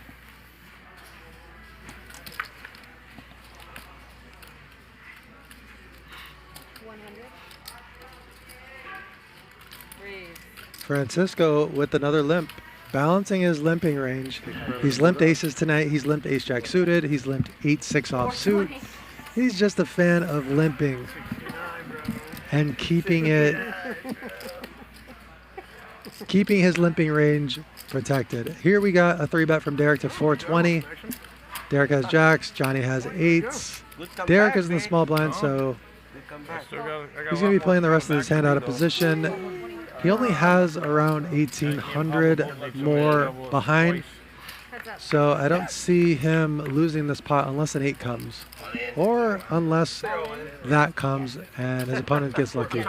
100. Raise. Francisco with another limp, balancing his limping range. He's limped aces tonight. He's limped ace jack suited. He's limped 8-6 off suit. He's just a fan of limping and keeping his limping range protected. Here we got a 3-bet from Derek to 420. Derek has jacks. Johnny has eights. Derek is in the small blind, so he's going to be playing the rest of this hand out of position. He only has around 1,800 more behind, so I don't see him losing this pot unless an 8 comes, or unless that comes and his opponent gets lucky.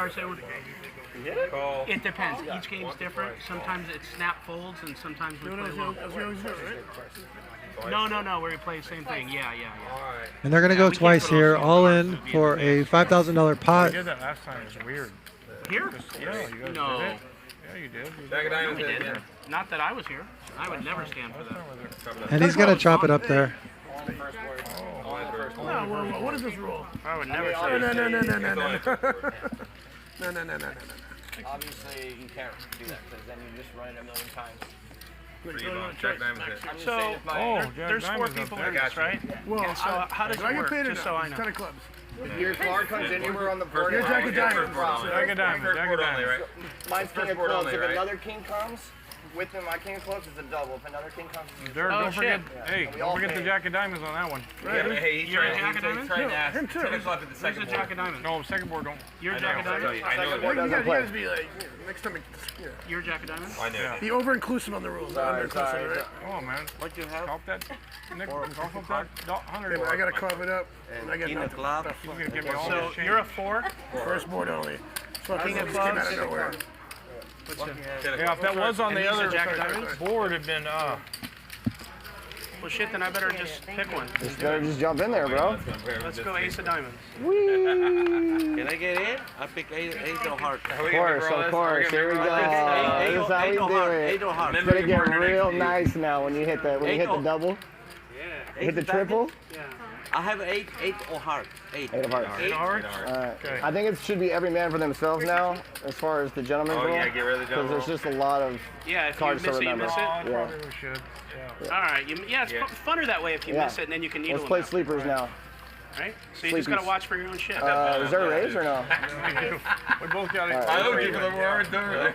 It depends. Each game's different. Sometimes it's snap folds, and sometimes we play low. No, where we play the same thing. Yeah. And they're going to go twice here, all in for a $5,000 pot. You did that last time. It's weird. Here? Yeah, you guys No. did it. Yeah, you did. No, we didn't. Not that I was here. I would never stand for that. And he's going to chop it up there. No, what is this rule? I would never say No. Obviously, you can't do that because then you just run it a million times. So, there's 4 people in this, right? Well, and so how does it work? Just so I know. 10 of clubs. Your card comes anywhere on the board. Your jack of diamonds. Jack of diamonds, right? Mine's king of clubs. If another king comes, with him, my king of clubs is a double. If another king comes, it's Derek, don't forget. Hey, don't forget the jack of diamonds on that one. Hey, you're a jack of diamonds? Him too. Who's a jack of diamonds? No, second board don't. You're a jack of diamonds? Second board doesn't play. You guys be like, next time, You're a jack of diamonds? I know. Be over-inclusive on the rules. Under-inclusive, right? Come on, man. What do you have? Golf that. Nick, golf up that 100. I gotta carve it up. And I got nothing. He's gonna give me all So, this you're a 4? First board only. King of Came out clubs? of nowhere. Yeah, if that was on And the he's a other jack of diamonds? board, it'd been Well, shit, then I better just pick one. Just better just jump in there, bro. Let's go ace of diamonds. Can I get in? I pick ace of hearts. Of course. Here we go. This is how we do it. It's gonna get real nice now when you hit the double. Yeah. Hit the triple. Yeah. I have eight of hearts. Eight of hearts. Eight of hearts? Okay. I think it should be every man for themselves now, as far as the gentleman's rule. Yeah, get rid of the because there's just a lot of if cards you miss to remember. it, you miss it. Probably we should. Yeah. All right. It's funner that way if you miss it, and then you can needle Let's play them sleepers now. Right? So you just got to watch for your own shit. Is there a raise or no? We both got it. I don't give them words, don't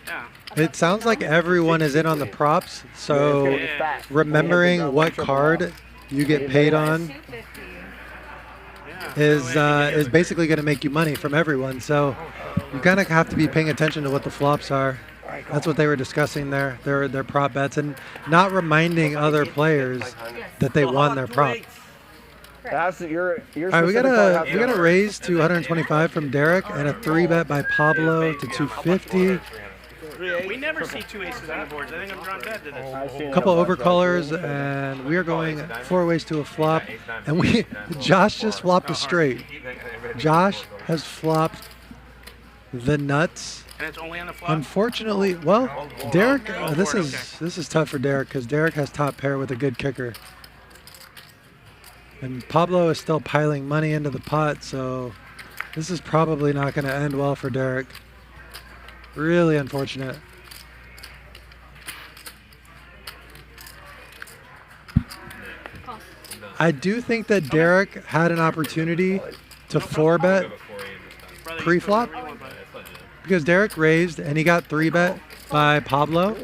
Yeah. It sounds like everyone is in on the props, so remembering what card you get paid on is basically going to make you money from everyone. So you kind of have to be paying attention to what the flops are. That's what they were discussing there. Their prop bets and not reminding other players that they won their prop. That's your All right, we got a raise to 125 from Derek and a 3-bet by Pablo to 250. We never see 2 aces on the boards. I think I'm drawn dead to this. A couple overcolors, and we are going 4 ways to a flop. And Josh just flopped a straight. Josh has flopped the nuts. And it's only on the flop? Unfortunately, well, Derek, this is tough for Derek because Derek has top pair with a good kicker. And Pablo is still piling money into the pot, so this is probably not going to end well for Derek. Really unfortunate. I do think that Derek had an opportunity to 4-bet pre-flop because Derek raised and he got 3-bet by Pablo.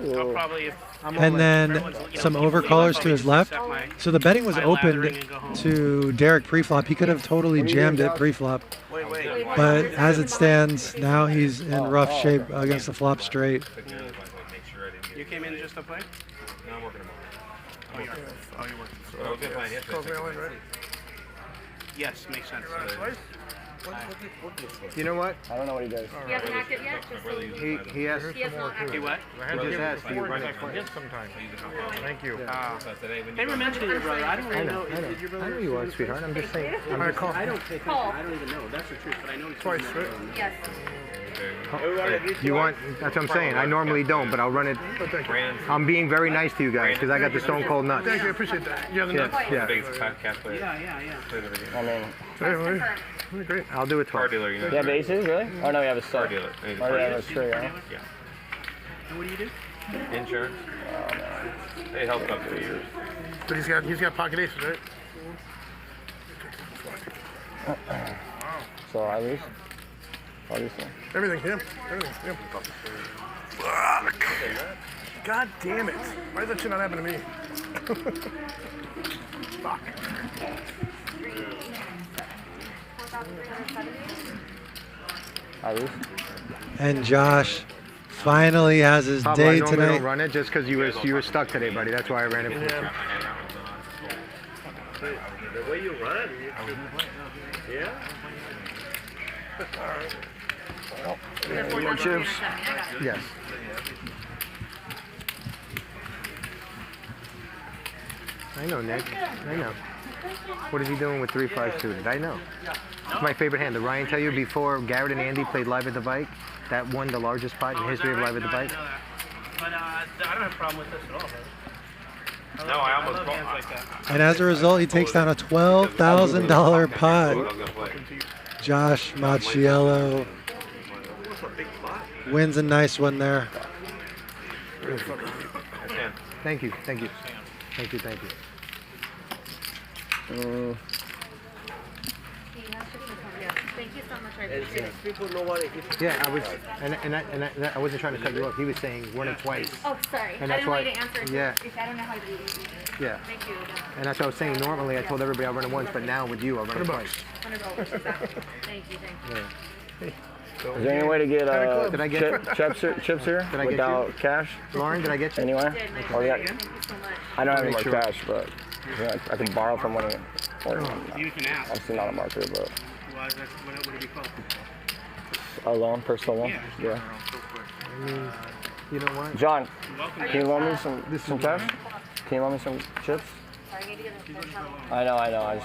And then some overcallers to his left. So the betting was opened to Derek pre-flop. He could have totally jammed it pre-flop. But as it stands, now he's in rough shape against the flop straight. You came in just to play? No, I'm working tomorrow. Oh, you're working. Yes, makes sense. You know what? I don't know what he does. He hasn't acted yet? He has. He what? He just asked you. I forget sometimes. Thank you. They were mentioning your brother. I don't really know. Did your brother? I know you are, sweetheart. I'm just saying. I don't pay attention. I don't even know. That's the truth. But I know he's twice, right? Yes. You want? That's what I'm saying. I normally don't, but I'll run it. I'm being very nice to you guys because I got the stone cold nuts. Thank you. I appreciate that. You have the nuts? Yeah. Yeah. Great. I'll do it twice. You have aces, really? Oh no, you have a sub. dealer. Oh, you have a straight, huh? Yeah. And what do you do? Insurance. They helped up 2 years. But he's got pocket aces, right? So I lose? Obviously. Everything, yeah. Everything, yeah. Fuck. God damn it. Why does that shit not happen to me? Fuck. I lose. And Josh finally has his Pablo, day I normally tonight. don't run it just because you were stuck today, buddy. That's why I ran it for you. The way you run, yeah. More chips. Yes. I know, Nick. I know. What is he doing with 3-5 suited? I know. It's my favorite hand. Did Ryan tell you before Garrett and Andy played Live at the Bike? That won the largest pot in the history of Live at the Bike? But I don't have a problem with this at all, brother. No, I almost love hands like that. And as a result, he takes down a $12,000 pot. Josh Macchiello wins a nice one there. Thank you, thank you. Thank you, thank you. Thank you so much. I appreciate it. People know what it is. Yeah, I was, and I wasn't trying to cut you off. He was saying won it twice. Oh, sorry. And I that's didn't why. want you to answer. Yeah. If I don't know how to do it. Yeah. Thank you. And that's what I was saying. Normally, I told everybody I'll run it once, but now with you, I'll run it twice. $100 exactly. Thank you. Yeah. Is there any way to get Did I get chips here Did I get without you? cash? Lauren, did I get you? Anywhere? Did, Mike. Or Thank yeah. you so much. I don't have any more Sure. cash, but yeah, I can borrow from one of you. Or, You can ask. obviously not a marker, but Well, what would it be called? a loan, personal loan. Yeah. I mean, you know what? John, Welcome. can you loan me some cash? Can you loan me some chips? I know. I know.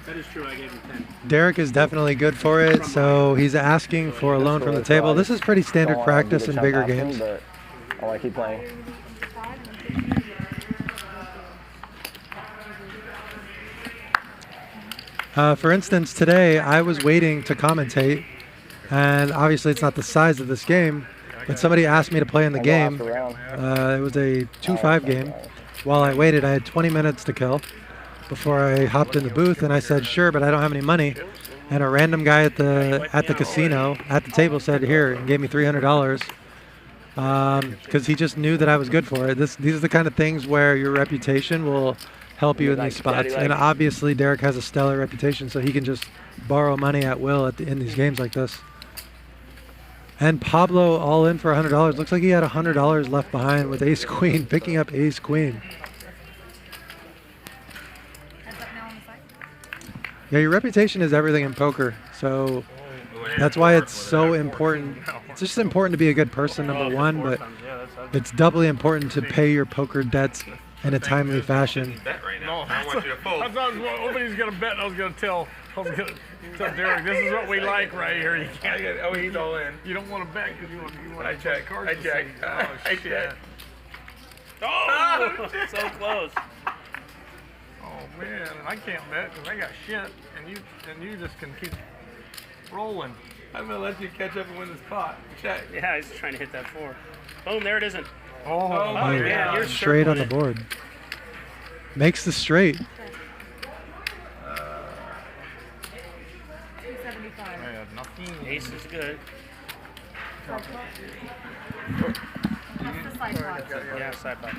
That is true. I gave him 10. Derek is definitely good for it, so he's asking for a loan from the table. This is pretty standard practice in bigger games. But I want to keep playing. For instance, today I was waiting to commentate, and obviously it's not the size of this game, but somebody asked me to play in the game. It was a 2-5 game. While I waited, I had 20 minutes to kill before I hopped in the booth, and I said, sure, but I don't have any money. And a random guy at the casino, at the table, said, here, and gave me $300. Because he just knew that I was good for it. These are the kind of things where your reputation will help you in these spots. And obviously, Derek has a stellar reputation, so he can just borrow money at will in these games like this. And Pablo all in for $100. Looks like he had $100 left behind with Ace Queen, picking up Ace Queen. Yeah, your reputation is everything in poker, so that's why it's so important. It's just important to be a good person, number one, but it's doubly important to pay your poker debts in a timely fashion. No, I want you to fold. I thought nobody's gonna bet. I was gonna tell Derek, this is what we like right here. You can't. Oh, he's all in. You don't want to bet because you want I check. cards. I check. Oh, I shit. check. Oh, so close. Oh man, and I can't bet because I got shit, and you just can keep rolling. I'm gonna let you catch up and win this pot. Check. Yeah, he's trying to hit that 4. Boom, there it isn't. Oh, man, you're straight on the board. Makes the straight. 275. Ace is good. Yeah, side pot.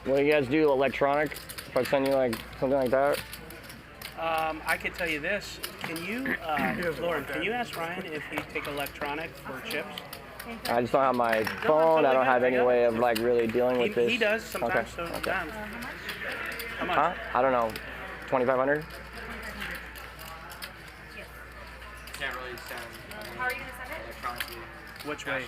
What do you guys do? Electronic? If I send you like something like that? I could tell you this. Can you, Lauren, can you ask Ryan if he'd take electronic for chips? I just don't have my phone. I don't have any way of like really dealing with this. He does sometimes. Okay. So Okay. How much? Huh? I don't know. 2,500? Can't really send. How are you going to send it? Electronically. Which way?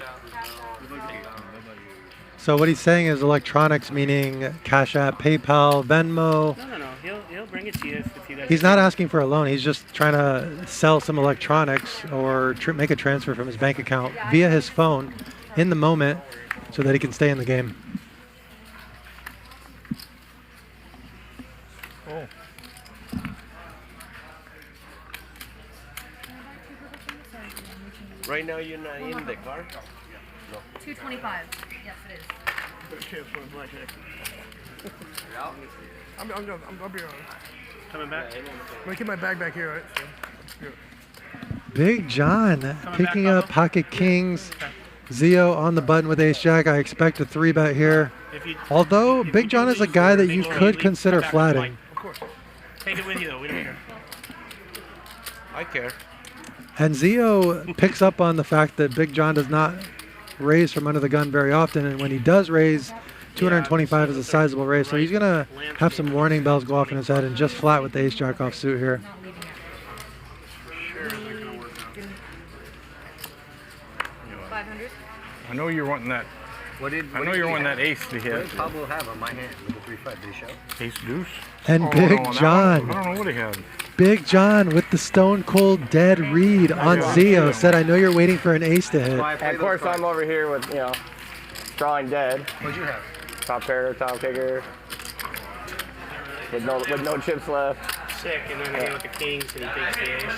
So what he's saying is electronics, meaning Cash App, PayPal, Venmo. No. He'll bring it to you if you guys. He's not asking for a loan. He's just trying to sell some electronics or make a transfer from his bank account via his phone in the moment so that he can stay in the game. Oh. Right now you're not in the car? No. 225. Yes, it is. I'll be on. Coming back? I'm gonna keep my bag back here, right? So, Big John picking up pocket kings. Zio on the button with ace jack. I expect a 3-bet here. If you, Although if Big you John do is a leave guy for that big you low could lead, consider come back with the flatting. mic. Of course. Take it with you though. We don't care. I care. And Zio picks up on the fact that Big John does not raise from under the gun very often, and when he does raise, 225 is a sizable raise, so he's gonna have some warning bells go off in his head and just flat with the ace jack off suit here. I know you're wanting that. I know you're wanting that ace to hit. What did Pablo have on my hand with the 3-5? Did he show? Ace deuce. And Oh, Big no, on that one? John. I don't know what he had. Big John with the stone cold dead read on Zio said, I know you're waiting for an ace to hit. And of course, I'm over here with, you know, drawing dead. What'd you have? Top pair, top kicker. With no chips left. Sick, and then I go with the kings and he takes the ace.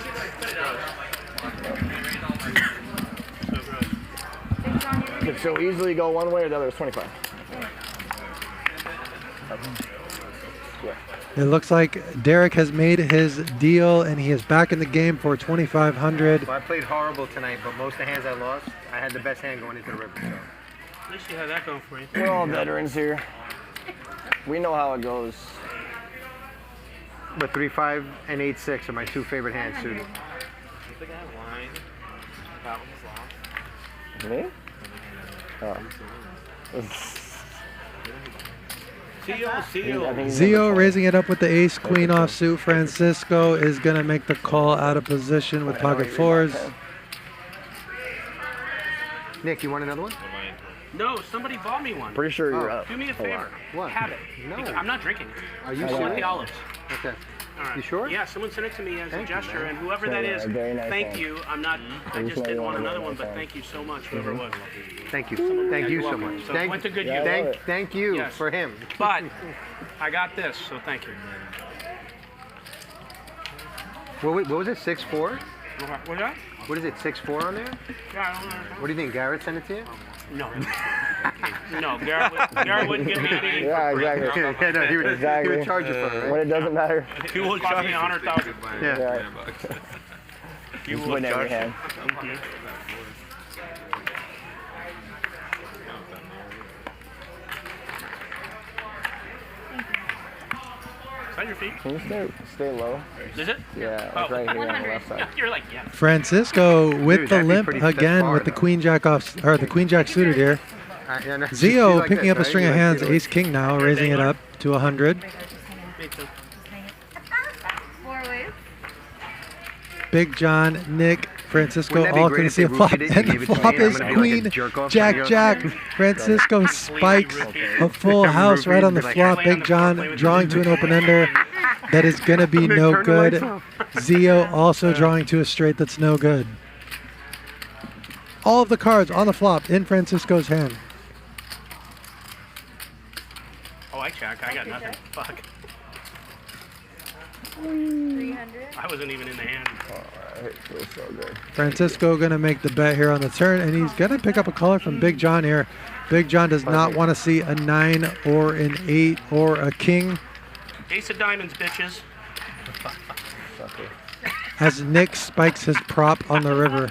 Could so easily go one way or the other. It's 25. Yeah. It looks like Derek has made his deal and he is back in the game for 2,500. Well, I played horrible tonight, but most of the hands I lost, I had the best hand going into the river. So. At least you have that going for you. We're all veterans here. We know how it goes. But 3-5 and 8-6 are my two favorite hands suited. I think I have line. That one's lost. Me? Oh. Zio raising it up with the ace queen off suit. Francisco is going to make the call out of position with pocket fours. Nick, you want another one? No, somebody bought me one. Pretty sure you're up. Do me a favor. What? Have it. No. I'm not drinking it. Are you I want serious? the olives. Okay. All right. You sure? Yeah, someone sent it to me as Thank a you, gesture, man. and whoever that is, very nice thank hand. you. I just didn't want another one, but thank you so much, whoever it was. Thank you. Thank you so much. So it went to good use. Thank you Yes. for him. But I got this, so thank you. What was it? 6-4? What's that? What is it? 6-4 on there? Yeah, I don't know. What do you think? Garrett sent it to you? No. No, Gerry wouldn't give me anything. Yeah, exactly. Yeah, no, he would Exactly. charge you for it, right? When it doesn't matter. He would cost me 100,000. Yeah. You win every hand. Is that your feet? Can you stay low? Is it? Yeah, Oh. it's right here on the left side. You're like, yeah. Francisco with Dude, the that'd be limp pretty- that's again far, with the though. queen jack off, or the queen jack suited here. Yeah, no, Zio like picking this, up a right? string You of like hands, it. ace king now, raising it up to 100. Me too. 4 ways. Big John, Nick, Francisco Wouldn't that be all great can if see they a flop, roofied it and and the gave it to me flop and I'm is gonna be like a queen, jerk-off jack, video? jack. Francisco spikes a full house right on the flop. Big John drawing to an open ender that is going to be no Turn the lights good. off. Zio also drawing to a straight that's no good. All of the cards on the flop in Francisco's hand. Oh, I check. I got nothing. Fuck. 300. I wasn't even in the hand. It feels so good. Francisco going to make the bet here on the turn, and he's going to pick up a caller from Big John here. Big John does not want to see a 9 or an 8 or a king. Ace of diamonds, bitches. As Nick spikes his prop on the river.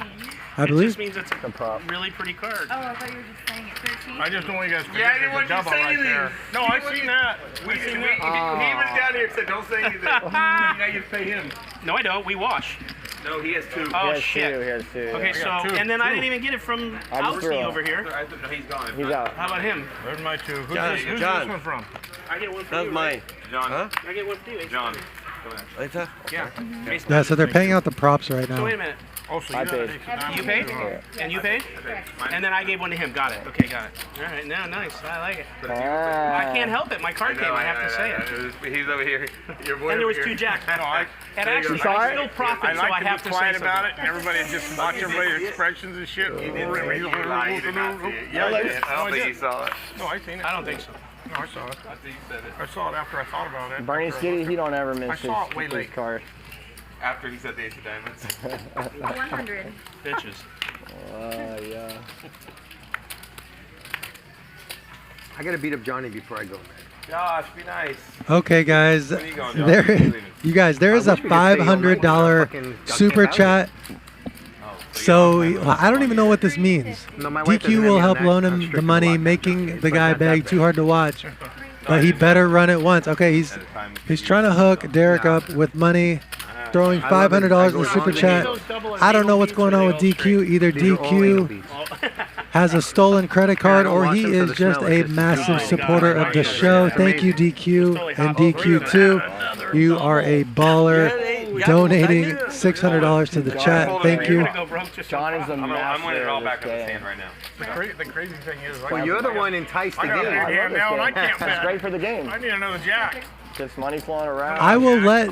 I It believe. just means it's a really pretty card. Oh, I thought you were just saying it. 13. I just don't want you guys to Yeah, I forget didn't there's want a you to double say right anything. there. No, I've seen that. We I've seen he was down here and said, don't say anything. Now you pay him. No, I don't. We wash. No, he has 2. Oh, He has shit. two, he has two, Okay, yeah. so, and then I didn't even get it from I just threw Alfie it. over here. No, he's gone. He's out. How about him? There's my 2. Who's John, this John. one from? I get one for That's you. mine. Right? Huh? I get one for you. John. Later? Yeah. Yeah, so they're paying out the props right So now. wait a minute. Oh, so I you got paid. an ace of diamonds. You paid? Yeah. And you paid? And then I gave one to him. Got it. Okay, got it. All right, now nice. I like it. I can't help it. My card came. I have to say it. He's over here. Your boy And there was over 2 here. jacks. No, And actually, saw I it? still profit, I so I like have to to be say quiet something. about it, and everybody just watch everybody's expressions and shit. You lied not see it. Yeah, I did. I don't think he saw it. No, I seen it. I don't think so. No, I saw it. I think he said it. I saw it after I thought about it. Bernie Skitty, he don't ever miss I saw it way his late. card. After he said the ace of diamonds. 100. Bitches. Yeah. I gotta beat up Johnny before I go, man. Josh, be nice. Okay, guys. Where you going, John? There, you guys, there is a I wish we could stay all night $500 fucking super camp out chat So I don't even know what this means. No, my wife DQ doesn't will have help me on loan that him the strict money, block. making the But guy not that beg bad. too hard to watch. But he better run it once. Okay, he's trying to hook Derek up with money, throwing $500 in the super chat. I don't know what's going on with DQ. Either DQ has a stolen credit card or he is just a massive supporter of the show. Thank you, DQ, and DQ too. You are a baller. Donating $600 to the chat. Thank you. John is a master. I'm winning it all back of on this the game. stand right now. The crazy thing is, Well, you're the one enticed to I got a get big it. hand now, and I can't It's bet. great for the game. I need another jack. Just money flowing around. I will let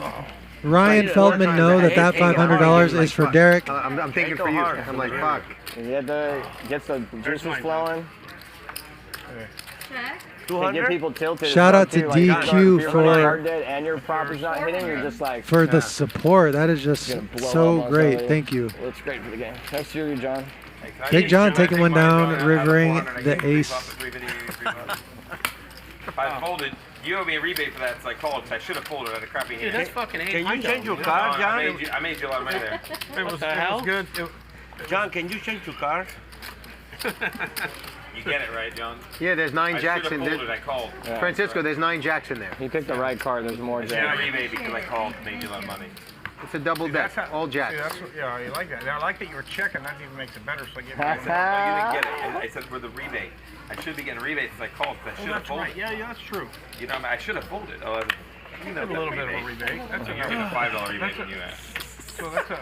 Ryan Feldman know that that $500 is for Derek. I'm thinking for you. I'm like, fuck. Gets the juices flowing. Check. To get people tilted. Shout out to Like, if DQ you're for- hard dead and your prop is not hitting, you're just like For the support. That is just gonna blow so up on great. somebody. Thank you. Well, it's great for the game. Thanks to you, John. Big John taking one down, rivering the ace. If I folded, you owe me a rebate for that, so I called. I should have folded. I had a crappy hand. Dude, that's fucking Can you $800. change your card, John? I made you a lot of money there. It was good. John, can you change your card? You get it right, John. Yeah, there's 9 I jacks should in have there. folded. I called. Francisco, there's 9 jacks in there. He picked the right card. There's more I should have jacks. a rebate because I called. Made you a lot of money. It's a double deck, all jacks. Yeah, I like that. And I like that you were checking. That even makes it better. So I get I said, oh, you didn't get it. I said for the rebate. I should be getting a rebate since I called. I should have that's folded. right. Yeah, that's true. You know, I should have folded. Oh, You got a little bit of a rebate. That's You're getting a $5 rebate when you ask. So that's a.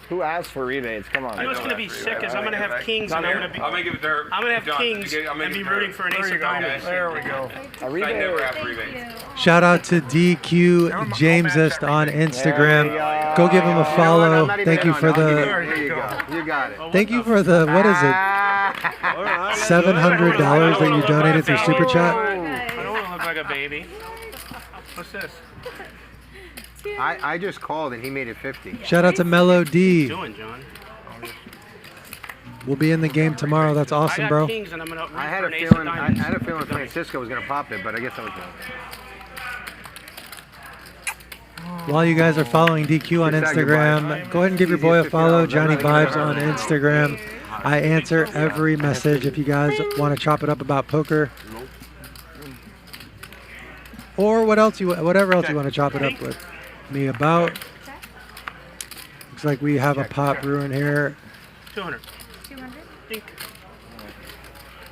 Who asked for rebates? Come on. You know what's gonna be sick is I'm gonna have kings and I'm gonna be. I'm gonna give it to her. I'm gonna have John, kings I'm gonna and be give it to her. rooting for an ace There you of go. diamonds. There we go. A I rebate. never have rebates. Shout out to DQ Jamesist on Instagram. Go give him a follow. Thank you for the. There you go. You got it. Thank you for the. What is it? $700 that you donated through super chat. I don't want to look like a baby. What's this? I just called and he made it 50. Shout out to Mellow D. What are you doing, John? We'll be in the game tomorrow. That's awesome, I got bro. kings and I'm gonna root I had for a an ace of feeling. I diamonds. had a feeling Francisco was gonna pop it, but I guess I was wrong. While you guys are following DQ on Instagram, go ahead and give your boy a follow. Johnny Vibes on Instagram. I answer every message if you guys want to chop it up about poker. Or whatever else you want to chop it up with me about. Looks like we have a pot brewing here. 200.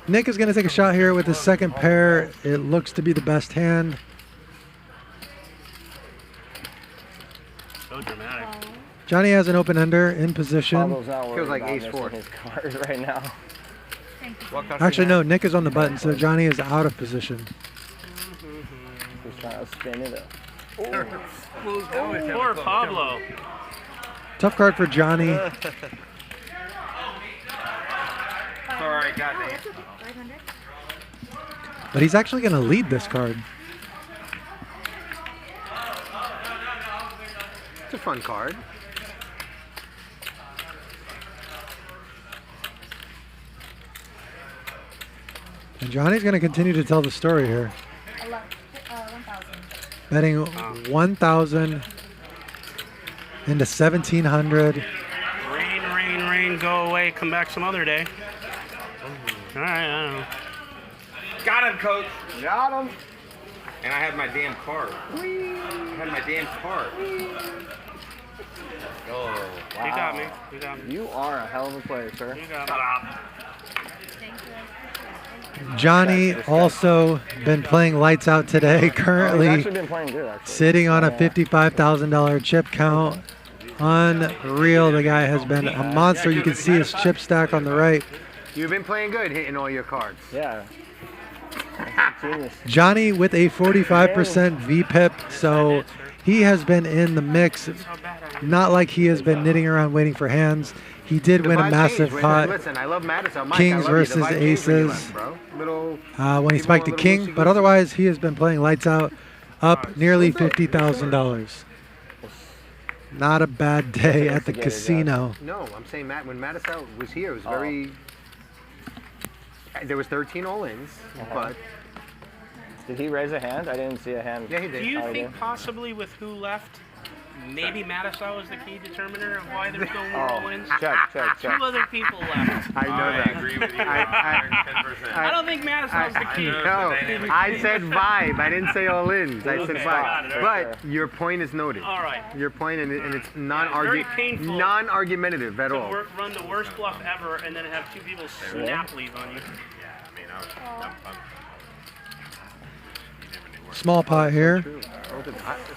Nick is going to take a shot here with his second pair. It looks to be the best hand. So dramatic. Johnny has an open ender in position. Pablo's not worried Feels like about ace four. missing his card right now. Actually, no, Nick is on the button, so Johnny is out of position. He's trying to spin it up. Poor Pablo. Tough card for Johnny. Sorry, got me. But he's actually going to lead this card. It's a fun card. And Johnny's going to continue to tell the story here. 1,000. Betting 1,000 into 1,700. Rain, go away, come back some other day. All right, I don't know. Got him, coach. Got him. And I had my damn card. I had my damn card. Oh, You got me. You got me. You are a hell of a player, sir. You got me. Johnny also been playing lights out today. He's Currently actually been playing good, actually. sitting on a $55,000 chip count. Unreal. The guy has been a monster. You can see his chip stack on the right. You've been playing good, hitting all your cards. Yeah. Genius. Johnny with a 45% VPIP, so he has been in the mix. Not like he has been knitting around waiting for hands. He did win a massive pot. Listen, I love Matusow. Mike, Kings I love you. The versus vibe changed when you aces. left, bro. Little, When he spiked the king, but otherwise he has been playing lights out, up nearly $50,000. Not a bad day at the casino. No, I'm saying when Matusow was here, it was very. There was 13 all-ins, but. Did he raise a hand? I didn't see a hand. Yeah, he did. Do you think possibly with who left maybe Matusow is the key determiner of why there's no more wins. check. Two other people left. I know that. agree with you. I don't think Matusow's the key. No, I said vibe. I didn't say all ins. I said vibe. But your point is noted. All right. Your point, and it's very painful non-argumentative at all. Run the worst bluff ever and then have two people snap leave on you. Small pot here.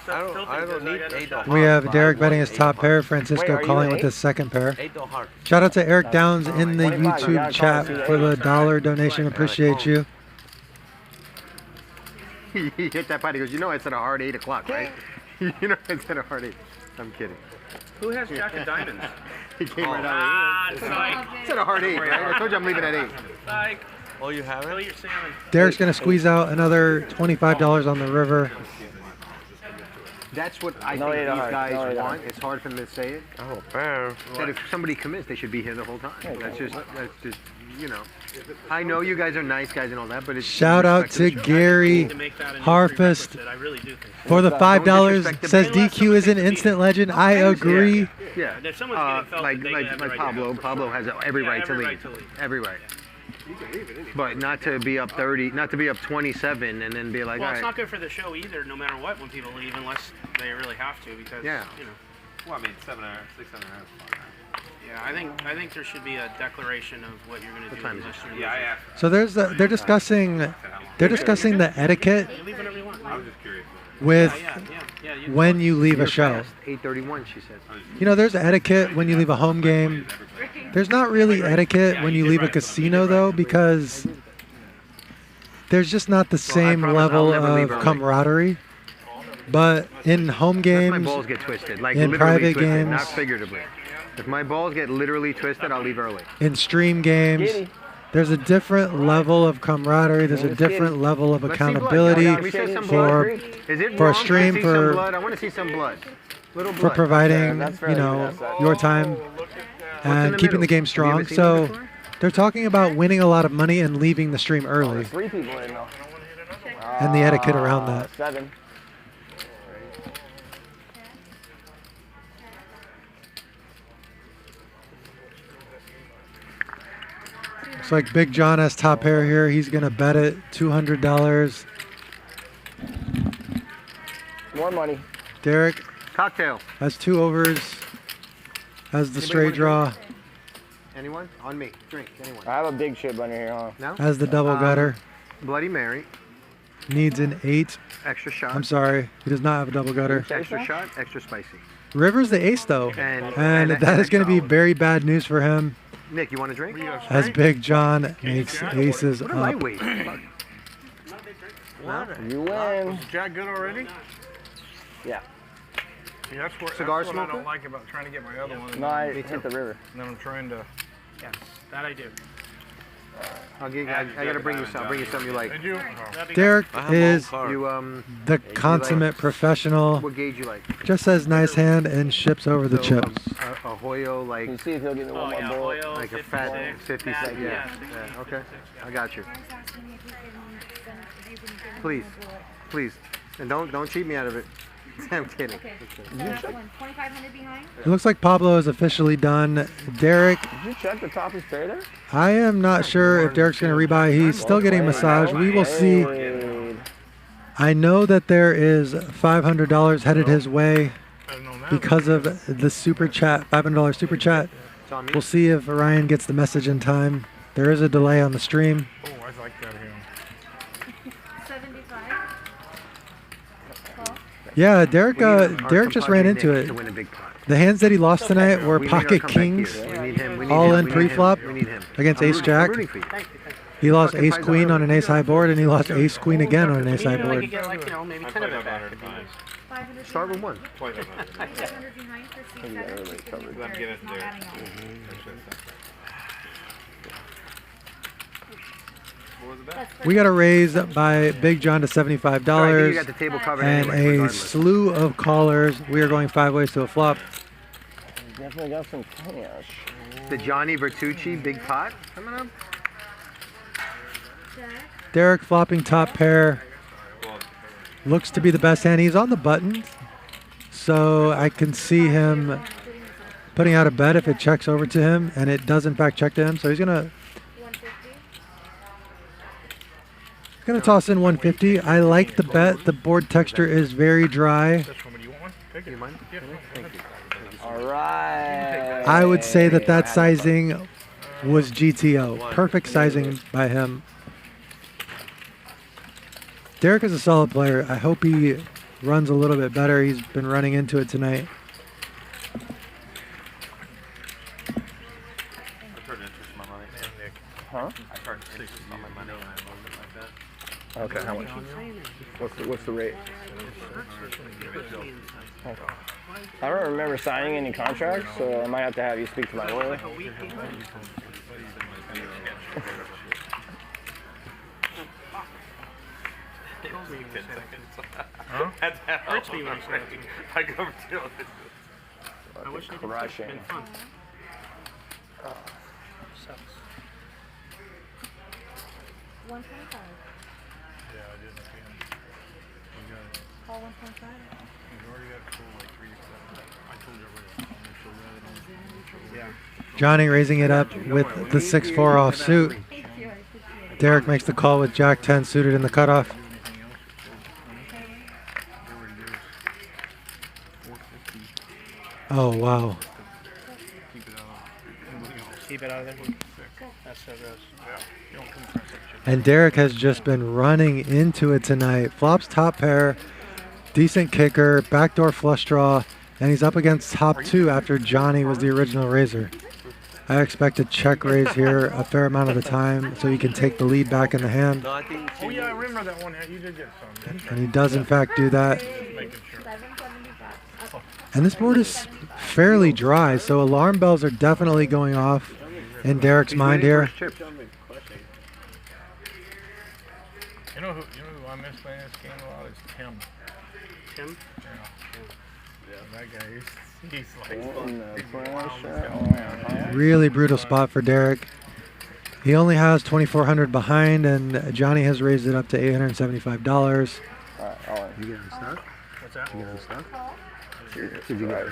I don't need 8 of We have Derek betting his top pair. Francisco calling with his second pair. 8 of hearts. Shout out to Eric Downs in the YouTube chat for the $1 donation. Appreciate you. He hit that pot. He goes, you know I said a hard 8 o'clock, right? You know I said a hard 8. I'm kidding. Who has Jack of Diamonds? He came right out. He said a hard 8, right? I told you I'm leaving at 8. Psych. Oh, you have it? Your salmon. Derek's going to squeeze out another $25 on the river. That's what I think these guys want. It's hard for them to say it. Oh, fair. That if somebody commits, they should be here the whole time. That's just, you know. I know you guys are nice guys and all that, but it's Shout out to Gerry Harfest for the $5. Says DQ is an instant legend. I agree. Yeah. Like Pablo. Pablo has every right to leave. Every right. But not to be up 30, not to be up 27 and then be like, well, all it's right. not good for the show either, no matter what, when people leave, unless they really have to, because, you know. Well, I mean, 7 hours, 6 hours. Yeah, I think there should be a declaration of what you're going to do. Unless you're So they're discussing the etiquette with when you leave a show. 8:31, she said. You know, there's etiquette when you leave a home game. There's not really etiquette when you leave a casino, though, because there's just not the same level of camaraderie. But in home games, my balls get twisted, like in literally private twisted, games, not figuratively. If my balls get literally twisted, I'll leave early. in stream games, there's a different level of camaraderie. There's a different level of accountability for a stream, for I want to see some blood. Little blood. for providing, you know, your time and keeping the game strong. So they're talking about winning a lot of money and leaving the stream early, 3 people in though. and the etiquette around that. 7. Looks like Big John has top pair here. He's gonna bet it $200. More money. Derek Cocktail. has 2 overs, has the straight draw, Anyone? On me. Drink. Anyone? I have a big chip under here, huh? No? has the double gutter, Bloody Mary. needs an 8. Extra shot. I'm sorry, he does not have a double gutter. Extra shot. Extra spicy. River's the ace though, and that is going to be very bad news for him Nick, you want a drink? as Big John makes aces What am I up. waiting? You win. Is Jack good already? Yeah. See, that's what I smoker? don't like about trying to get my other one. No, I hit the river. And then I'm trying to. Yes, that I do. I gotta bring you some. Bring you something you like. Did you? Derek is You the consummate professional. What gauge you like? Just says nice hand and ships over the chips. A Hoyo like. Can you see if he'll give me one more bullet? Like a fat 50 cent. Yeah. Okay. I got you. Please, please, and don't cheat me out of it. I'm kidding. Okay. So that one, 2,500 behind. It looks like Pablo is officially done. Derek, Did you check the top of his pair there? I am not sure if Derek's going to rebuy. He's still getting massaged. We will see. I know that there is $500 headed his way because of the super chat, $500 super chat. We'll see if Ryan gets the message in time. There is a delay on the stream. Oh, I like that here. 75. Yeah, Derek just ran into it. The hands that he lost tonight were pocket kings, all in pre-flop against ace jack. He lost ace queen on an ace high board, and he lost ace queen again on an ace high board. Maybe 10 of it back. Start with 1. 500 behind for C7. We got a raise by Big John to $75 and a slew of callers. We are going 5 ways to a flop. Definitely got some cash. The Johnny Vertucci big pot coming up. Derek flopping top pair. Looks to be the best hand. He's on the buttons. so I can see him putting out a bet if it checks over to him, and it does in fact check to him. So he's gonna toss in 150. I like the bet. The board texture is very dry. All right. I would say that sizing was GTO. Perfect sizing by him. Derek is a solid player. I hope he runs a little bit better. He's been running into it tonight. Huh? I charged 6 on my money and I loaned it like that. Okay, how much? What's the rate? I don't remember signing any contracts, so I might have to have you speak to my lawyer. Huh? That hurts me when I say I go over to it. I wish it Crushing. had been fun. Sucks. 125. Yeah, I didn't see him. We got it. Call 125. He's already got cool like 3 to 7. I told you already. I'll make sure that I don't. Yeah. Johnny raising it up with the 6-4 offsuit. Derek makes the call with Jack 10 suited in the cutoff. Oh, wow. Keep it out of there. That's so gross. And Derek has just been running into it tonight. Flops top pair, decent kicker, backdoor flush draw, and he's up against top 2 after Johnny was the original raiser. I expect a check raise here a fair amount of the time so he can take the lead back in the hand. Oh yeah, I remember that one. You did get some. And he does in fact do that. And this board is fairly dry, so alarm bells are definitely going off in Derek's mind here. You know who I miss playing this game a lot is Tim. Tim? Yeah. That guy, he's like Really brutal spot for Derek. He only has 2,400 behind, and Johnny has raised it up to $875. You get in stock? What's that? You get in stock? Did you guys?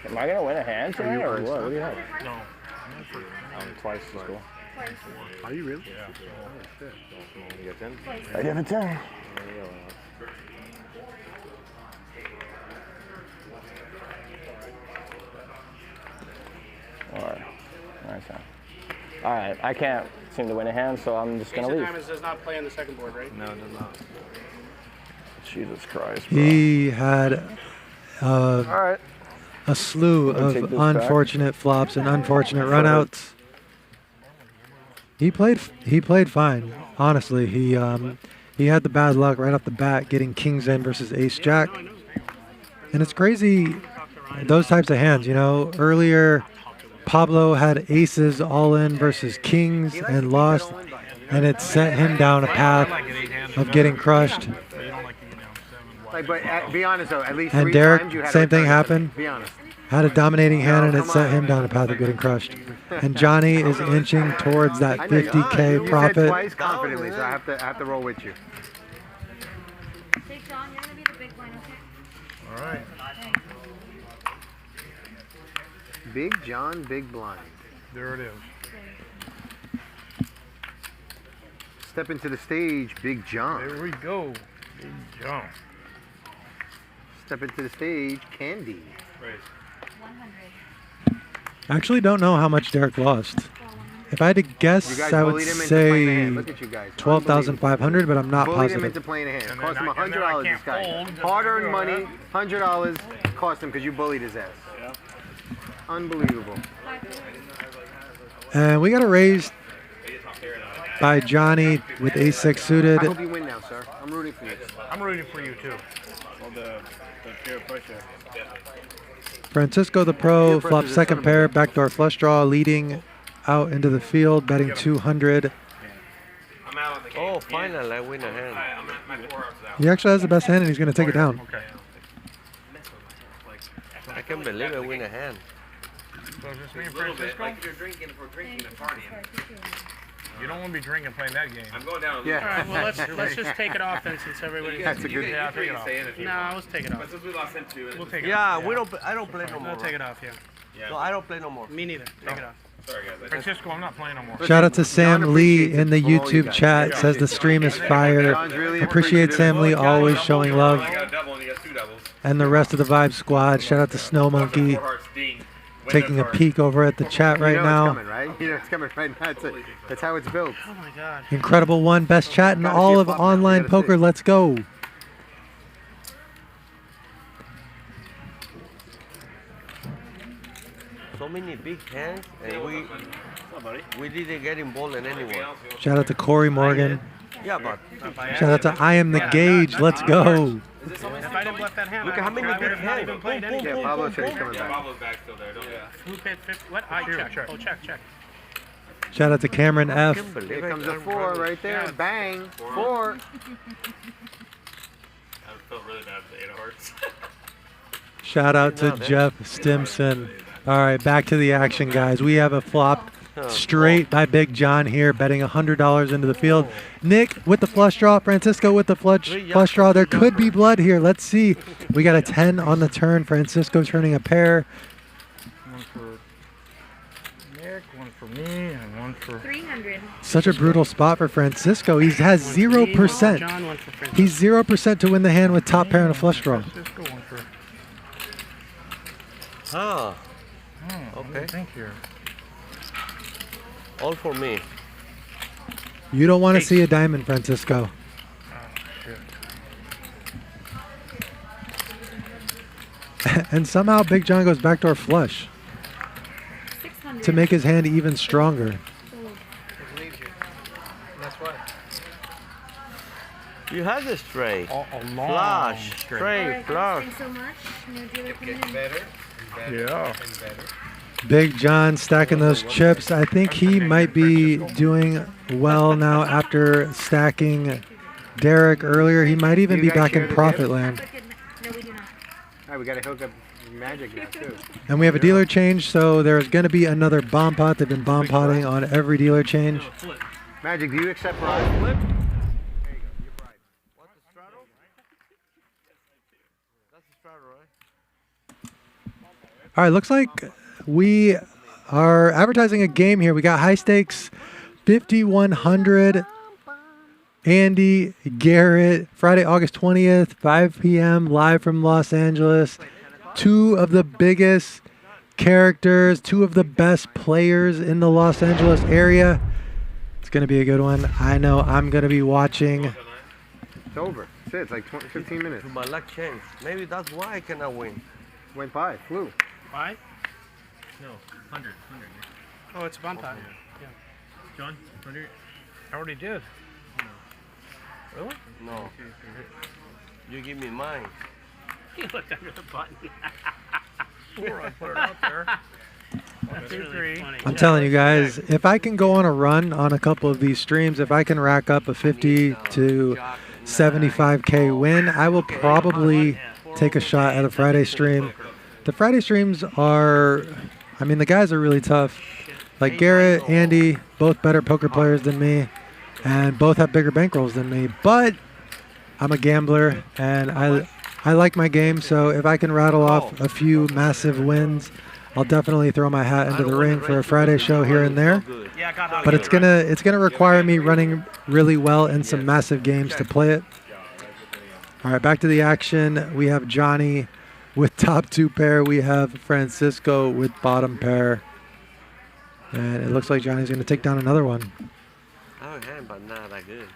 Am I gonna win a hand tonight, or what? What do you have? No. Twice as cool. Are you really? Yeah. Oh, shit. You get 10? I give it 10. Alright. Nice hand. Alright, I can't seem to win a hand, so I'm just gonna Ace of leave. Diamonds does not play on the second board, right? No, it does not. Jesus Christ, bro. He had a slew of unfortunate flops and unfortunate runouts. He played fine, honestly. He had the bad luck right off the bat getting kings in versus ace jack. And it's crazy, those types of hands, you know. Earlier, Pablo had aces all in versus kings and lost, and it set him down a path of getting crushed. Like, but be honest though, at least And 3 Derek, times you had same a thing return. happened. Be honest. Had a dominating hand, and it set him down a path of getting crushed. And Johnny is inching towards that I know you- 50K you said profit. twice confidently, so I have to roll with you. Big John, you're gonna be the big blind, okay? All right. Big John, big blind. There it is. Step into the stage, Big John. There we go. Big John. Step into the stage, Candy. I actually don't know how much Derek lost. If I had to You guess, guys I would bullied him into playing a say hand. Look at you guys. 12,500, but I'm not Bullied him positive. into playing a hand. And Cost then him I- and then I $100. This can't guy. fold. Hard-earned money, $100 cost him because you bullied his ass. Unbelievable. And we got a raise by Johnny with ace-6 suited. I hope you win now, sir. I'm rooting for you. I'm rooting for you too. Well, the peer pressure. Francisco the pro, flop second pair, backdoor flush draw, leading out into the field, betting 200. I'm out of the game. Oh, finally, I win a hand. I'm at my 4 hours out. He actually has the best hand, and he's going to take it down. Okay. I can't believe I win a hand. So is this me and A little bit, Francisco? like you're drinking for drinking the party. You don't want to be drinking playing that game. I'm going down. All right, well, let's just take it off then, since everybody's. That's a good. Yeah, take it off. No, let's take it off. But since we lost him too. We'll take it Yeah, off. we don't. I don't play no more. We'll take it off. Yeah. No, I don't play no more. Me neither. Take it off. Sorry guys. Francisco, I'm not playing no more. Shout out to Sam Lee in the YouTube chat. Says the stream is fire. Appreciate Sam Lee always showing love. I got a double and you got 2 doubles. And the rest of the Vibe Squad. Shout out to Snow Monkey. Taking a peek over at the chat right now. It's coming, right? You know it's coming right now. That's how it's built. Oh my God. Incredible one. Best chat in all of online poker. Let's go. So many big hands, and we didn't get involved in anyone. Shout out to Corey Morgan. Yeah, but Shout out to I Am the Gauge. Let's go. If I didn't bluff that hand, Look at how many I would big have not hands. even played anything. Yeah, Pablo said he's coming Yeah, back. Pablo's back still there. Don't Who paid 50? What? I check. Oh, check. Shout out to Cameron F. Here comes a 4 right there. Bang. 4. I felt really bad for the 8 of hearts. Shout out to Jeff Stimson. All right, back to the action, guys. We have a flop straight by Big John here, betting $100 into the field. Nick with the flush draw, Francisco with the flush draw. There could be blood here. Let's see. We got a 10 on the turn. Francisco turning a pair. One for Nick, one for me, and one for 300. Such a brutal spot for Francisco. He has 0%. He's 0% to win the hand with top pair and a flush draw. Francisco, one for. Oh, Okay. Thank you. all for me. You don't want to see a diamond, Francisco. And somehow Big John goes backdoor flush to make his hand even stronger. That's why. You had the straight. A long Flush, straight. straight, flush. Thanks so much. New dealer coming Getting in. better. Yeah. And better. Big John stacking those chips. I think he might be doing well now after stacking Derek earlier. He might even be back in profit land. No, we do not. All right, we got to hook up Magic now, too. And we have a dealer change, so there's going to be another bomb pot. They've been bomb potting on every dealer change. Magic, do you accept Brian flip? There you go. You're Brian. What, the straddle? That's the straddle, right? All right, looks like we are advertising a game here. We got high stakes 5,100. Andy Garrett, Friday, August 20th, 5 p.m., live from Los Angeles. Two of the biggest characters, two of the best players in the Los Angeles area. It's going to be a good one. I know I'm going to be watching. It's over. That's it. It's like 20, 15 minutes. My luck changed. Maybe that's why I cannot win. Went by. Flew. 5? No, 100. Oh, it's a bomb pot. Yeah. John, 100. I already did. Really? No. You give me mine. You looked under the button. Sure, I put it out there. That's really funny. I'm telling you guys, if I can go on a run on a couple of these streams, if I can rack up a 50 to 75K win, I will probably take a shot at a Friday stream. The Friday streams are, I mean, the guys are really tough. Like Garrett, Andy, both better poker players than me, and both have bigger bankrolls than me. But I'm a gambler, and I like my game, so if I can rattle off a few massive wins, I'll definitely throw my hat into the ring for a Friday show here and there. But it's gonna require me running really well in some massive games to play it. All right, back to the action. We have Johnny with top 2 pair. We have Francisco with bottom pair. And it looks like Johnny's gonna take down another one. I don't have, but not that good.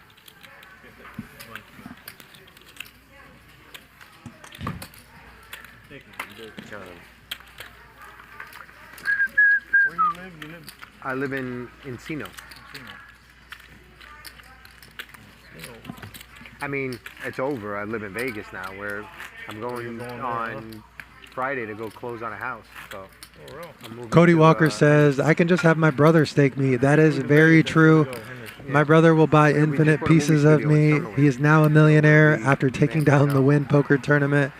Where do you live? You live? I live in Encino. I mean, it's over. I live in Vegas now, where I'm going on Friday to go close on a house. So I'm moving Cody to, Walker says, I can just have my brother stake me. That is very true. My brother will buy infinite pieces of me. He is now a millionaire after taking down the Win Poker Tournament.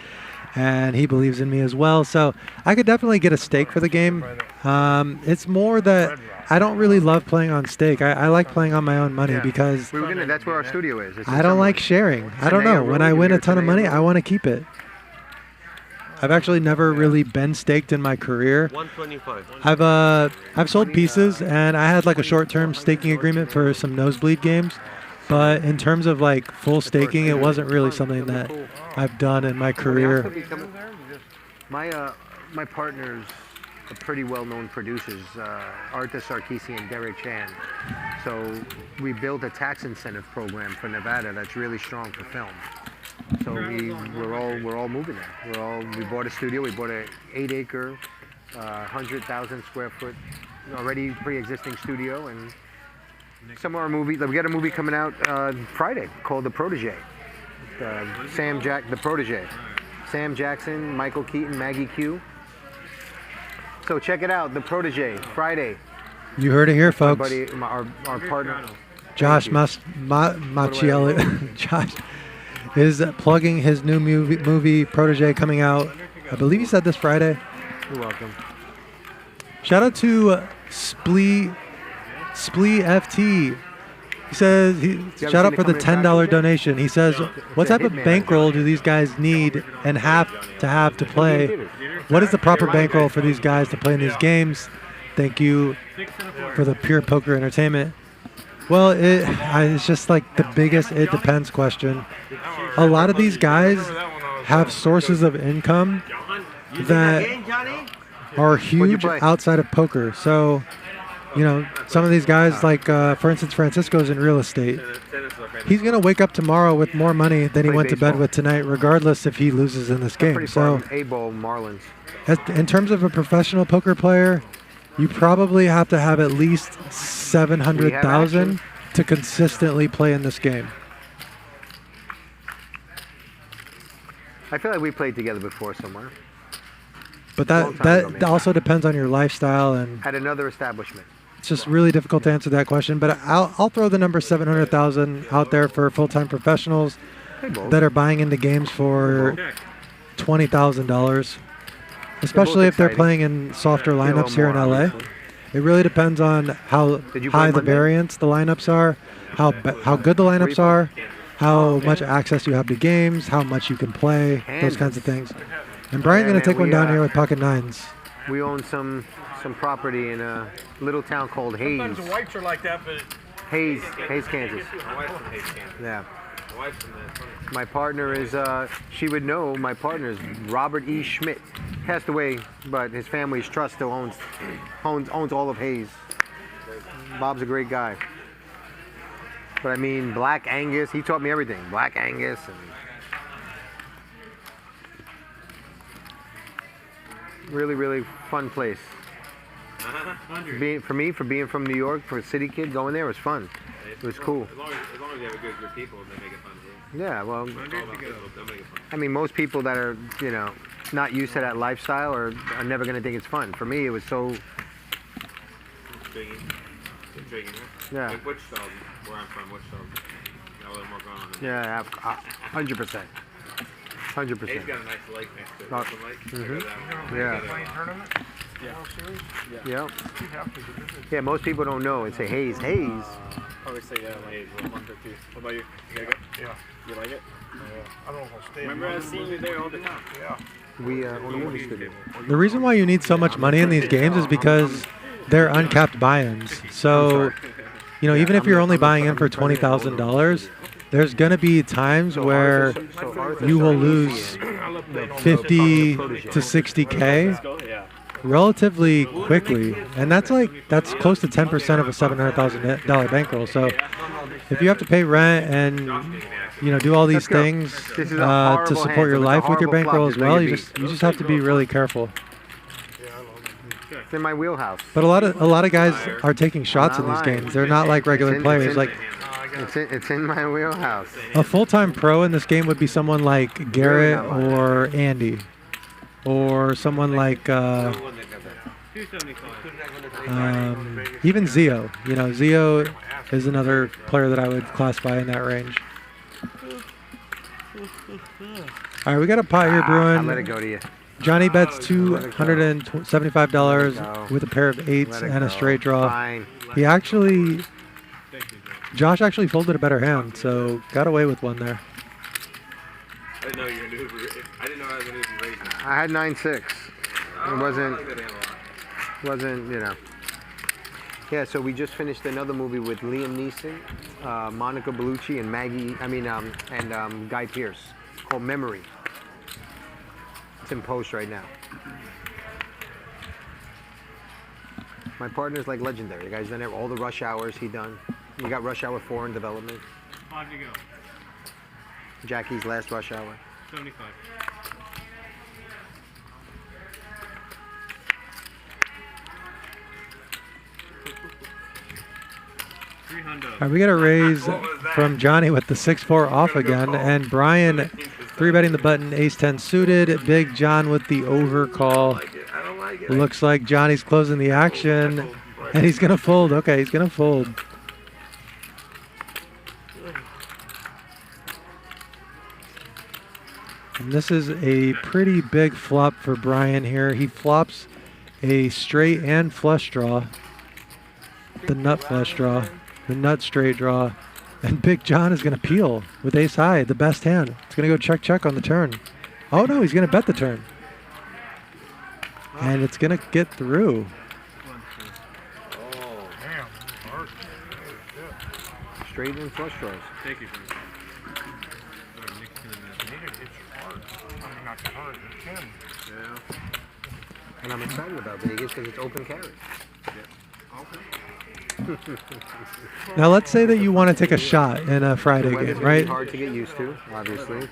and he believes in me as well. So I could definitely get a stake for the game. It's more that I don't really love playing on stake. I like playing on my own money because that's where our studio is. I don't like sharing. I don't know. When I win a ton of money, I want to keep it. I've actually never really been staked in my career. 125. I've sold pieces, and I had like a short-term staking agreement for some nosebleed games. But in terms of like full staking, it wasn't really something that I've done in my career. My partners are pretty well-known producers, Arta Sarkisian and Derek Chan. So we built a tax incentive program for Nevada that's really strong for film. So we're all moving there. We bought a studio. We bought an 8-acre, 100,000 square foot, already pre-existing studio, and some of our movies. We got a movie coming out Friday called The Protege. The Protege. Sam Jackson, Michael Keaton, Maggie Q. So check it out, The Protege, Friday. You heard it here, folks. Our buddy, our partner. Josh Machielli. Josh is plugging his new movie Protege coming out. I believe he said this Friday. You're welcome. Shout out to Splee FT. He says, shout out for the $10 donation. He says, what type of bankroll do these guys need and have to play? What is the proper bankroll for these guys to play in these games? Thank you for the pure poker entertainment. Well, it's just like the biggest it depends question. A lot of these guys have sources of income that are huge outside of poker. So, you know, some of these guys, like, for instance, Francisco's in real estate. He's going to wake up tomorrow with more money than he went to bed with tonight, regardless if he loses in this game. So, A-Ball Marlins. In terms of a professional poker player, you probably have to have at least 700,000 to consistently play in this game. I feel like we played together before somewhere. But that also depends on your lifestyle and at another establishment. It's just really difficult to answer that question. But I'll throw the number 700,000 out there for full-time professionals that are buying into games for $20,000, especially if they're playing in softer lineups here in LA. It really depends on how high the variance the lineups are, how good the lineups are, how much access you have to games, how much you can play, those kinds of things. And Bryan's going to take one down here with pocket nines. We own some property in a little town called Hayes. Sometimes the whites are like that, but Hayes, Kansas. My wife's from Hayes, Kansas. Yeah. My wife's from there. My partner is, she would know, my partner is Robert E. Schmidt. Passed away, but his family's trust still owns all of Hayes. Bob's a great guy. But I mean, Black Angus, he taught me everything. Black Angus and really, really fun place. For being from New York, for a city kid, going there was fun. It was cool. As long as you have a good group of people, they make it fun too. Yeah, well, They'll make it fun. I mean, most people that are, you know, not used to that lifestyle are never going to think it's fun. For me, it was so... Intriguing, huh? Yeah. Like Wichita, where I'm from, Wichita, got a little more going on. Yeah, 100%. 100%. Hayes got a nice lake next to it. Oh. Open lake. Mm-hmm. Yeah. Yeah. tournament? Yeah. Yeah, most people don't know. It's a Hayes. Hayes. Probably say like a month or two. What about you? You gotta go? Yeah. You like it? I don't know if I'll stay. Remember I seen you there all the time. Yeah. We own a movie studio. The reason why you need so much money in these games is because they're uncapped buy-ins. So, you know, even if you're only buying in for $20,000, there's going to be times where you will lose 50 to 60K relatively quickly. And that's close to 10% of a $700,000 bankroll. So if you have to pay rent and, you know, do all these things to support your life with your bankroll as well, you just have to be really careful. It's in my wheelhouse. But a lot of guys are taking shots in these games. They're not like regular players. Like it's in my wheelhouse. A full-time pro in this game would be someone like Garrett or Andy, or someone like even Zio. You know, Zio is another player that I would classify in that range. All right, we got a pot here brewing. I let it go to you. Johnny bets $275 with a pair of 8s and a straight draw. Fine. He actually, Josh actually folded a better hand, so got away with one there. I didn't know you were gonna do it. I didn't know I was gonna do raising. I had 9-6. It wasn't, you know. Yeah, so we just finished another movie with Liam Neeson, Monica Bellucci, and Guy Pearce called Memory. It's in post right now. My partner's like legendary. The guy's done all the Rush Hours he done. We got Rush Hour 4 in development. 5 to go. Jackie's last Rush Hour. 75. All right, we got a raise from Johnny with the 6-4 off again, and Bryan 3-betting the button, ace-10 suited. Big John with the overcall. Looks like Johnny's closing the action, and he's gonna fold. Okay, he's gonna fold. And this is a pretty big flop for Bryan here. He flops a straight and flush draw, the nut flush draw, the nut straight draw, and Big John is going to peel with ace high, the best hand. It's going to go check on the turn. Oh no, he's going to bet the turn. And it's going to get through. Oh, damn. Hard. Straight and flush draws. Thank you. Not hard. It can. Yeah. And I'm excited about Vegas because it's open carry. Now let's say that you want to take a shot in a Friday game, right? Hard to get used to, obviously.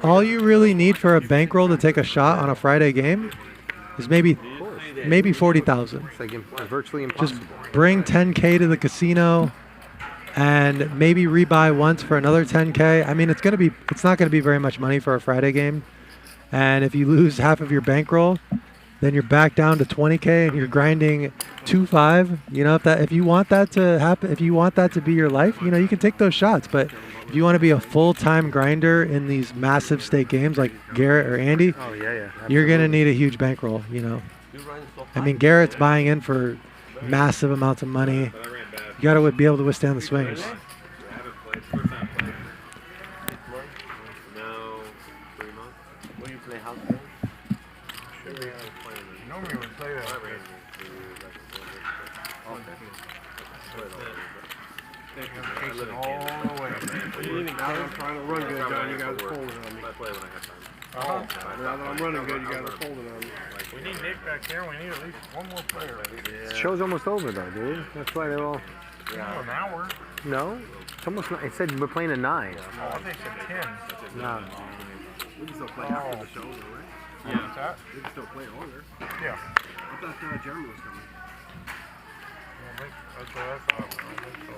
All you really need for a bankroll to take a shot on a Friday game is maybe 40,000. It's like virtually impossible. Just bring 10K to the casino and maybe rebuy once for another 10K. I mean, it's not going to be very much money for a Friday game. And if you lose half of your bankroll, then you're back down to 20K and you're grinding 2-5. You know, if you want that to happen, if you want that to be your life, you know, you can take those shots. But if you want to be a full-time grinder in these massive stake games like Garrett or Andy, you're going to need a huge bankroll, you know. I mean, Garrett's buying in for massive amounts of money. You got to be able to withstand the swings. Normally we play that. Takes it all the way. Now that I'm trying to run good, John, you guys are folding on me. I play when I have time. Now that I'm running good, you guys are folding on me. We need Nick back there. We need at least one more player. The show's almost over though, dude. That's why they're all. Yeah. An hour. No, it's almost. It said we're playing at 9. Oh, I think it's at 10. No. We can still play after the show, though, right? Yeah. What's that? We can still play longer. Yeah. I thought Gerry was coming. That's what I thought. I don't think so.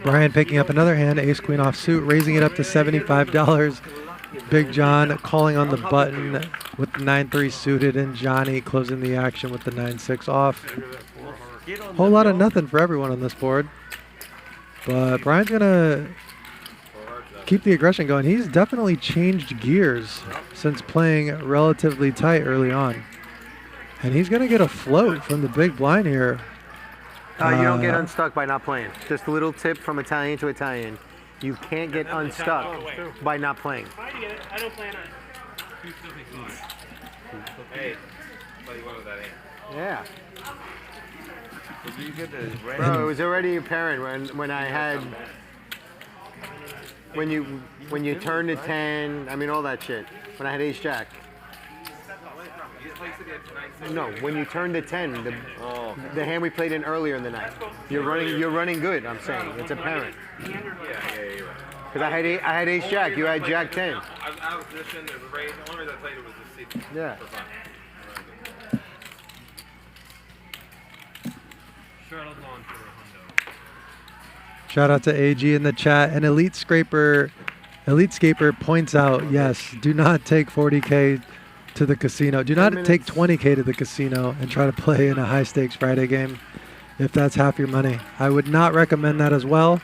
Bryan picking up another hand, ace queen offsuit, raising it up to $75. Big John calling on the button with the 9-3 suited, and Johnny closing the action with the 9-6 off. Whole lot of nothing for everyone on this board. But Bryan's gonna keep the aggression going. He's definitely changed gears since playing relatively tight early on. And he's gonna get a float from the big blind here. You don't get unstuck by not playing. Just a little tip from Italian to Italian. You can't get unstuck by not playing. I get it. I don't plan on it. Hey, tell you what with that ain't. Yeah. Did you get the Bro, it was already apparent when I had when you turned to 10. I mean all that shit. When I had ace jack. No, when you turned to 10, the hand we played in earlier in the night. You're running good. I'm saying it's apparent. Because I had ace jack. You had jack 10. I was positioned. It was raised. The only reason I played it was to see. Yeah. For fun. Shout out to AG in the chat. And Elite Scraper points out, yes, do not take 40K to the casino. Do not take 20K to the casino and try to play in a high stakes Friday game if that's half your money. I would not recommend that as well.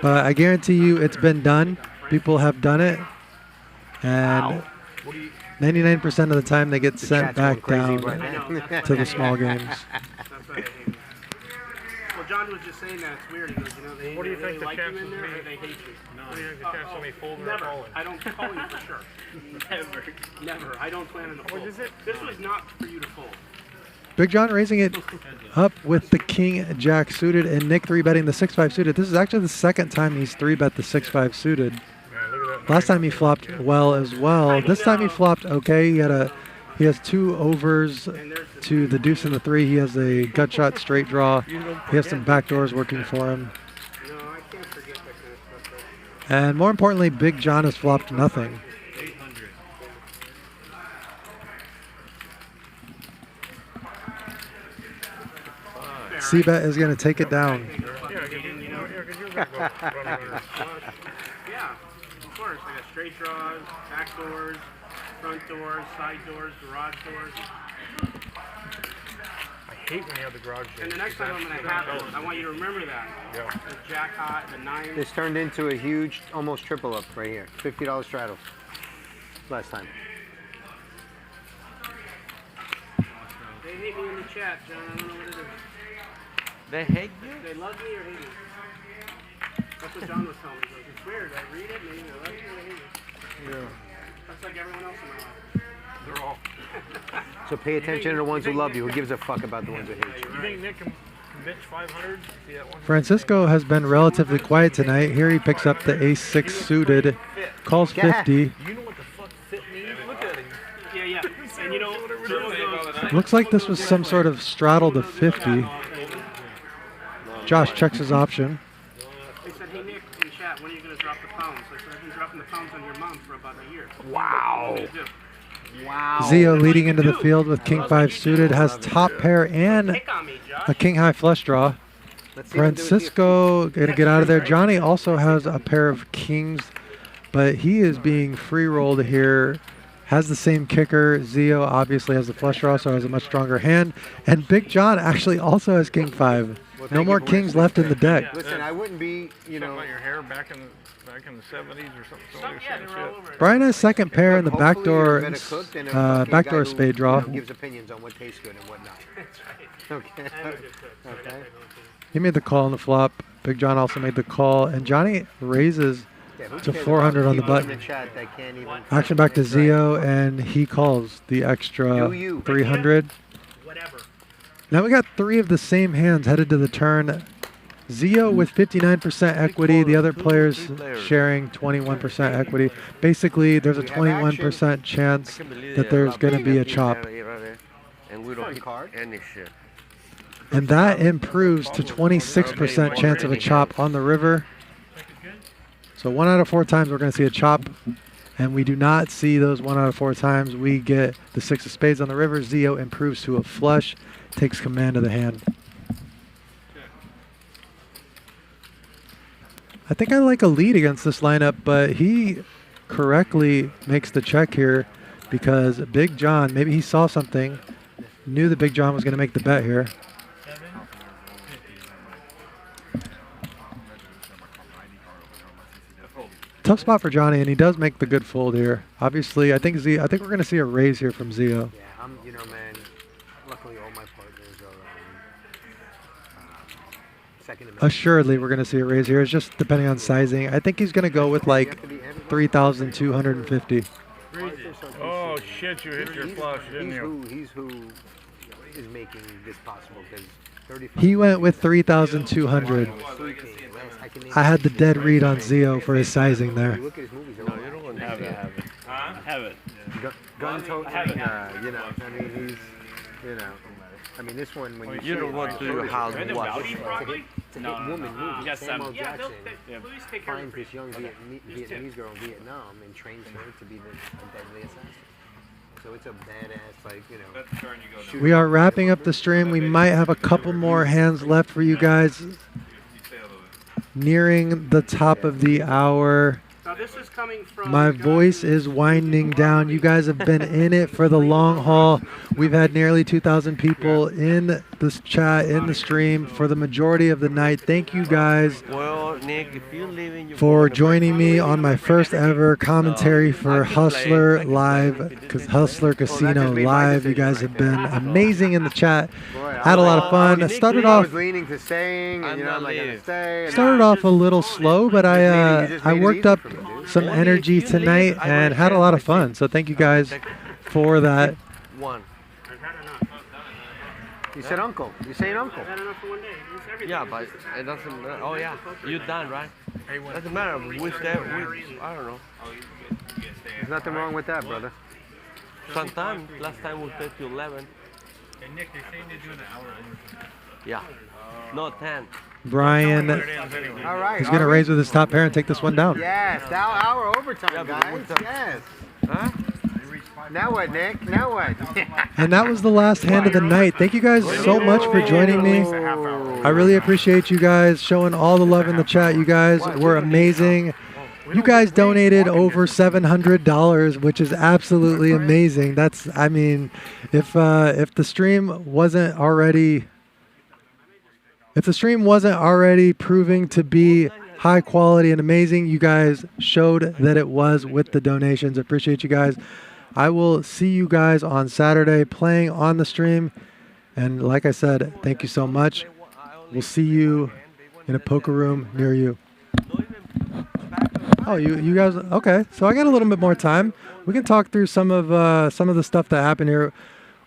But I guarantee you it's been done. People have done it. And 99% of the time they get sent back down to the small games. Well, John was just saying that it's weird. He goes, you know, they What do you really think the like you chances in there, of me- or they hate you. What do you think the chances of me folding or Never. calling? I don't call you for sure. Never. Never. I don't plan on the fold. This was not for you to fold. Big John raising it up with the King Jack suited and Nick 3-betting the 6-5 suited. This is actually the second time he's 3-bet the 6-5 suited. Last time he flopped well as well. This time he flopped okay. He has 2 overs to the deuce and the 3. He has a gut shot straight draw. He has some backdoors working for him. And more importantly, Big John has flopped nothing. C-bet is going to take it down. Yeah, of course. I got straight draws, back doors, front doors, side doors, garage doors. I hate when you have the garage doors. And the next time I'm going to have it, I want you to remember that. Yeah. The jack hot, the 9. This turned into a huge, almost triple up right here. $50 straddle. Last time. They hate me in the chat, John. I don't know what it is. They hate you? They love me or hate me. That's what John was telling me. He goes, it's weird. I read it, maybe they love me or they hate me. Yeah. That's like everyone else in my life. They're all. So pay attention to the ones who love you. Who gives a fuck about the ones who hate you? You think Nick can bench 500? See that one? Francisco has been relatively quiet tonight. Here he picks up the ace-6 suited, calls 50. You know what the fuck fit means? Look at him. Yeah, yeah. And you know, Looks like this was some sort of straddle to 50. Josh checks his option. they said, hey, Nick, in chat, when are you going to drop the pounds? I said, I've been dropping the pounds on your mom for about a year. Wow. What do you do? Wow. Zio leading into the field with King 5 suited, has top pair and a King high flush draw. Francisco going to get out of there. Johnny also has a pair of kings, but he is being free rolled here. Has the same kicker. Zio obviously has the flush draw, so has a much stronger hand. And Big John actually also has King 5. No more kings left in the deck. Listen, I wouldn't be, you know. About your hair back in the 70s or something. Brian has second pair in the backdoor backdoor spade draw. Gives opinions on what tastes good and what not. Okay. Okay. He made the call on the flop. Big John also made the call, and Johnny raises to 400 on the button. Action back to Zio, and he calls the extra 300. Now we got 3 of the same hands headed to the turn. Zio with 59% equity, the other players sharing 21% equity. Basically, there's a 21% chance that there's going to be a chop. And we don't hit any shit. And that improves to 26% chance of a chop on the river. So 1 out of 4 times we're going to see a chop. And we do not see those 1 out of 4 times. We get the 6 of spades on the river. Zio improves to a flush, takes command of the hand. I think I like a lead against this lineup, but he correctly makes the check here because Big John, maybe he saw something, knew that Big John was going to make the bet here. Tough spot for Johnny, and he does make the good fold here. Obviously, I think we're going to see a raise here from Zio. Yeah, you know, man, luckily all my partners are second amendment. Assuredly, we're going to see a raise here. It's just depending on sizing. I think he's going to go with like 3,250. Oh, shit, you hit your flush, didn't you? He's who is making this possible because 35. He went with 3,200. I had the dead read on Zio for his sizing there. You look at his movies. No, you don't want to have it. Have it. Gun toting, you know, I mean, he's, you know, I mean, this one, when You don't want to have what? To hit woman movie. Samuel Jackson finds this young Vietnamese girl in Vietnam and trains her to be the deadly assassin. So it's a badass, like, you know. We are wrapping up the stream. We might have a couple more hands left for you guys. Nearing the top of the hour. Now this is coming from. My voice is winding down. You guys have been in it for the long haul. We've had nearly 2,000 people in this chat, in the stream for the majority of the night. Thank you guys for joining me on my first ever commentary for Hustler Live, Hustler Casino Live. You guys have been amazing in the chat. Had a lot of fun. Started off. was leaning to staying, and I'm not gonna stay. Started off a little slow, but I worked up some energy tonight and had a lot of fun. So thank you guys for that. One. You said uncle. You saying uncle. Yeah, but it doesn't matter. Oh yeah, you're done, right? Doesn't matter. We stay. I don't know. There's nothing wrong with that, brother. Sometimes, last time we stayed to 11. Hey Nick, they're saying they're doing an hour overtime. Yeah. No, 10. Brian All right. is going to raise with his top pair and take this one down. Yes, now our overtime, guys. Yes. Huh? Now what, Nick? Now what? And that was the last hand of the night. Thank you guys so much for joining me. I really appreciate you guys showing all the love in the chat. You guys were amazing. You guys donated over $700, which is absolutely amazing. That's, I mean, if the stream wasn't already proving to be high quality and amazing, you guys showed that it was with the donations. I appreciate you guys. I will see you guys on Saturday playing on the stream. And like I said, thank you so much. We'll see you in a poker room near you. Oh, you guys, okay. So I got a little bit more time. We can talk through some of the stuff that happened here.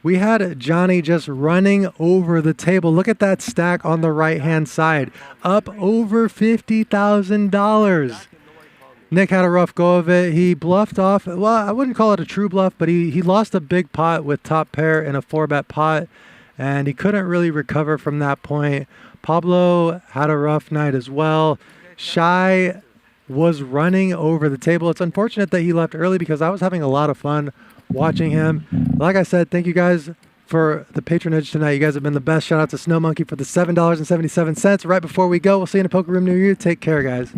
We had Johnny just running over the table. Look at that stack on the right-hand side. Up over $50,000. Nick had a rough go of it. He bluffed off. Well, I wouldn't call it a true bluff, but he lost a big pot with top pair in a 4-bet pot, and he couldn't really recover from that point. Pablo had a rough night as well. Shy was running over the table. It's unfortunate that he left early because I was having a lot of fun watching him. Like I said, thank you guys for the patronage tonight. You guys have been the best. Shout out to Snow Monkey for the $7.77. Right before we go, we'll see you in a poker room near you. Take care, guys.